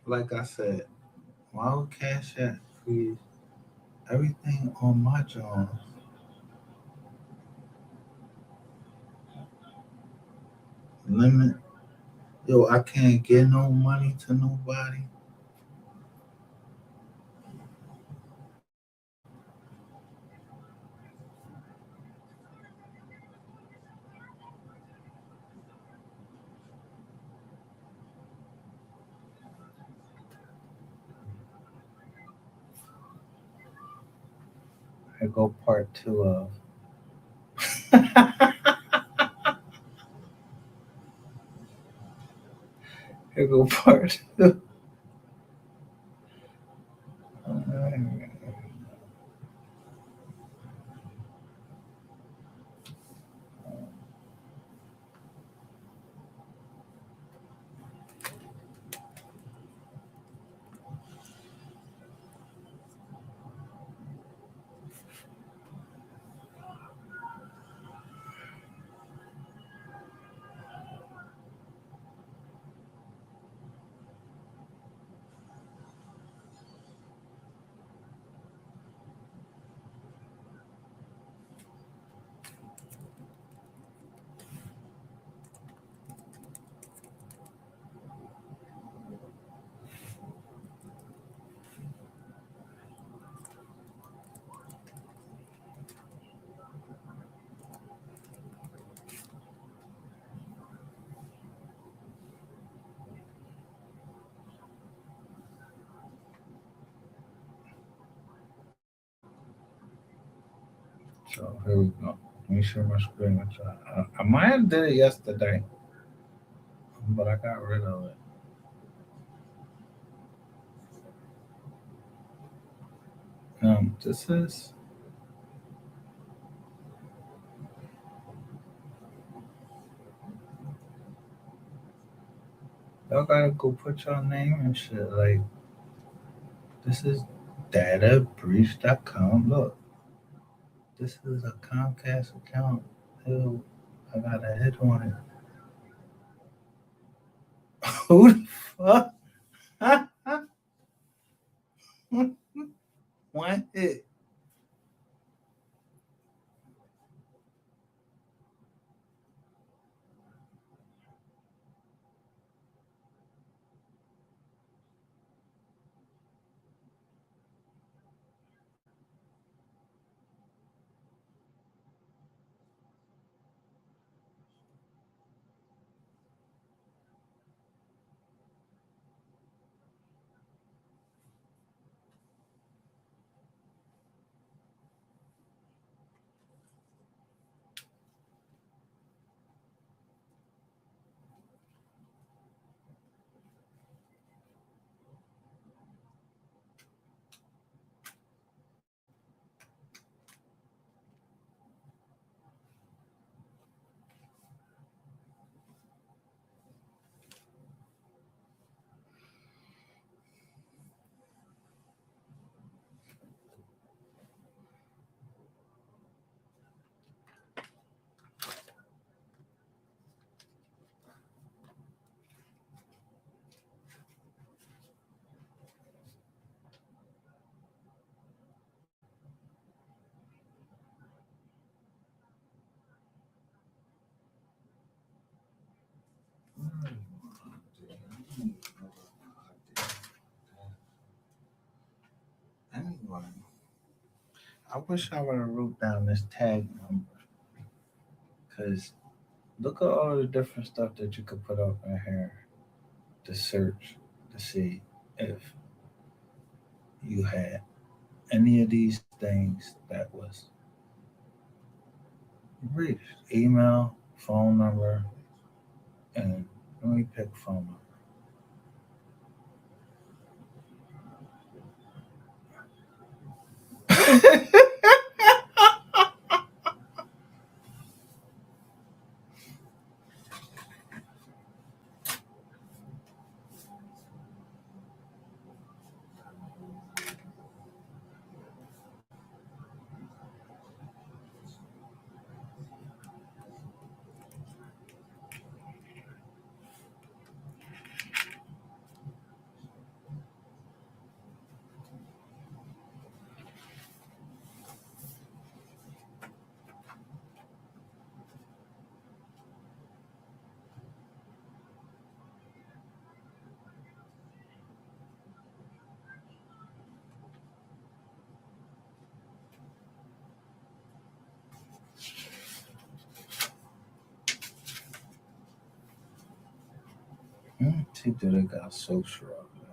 [SPEAKER 1] Like I said, why would Cash App freeze everything on my Jones? Limit. Yo, I can't get no money to nobody. Here go part 2 of. Here go part 2. So here we go. Let me share my screen with y'all. I might have did it yesterday, but I got rid of it. This is y'all gotta go put your name and shit. Like this is databreach.com. Look, this is a Comcast account. Ew, I got a hit on it. Who the fuck? One hit. I wish I would have wrote down this tag number. Because look at all the different stuff that you could put up in here to search to see if you had any of these things that was reached. Email, phone number, and let me pick phone number. See, do they got social up there?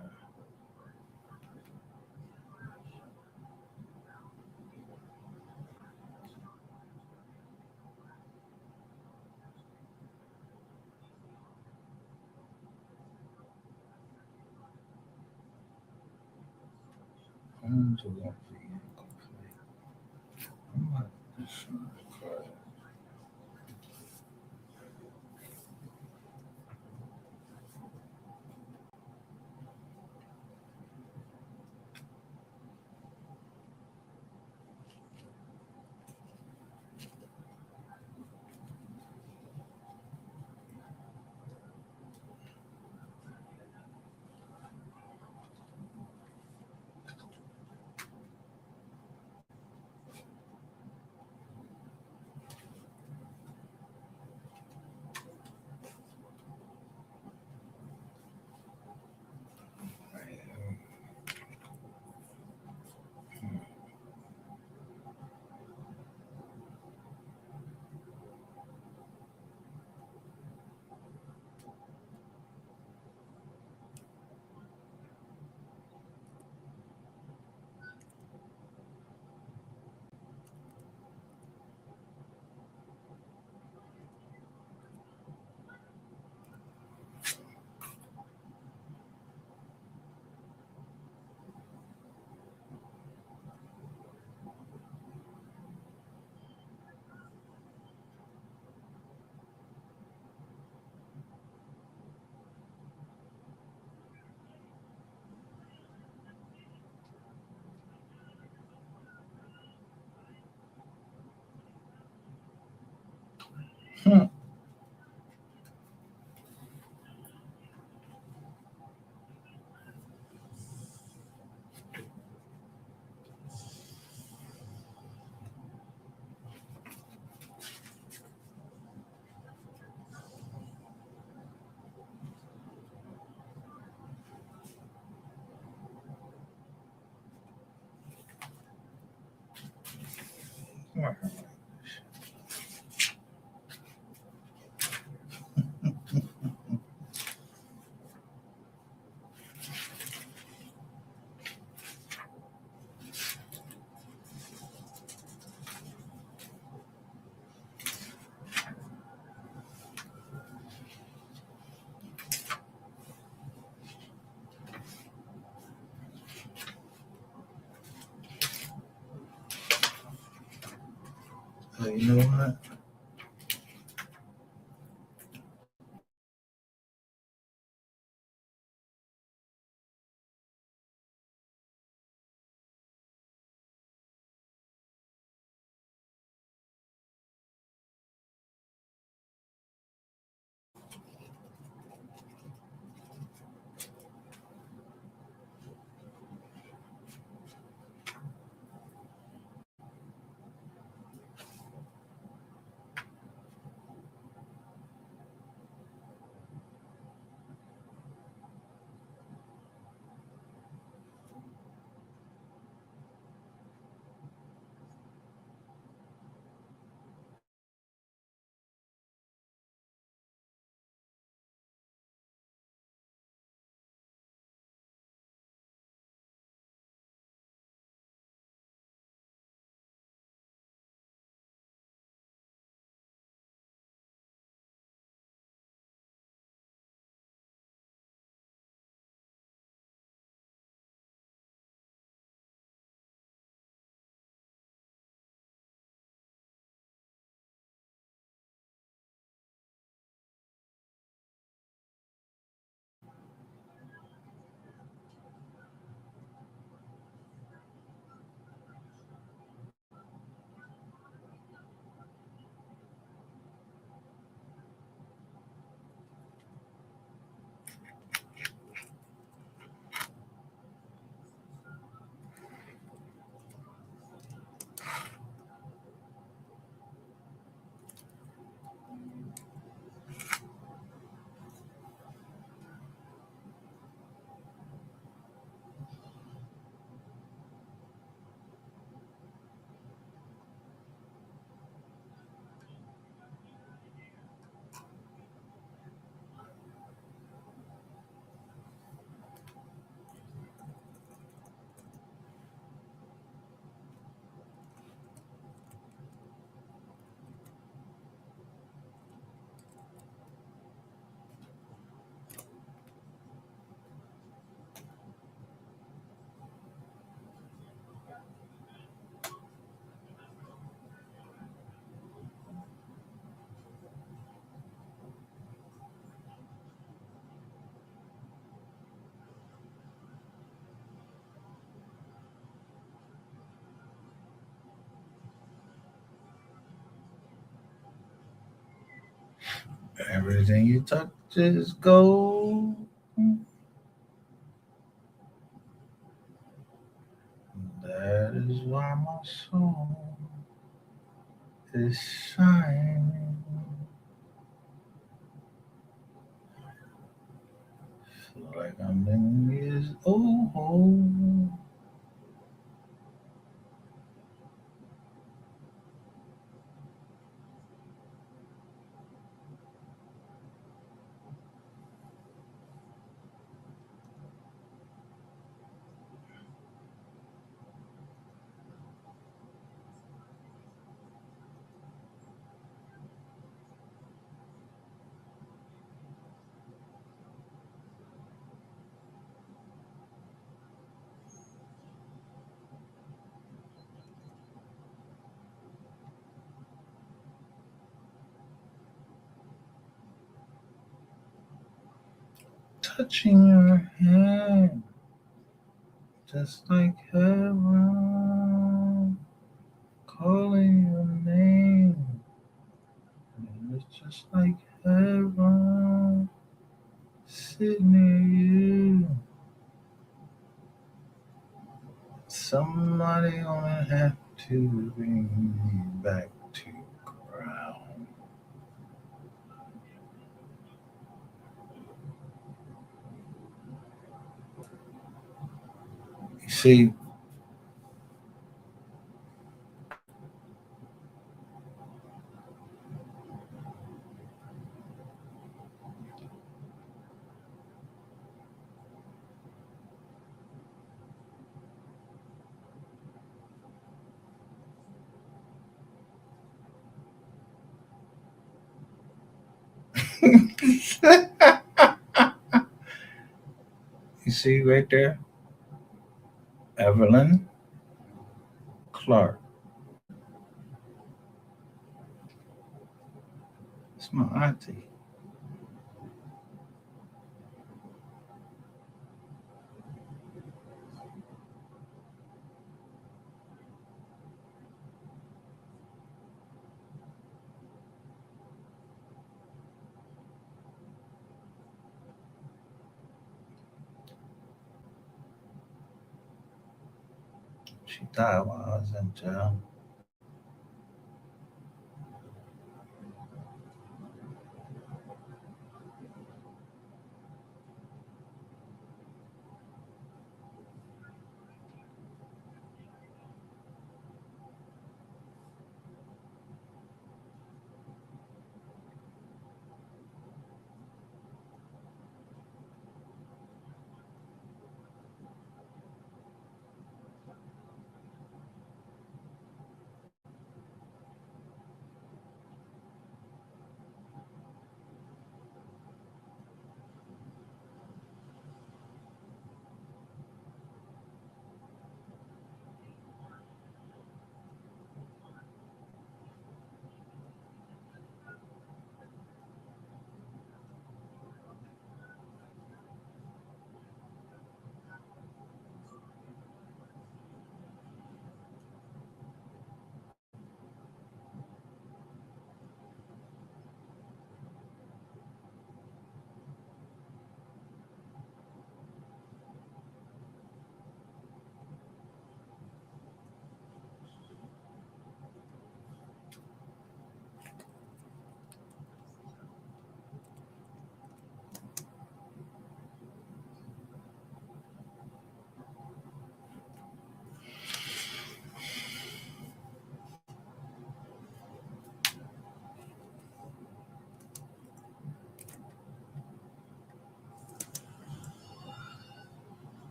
[SPEAKER 1] You know what? Everything you touch is gold. That is why my soul is shining. Feel like I'm 10 years old. Touching your hand, just like heaven, calling your name. And it's just like heaven, sitting near you. Somebody gonna have to bring me back to ground. You see, you see right there, Evelyn Clark. It's my auntie. She died while I was in jail.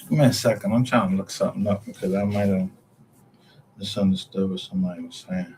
[SPEAKER 1] Give me a second. I'm trying to look something up because I might have misunderstood what somebody was saying.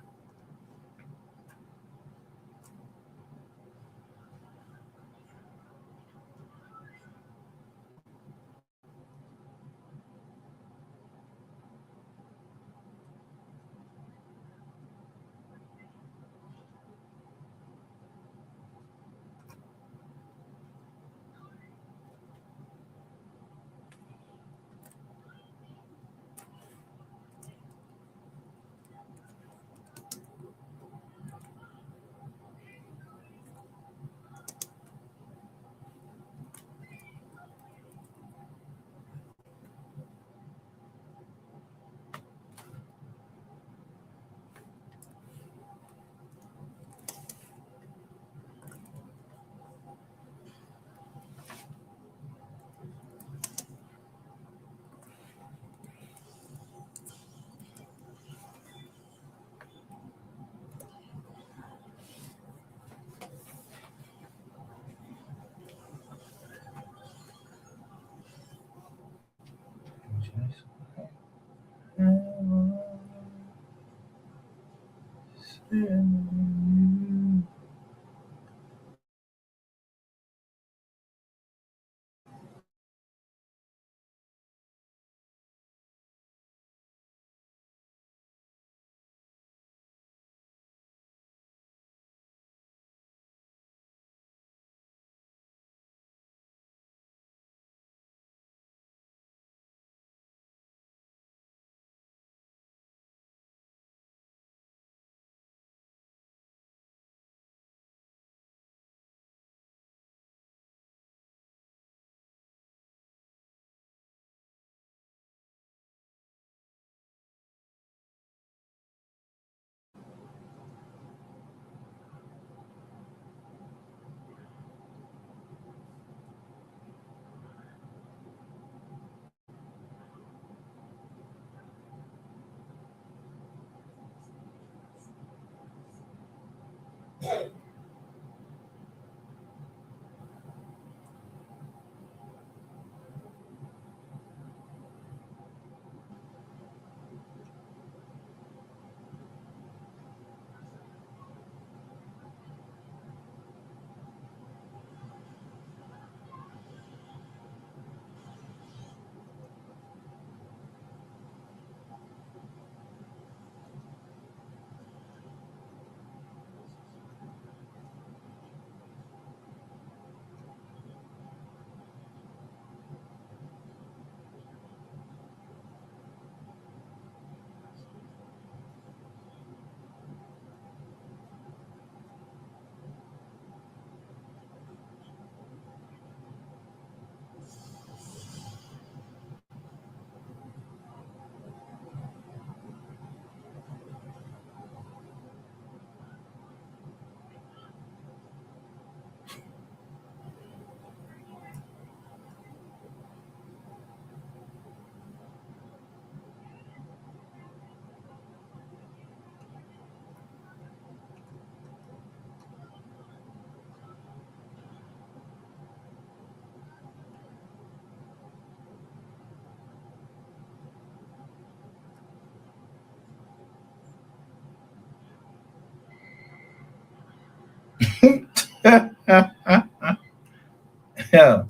[SPEAKER 1] Yeah.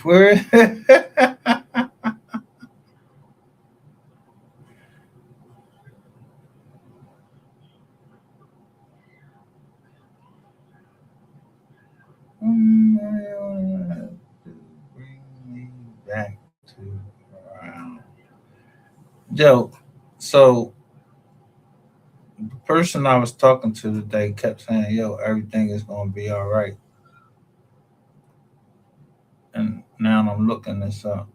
[SPEAKER 1] Where? Bring me back to around. Joe, so the person I was talking to today kept saying, yo, everything is going to be all right. And now I'm looking this up.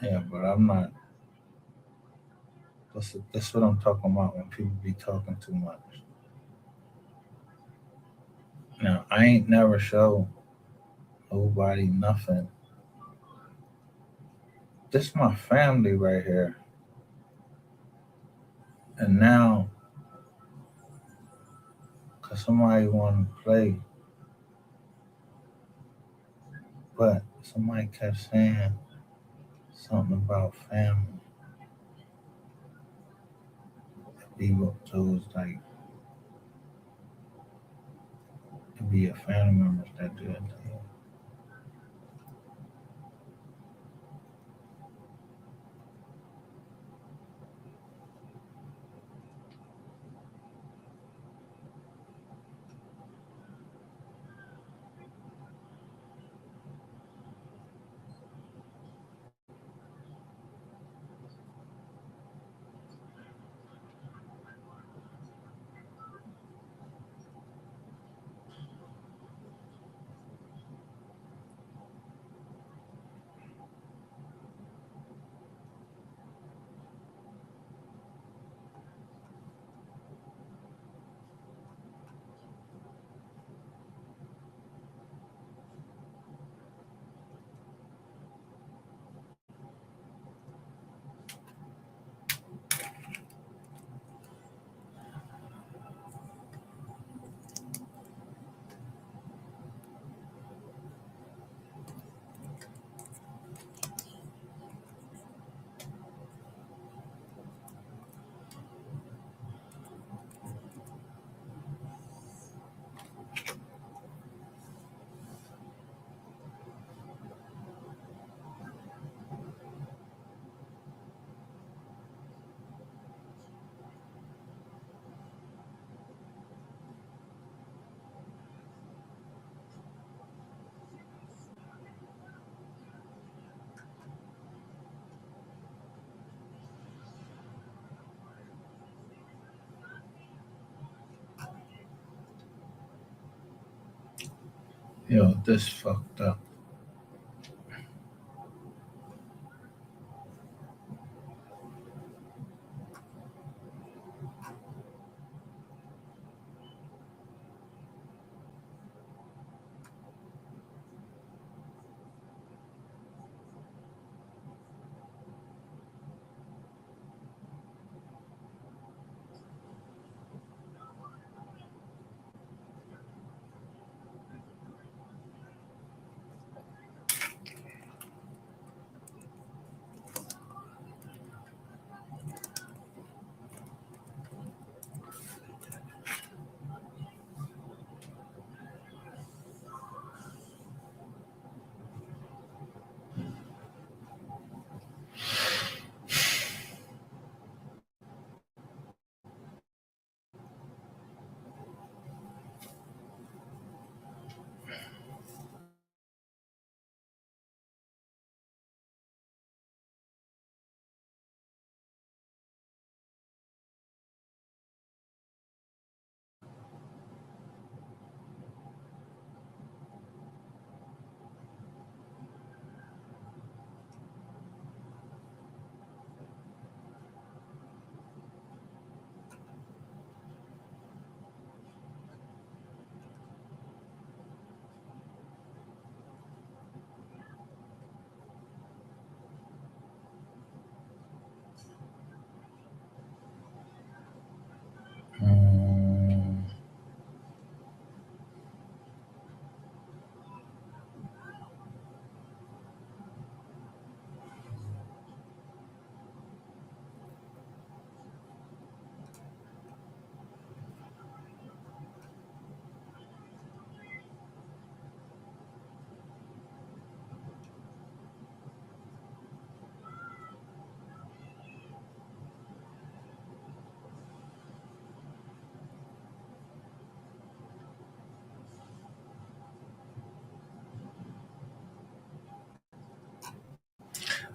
[SPEAKER 1] Yeah, but I'm not. That's what I'm talking about when people be talking too much. Now, I ain't never show nobody nothing this my family right here. And now, because somebody want to play, but somebody kept saying something about family. People, so it's like, to be a family member that do it to you. Yo, this fucked up.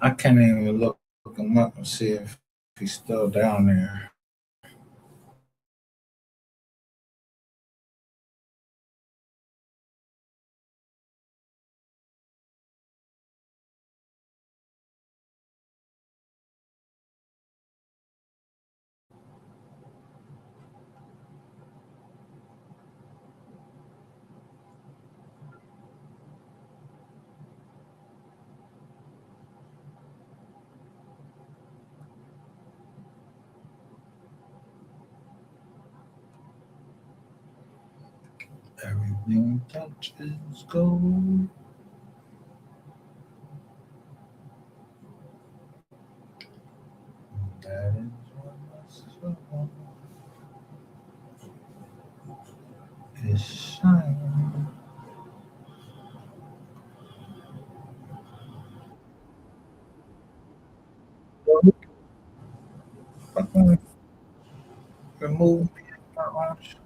[SPEAKER 1] I can't even look him up and see if he's still down there. Your touch is gold. That is what my soul is shining. Fucking remove me from my own shit.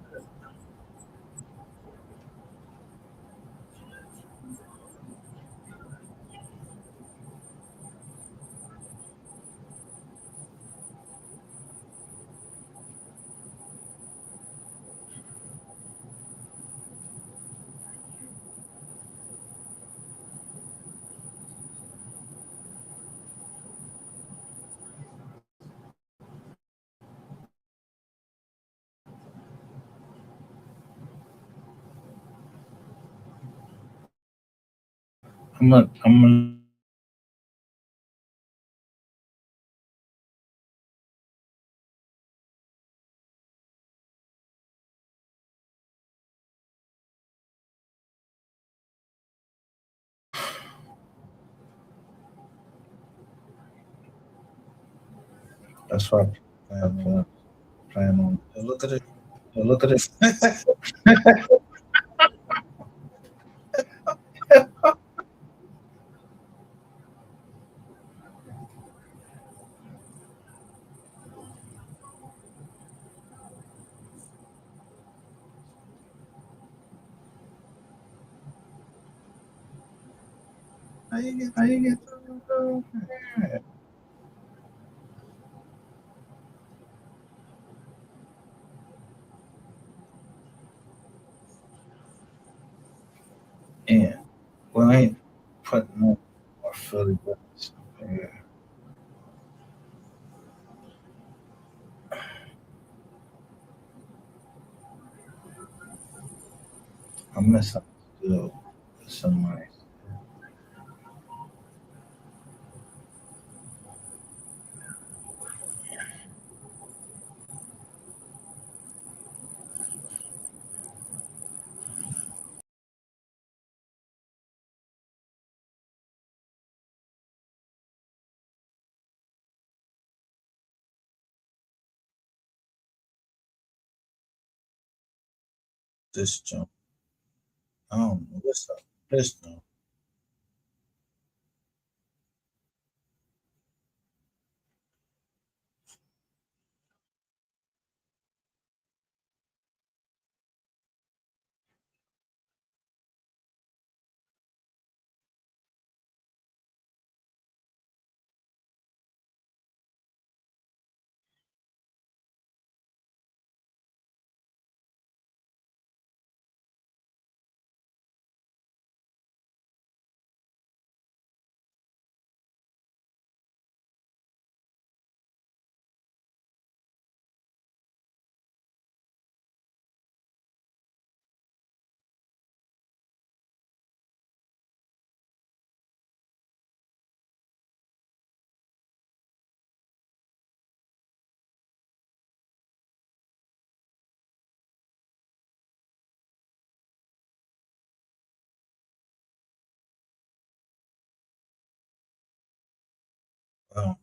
[SPEAKER 1] I'm a that's why I'm playing on. Look at it. Look at it. How you get yeah. Well, I ain't putting no more Philly buttons. Yeah. I'm missing still somebody. This jump. I don't know what's up. This jump. Oh.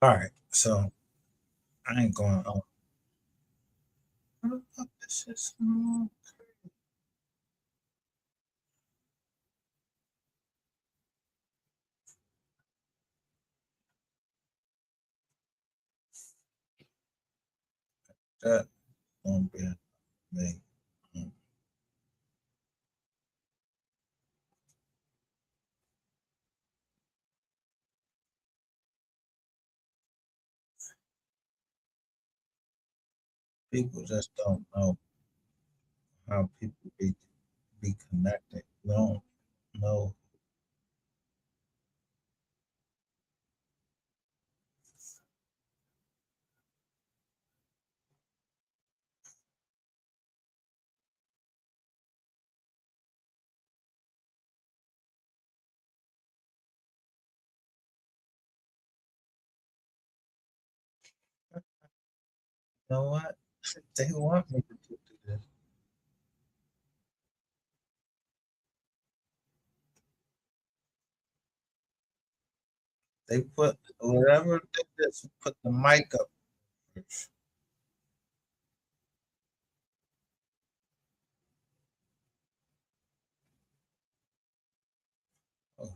[SPEAKER 1] All right. So I ain't going. Oh, what the fuck this is? That won't be me. People just don't know how people be connected. We don't know. know what? They want me to do this. They put whatever they did, put the mic up first. Oh,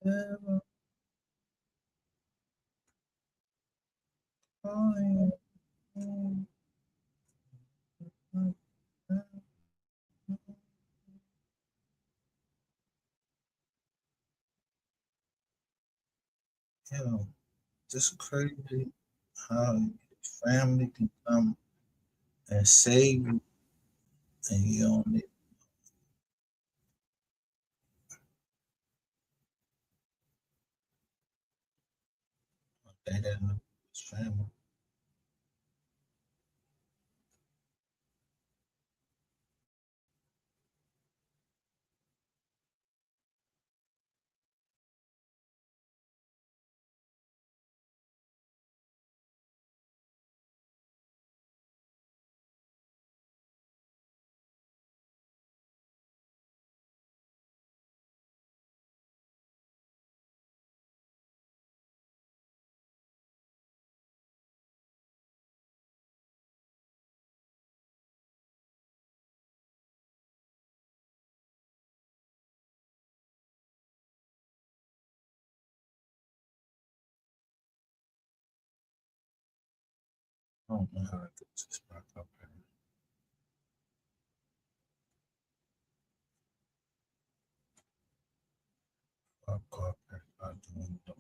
[SPEAKER 1] ever crying. You know, just crazy how family can come and save you, and you don't need. They didn't know it's family. I don't know how to get this back up here. Fuck up here. I'm doing the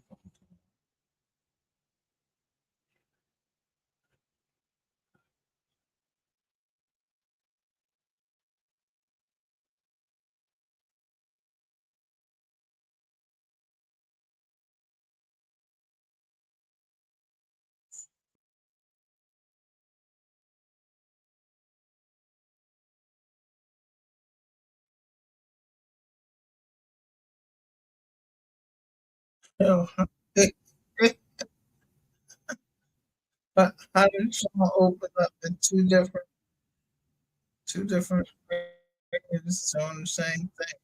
[SPEAKER 1] Yo, how did someone open up in two different areas on the same thing?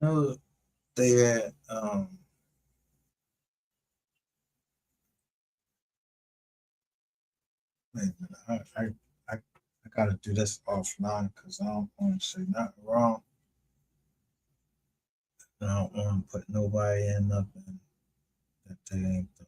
[SPEAKER 1] No, they had wait a minute, I gotta do this offline because I don't want to say nothing wrong. I don't want to put nobody in nothing that they ain't doing.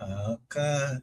[SPEAKER 1] Okay.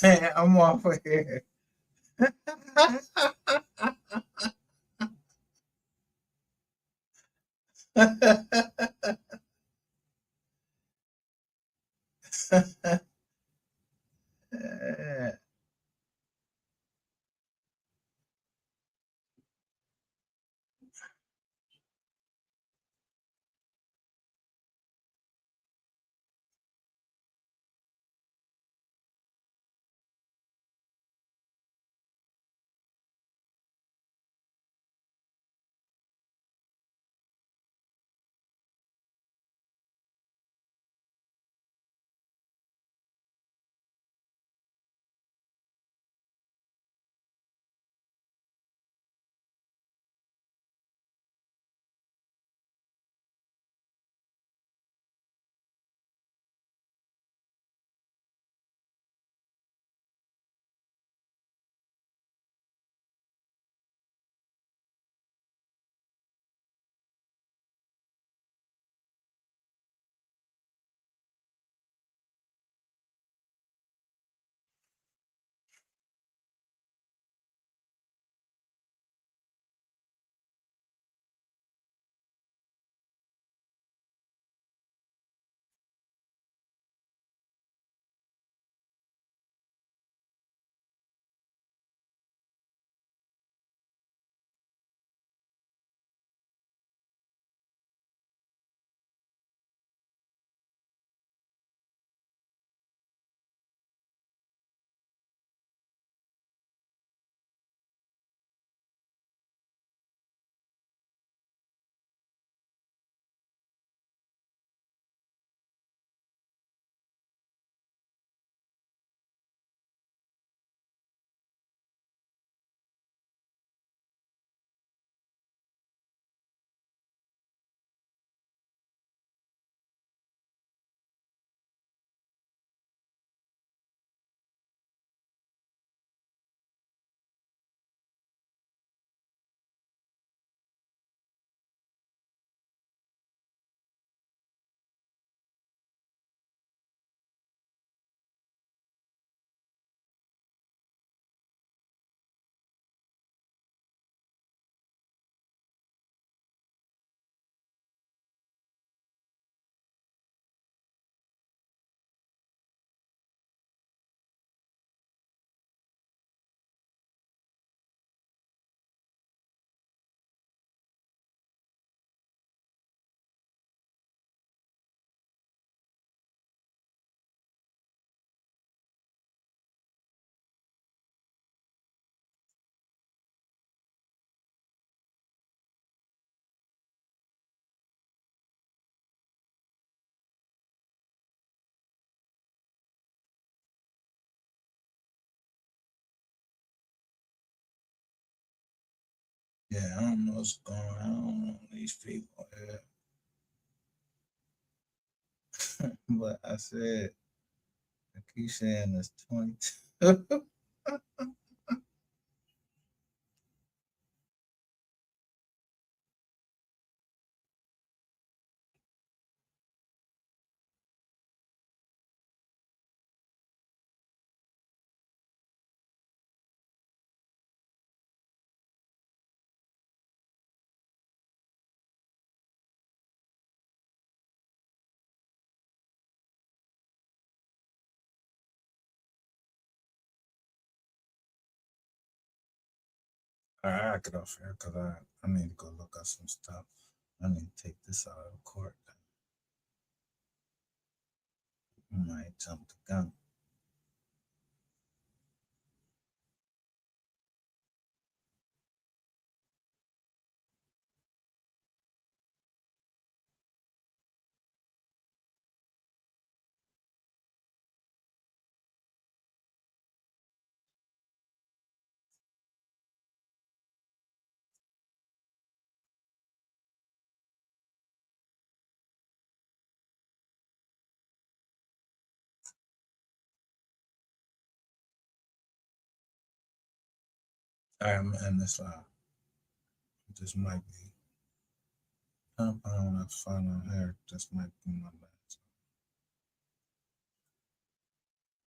[SPEAKER 1] Man, I'm off of here. Yeah, I don't know what's going on. I don't know these people here. But I said, I keep saying it's 22. All right, I get off here because I need to go look up some stuff. I need to take this out of the court. I might jump the gun. All right, I'm gonna end this live. This might be compound. I find out here. This might be my last.